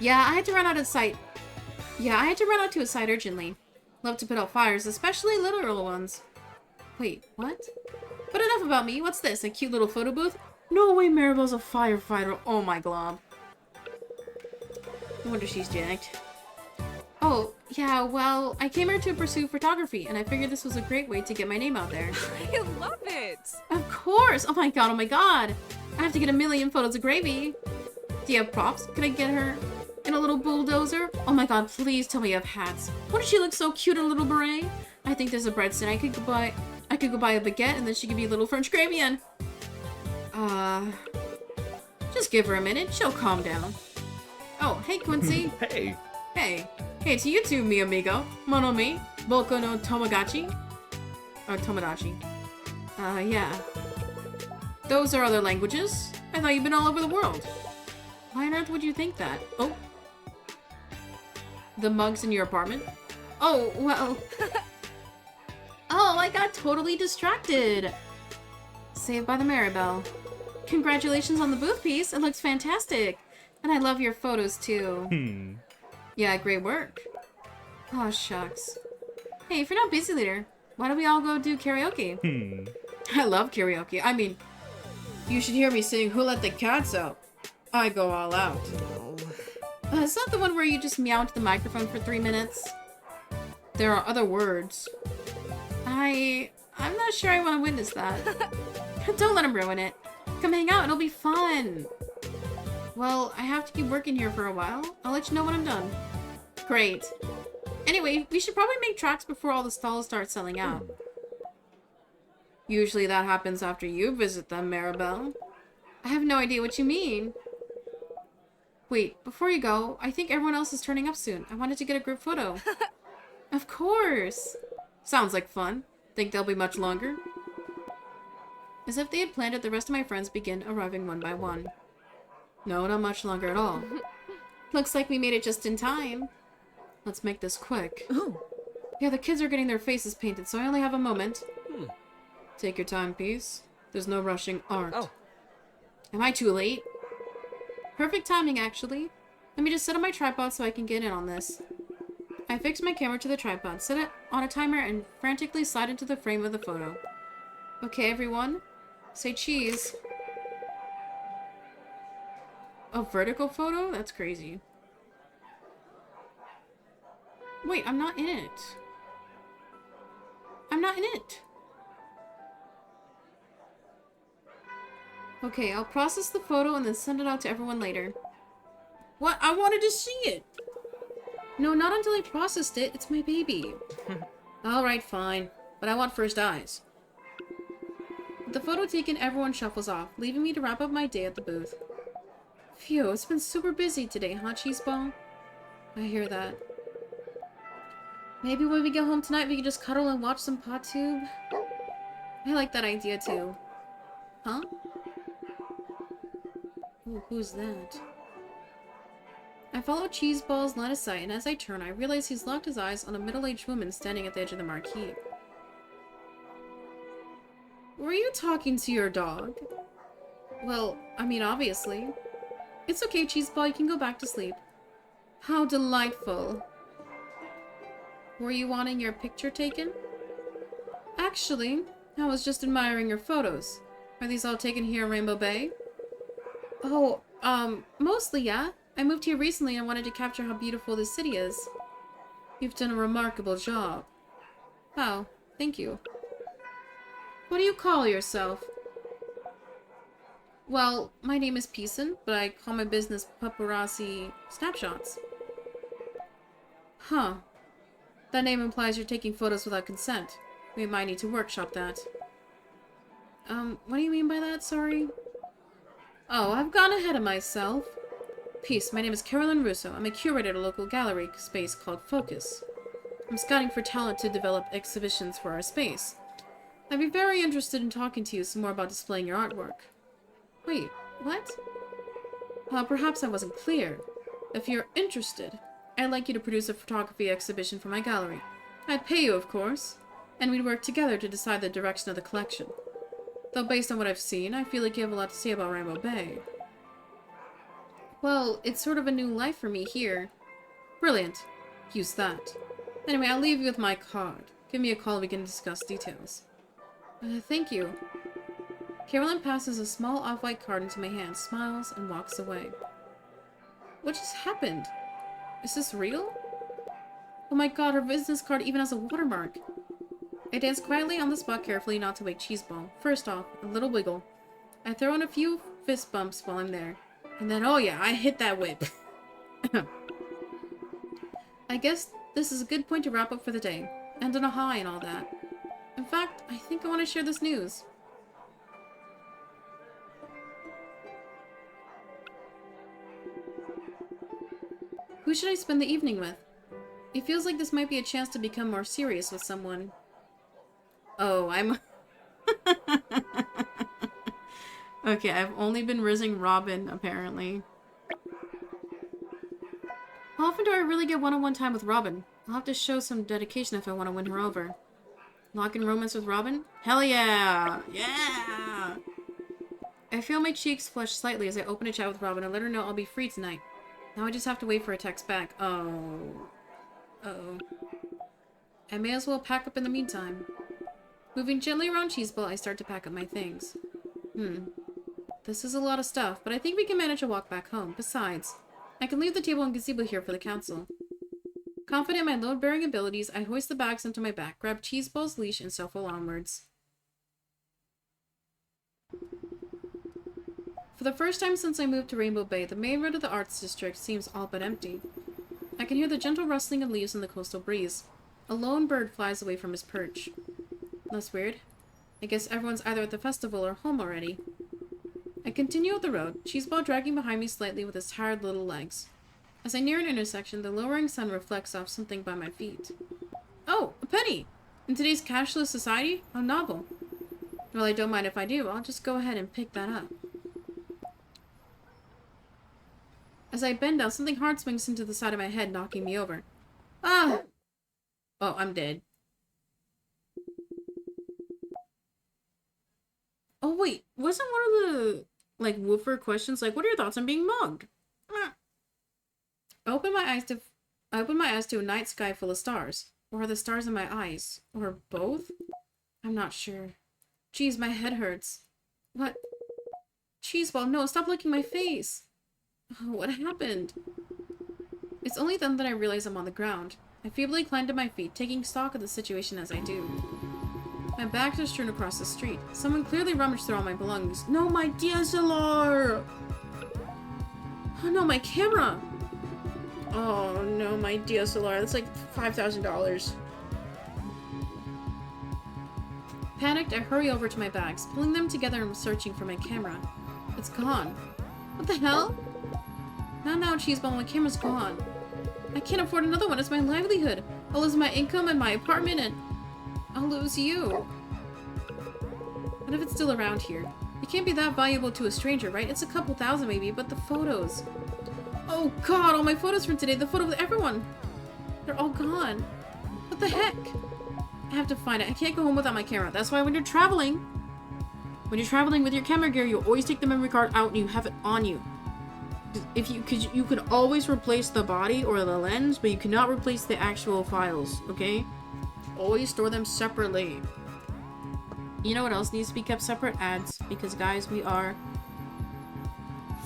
Yeah, I had to run out to a site urgently. Love to put out fires, especially literal ones. Wait, what? But enough about me. What's this? A cute little photo booth? No way Maribel's a firefighter. Oh my glob. No wonder she's jacked. Oh, yeah, well, I came here to pursue photography, and I figured this was a great way to get my name out there. I love it! Of course! Oh my god, oh my god! I have to get a million photos of Gravy. Do you have props? Can I get her in a little bulldozer? Oh my god, please tell me you have hats. Wouldn't she look so cute in a little beret? I think there's a breadstick. I could go buy a baguette, and then she could be a little French gravy and... Just give her a minute. She'll calm down. Oh, hey, Quincy. Hey. Hey. Hey, to you too, mi amigo. Mono mi. Boku no Tomodachi. Or Tomodachi. Yeah. Those are other languages. I thought you'd been all over the world. Why on earth would you think that? Oh. The mugs in your apartment? Oh, well. Oh, I got totally distracted. Saved by the Maribel. Congratulations on the booth piece. It looks fantastic. And I love your photos too. Yeah, great work. Oh, shucks. Hey, if you're not busy later, why don't we all go do karaoke? I love karaoke. I mean, you should hear me sing Who Let the Cats Out. I go all out. It's not the one where you just meow into the microphone for 3 minutes. There are other words. I'm not sure I want to witness that. Don't let him ruin it. Come hang out, it'll be fun. Well, I have to keep working here for a while. I'll let you know when I'm done. Great. Anyway, we should probably make tracks before all the stalls start selling out. Usually that happens after you visit them, Maribel. I have no idea what you mean. Wait, before you go, I think everyone else is turning up soon. I wanted to get a group photo. Of course. Sounds like fun. Think they'll be much longer? As if they had planned it, the rest of my friends begin arriving one by one. No, not much longer at all. Looks like we made it just in time. Let's make this quick. Oh, Yeah, the kids are getting their faces painted, so I only have a moment. Hmm. Take your time, Peace. There's no rushing art. Oh. Am I too late? Perfect timing, actually. Let me just set up my tripod so I can get in on this. I fix my camera to the tripod, set it on a timer, and frantically slide into the frame of the photo. Okay, everyone. Say cheese. A vertical photo? That's crazy. Wait, I'm not in it. I'm not in it. Okay, I'll process the photo and then send it out to everyone later. What? I wanted to see it! No, not until I processed it. It's my baby. Alright, fine. But I want first eyes. With the photo taken, everyone shuffles off, leaving me to wrap up my day at the booth. Phew, it's been super busy today, huh, Cheeseball? I hear that. Maybe when we get home tonight, we can just cuddle and watch some PodTube? I like that idea, too. Huh? Ooh, who's that? I follow Cheeseball's line of sight, and as I turn, I realize he's locked his eyes on a middle-aged woman standing at the edge of the marquee. Were you talking to your dog? Well, I mean, obviously. It's okay, Cheeseball, you can go back to sleep. How delightful. Were you wanting your picture taken? Actually, I was just admiring your photos. Are these all taken here in Rainbow Bay? Oh, mostly, yeah. I moved here recently and wanted to capture how beautiful this city is. You've done a remarkable job. Oh, thank you. What do you call yourself? Well, my name is Peason, but I call my business Paparazzi Snapshots. Huh. That name implies you're taking photos without consent. We might need to workshop that. What do you mean by that? Sorry? Oh, I've gone ahead of myself. Peace, my name is Carolyn Russo. I'm a curator at a local gallery space called Focus. I'm scouting for talent to develop exhibitions for our space. I'd be very interested in talking to you some more about displaying your artwork. Wait, what? Perhaps I wasn't clear. If you're interested, I'd like you to produce a photography exhibition for my gallery. I'd pay you, of course, and we'd work together to decide the direction of the collection. Though based on what I've seen, I feel like you have a lot to say about Rainbow Bay. Well, it's sort of a new life for me here. Brilliant. Use that. Anyway, I'll leave you with my card. Give me a call and we can discuss details. Thank you. Carolyn passes a small off-white card into my hand, smiles, and walks away. What just happened? Is this real? Oh my god, her business card even has a watermark. I dance quietly on the spot, carefully not to wake Cheeseball. First off, a little wiggle. I throw in a few fist bumps while I'm there. And then, oh yeah, I hit that whip. I guess this is a good point to wrap up for the day. End on a high and all that. In fact, I think I want to share this news. Who should I spend the evening with? It feels like this might be a chance to become more serious with someone. Oh, I'm... Okay, I've only been rizzing Robin, apparently. How often do I really get one-on-one time with Robin? I'll have to show some dedication if I want to win her over. Lock in romance with Robin? Hell yeah! Yeah! I feel my cheeks flush slightly as I open a chat with Robin and let her know I'll be free tonight. Now I just have to wait for a text back. Oh. Uh-oh. I may as well pack up in the meantime. Moving gently around Cheeseball, I start to pack up my things. This is a lot of stuff, but I think we can manage a walk back home. Besides, I can leave the table and gazebo here for the council. Confident in my load-bearing abilities, I hoist the bags onto my back, grab Cheeseball's leash, and shuffle onwards. For the first time since I moved to Rainbow Bay, the main road of the Arts District seems all but empty. I can hear the gentle rustling of leaves in the coastal breeze. A lone bird flies away from his perch. That's weird. I guess everyone's either at the festival or home already. I continue up the road, Cheeseball dragging behind me slightly with his tired little legs. As I near an intersection, the lowering sun reflects off something by my feet. Oh, a penny! In today's cashless society? How novel. Well, I don't mind if I do. I'll just go ahead and pick that up. As I bend down, something hard swings into the side of my head, knocking me over. Ah! Oh, I'm dead. Oh, wait. Wasn't one of the, like, woofer questions, like, what are your thoughts on being mugged? I open my eyes to a night sky full of stars. Or are the stars in my eyes? Or both? I'm not sure. Jeez, my head hurts. What? Cheeseball, no, stop licking my face. Oh, what happened? It's only then that I realize I'm on the ground. I feebly climb to my feet, taking stock of the situation as I do. My bags are strewn across the street. Someone clearly rummaged through all my belongings. No, my DSLR! Oh no, my camera! Oh no, my DSLR. That's like $5,000. Panicked, I hurry over to my bags, pulling them together and searching for my camera. It's gone. What the hell? Not now, Cheeseball, my camera's gone. I can't afford another one, it's my livelihood. I'll lose my income and my apartment and I'll lose you. What if it's still around here? It can't be that valuable to a stranger, right? It's a couple thousand maybe, but the photos. Oh god, all my photos from today, the photo of everyone. They're all gone. What the heck? I have to find it. I can't go home without my camera. That's why when you're traveling with your camera gear, you always take the memory card out and you have it on you. Cause you could always replace the body or the lens, but you cannot replace the actual files, okay? Always store them separately. You know what else needs to be kept separate? Ads. Because guys, we are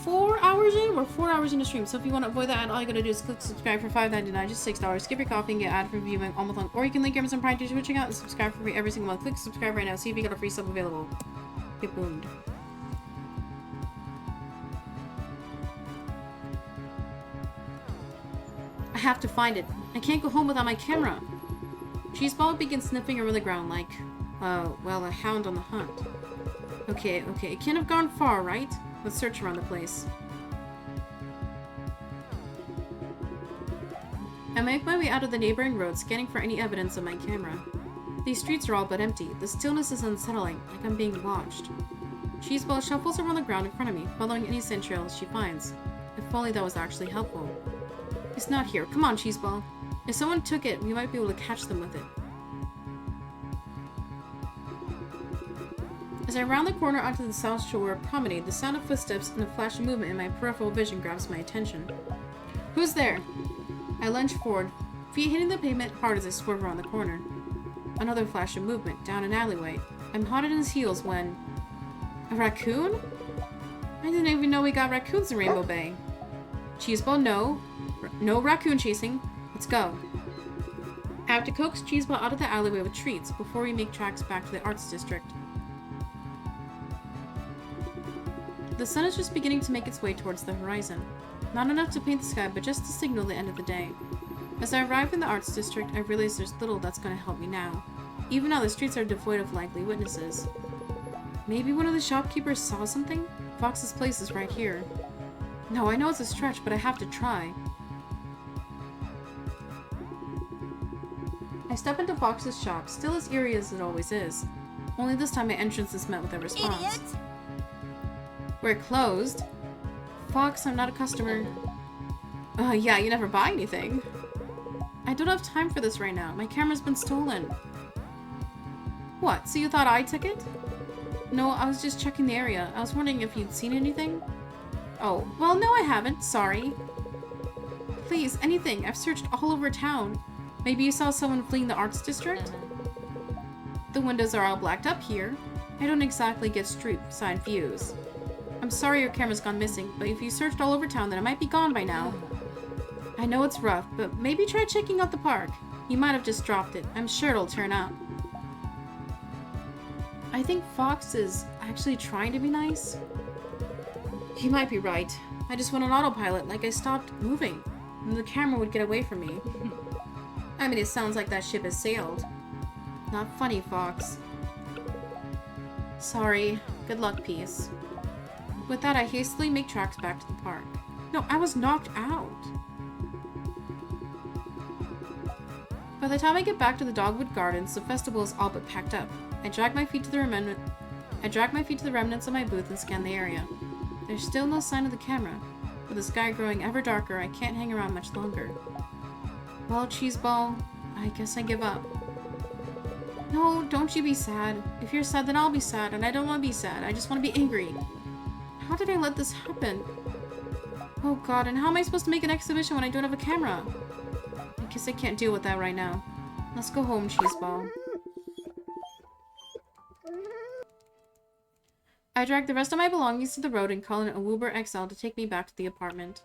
4 hours in? We're 4 hours into stream. So if you want to avoid that, all you gotta do is click subscribe for $5.99, just $6. Skip your coffee and get ad for viewing all month long. Or you can link your Amazon Prime to switching out and subscribe for free every single month. Click subscribe right now. See if you got a free sub available. Get boomed. I have to find it. I can't go home without my camera. Cheeseball begins sniffing around the ground like, well, a hound on the hunt. Okay, it can't have gone far, right? Let's search around the place. I make my way out of the neighboring road, scanning for any evidence of my camera. These streets are all but empty. The stillness is unsettling, like I'm being watched. Cheeseball shuffles around the ground in front of me, following any scent trails she finds. If only that was actually helpful. It's not here. Come on, Cheeseball. If someone took it, we might be able to catch them with it. As I round the corner onto the South Shore promenade, the sound of footsteps and a flash of movement in my peripheral vision grabs my attention. Who's there? I lunge forward, feet hitting the pavement hard as I swerve around the corner. Another flash of movement, down an alleyway. I'm hot at his heels when... A raccoon? I didn't even know we got raccoons in Rainbow Bay. Cheeseball, no. No raccoon chasing. Let's go. I have to coax Cheeseball out of the alleyway with treats before we make tracks back to the Arts District. The sun is just beginning to make its way towards the horizon. Not enough to paint the sky, but just to signal the end of the day. As I arrive in the Arts District, I realize there's little that's going to help me now. Even now, the streets are devoid of likely witnesses. Maybe one of the shopkeepers saw something? Fox's place is right here. No, I know it's a stretch, but I have to try. I step into Fox's shop, still as eerie as it always is. Only this time my entrance is met with a response. Idiot! We're closed. Fox, I'm not a customer. Yeah, you never buy anything. I don't have time for this right now. My camera's been stolen. What, so you thought I took it? No, I was just checking the area. I was wondering if you'd seen anything. Oh, well, no, I haven't. Sorry. Please, anything. I've searched all over town. Maybe you saw someone fleeing the Arts District? The windows are all blacked up here. I don't exactly get street side views. I'm sorry your camera's gone missing, but if you searched all over town, then it might be gone by now. I know it's rough, but maybe try checking out the park. You might have just dropped it. I'm sure it'll turn up. I think Fox is actually trying to be nice. He might be right. I just went on autopilot, like I stopped moving, and the camera would get away from me. I mean, it sounds like that ship has sailed. Not funny, Fox. Sorry. Good luck, peace. With that, I hastily make tracks back to the park. No, I was knocked out. By the time I get back to the Dogwood Gardens, the festival is all but packed up. I drag my feet to the remnants of my booth and scan the area. There's still no sign of the camera. With the sky growing ever darker, I can't hang around much longer. Well, Cheeseball, I guess I give up. No, don't you be sad. If you're sad, then I'll be sad, and I don't want to be sad. I just want to be angry. How did I let this happen? Oh god, and how am I supposed to make an exhibition when I don't have a camera? I guess I can't deal with that right now. Let's go home, Cheeseball. I dragged the rest of my belongings to the road and called an Uber XL to take me back to the apartment.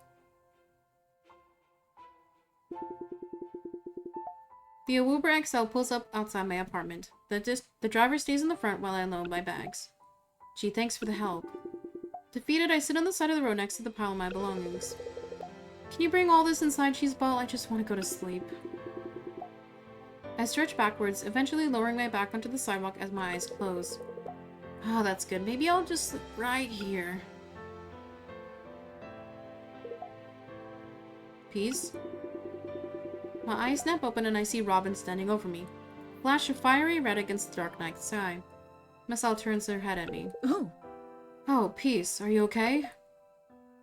The Uber XL pulls up outside my apartment. The driver stays in the front while I unload my bags. Gee, thanks for the help. Defeated, I sit on the side of the road next to the pile of my belongings. Can you bring all this inside, Cheeseball? I just want to go to sleep. I stretch backwards, eventually lowering my back onto the sidewalk as my eyes close. Oh, that's good. Maybe I'll just sleep right here. Peace? My eyes snap open and I see Robin standing over me. Flash of fiery red against the dark night sky. Marcel turns her head at me. Oh. Oh, Peace. Are you okay?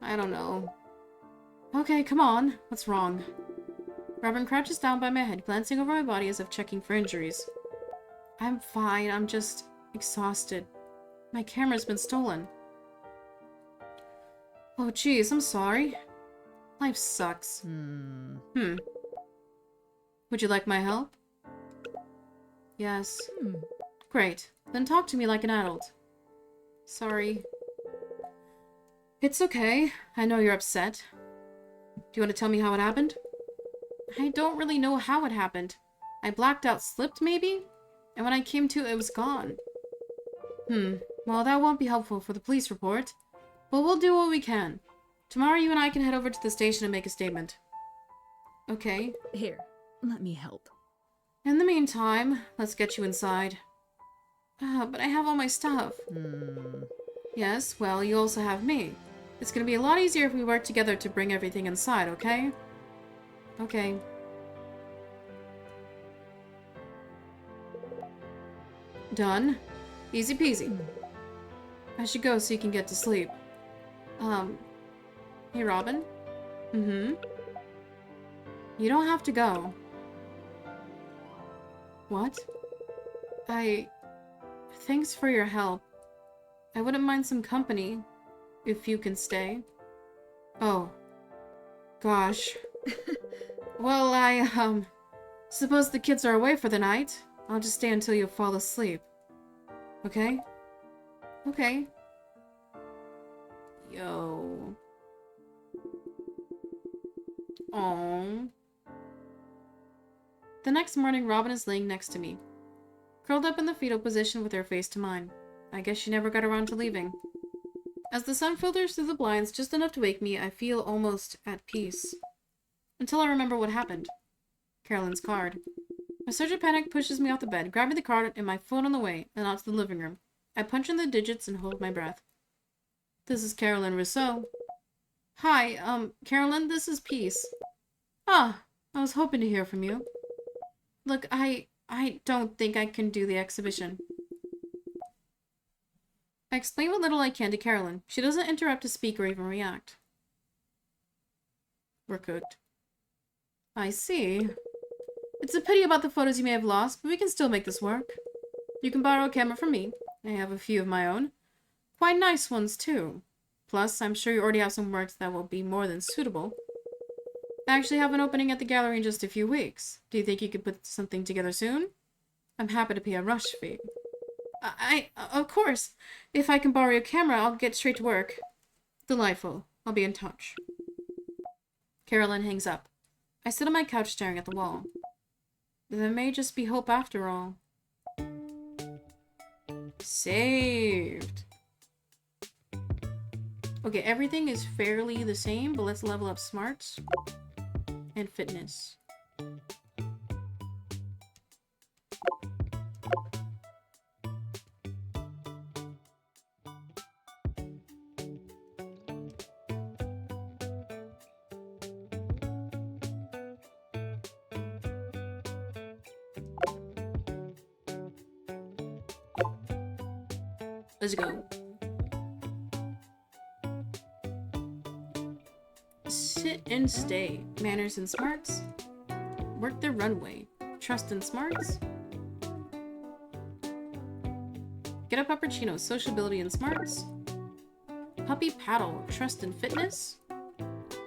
I don't know. Okay, come on. What's wrong? Robin crouches down by my head, glancing over my body as if checking for injuries. I'm fine. I'm just exhausted. My camera's been stolen. Oh, geez. I'm sorry. Life sucks. Would you like my help? Yes. Great. Then talk to me like an adult. Sorry. It's okay. I know you're upset. Do you want to tell me how it happened? I don't really know how it happened. I blacked out, slipped maybe? And when I came to, it was gone. Well, that won't be helpful for the police report. But we'll do what we can. Tomorrow you and I can head over to the station and make a statement. Okay. Here, let me help. In the meantime, let's get you inside. But I have all my stuff. Yes, well, you also have me. It's gonna be a lot easier if we work together to bring everything inside, okay? Okay. Done. Easy peasy. I should go so you can get to sleep. Hey, Robin? You don't have to go. What? Thanks for your help. I wouldn't mind some company, if you can stay. Oh. Gosh. Well, I suppose the kids are away for the night. I'll just stay until you fall asleep. Okay? Okay. Yo. Aww. The next morning, Robin is laying next to me, curled up in the fetal position with her face to mine. I guess she never got around to leaving. As the sun filters through the blinds just enough to wake me, I feel almost at peace. Until I remember what happened. Carolyn's card. A surge of panic pushes me off the bed, grabbing the card and my phone on the way, and out to the living room. I punch in the digits and hold my breath. This is Carolyn Rousseau. Hi, Carolyn, this is Peace. Ah, I was hoping to hear from you. Look, I don't think I can do the exhibition. I explain what little I can to Carolyn. She doesn't interrupt to speak or even react. We're cooked. I see. It's a pity about the photos you may have lost, but we can still make this work. You can borrow a camera from me. I have a few of my own. Quite nice ones, too. Plus, I'm sure you already have some works that will be more than suitable. I actually have an opening at the gallery in just a few weeks. Do you think you could put something together soon? I'm happy to pay a rush fee. Of course. If I can borrow your camera, I'll get straight to work. Delightful. I'll be in touch. Carolyn hangs up. I sit on my couch staring at the wall. There may just be hope after all. Saved. Okay, everything is fairly the same, but let's level up smarts and fitness. Let's go. and stay. Manners and smarts. Work the runway. Trust and smarts. Get a puppuccino. Sociability and smarts. Puppy paddle. Trust and fitness.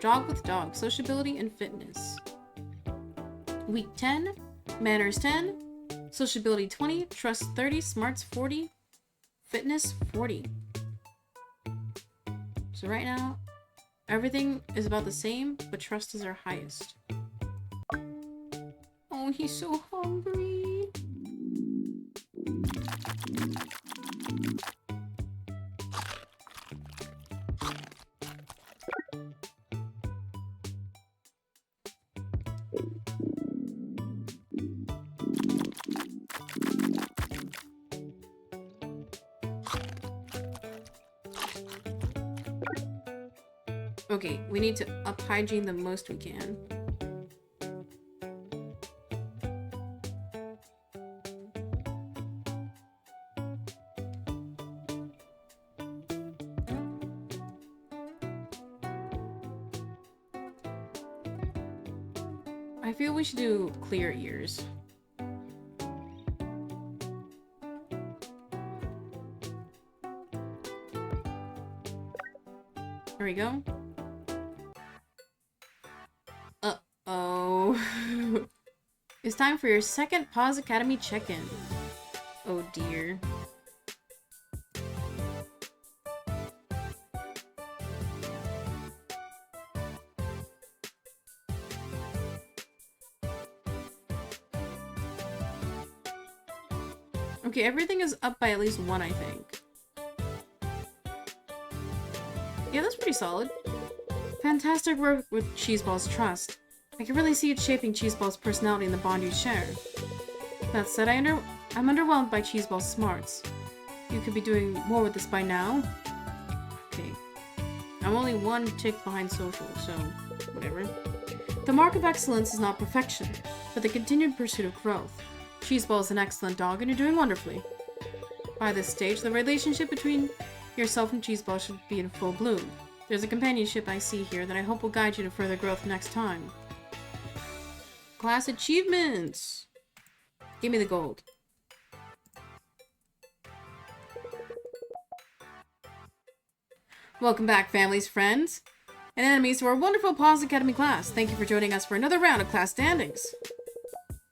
Jog with dog. Sociability and fitness. Week 10. Manners 10. Sociability 20. Trust 30. Smarts 40. Fitness 40. So right now, everything is about the same, but trust is our highest. Oh, he's so hungry. Okay, we need to up hygiene the most we can. I feel we should do clear ears. There we go. Uh-oh. It's time for your second Pause Academy check-in. Oh dear. Okay, everything is up by at least one, I think. Yeah, that's pretty solid. Fantastic work with Cheeseball's trust. I can really see it shaping Cheeseball's personality and the bond you share. That said, I'm underwhelmed by Cheeseball's smarts. You could be doing more with this by now. Okay. I'm only one tick behind social, so whatever. The mark of excellence is not perfection, but the continued pursuit of growth. Cheeseball is an excellent dog and you're doing wonderfully. By this stage, the relationship between yourself and Cheeseball should be in full bloom. There's a companionship I see here that I hope will guide you to further growth next time. Class achievements! Give me the gold. Welcome back, families, friends, and enemies to our wonderful Pause Academy class. Thank you for joining us for another round of class standings.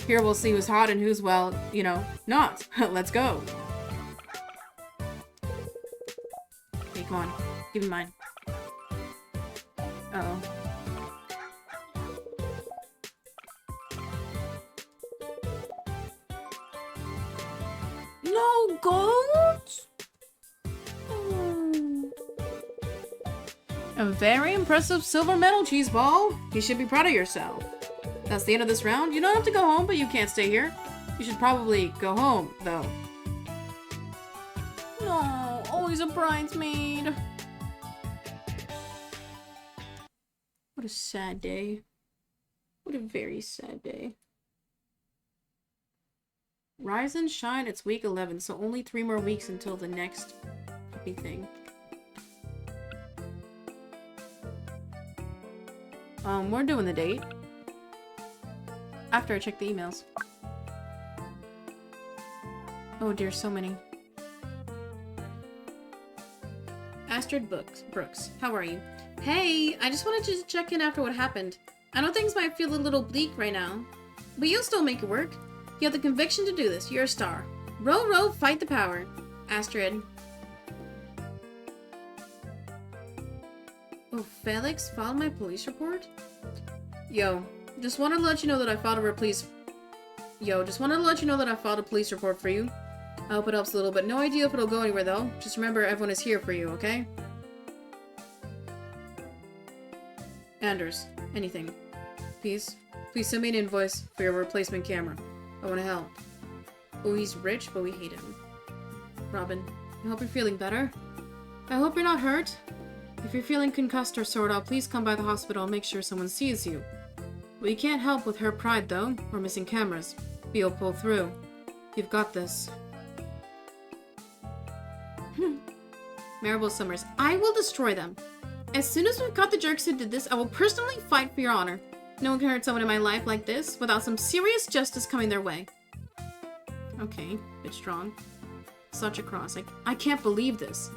Here we'll see who's hot and who's, well, you know, not. Let's go. Okay, come on. Give me mine. Uh-oh. No gold? Oh. A very impressive silver medal, Cheeseball. You should be proud of yourself. That's the end of this round. You don't have to go home, but you can't stay here. You should probably go home, though. No, always a bridesmaid. What a sad day. What a very sad day. Rise and shine, it's week 11, so only 3 more weeks until the next puppy thing. We're doing the date. After I check the emails. Oh dear, so many. Astrid Brooks, how are you? Hey, I just wanted to check in after what happened. I know things might feel a little bleak right now, but you'll still make it work. You have the conviction to do this. You're a star. Row, row, fight the power. Astrid. Oh, Felix filed my police report? Yo, just wanted to let you know that I filed a police report for you. I hope it helps a little, but no idea if it'll go anywhere though. Just remember, everyone is here for you, okay? Anders, anything. Please send me an invoice for your replacement camera. I want to help. Oh, he's rich, but we hate him. Robin, I hope you're feeling better. I hope you're not hurt. If you're feeling concussed or sore out, please come by the hospital and make sure someone sees you. We can't help with her pride, though. We're missing cameras. We'll pull through. You've got this. Maribel Summers, I will destroy them. As soon as we've caught the jerks who did this, I will personally fight for your honor. No one can hurt someone in my life like this without some serious justice coming their way. Okay, bit strong. Such a cross. I can't believe this.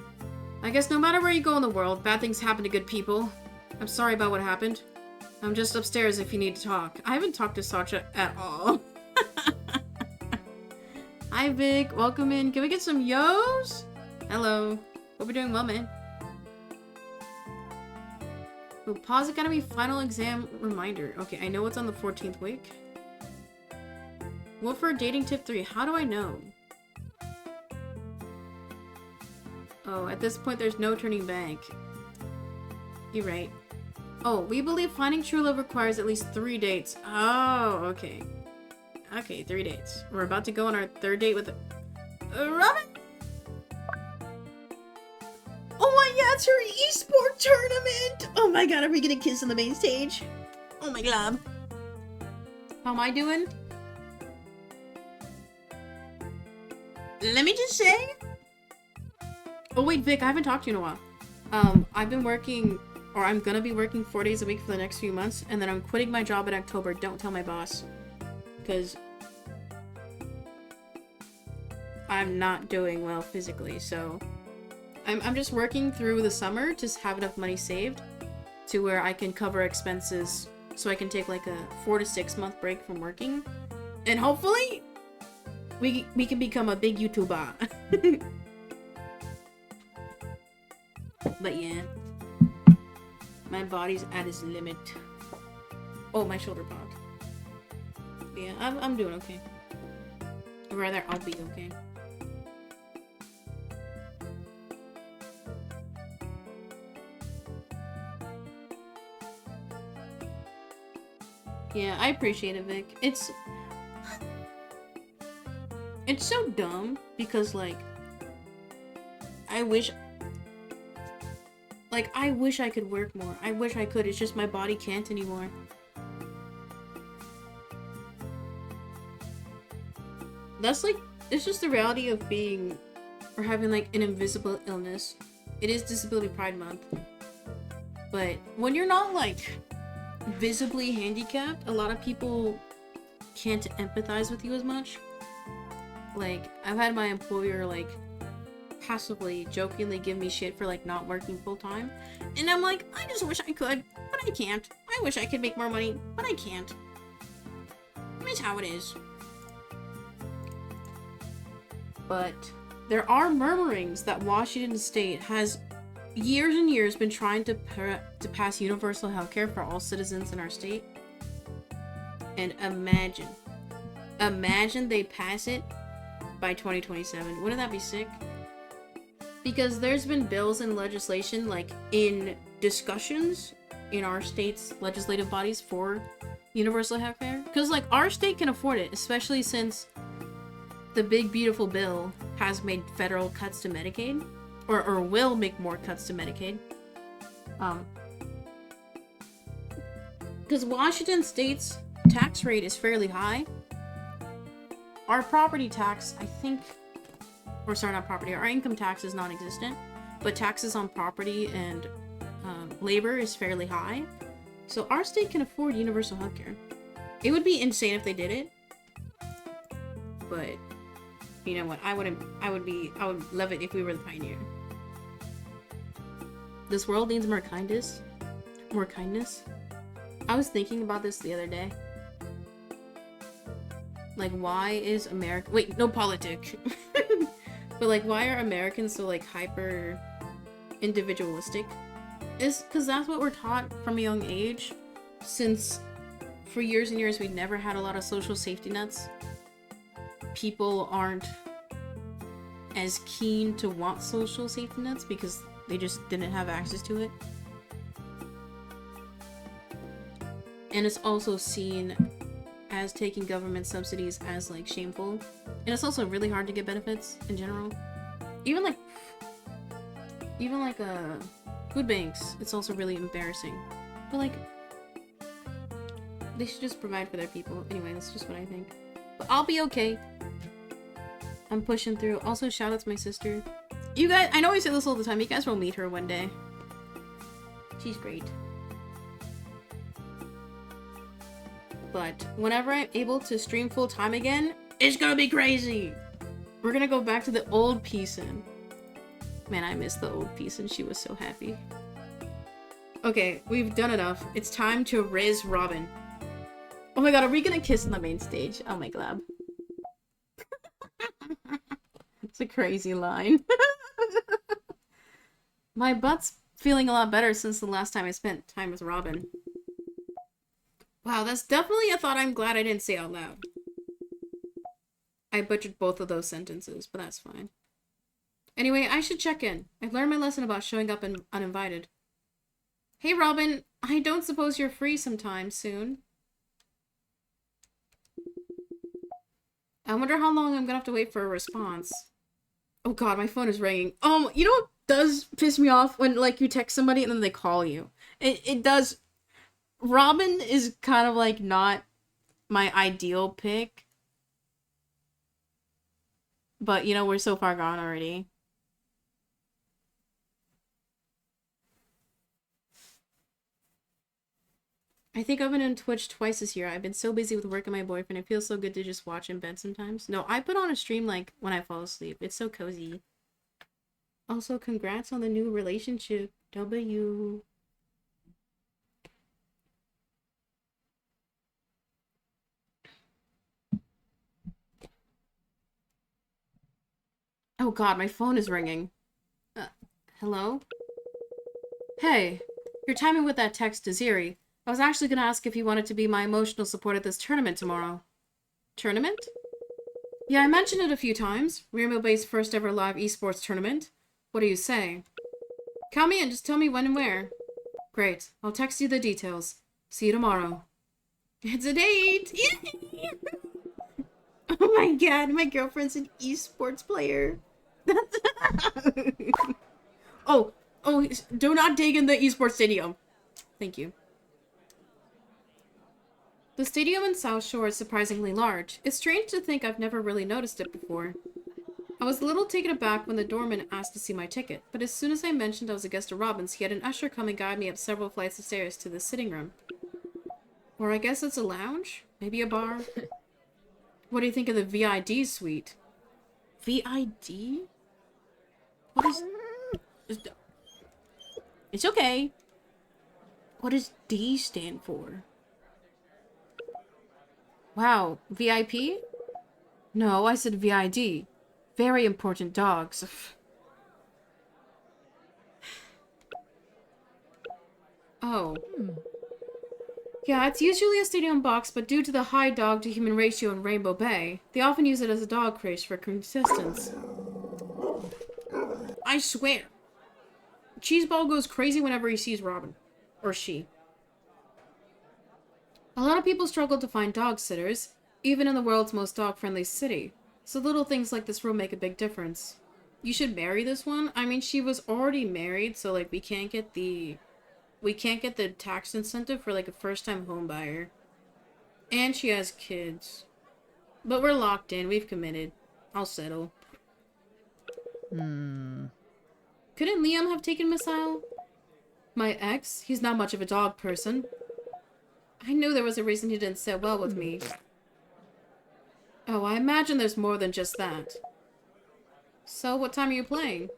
I guess no matter where you go in the world, bad things happen to good people. I'm sorry about what happened. I'm just upstairs if you need to talk. I haven't talked to Sacha at all. Hi Vic, welcome in. Can we get some yo's? Hello. Hope you're doing well, man. Ooh, Pause Academy final exam reminder. Okay, I know it's on the 14th week. What for dating tip 3? How do I know? Oh, at this point there's no turning back. You're right. Oh, we believe finding true love requires at least 3 dates. Oh, okay. Okay, 3 dates. We're about to go on our 3rd date with Robin! Oh my god, it's her esport tournament! Oh my god, are we gonna kiss on the main stage? Oh my god. How am I doing? Let me just say... Oh wait, Vic, I haven't talked to you in a while. I've been working... Or I'm gonna be working 4 days a week for the next few months, and then I'm quitting my job in October. Don't tell my boss. Because... I'm not doing well physically, so... I'm just working through the summer to have enough money saved to where I can cover expenses so I can take like a 4 to 6 month break from working. And hopefully, we can become a big YouTuber. But yeah. My body's at its limit. Oh, my shoulder popped. Yeah, I'm doing okay. Or rather, I'll be okay. Yeah, I appreciate it, Vic. It's so dumb because, like, I wish I could work more. I wish I could. It's just my body can't anymore. That's like, it's just the reality of being, or having like an invisible illness. It is Disability Pride Month. But when you're not like visibly handicapped, a lot of people can't empathize with you as much. Like, I've had my employer like passively, jokingly give me shit for like not working full time, and I'm like, I just wish I could, but I can't. I wish I could make more money, but I can't. It's how it is. But there are murmurings that Washington State has years and years been trying to pass universal healthcare for all citizens in our state. And imagine they pass it by 2027. Wouldn't that be sick? Because there's been bills and legislation like in discussions in our state's legislative bodies for universal healthcare. Because like our state can afford it, especially since the big beautiful bill has made federal cuts to Medicaid. Or will make more cuts to Medicaid. Because Washington State's tax rate is fairly high. Our property tax, I think... Or sorry, not property. Our income tax is non-existent. But taxes on property and labor is fairly high. So our state can afford universal healthcare. It would be insane if they did it. But... You know what? I would love it if we were the pioneer. This world needs more kindness. More kindness. I was thinking about this the other day. Like, why is America... Wait, no politic. But, like, why are Americans so, like, hyper individualistic? Is because that's what we're taught from a young age. Since, for years and years, we never had a lot of social safety nets. People aren't as keen to want social safety nets because they just didn't have access to it. And it's also seen as taking government subsidies as like shameful. And it's also really hard to get benefits in general. Even like food banks, it's also really embarrassing. But like, they should just provide for their people. Anyway, that's just what I think. But I'll be okay. I'm pushing through. Also, shout out to my sister. You guys, I know I say this all the time, you guys will meet her one day. She's great. But whenever I'm able to stream full time again, it's gonna be crazy! We're gonna go back to the old Peacein. Man, I miss the old Peacein. She was so happy. Okay, we've done enough. It's time to Riz Robin. Oh my god, are we gonna kiss on the main stage? Oh my god. It's a crazy line. My butt's feeling a lot better since the last time I spent time with Robin. Wow, that's definitely a thought I'm glad I didn't say out loud. I butchered both of those sentences, but that's fine. Anyway, I should check in. I've learned my lesson about showing up uninvited. Hey Robin, I don't suppose you're free sometime soon. I wonder how long I'm gonna have to wait for a response. Oh god, my phone is ringing. You know what does piss me off? When, like, you text somebody and then they call you. It does... Robin is kind of, like, not my ideal pick. But, you know, we're so far gone already. I think I've been on Twitch twice this year. I've been so busy with work and my boyfriend. It feels so good to just watch in bed sometimes. No, I put on a stream, like, when I fall asleep. It's so cozy. Also, congrats on the new relationship. W. Oh god, my phone is ringing. Hello? Hey, your timing with that text is eerie. I was actually gonna ask if you wanted to be my emotional support at this tournament tomorrow. Tournament? Yeah, I mentioned it a few times. Rainbow Bay's first ever live esports tournament. What do you say? Count me in, just tell me when and where. Great, I'll text you the details. See you tomorrow. It's a date! Oh my god, my girlfriend's an esports player. Oh, do not dig in the esports stadium. Thank you. The stadium in South Shore is surprisingly large. It's strange to think I've never really noticed it before. I was a little taken aback when the doorman asked to see my ticket, but as soon as I mentioned I was a guest of Robin's, he had an usher come and guide me up several flights of stairs to the sitting room. Or I guess it's a lounge? Maybe a bar? What do you think of the VID suite? VID? What is... It's okay. What does D stand for? Wow, VIP? No, I said VID. Very important dogs. Oh. Yeah, it's usually a stadium box, but due to the high dog-to-human ratio in Rainbow Bay, they often use it as a dog crèche for contestants. I swear. Cheeseball goes crazy whenever he sees Robin. Or she. A lot of people struggle to find dog sitters, even in the world's most dog-friendly city. So little things like this will make a big difference. You should marry this one. I mean, she was already married, so, like, we can't get the tax incentive for, like, a first-time home buyer. And she has kids. But we're locked in. We've committed. I'll settle. Couldn't Liam have taken Missile? My ex? He's not much of a dog person. I knew there was a reason he didn't sit well with me. Oh, I imagine there's more than just that. So, what time are you playing?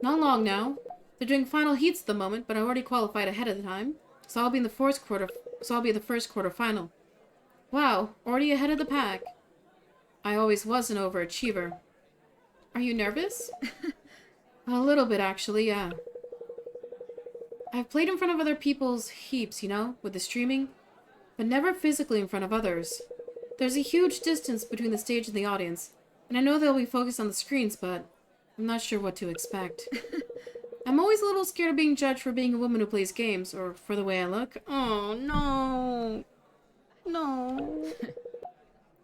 Not long now. They're doing final heats at the moment, but I already qualified ahead of the time. So I'll be in the first quarter final. Wow, already ahead of the pack. I always was an overachiever. Are you nervous? A little bit, actually, yeah. I've played in front of other people's heaps, you know, with the streaming, but never physically in front of others. There's a huge distance between the stage and the audience, and I know they'll be focused on the screens, but I'm not sure what to expect. I'm always a little scared of being judged for being a woman who plays games, or for the way I look. Oh, no. No.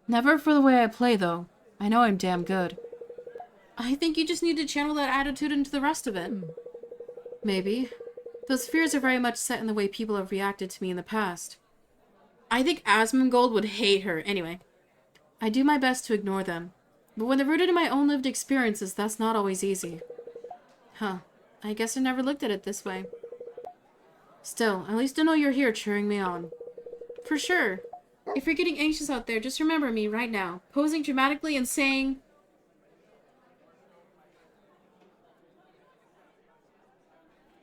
Never for the way I play, though. I know I'm damn good. I think you just need to channel that attitude into the rest of it. Maybe. Those fears are very much set in the way people have reacted to me in the past. I think Asmongold would hate her. Anyway. I do my best to ignore them. But when they're rooted in my own lived experiences, that's not always easy. Huh. I guess I never looked at it this way. Still, at least I know you're here cheering me on. For sure. If you're getting anxious out there, just remember me right now, posing dramatically and saying...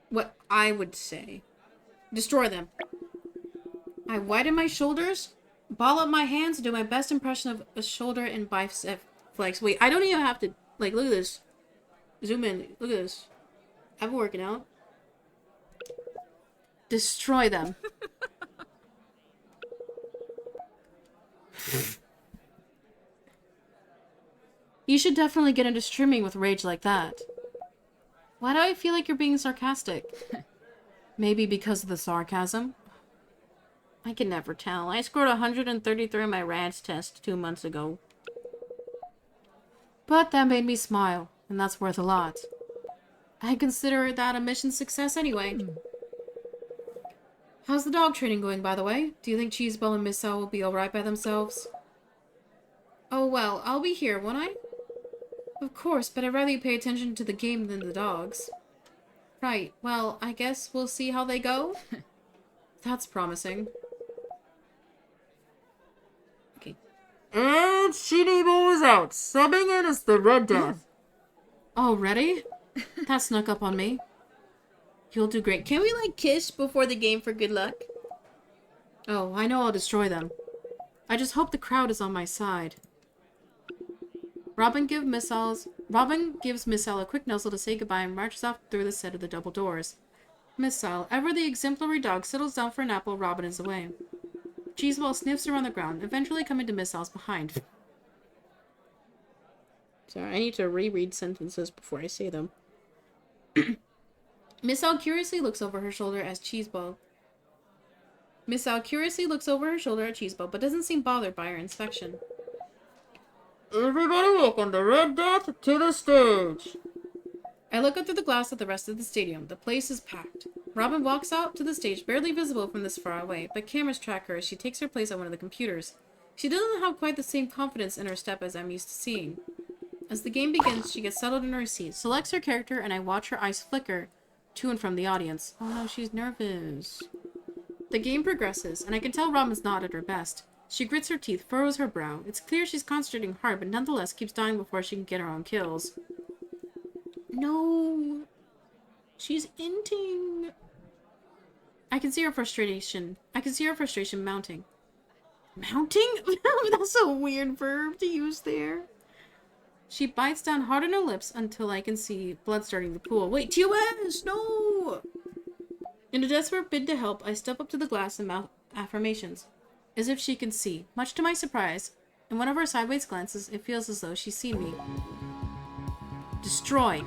what I would say. Destroy them. I widen my shoulders, ball up my hands, and do my best impression of a shoulder and bicep flex. Wait, I don't even have to... like, look at this. Zoom in. Look at this. I've been working out. Destroy them. You should definitely get into streaming with rage like that. Why do I feel like you're being sarcastic? Maybe because of the sarcasm? I can never tell. I scored 133 on my RADS test 2 months ago. But that made me smile, and that's worth a lot. I consider that a mission success anyway. How's the dog training going, by the way? Do you think Cheeseball and Miss Al will be alright by themselves? Oh well, I'll be here, won't I? Of course, but I'd rather you pay attention to the game than the dogs. Right, well, I guess we'll see how they go? That's promising. Okay. And Shinimo is out. Subbing in is the Red Death. Already? That snuck up on me. You'll do great. Can we, like, kiss before the game for good luck? Oh, I know I'll destroy them. I just hope the crowd is on my side. Robin gives Miss Al a quick nuzzle to say goodbye and marches off through the set of the double doors. Miss Al, ever the exemplary dog, settles down for a nap while Robin is away. Cheeseball sniffs around the ground, eventually coming to Miss Al's behind. Sorry, I need to reread sentences before I say them. Miss Al curiously looks over her shoulder at Cheeseball. Miss Al curiously looks over her shoulder at Cheeseball, but doesn't seem bothered by her inspection. Everybody welcome the Red Death to the stage! I look up through the glass at the rest of the stadium. The place is packed. Robin walks out to the stage, barely visible from this far away, but cameras track her as she takes her place on one of the computers. She doesn't have quite the same confidence in her step as I'm used to seeing. As the game begins, she gets settled in her seat, selects her character, and I watch her eyes flicker to and from the audience. Oh no, she's nervous. The game progresses, and I can tell Robin's not at her best. She grits her teeth, furrows her brow. It's clear she's concentrating hard, but nonetheless keeps dying before she can get her own kills. No! She's inting! I can see her frustration. Mounting. Mounting? That's a weird verb to use there. She bites down hard on her lips until I can see blood starting to pool. Wait, TOS! No! In a desperate bid to help, I step up to the glass and mouth affirmations. As if she can see. Much to my surprise, in one of her sideways glances, it feels as though she's seen me. Destroy.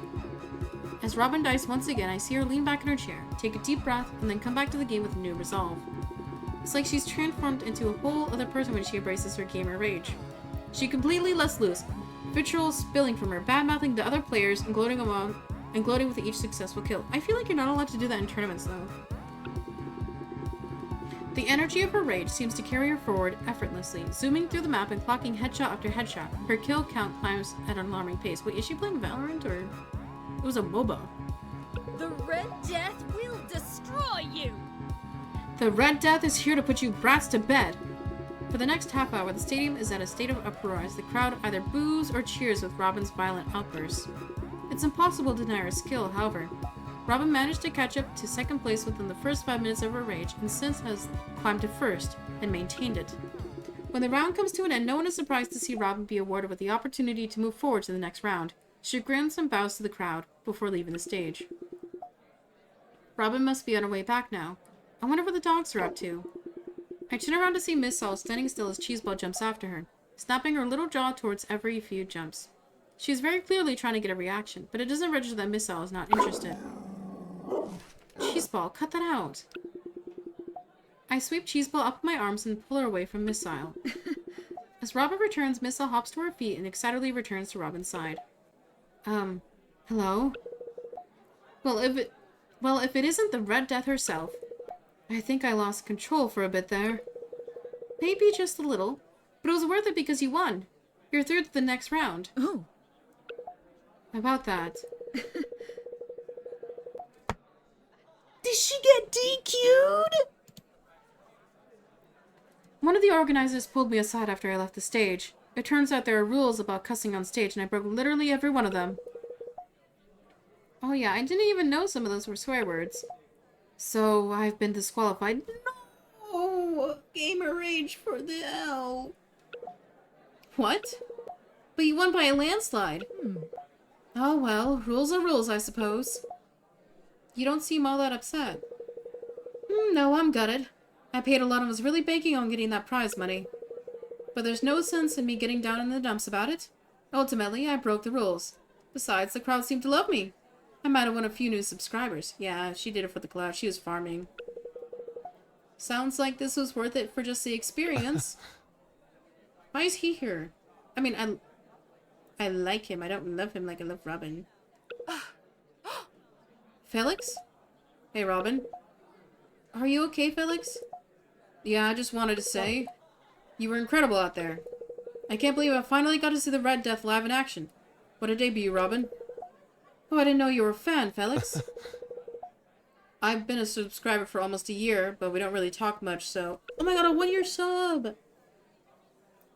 As Robin dies once again, I see her lean back in her chair, take a deep breath, and then come back to the game with a new resolve. It's like she's transformed into a whole other person when she embraces her gamer rage. She completely lets loose, vitriol spilling from her, bad-mouthing the other players and gloating with each successful kill. I feel like you're not allowed to do that in tournaments, though. The energy of her rage seems to carry her forward effortlessly, zooming through the map and clocking headshot after headshot. Her kill count climbs at an alarming pace. Wait, is she playing Valorant or... It was a MOBA. The Red Death will destroy you! The Red Death is here to put you brats to bed! For the next half hour, the stadium is at a state of uproar as the crowd either boos or cheers with Robin's violent outbursts. It's impossible to deny her skill, however. Robin managed to catch up to second place within the first 5 minutes of her rage, and since has climbed to first, and maintained it. When the round comes to an end, no one is surprised to see Robin be awarded with the opportunity to move forward to the next round. She grins and bows to the crowd, before leaving the stage. Robin must be on her way back now. I wonder what the dogs are up to. I turn around to see Miss Al standing still as Cheeseball jumps after her, snapping her little jaw towards every few jumps. She is very clearly trying to get a reaction, but it doesn't register that Miss Al is not interested. Cheeseball, cut that out. I sweep Cheeseball up in my arms and pull her away from Miss Al. As Robin returns, Miss Al hops to her feet and excitedly returns to Robin's side. Hello? Well, if it isn't the Red Death herself, I think I lost control for a bit there. Maybe just a little, but it was worth it because you won. You're through to the next round. Oh. About that. Did she get DQ'd? One of the organizers pulled me aside after I left the stage. It turns out there are rules about cussing on stage, and I broke literally every one of them. Oh yeah, I didn't even know some of those were swear words. So, I've been disqualified. No! Gamer rage for the L. What? But you won by a landslide. Oh well, rules are rules, I suppose. You don't seem all that upset. No, I'm gutted. I paid a lot and was really banking on getting that prize money. But there's no sense in me getting down in the dumps about it. Ultimately, I broke the rules. Besides, the crowd seemed to love me. I might have won a few new subscribers. Yeah, she did it for the clout. She was farming. Sounds like this was worth it for just the experience. Why is he here? I mean, I like him. I don't love him like I love Robin. Felix? Hey, Robin. Are you okay, Felix? Yeah, I just wanted to say, you were incredible out there. I can't believe I finally got to see the Red Death live in action. What a debut, Robin. Oh, I didn't know you were a fan, Felix. I've been a subscriber for almost a year, but we don't really talk much, so... Oh my god, a 1-year sub!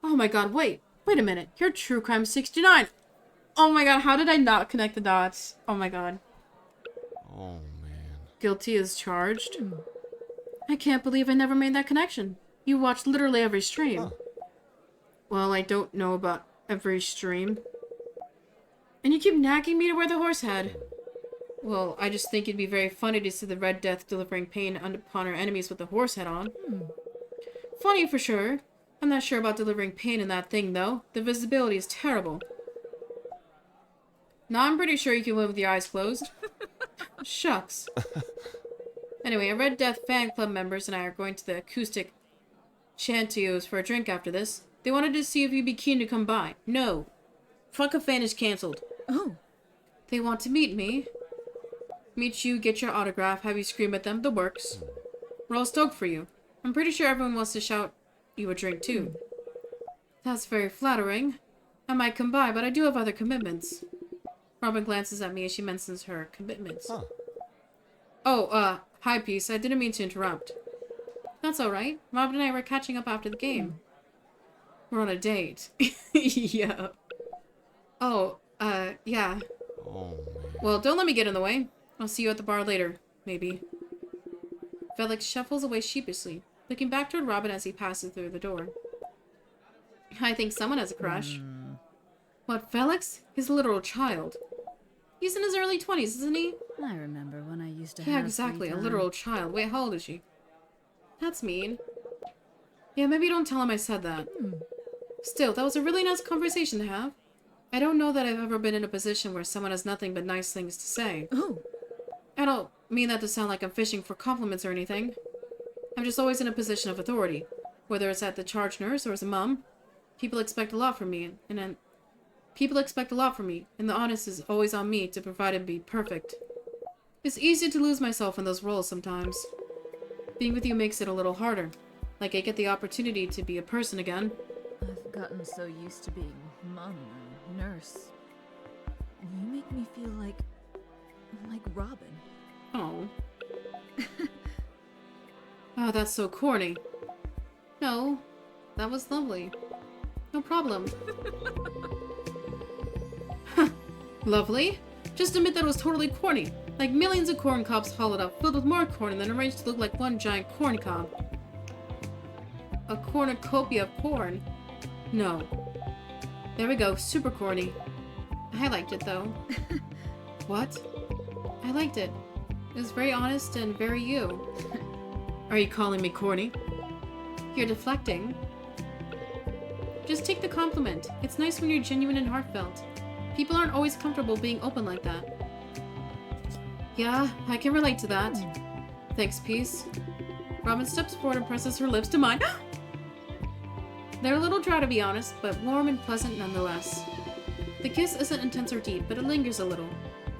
Oh my god, wait a minute. You're True Crime 69! Oh my god, how did I not connect the dots? Oh my god. Oh, man. Guilty as charged? I can't believe I never made that connection. You watched literally every stream. Huh. Well, I don't know about every stream. And you keep nagging me to wear the horse head. Well, I just think it'd be very funny to see the Red Death delivering pain upon our enemies with the horse head on. Funny for sure. I'm not sure about delivering pain in that thing, though. The visibility is terrible. Now I'm pretty sure you can win with your eyes closed. Shucks. Anyway, our Red Death fan club members and I are going to the acoustic Chantios for a drink after this. They wanted to see if you'd be keen to come by. No. Fuck a fan is cancelled. Oh. They want to meet me. Meet you, get your autograph, have you scream at them, the works. We're all stoked for you. I'm pretty sure everyone wants to shout you a drink too. That's very flattering. I might come by, but I do have other commitments. Robin glances at me as she mentions her commitments. Huh. Oh, hi, Peace. I didn't mean to interrupt. That's alright. Robin and I were catching up after the game. We're on a date. Yeah. Oh, yeah. Oh, man. Well, don't let me get in the way. I'll see you at the bar later, maybe. Felix shuffles away sheepishly, looking back toward Robin as he passes through the door. I think someone has a crush. What, Felix? He's a literal child. He's in his early 20s, isn't he? I remember when I used to Yeah, have exactly. free A time. literal child. Wait, how old is she? That's mean. Yeah, maybe don't tell him I said that. Still, that was a really nice conversation to have. I don't know that I've ever been in a position where someone has nothing but nice things to say. Oh. I don't mean that to sound like I'm fishing for compliments or anything. I'm just always in a position of authority. Whether it's at the charge nurse or as a mom. People expect a lot from me, and the onus is always on me to provide and be perfect. It's easy to lose myself in those roles sometimes. Being with you makes it a little harder. Like I get the opportunity to be a person again. I've gotten so used to being mom and nurse. You make me feel like Robin. Oh. Oh, that's so corny. No, that was lovely. No problem. Lovely? Just admit that it was totally corny. Like millions of corn cobs hollowed up, filled with more corn, and then arranged to look like one giant corn cob. A cornucopia of corn? No. There we go, super corny. I liked it though. What? I liked it. It was very honest and very you. Are you calling me corny? You're deflecting. Just take the compliment. It's nice when you're genuine and heartfelt. People aren't always comfortable being open like that. Yeah, I can relate to that. Thanks, Peace. Robin steps forward and presses her lips to mine. They're a little dry to be honest, but warm and pleasant nonetheless. The kiss isn't intense or deep, but it lingers a little.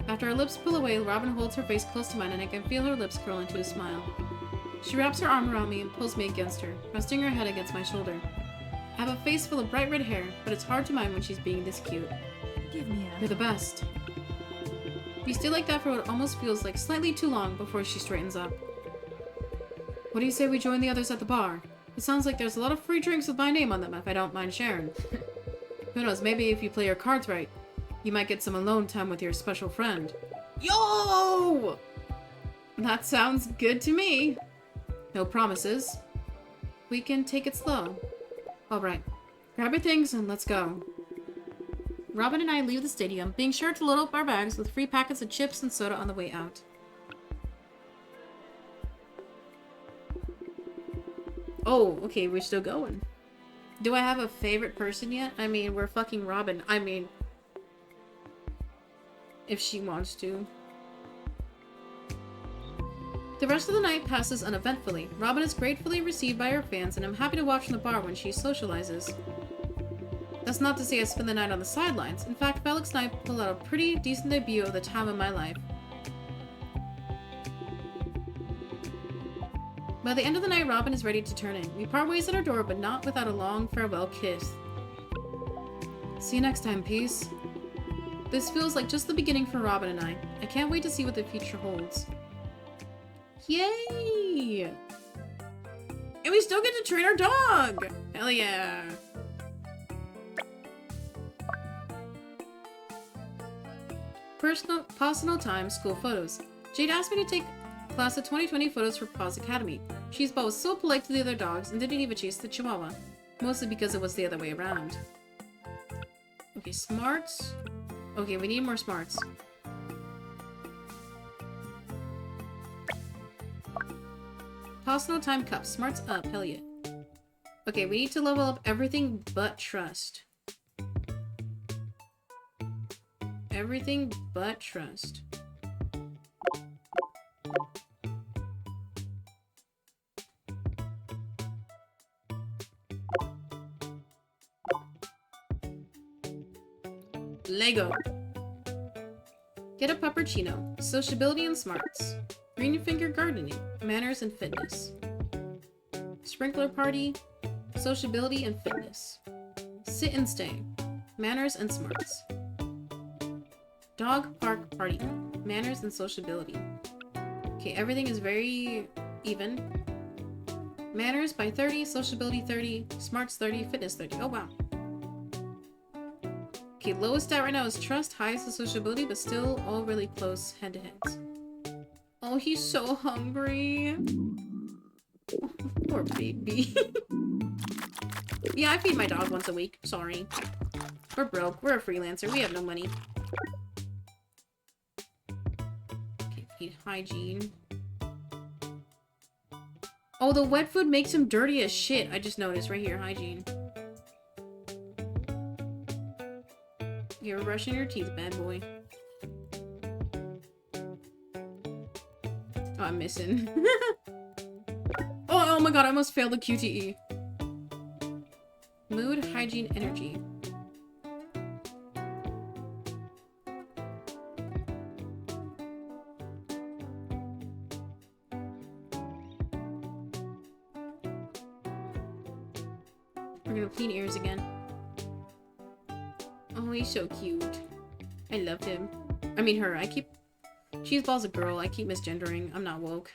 After our lips pull away, Robin holds her face close to mine and I can feel her lips curl into a smile. She wraps her arm around me and pulls me against her, resting her head against my shoulder. I have a face full of bright red hair, but it's hard to mind when she's being this cute. Give me a... You're the best. You stay like that for what almost feels like slightly too long before she straightens up. What do you say we join the others at the bar? It sounds like there's a lot of free drinks with my name on them if I don't mind sharing. Who knows, maybe if you play your cards right, you might get some alone time with your special friend. Yo! That sounds good to me. No promises. We can take it slow. Alright, grab your things and let's go. Robin and I leave the stadium, being sure to load up our bags with free packets of chips and soda on the way out. Oh, okay, we're still going. Do I have a favorite person yet? I mean, we're fucking Robin. I mean, if she wants to. The rest of the night passes uneventfully. Robin is gratefully received by her fans, and I'm happy to watch from the bar when she socializes. That's not to say I spend the night on the sidelines. In fact, Felix and I pull out a pretty decent debut of the time of my life. By the end of the night, Robin is ready to turn in. We part ways at our door, but not without a long farewell kiss. See you next time, peace. This feels like just the beginning for Robin and I. I can't wait to see what the future holds. Yay! And we still get to train our dog! Hell yeah! Personal time, school photos. Jade asked me to take class of 2020 photos for Paws Academy. Cheeseball was so polite to the other dogs and didn't even chase the Chihuahua. Mostly because it was the other way around. Okay, smarts. Okay, we need more smarts. Personal time cup. Smarts up. Hell yeah. Okay, we need to level up everything but trust. Everything but trust. Lego. Get a puppuccino. Sociability and smarts. Green finger gardening. Manners and fitness. Sprinkler party. Sociability and fitness. Sit and stay. Manners and smarts. Dog park party. Manners and sociability. Okay, everything is very even. Manners by 30, sociability 30, smarts 30, fitness 30. Oh wow. Okay, lowest stat right now is trust, highest is sociability, but still all really close head to heads. Oh, he's so hungry. Poor baby. Yeah, I feed my dog once a week. Sorry. We're broke. We're a freelancer. We have no money. Okay, feed hygiene. Oh, the wet food makes him dirty as shit. I just noticed right here. Hygiene. You're brushing your teeth, bad boy. Oh, I'm missing. Oh my god, I almost failed the QTE. Mood, hygiene, energy. We're gonna clean ears again. Oh, he's so cute. I love him. I mean her. I keep... Cheeseball's a girl. I keep misgendering. I'm not woke.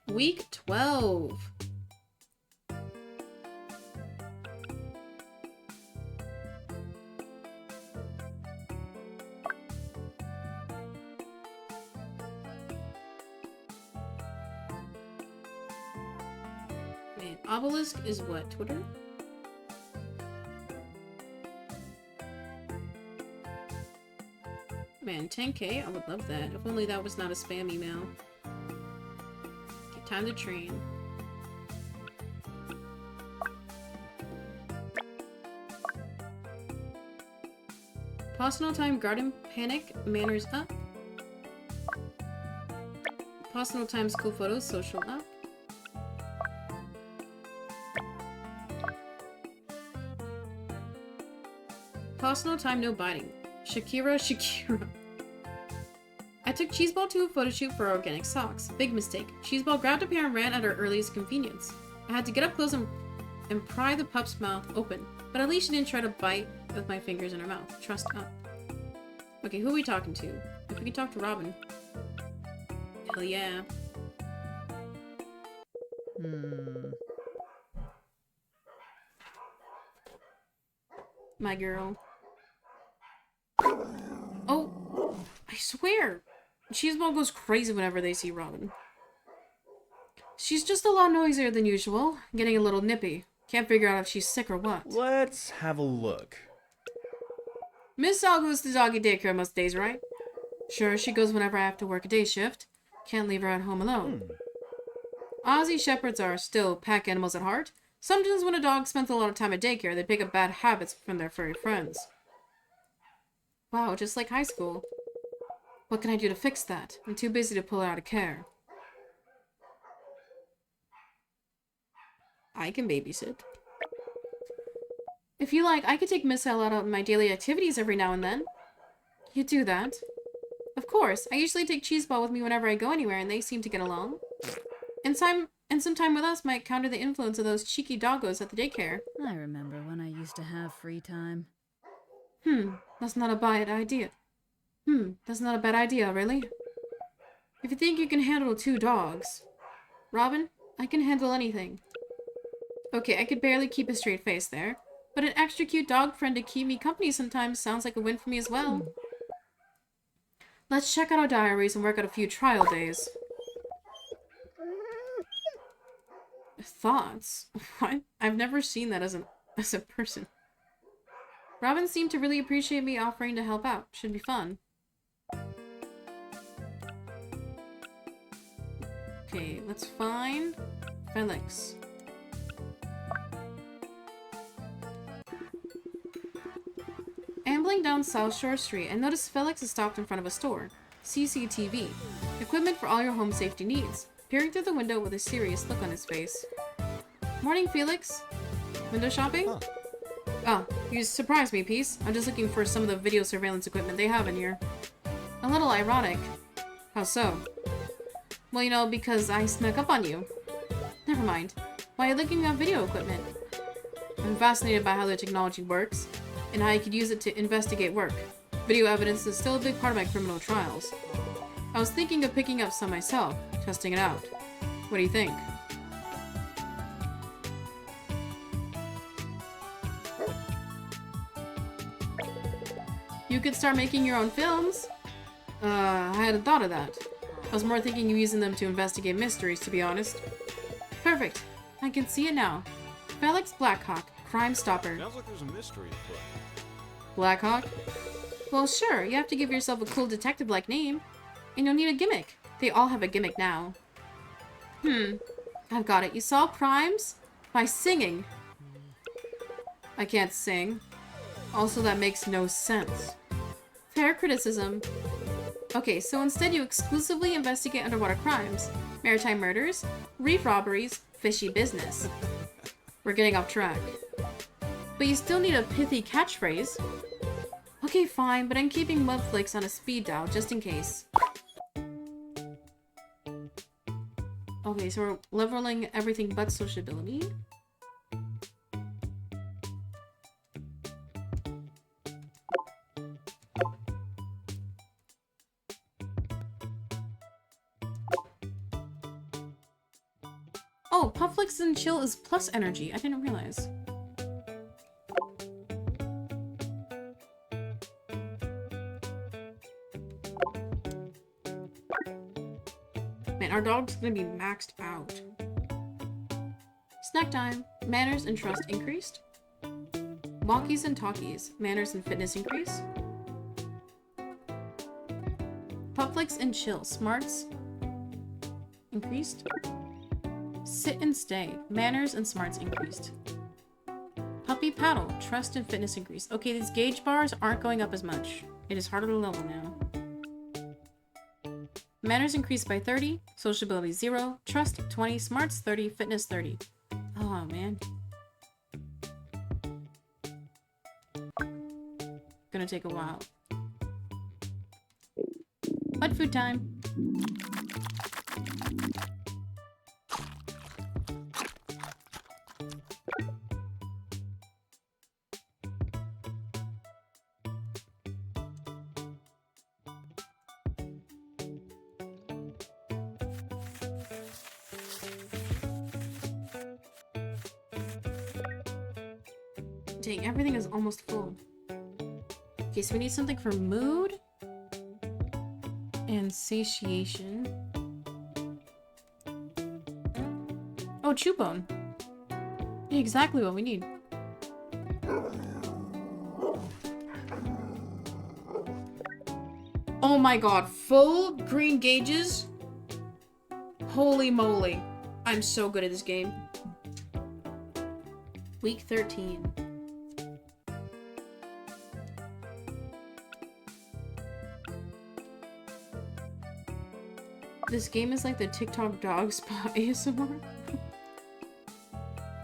Week 12. Man, obelisk is what? Twitter? Man, 10K? I would love that. If only that was not a spam email. Okay, time to train. Personal time, garden panic, manners up. Personal time, school photos, social up. Personal time, no biting. Shakira. I took Cheeseball to a photo shoot for organic socks. Big mistake. Cheeseball grabbed a pair and ran at her earliest convenience. I had to get up close and and pry the pup's mouth open. But at least she didn't try to bite with my fingers in her mouth. Trust up. Okay, who are we talking to? If we can talk to Robin. Hell yeah. My girl. Oh, I swear. Cheeseball goes crazy whenever they see Robin. She's just a lot noisier than usual, getting a little nippy. Can't figure out if she's sick or what. Let's have a look. Miss Sal goes to doggy daycare most days, right? Sure, she goes whenever I have to work a day shift. Can't leave her at home alone. Aussie Shepherds are still pack animals at heart. Sometimes when a dog spends a lot of time at daycare, they pick up bad habits from their furry friends. Wow, just like high school. What can I do to fix that? I'm too busy to pull her out of care. I can babysit. If you like, I could take Miss L out on my daily activities every now and then. You do that? Of course. I usually take Cheeseball with me whenever I go anywhere, and they seem to get along. And some time with us might counter the influence of those cheeky doggos at the daycare. I remember when I used to have free time. That's not a bad idea. That's not a bad idea, really. If you think you can handle 2 dogs. Robin, I can handle anything. Okay, I could barely keep a straight face there. But an extra cute dog friend to keep me company sometimes sounds like a win for me as well. Let's check out our diaries and work out a few trial days. Thoughts? What? I've never seen that as a person. Robin seemed to really appreciate me offering to help out. Should be fun. Okay, let's find Felix. Ambling down South Shore Street, I noticed Felix is stopped in front of a store. CCTV. Equipment for all your home safety needs. Peering through the window with a serious look on his face. Morning, Felix. Window shopping? Huh. Oh, you surprised me, Peace. I'm just looking for some of the video surveillance equipment they have in here. A little ironic. How so? Well, you know, because I snuck up on you. Never mind. Why are you looking at video equipment? I'm fascinated by how the technology works, and how I could use it to investigate work. Video evidence is still a big part of my criminal trials. I was thinking of picking up some myself, testing it out. What do you think? You could start making your own films. I hadn't thought of that. I was more thinking of using them to investigate mysteries, to be honest. Perfect. I can see it now. Felix Blackhawk, Crime Stopper. Sounds like there's a mystery afoot. Blackhawk? Well, sure. You have to give yourself a cool detective-like name. And you'll need a gimmick. They all have a gimmick now. I've got it. You solve crimes by singing. I can't sing. Also, that makes no sense. Fair criticism. Okay, so instead you exclusively investigate underwater crimes, maritime murders, reef robberies, fishy business. We're getting off track. But you still need a pithy catchphrase. Okay, fine, but I'm keeping Mudflakes on a speed dial just in case. Okay, so we're leveling everything but sociability. Oh, Pufflix and Chill is plus energy. I didn't realize. Man, our dog's gonna be maxed out. Snack time. Manners and trust increased. Walkies and talkies. Manners and fitness increase. Pufflix and Chill. Smarts increased. Sit and stay. Manners and smarts increased. Puppy paddle. Trust and fitness increased. Okay, these gauge bars aren't going up as much. It is harder to level now. Manners increased by 30. Sociability 0. Trust 20. Smarts 30. Fitness 30. Oh, man. Gonna take a while. But food time. Dang, everything is almost full. Okay, so we need something for mood and satiation. Oh, chew bone. Yeah, exactly what we need. Oh my god, full green gauges? Holy moly. I'm so good at this game. Week 13. This game is like the TikTok dog spot ASMR.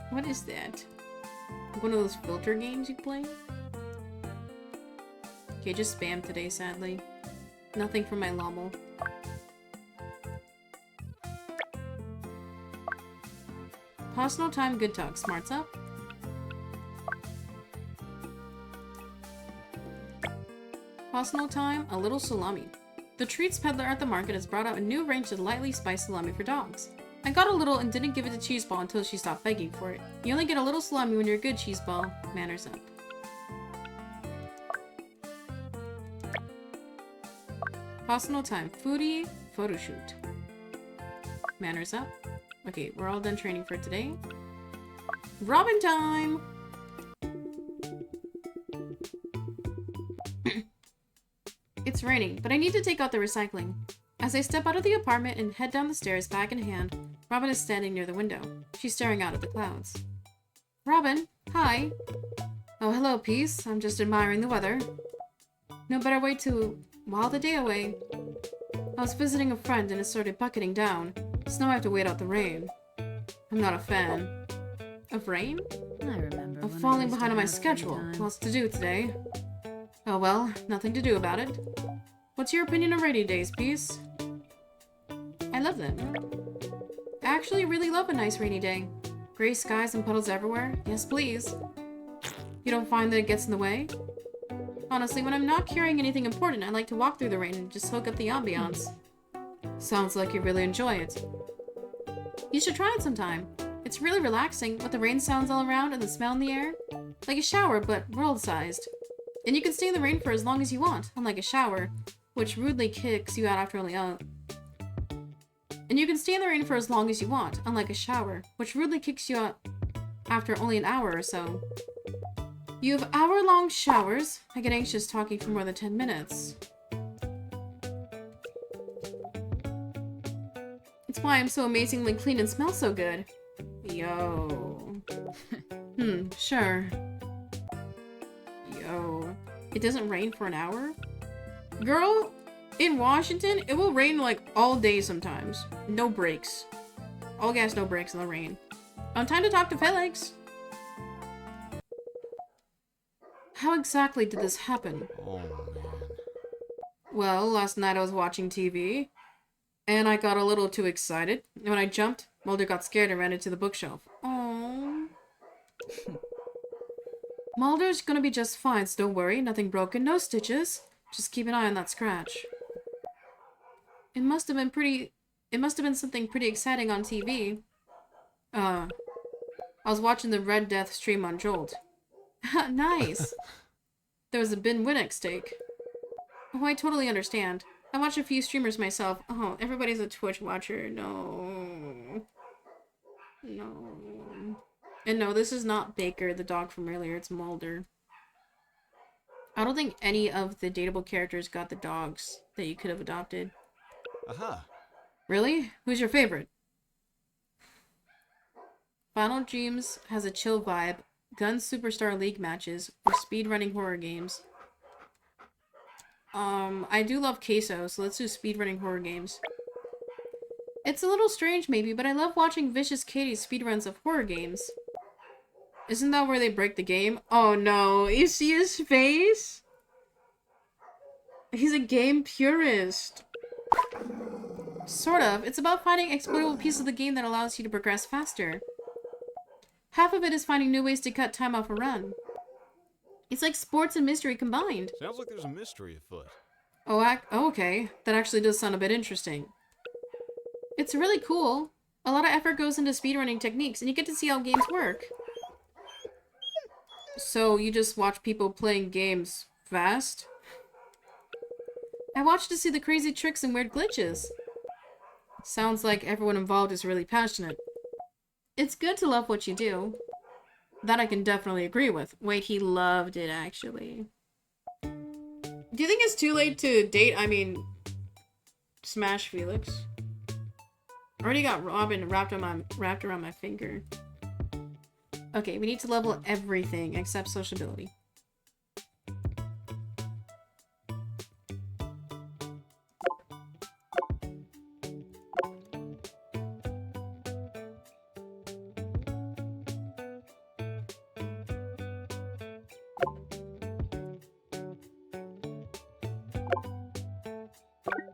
What is that? One of those filter games you play? Okay, just spam today, sadly. Nothing from my Lommel. Pause no time, good talk. Smarts up. Pause no time, a little salami. The treats peddler at the market has brought out a new range of lightly spiced salami for dogs. I got a little and didn't give it to Cheeseball until she stopped begging for it. You only get a little salami when you're good, Cheeseball. Manners up. Pause no time. Foodie photo shoot. Manners up. Okay, we're all done training for today. Robin time! It's raining, but I need to take out the recycling. As I step out of the apartment and head down the stairs, bag in hand, Robin is standing near the window. She's staring out at the clouds. Robin, hi. Oh, hello, Peace. I'm just admiring the weather. No better way to while the day away. I was visiting a friend and it started bucketing down, so now I have to wait out the rain. I'm not a fan. Of rain? I remember. Of falling behind on my schedule. Lots to do today. Oh well, nothing to do about it. What's your opinion of rainy days, Peace? I love them. I actually really love a nice rainy day. Gray skies and puddles everywhere. Yes, please. You don't find that it gets in the way? Honestly, when I'm not carrying anything important, I like to walk through the rain and just soak up the ambiance. Sounds like you really enjoy it. You should try it sometime. It's really relaxing, with the rain sounds all around and the smell in the air. Like a shower, but world-sized. And you can stay in the rain for as long as you want, unlike a shower, which rudely kicks you out after only And you can stay in the rain for as long as you want, unlike a shower, which rudely kicks you out after only an hour or so. You have hour-long showers. I get anxious talking for more than 10 minutes. It's why I'm so amazingly clean and smell so good. Yo. Sure. Yo. It doesn't rain for an hour? Girl, in Washington, it will rain like all day sometimes. No breaks. All gas, no breaks in the rain. Time to talk to Felix. How exactly did this happen? Oh, man. Well, last night I was watching TV, and I got a little too excited. And when I jumped, Mulder got scared and ran into the bookshelf. Aww. Mulder's gonna be just fine, so don't worry. Nothing broken, no stitches. Just keep an eye on that scratch. It must have been something pretty exciting on TV. I was watching the Red Death stream on Jolt. Nice. There was a Ben Winnick steak. Oh, I totally understand. I watch a few streamers myself. Oh, everybody's a Twitch watcher. No. No. And no, this is not Baker, the dog from earlier. It's Mulder. I don't think any of the dateable characters got the dogs that you could have adopted. Aha. Really? Who's your favorite? Final Dreams has a chill vibe. Gun Superstar League matches, or speedrunning horror games. I do love queso, so let's do speedrunning horror games. It's a little strange maybe, but I love watching Vicious Katie's speedruns of horror games. Isn't that where they break the game? Oh no, you see his face? He's a game purist. Sort of. It's about finding exploitable pieces of the game that allows you to progress faster. Half of it is finding new ways to cut time off a run. It's like sports and mystery combined. Sounds like there's a mystery afoot. Oh, okay. That actually does sound a bit interesting. It's really cool. A lot of effort goes into speedrunning techniques, and you get to see how games work. So you just watch people playing games fast? I watched to see the crazy tricks and weird glitches. Sounds like everyone involved is really passionate. It's good to love what you do. That I can definitely agree with. Wait, he loved it, actually. Do you think it's too late to date, smash Felix? Already got Robin wrapped around my finger. Okay, we need to level everything except sociability.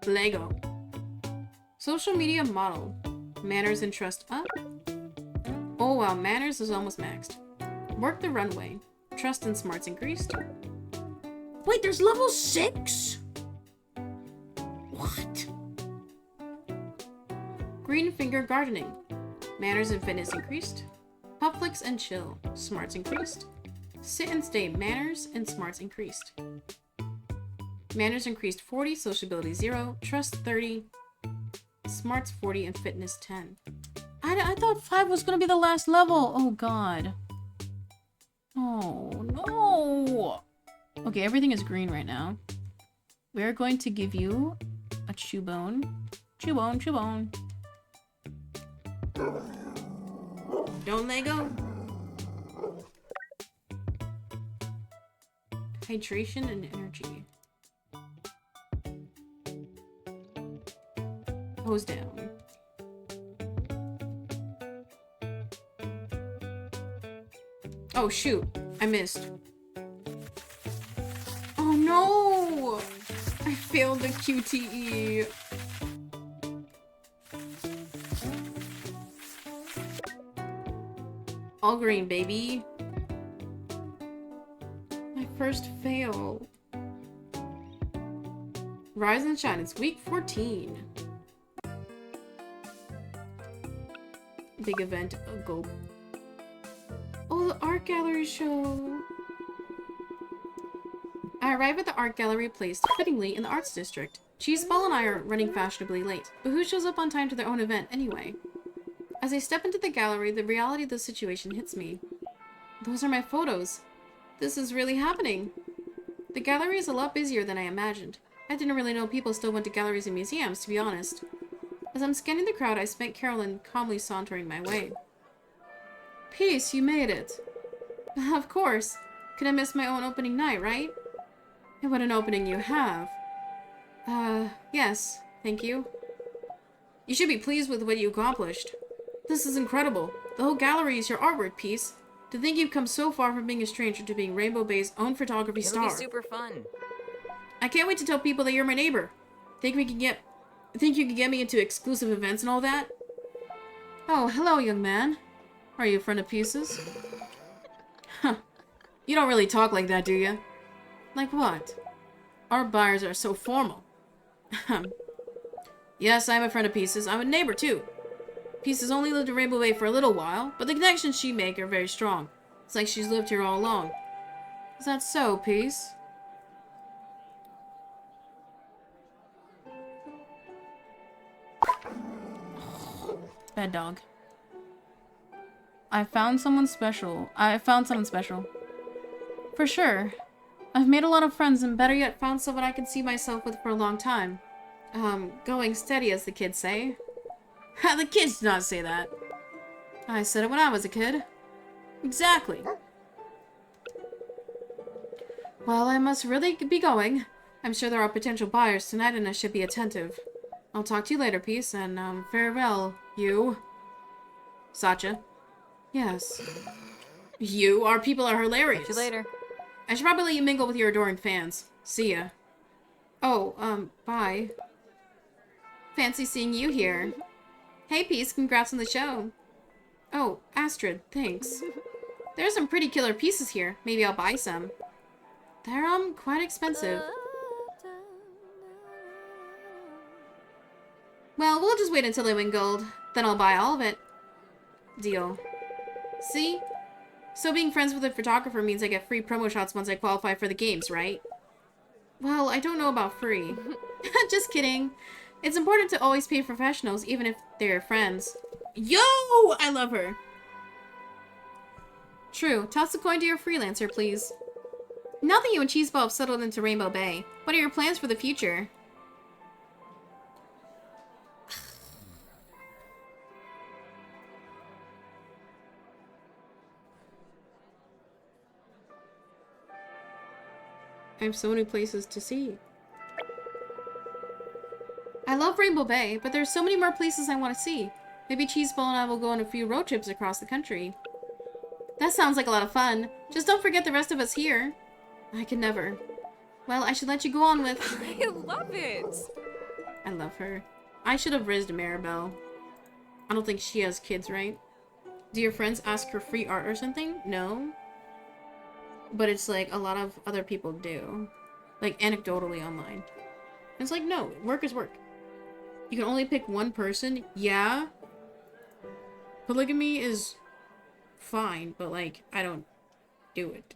Lego. Social media model. Manners and trust up. Oh wow, manners is almost maxed. Work the runway. Trust and smarts increased. Wait, there's level 6? What? Green finger gardening. Manners and fitness increased. Pufflicks and chill. Smarts increased. Sit and stay. Manners and smarts increased. Manners increased 40, sociability 0, trust 30, smarts 40, and fitness 10. I thought 5 was gonna be the last level. Oh god. Oh no. Okay, everything is green right now. We're going to give you a chew bone. Chew bone, chew bone. Don't let go. Hydration and energy. Hose down. Oh shoot, I missed. Oh no! I failed the QTE. All green, baby. My first fail. Rise and shine, it's week 14. Big event, go. Oh, the art gallery show. I arrive at the art gallery placed fittingly in the arts district. Cheeseball and I are running fashionably late, but who shows up on time to their own event anyway? As I step into the gallery, the reality of the situation hits me. Those are my photos. This is really happening. The gallery is a lot busier than I imagined. I didn't really know people still went to galleries and museums, to be honest. As I'm scanning the crowd, I spent Carolyn calmly sauntering my way. Peace, you made it. Of course. Could I miss my own opening night, right? And what an opening you have. Yes. Thank you. You should be pleased with what you accomplished. This is incredible. The whole gallery is your artwork piece. To think you've come so far from being a stranger to being Rainbow Bay's own photography star. It'll be super fun. I can't wait to tell people that you're my neighbor. Think you can get me into exclusive events and all that? Oh, hello, young man. Are you a friend of Pieces? Huh. You don't really talk like that, do you? Like what? Our buyers are so formal. Yes, I'm a friend of Pieces. I'm a neighbor, too. Pieces only lived in Rainbow Bay for a little while, but the connections she make are very strong. It's like she's lived here all along. Is that so, Peace? Bad dog. I found someone special. For sure. I've made a lot of friends and better yet found someone I can see myself with for a long time. Going steady as the kids say. Ha, the kids did not say that. I said it when I was a kid. Exactly. Well, I must really be going. I'm sure there are potential buyers tonight and I should be attentive. I'll talk to you later, Peace, and, farewell, you. Satya. Yes. You? Our people are hilarious. See you later. I should probably let you mingle with your adoring fans. See ya. Oh, bye. Fancy seeing you here. Hey, Peace, congrats on the show. Oh, Astrid, thanks. There's some pretty killer pieces here. Maybe I'll buy some. They're, quite expensive. Well, we'll just wait until they win gold. Then I'll buy all of it. Deal. See? So being friends with a photographer means I get free promo shots once I qualify for the games, right? Well, I don't know about free. Just kidding. It's important to always pay professionals, even if they're your friends. Yo! I love her. True. Toss a coin to your freelancer, please. Now that you and Cheeseball have settled into Rainbow Bay, what are your plans for the future? I have so many places to see. I love Rainbow Bay, but there's so many more places I want to see. Maybe Cheeseball and I will go on a few road trips across the country. That sounds like a lot of fun. Just don't forget the rest of us here. I can never. Well, I should let you go on with... I love it! I love her. I should have rizzed Maribel. I don't think she has kids, right? Do your friends ask for free art or something? No. But it's like a lot of other people do. Like anecdotally online. It's like, no, work is work. You can only pick one person. Yeah. Polygamy is fine, but like, I don't do it.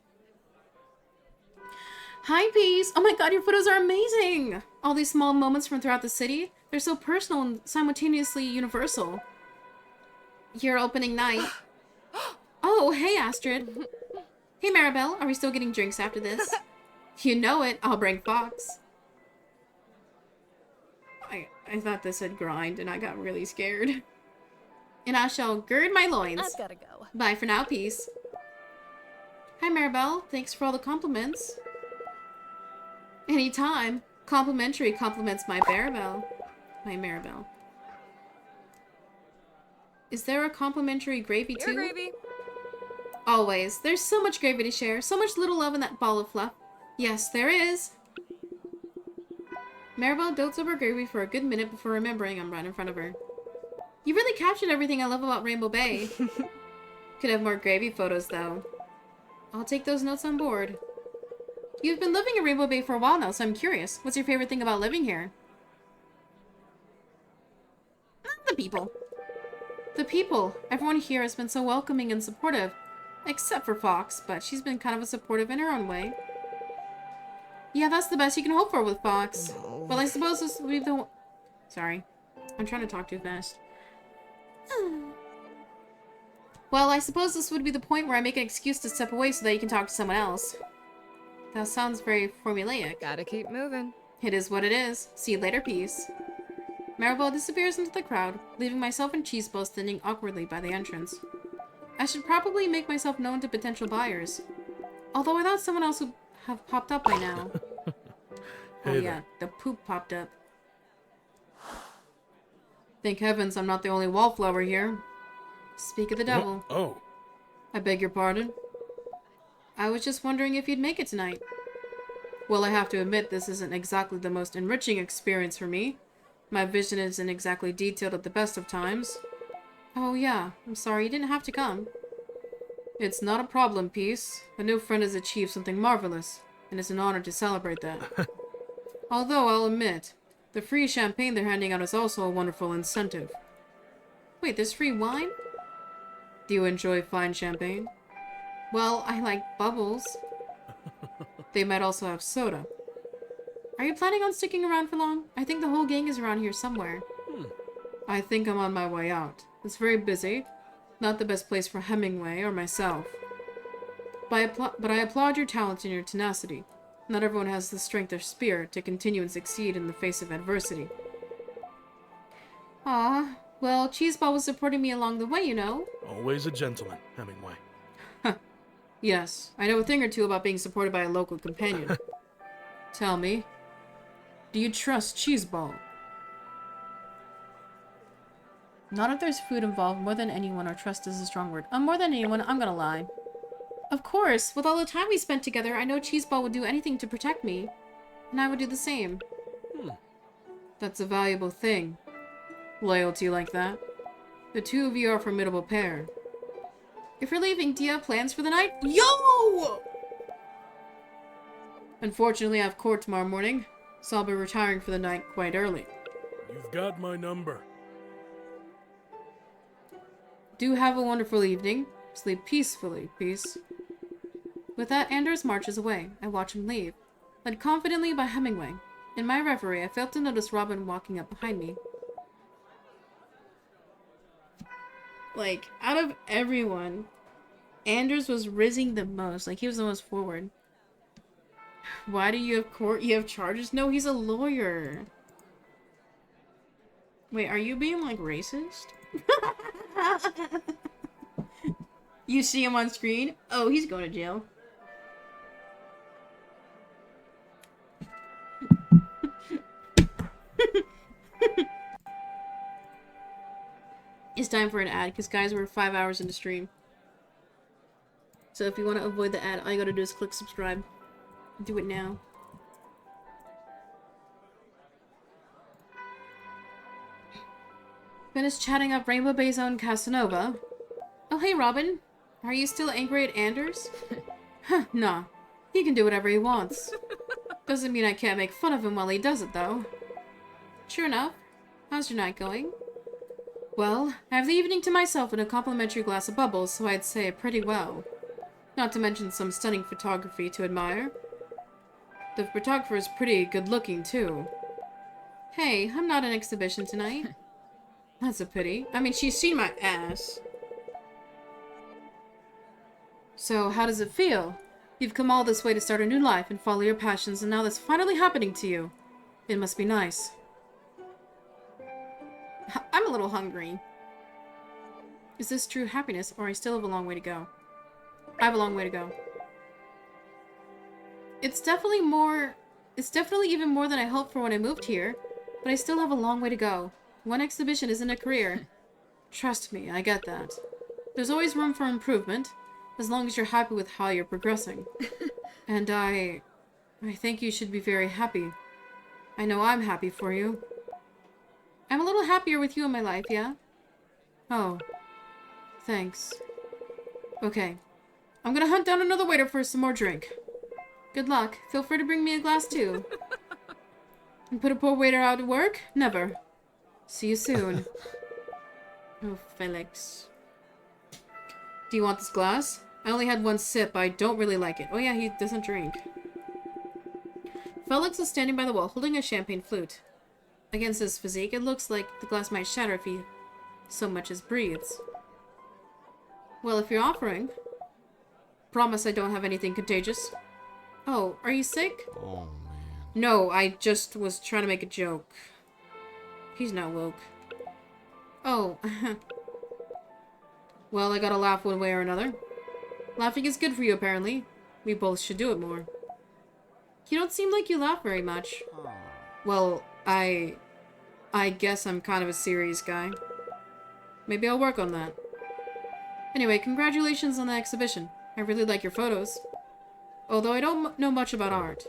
Hi, Peace! Oh my god, your photos are amazing! All these small moments from throughout the city, they're so personal and simultaneously universal. Your opening night. Oh, hey, Astrid. Hey, Maribel, are we still getting drinks after this? You know it, I'll bring Fox. I thought this said grind, and I got really scared. And I shall gird my loins. I've gotta go. Bye for now, Peace. Hi, Maribel. Thanks for all the compliments. Anytime. Complimentary compliments my Maribel. My Maribel. Is there a complimentary gravy too? Your gravy. Always. There's so much gravy to share. So much little love in that ball of fluff. Yes, there is. Maribel dotes over gravy for a good minute before remembering I'm right in front of her. You really captured everything I love about Rainbow Bay. Could have more gravy photos, though. I'll take those notes on board. You've been living in Rainbow Bay for a while now, so I'm curious. What's your favorite thing about living here? The people. The people. Everyone here has been so welcoming and supportive. Except for Fox, but she's been kind of a supportive in her own way. Yeah, that's the best you can hope for with Fox. Well, I suppose this would be the... Sorry. I'm trying to talk too fast. Well, I suppose this would be the point where I make an excuse to step away so that you can talk to someone else. That sounds very formulaic. Gotta keep moving. It is what it is. See you later, Peace. Maribel disappears into the crowd, leaving myself and Cheeseball standing awkwardly by the entrance. I should probably make myself known to potential buyers. Although I thought someone else would have popped up by now. Hey oh there. yeah, the poop popped up. Thank heavens I'm not the only wallflower here. Speak of the devil. Oh. I beg your pardon? I was just wondering if you'd make it tonight. Well, I have to admit this isn't exactly the most enriching experience for me. My vision isn't exactly detailed at the best of times. Oh yeah, I'm sorry you didn't have to come. It's not a problem, Peace. A new friend has achieved something marvelous, and it's an honor to celebrate that. Although, I'll admit, the free champagne they're handing out is also a wonderful incentive. Wait, there's free wine? Do you enjoy fine champagne? Well, I like bubbles. They might also have soda. Are you planning on sticking around for long? I think the whole gang is around here somewhere. I think I'm on my way out. It's very busy. Not the best place for Hemingway or myself. But I applaud your talent and your tenacity. Not everyone has the strength of spirit to continue and succeed in the face of adversity. Ah, well, Cheeseball was supporting me along the way, you know. Always a gentleman, Hemingway. Yes, I know a thing or two about being supported by a local companion. Tell me, do you trust Cheeseball? Not if there's food involved more than anyone, or trust is a strong word. More than anyone, I'm gonna lie. Of course, with all the time we spent together, I know Cheeseball would do anything to protect me. And I would do the same. That's a valuable thing. Loyalty like that. The two of you are a formidable pair. If you're leaving, do you have plans for the night? Yo! Unfortunately, I have court tomorrow morning, so I'll be retiring for the night quite early. You've got my number. Do have a wonderful evening. Sleep peacefully, peace. With that, Anders marches away. I watch him leave, led confidently by Hemingway. In my reverie, I failed to notice Robin walking up behind me. Like, out of everyone, Anders was rizzing the most. Like, he was the most forward. Why do you have court? You have charges? No, he's a lawyer. Wait, are you being, like, racist? You see him on screen? Oh, he's going to jail. It's time for an ad, because guys, we're 5 hours into stream. So if you want to avoid the ad, all you gotta do is click subscribe. Do it now. Finished chatting up Rainbow Bay's own Casanova. Oh hey Robin, are you still angry at Anders? Huh, nah. He can do whatever he wants. Doesn't mean I can't make fun of him while he does it though. Sure enough. How's your night going? Well, I have the evening to myself and a complimentary glass of bubbles, so I'd say pretty well. Not to mention some stunning photography to admire. The photographer's pretty good looking too. Hey, I'm not an exhibition tonight. That's a pity. I mean, she's seen my ass. So, how does it feel? You've come all this way to start a new life and follow your passions, and now that's finally happening to you. It must be nice. I'm a little hungry. Is this true happiness, or I still have a long way to go? I have a long way to go. It's definitely even more than I hoped for when I moved here, but I still have a long way to go. One exhibition isn't a career. Trust me, I get that. There's always room for improvement, as long as you're happy with how you're progressing. And I think you should be very happy. I know I'm happy for you. I'm a little happier with you in my life, yeah? Oh. Thanks. Okay. I'm gonna hunt down another waiter for some more drink. Good luck. Feel free to bring me a glass too. And put a poor waiter out of work? Never. See you soon. Oh, Felix. Do you want this glass? I only had one sip. I don't really like it. Oh yeah, he doesn't drink. Felix is standing by the wall, holding a champagne flute. Against his physique, it looks like the glass might shatter if he so much as breathes. Well, if you're offering... Promise I don't have anything contagious. Oh, are you sick? Oh, man. No, I just was trying to make a joke. He's not woke. Oh. Well, I gotta laugh one way or another. Laughing is good for you, apparently. We both should do it more. You don't seem like you laugh very much. Well, I guess I'm kind of a serious guy. Maybe I'll work on that. Anyway, congratulations on the exhibition. I really like your photos. Although I don't know much about art.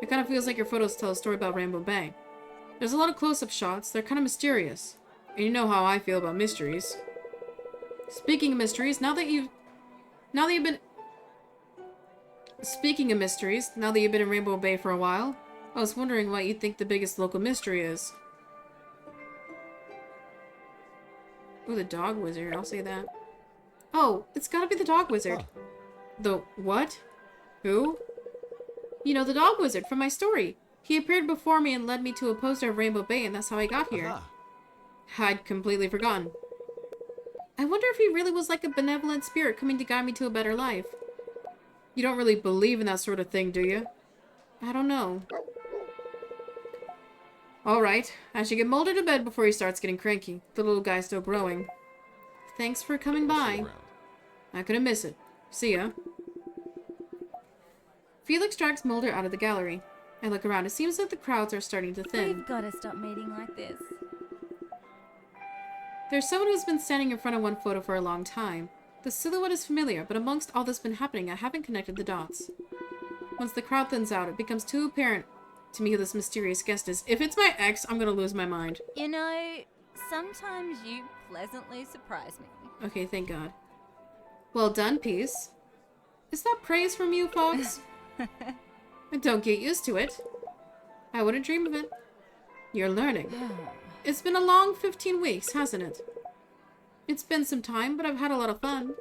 It kind of feels like your photos tell a story about Rainbow Bay. There's a lot of close-up shots. They're kind of mysterious. And you know how I feel about mysteries. Speaking of mysteries, now that you've been in Rainbow Bay for a while, I was wondering what you think the biggest local mystery is. Ooh, the dog wizard. I'll say that. Oh, it's gotta be the dog wizard. Huh. The what? Who? You know, the dog wizard from my story. He appeared before me and led me to a poster of Rainbow Bay, and that's how I got here. Aha. I'd completely forgotten. I wonder if he really was like a benevolent spirit coming to guide me to a better life. You don't really believe in that sort of thing, do you? I don't know. Alright, I should get Mulder to bed before he starts getting cranky. The little guy's still growing. Thanks for coming I'll see by. you around. I couldn't miss it. See ya. Felix drags Mulder out of the gallery. I look around. It seems that the crowds are starting to thin. We've got to stop meeting like this. There's someone who's been standing in front of one photo for a long time. The silhouette is familiar, but amongst all that's been happening, I haven't connected the dots. Once the crowd thins out, it becomes too apparent to me who this mysterious guest is. If it's my ex, I'm gonna lose my mind. You know, sometimes you pleasantly surprise me. Okay, thank God. Well done, Peace. Is that praise from you, Fox? Don't get used to it. I wouldn't dream of it. You're learning. It's been a long 15 weeks, hasn't it? It's been some time, but I've had a lot of fun.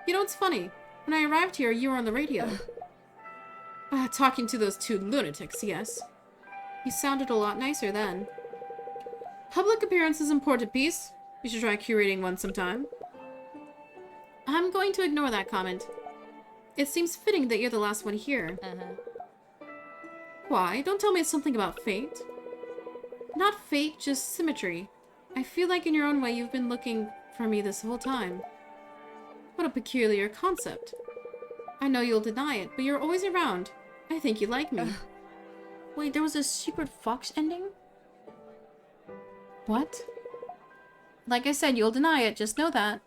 You know, it's funny. When I arrived here, you were on the radio. Talking to those two lunatics, yes. You sounded a lot nicer then. Public appearance is important piece. You should try curating one sometime. I'm going to ignore that comment. It seems fitting that you're the last one here. Why? Don't tell me it's something about fate. Not fate, just symmetry. I feel like in your own way you've been looking for me this whole time. What a peculiar concept. I know you'll deny it, but you're always around. I think you like me. Wait, there was a secret Fox ending? What? Like I said, you'll deny it, just know that.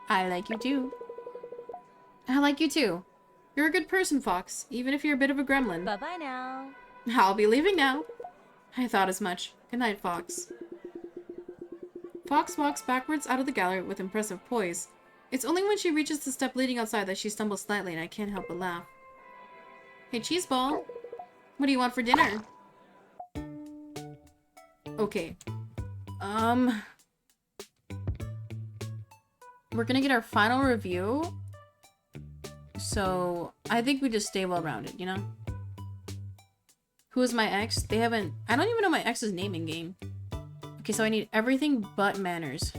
I like you too. I like you too. You're a good person, Fox, even if you're a bit of a gremlin. Bye-bye now. I'll be leaving now. I thought as much. Good night, Fox. Fox walks backwards out of the gallery with impressive poise. It's only when she reaches the step leading outside that she stumbles slightly and I can't help but laugh. Hey, Cheeseball. What do you want for dinner? Okay. We're gonna get our final review. So, I think we just stay well-rounded, you know? Who is my ex? They haven't... I don't even know my ex's name in game. Okay, so I need everything but manners.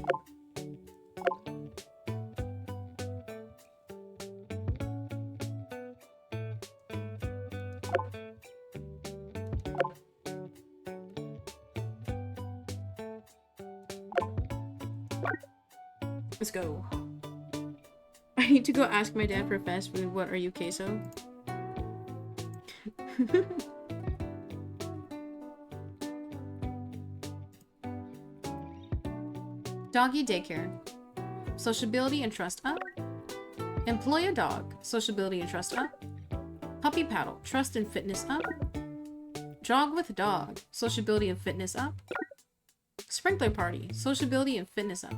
Let's go. I need to go ask my dad for fast food. What are you, queso? Doggy daycare. Sociability and trust up. Employ a dog. Sociability and trust up. Puppy paddle. Trust and fitness up. Jog with dog. Sociability and fitness up. Sprinkler party. Sociability and fitness up.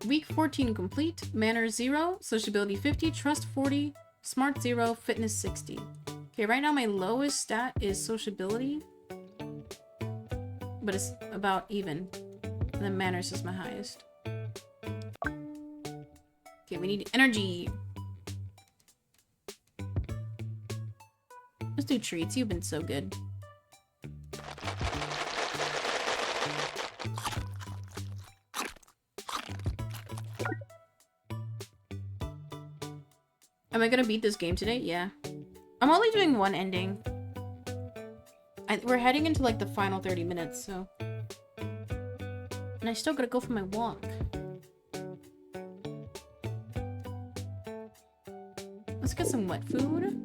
Week 14 complete. Manners 0. Sociability 50. Trust 40. Smart 0. Fitness 60. Okay, right now my lowest stat is sociability. But it's about even. And then manners is my highest. Okay, we need energy. Let's do treats. You've been so good. Am I gonna beat this game today? Yeah. I'm only doing one ending. We're heading into like the final 30 minutes, so. And I still gotta go for my walk. Let's get some wet food.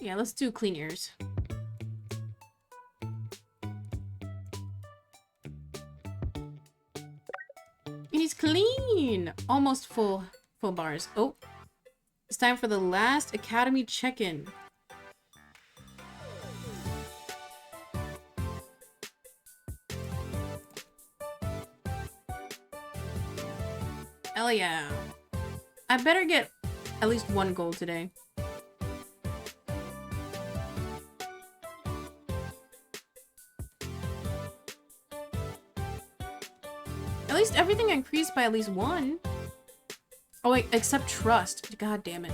Yeah, let's do clean ears. And he's clean! Almost full bars. Oh. It's time for the last Academy check-in. Hell yeah. I better get at least one gold today. At least everything increased by at least one. Oh wait, except trust. God damn it.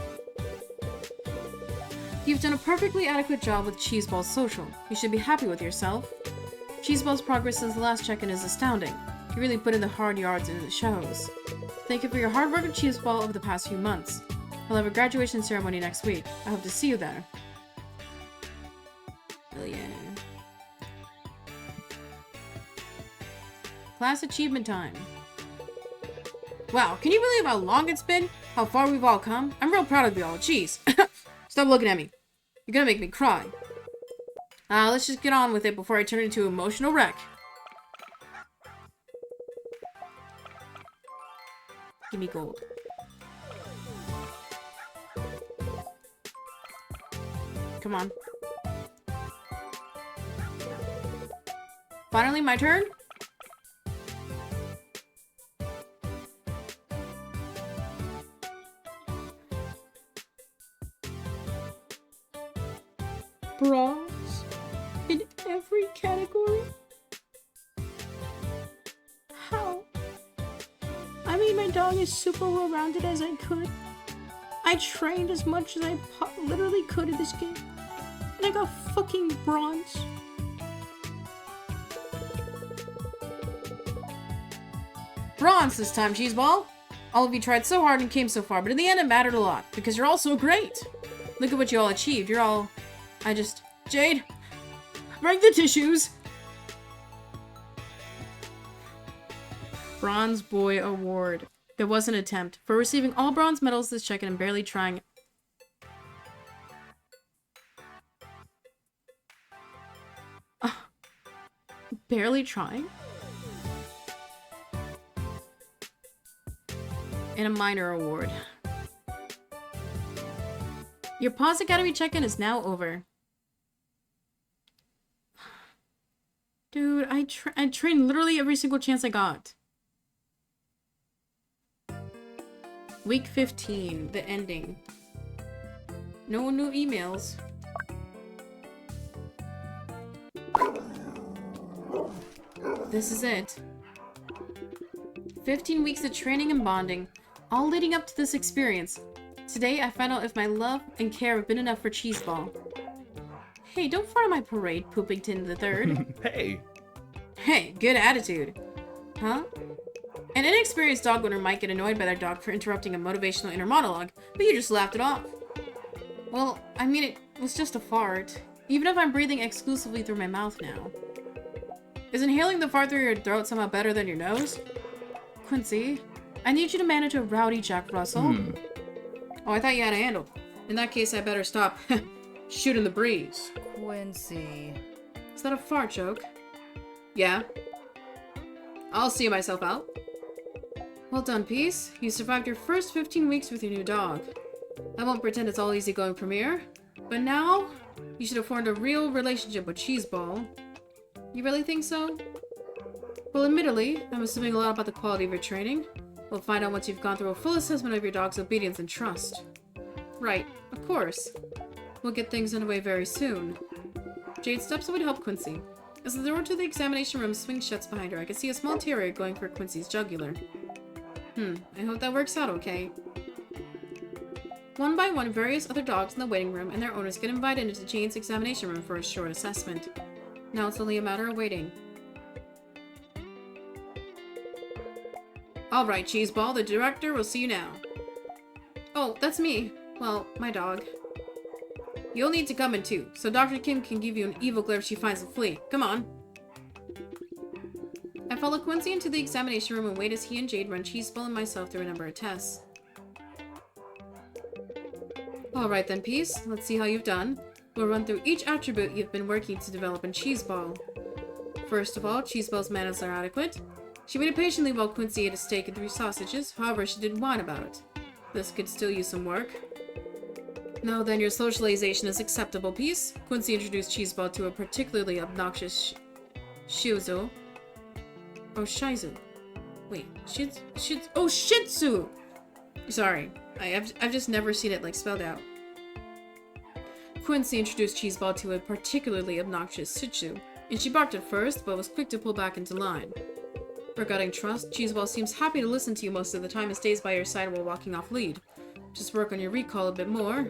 You've done a perfectly adequate job with Cheeseball's social. You should be happy with yourself. Cheeseball's progress since the last check-in is astounding. You really put in the hard yards and it shows. Thank you for your hard work with Cheeseball over the past few months. We'll have a graduation ceremony next week. I hope to see you there. Hell yeah. Class achievement time. Wow, can you believe how long it's been? How far we've all come? I'm real proud of you all. Jeez. Stop looking at me. You're gonna make me cry. Let's just get on with it before I turn into an emotional wreck. Give me gold. Come on. Finally, my turn? Bronze in every category? How? I made my dog as super well-rounded as I could. I trained as much as I literally could in this game. And I got fucking bronze. Bronze this time, Cheeseball! All of you tried so hard and came so far, but in the end it mattered a lot, because you're all so great! Look at what you all achieved, you're all... Jade! Bring the tissues! Bronze Boy Award. There was an attempt. For receiving all bronze medals this check and barely trying... barely trying? And a minor award. Your Paws Academy check-in is now over. Dude, I trained literally every single chance I got. Week 15, the ending. No new emails. This is it. 15 weeks of training and bonding, all leading up to this experience. Today, I find out if my love and care have been enough for Cheeseball. Hey, don't fart on my parade, Poopington the Third. Hey! Hey, good attitude. Huh? An inexperienced dog owner might get annoyed by their dog for interrupting a motivational inner monologue, but you just laughed it off. Well, I mean, it was just a fart. Even if I'm breathing exclusively through my mouth now. Is inhaling the fart through your throat somehow better than your nose? Quincy, I need you to manage a rowdy Jack Russell. Oh, I thought you had a handle. In that case, I better stop shooting the breeze. Quincy. Is that a fart joke? Yeah. I'll see myself out. Well done, Peace. You survived your first 15 weeks with your new dog. I won't pretend it's all easy going from here, but now you should have formed a real relationship with Cheeseball. You really think so? Well, admittedly, I'm assuming a lot about the quality of your training. We'll find out once you've gone through a full assessment of your dog's obedience and trust. Right, of course. We'll get things underway very soon. Jade steps away to help Quincy. As the door to the examination room swings shut behind her, I can see a small terrier going for Quincy's jugular. I hope that works out okay. One by one, various other dogs in the waiting room and their owners get invited into Jane's examination room for a short assessment. Now it's only a matter of waiting. Alright, Cheeseball, the director will see you now. Oh, that's me. Well, my dog. You'll need to come in too, so Dr. Kim can give you an evil glare if she finds the flea. Come on. I follow Quincy into the examination room and wait as he and Jade run Cheeseball and myself through a number of tests. Alright then, Peace. Let's see how you've done. We'll run through each attribute you've been working to develop in Cheeseball. First of all, Cheeseball's manners are adequate. She waited patiently while Quincy ate a steak and 3 sausages, however she didn't whine about it. This could still use some work. Now then, your socialization is acceptable, Peace. Quincy introduced Cheeseball to a particularly obnoxious Shizu. Oh, Shizu. Wait, oh, Shih Tzu! Sorry, I've just never seen it, like, spelled out. Quincy introduced Cheeseball to a particularly obnoxious Shih Tzu, and she barked at first, but was quick to pull back into line. Regarding trust, Cheeseball seems happy to listen to you most of the time and stays by your side while walking off lead. Just work on your recall a bit more.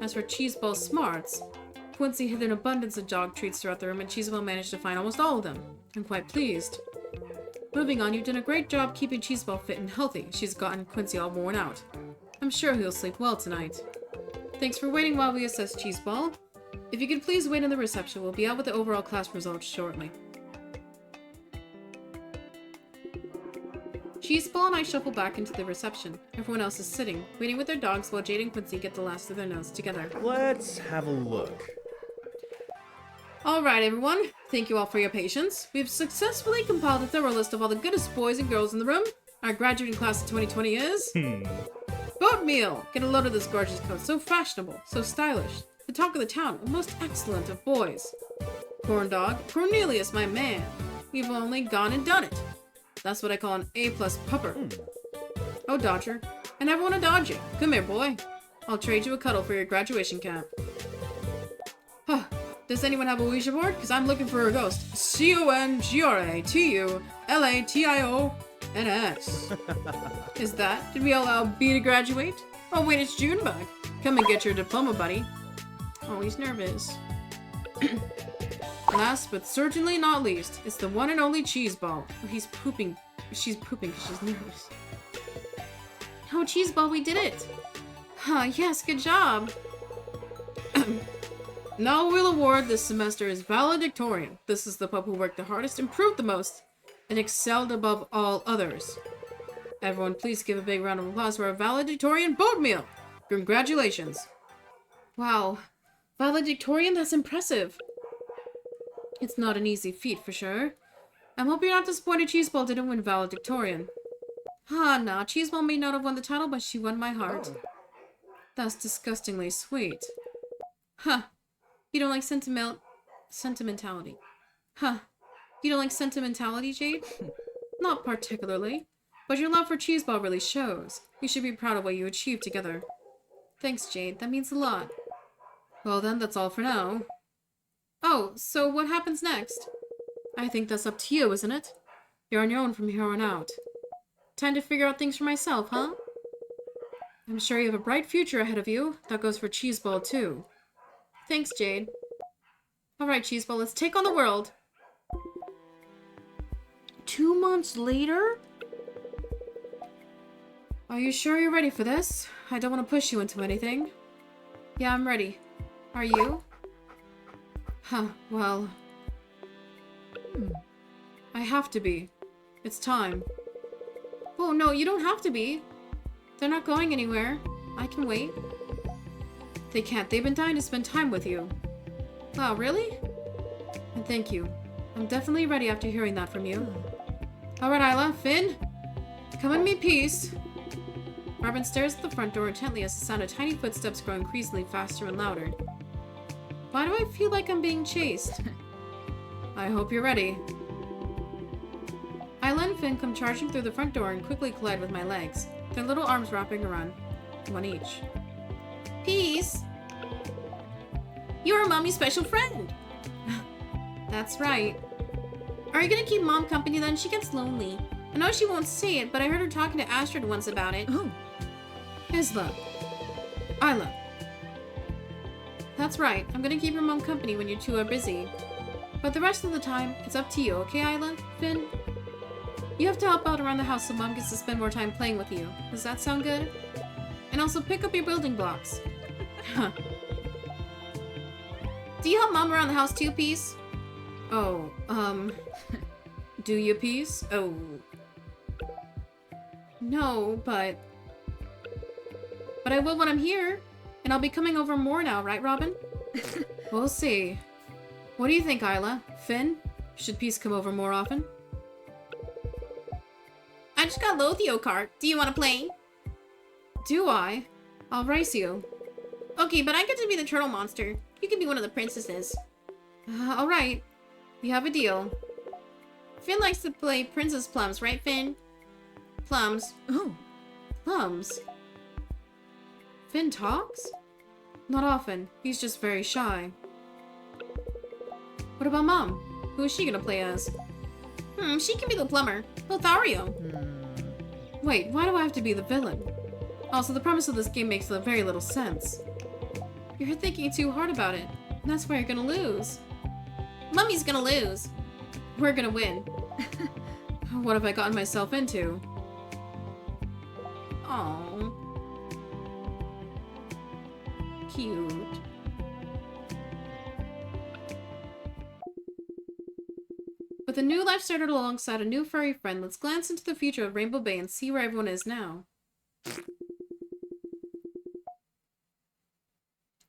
As for Cheeseball's smarts, Quincy hid an abundance of dog treats throughout the room and Cheeseball managed to find almost all of them. I'm quite pleased. Moving on, you've done a great job keeping Cheeseball fit and healthy. She's gotten Quincy all worn out. I'm sure he'll sleep well tonight. Thanks for waiting while we assess Cheeseball. If you could please wait in the reception, we'll be out with the overall class results shortly. Cheeseball and I shuffle back into the reception. Everyone else is sitting, waiting with their dogs while Jade and Quincy get the last of their notes together. Let's have a look. Alright everyone, thank you all for your patience. We've successfully compiled a thorough list of all the goodest boys and girls in the room. Our graduating class of 2020 is... Boat meal! Get a load of this gorgeous coat. So fashionable, so stylish. The talk of the town, a most excellent of boys. Corn dog, Cornelius, my man. You've only gone and done it. That's what I call an A-plus pupper. Oh, Dodger. I never want to dodge you. Come here, boy. I'll trade you a cuddle for your graduation cap. Huh. Does anyone have a Ouija board? Because I'm looking for a ghost. CONGRATULATIONS. Is that? Did we allow B to graduate? Oh wait, it's Junebug. Come and get your diploma, buddy. Oh, he's nervous. Last but certainly not least, it's the one and only Cheeseball. Oh, he's pooping. She's pooping because she's nervous. Oh, Cheeseball, we did it! Huh, yes, good job! Now we'll award this semester is valedictorian. This is the pup who worked the hardest, improved the most, and excelled above all others. Everyone, please give a big round of applause for our valedictorian boat meal! Congratulations! Wow. Valedictorian? That's impressive. It's not an easy feat, for sure. I hope you're not disappointed Cheeseball didn't win valedictorian. Ah, nah, Cheeseball may not have won the title, but she won my heart. That's disgustingly sweet. Huh. You don't like sentimentality. Huh. You don't like sentimentality, Jade? Not particularly. But your love for Cheeseball really shows. You should be proud of what you achieved together. Thanks, Jade. That means a lot. Well then, that's all for now. Oh, so what happens next? I think that's up to you, isn't it? You're on your own from here on out. Time to figure out things for myself, huh? I'm sure you have a bright future ahead of you. That goes for Cheeseball, too. Thanks, Jade. Alright, Cheeseball, let's take on the world. 2 months later? Are you sure you're ready for this? I don't want to push you into anything. Yeah, I'm ready. Are you? Huh, well... I have to be. It's time. Oh, no, you don't have to be. They're not going anywhere. I can wait. They can't. They've been dying to spend time with you. Wow, really? And thank you. I'm definitely ready after hearing that from you. Alright, Isla. Finn? Come and meet Peace. Robin stares at the front door intently as the sound of tiny footsteps grow increasingly faster and louder. Why do I feel like I'm being chased? I hope you're ready. Isla and Finn come charging through the front door and quickly collide with my legs, their little arms wrapping around one each. Peace! You're Mommy's special friend! That's right. Are you gonna keep Mom company then? She gets lonely. I know she won't say it, but I heard her talking to Astrid once about it. Oh. Isla. Isla. That's right. I'm gonna keep your mom company when you two are busy. But the rest of the time, it's up to you, okay, Isla? Finn? You have to help out around the house so Mom gets to spend more time playing with you. Does that sound good? And also pick up your building blocks. Huh. Do you help Mom around the house too, Peace? Oh, do you, Peace? Oh. No, but I will when I'm here. And I'll be coming over more now, right, Robin? We'll see. What do you think, Isla? Finn? Should Peace come over more often? I just got Lothio cart. Do you want to play? Do I? I'll race you. Okay, but I get to be the turtle monster. You can be one of the princesses. Alright. We have a deal. Finn likes to play Princess Plums, right, Finn? Plums. Oh. Plums. Finn talks? Not often. He's just very shy. What about Mom? Who is she gonna play as? She can be the plumber. Lothario. Wait, why do I have to be the villain? Also, the premise of this game makes very little sense. You're thinking too hard about it. And that's why you're gonna lose. Mummy's gonna lose. We're gonna win. What have I gotten myself into? Aww. Cute. With a new life started alongside a new furry friend, let's glance into the future of Rainbow Bay and see where everyone is now.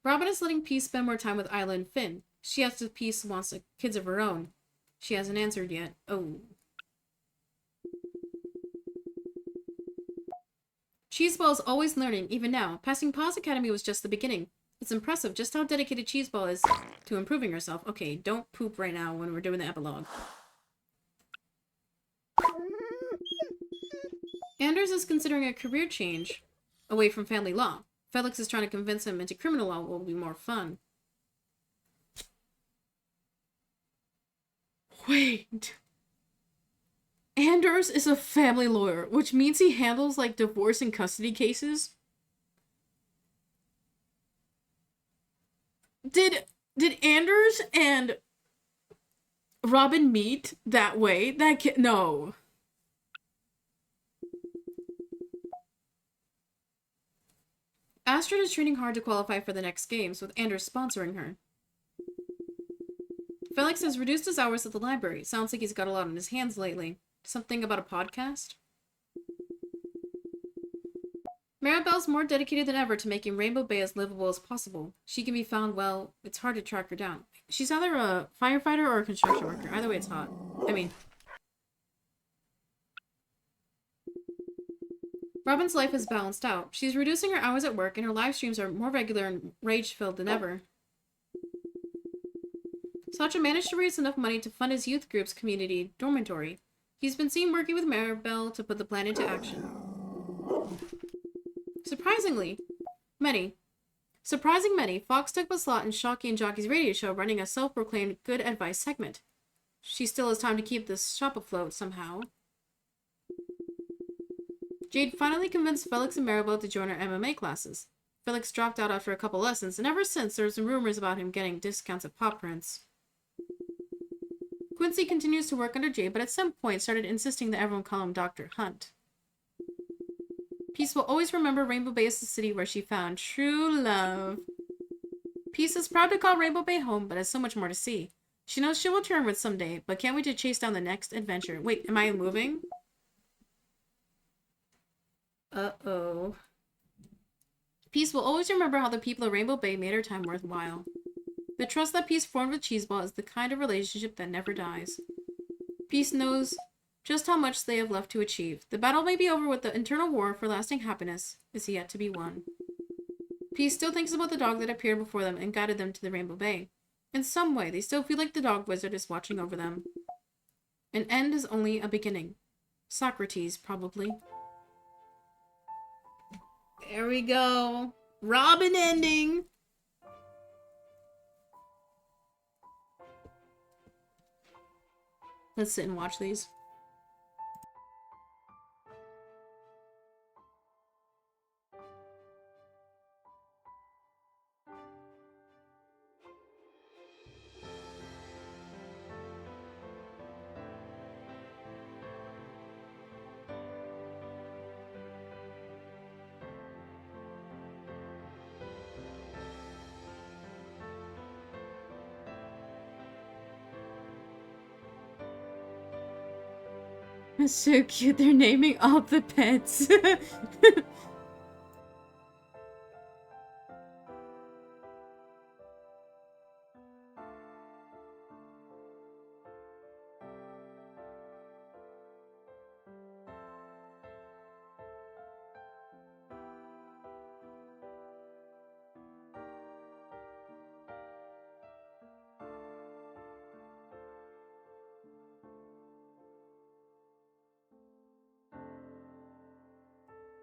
Robin is letting Peace spend more time with Isla and Finn. She asks if Peace wants kids of her own. She hasn't answered yet. Oh. Cheeseball is always learning, even now. Passing Paws Academy was just the beginning. It's impressive just how dedicated Cheeseball is to improving herself. Okay, don't poop right now when we're doing the epilogue. Anders is considering a career change away from family law. Felix is trying to convince him into criminal law will be more fun. Wait. Anders is a family lawyer, which means he handles, like, divorce and custody cases? Did Anders and Robin meet that way? No. Astrid is training hard to qualify for the next games, with Anders sponsoring her. Felix has reduced his hours at the library. Sounds like he's got a lot on his hands lately. Something about a podcast? Maribel's more dedicated than ever to making Rainbow Bay as livable as possible. She can be found, well, it's hard to track her down. She's either a firefighter or a construction worker. Either way, it's hot. I mean... Robin's life is balanced out. She's reducing her hours at work, and her live streams are more regular and rage-filled than ever. Sacha managed to raise enough money to fund his youth group's community dormitory. He's been seen working with Maribel to put the plan into action. Surprising many, Fox took a slot in Shocky and Jockey's radio show running a self-proclaimed good advice segment. She still has time to keep this shop afloat somehow. Jade finally convinced Felix and Maribel to join her MMA classes. Felix dropped out after a couple lessons, and ever since there's been rumors about him getting discounts at Pop Prints. Quincy continues to work under Jade, but at some point started insisting that everyone call him Dr. Hunt. Peace will always remember Rainbow Bay as the city where she found true love. Peace is proud to call Rainbow Bay home, but has so much more to see. She knows she'll return with someday, but can't wait to chase down the next adventure. Wait, am I moving? Uh-oh. Peace will always remember how the people of Rainbow Bay made her time worthwhile. The trust that Peace formed with Cheeseball is the kind of relationship that never dies. Peace knows just how much they have left to achieve. The battle may be over, with the internal war for lasting happiness is yet to be won. Peace still thinks about the dog that appeared before them and guided them to the Rainbow Bay. In some way, they still feel like the dog wizard is watching over them. An end is only a beginning. Socrates, probably. There we go. Robin ending. Let's sit and watch these. It's so cute, they're naming all the pets.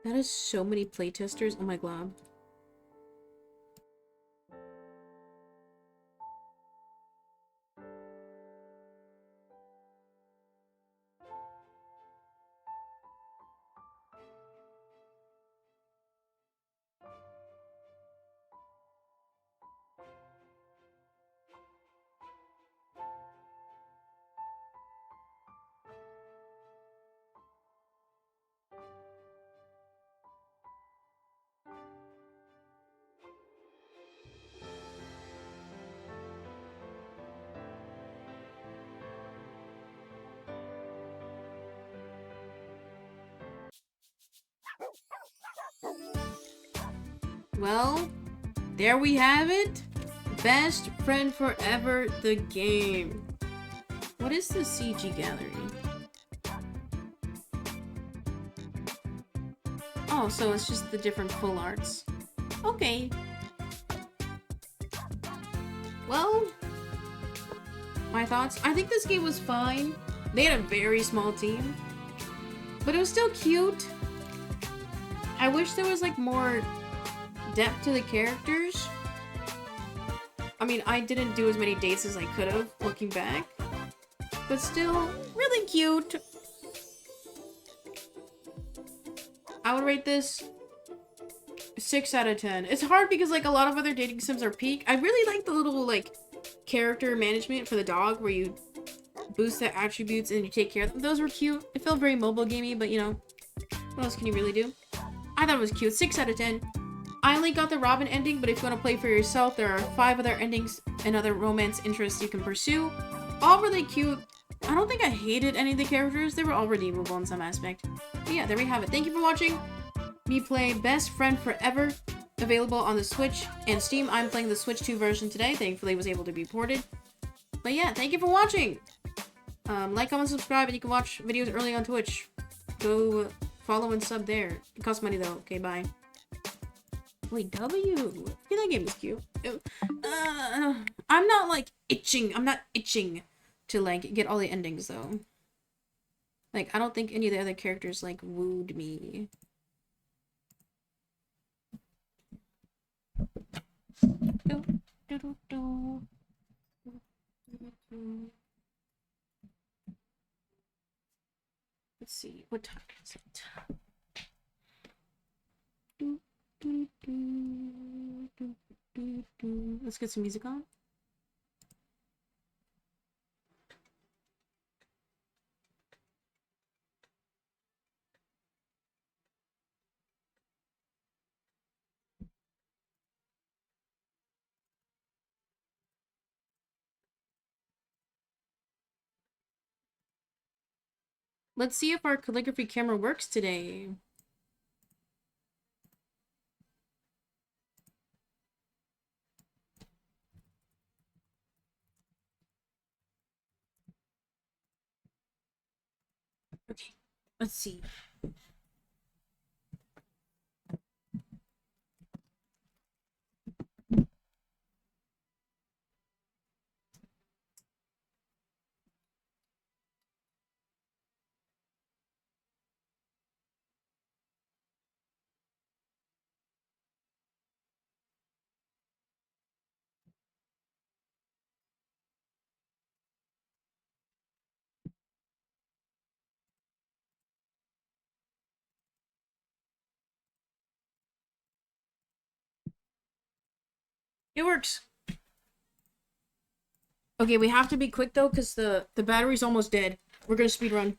That is so many playtesters. Oh my god. Well, there we have it. Best Friend Forever, the game. What is the CG gallery? Oh, so it's just the different full arts. Okay. Well, my thoughts. I think this game was fine. They had a very small team, but it was still cute. I wish there was like more depth to the characters. I mean, I didn't do as many dates as I could have, looking back. But still, really cute. I would rate this 6 out of 10. It's hard because like a lot of other dating sims are peak. I really like the little like character management for the dog where you boost the attributes and you take care of them. Those were cute. It felt very mobile gamey, but you know, what else can you really do? I thought it was cute. 6 out of 10. I only got the Robin ending, but if you want to play for yourself, there are 5 other endings and other romance interests you can pursue. All really cute. I don't think I hated any of the characters. They were all redeemable in some aspect. But yeah, there we have it. Thank you for watching me play Best Friend Forever. Available on the Switch and Steam. I'm playing the Switch 2 version today. Thankfully, it was able to be ported. But yeah, thank you for watching. Like, comment, subscribe, and you can watch videos early on Twitch. Go follow and sub there. It costs money though. Okay, bye. Wait, W. Yeah, that game is cute. I'm not like itching. I'm not itching to like get all the endings though. Like, I don't think any of the other characters like wooed me. Let's see, what time is it? Let's get some music on. Let's see if our calligraphy camera works today. Okay, let's see. It works. Okay, we have to be quick though, because the battery's almost dead. We're gonna speed run.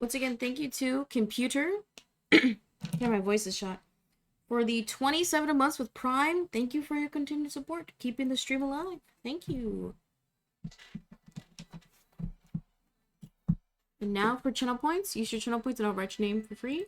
Once again, thank you to Computer. Yeah, my voice is shot. For the 27 months with Prime, thank you for your continued support. Keeping the stream alive. Thank you. And now for channel points. Use your channel points and I'll write your name for free.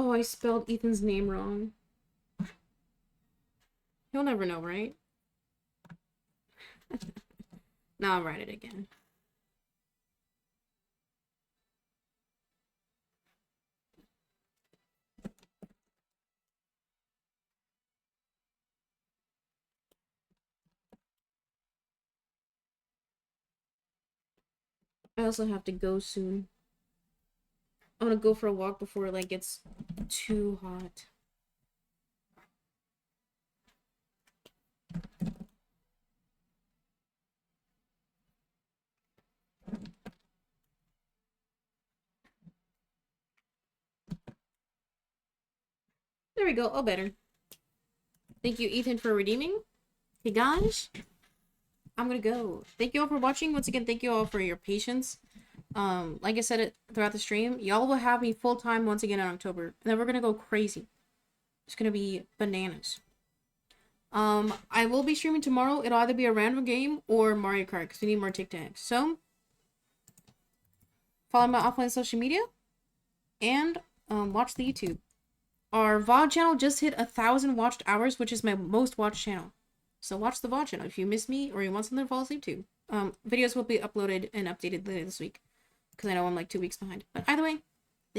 Oh, I spelled Ethan's name wrong. He'll never know, right? Now I'll write it again. I also have to go soon. I'm gonna go for a walk before it like gets too hot. There we go. Oh, better. Thank you, Ethan, for redeeming. Hey, guys. I'm gonna go. Thank you all for watching. Once again, thank you all for your patience. Like I said it throughout the stream, y'all will have me full-time once again in October. And then we're gonna go crazy. It's gonna be bananas. I will be streaming tomorrow. It'll either be a random game or Mario Kart, because we need more Tic Tacs. So, follow my offline social media, and watch the YouTube. Our VOD channel just hit 1,000 watched hours, which is my most watched channel. So watch the VOD channel if you miss me or you want something to fall asleep to. Videos will be uploaded and updated later this week, because I know I'm like 2 weeks behind. But either way,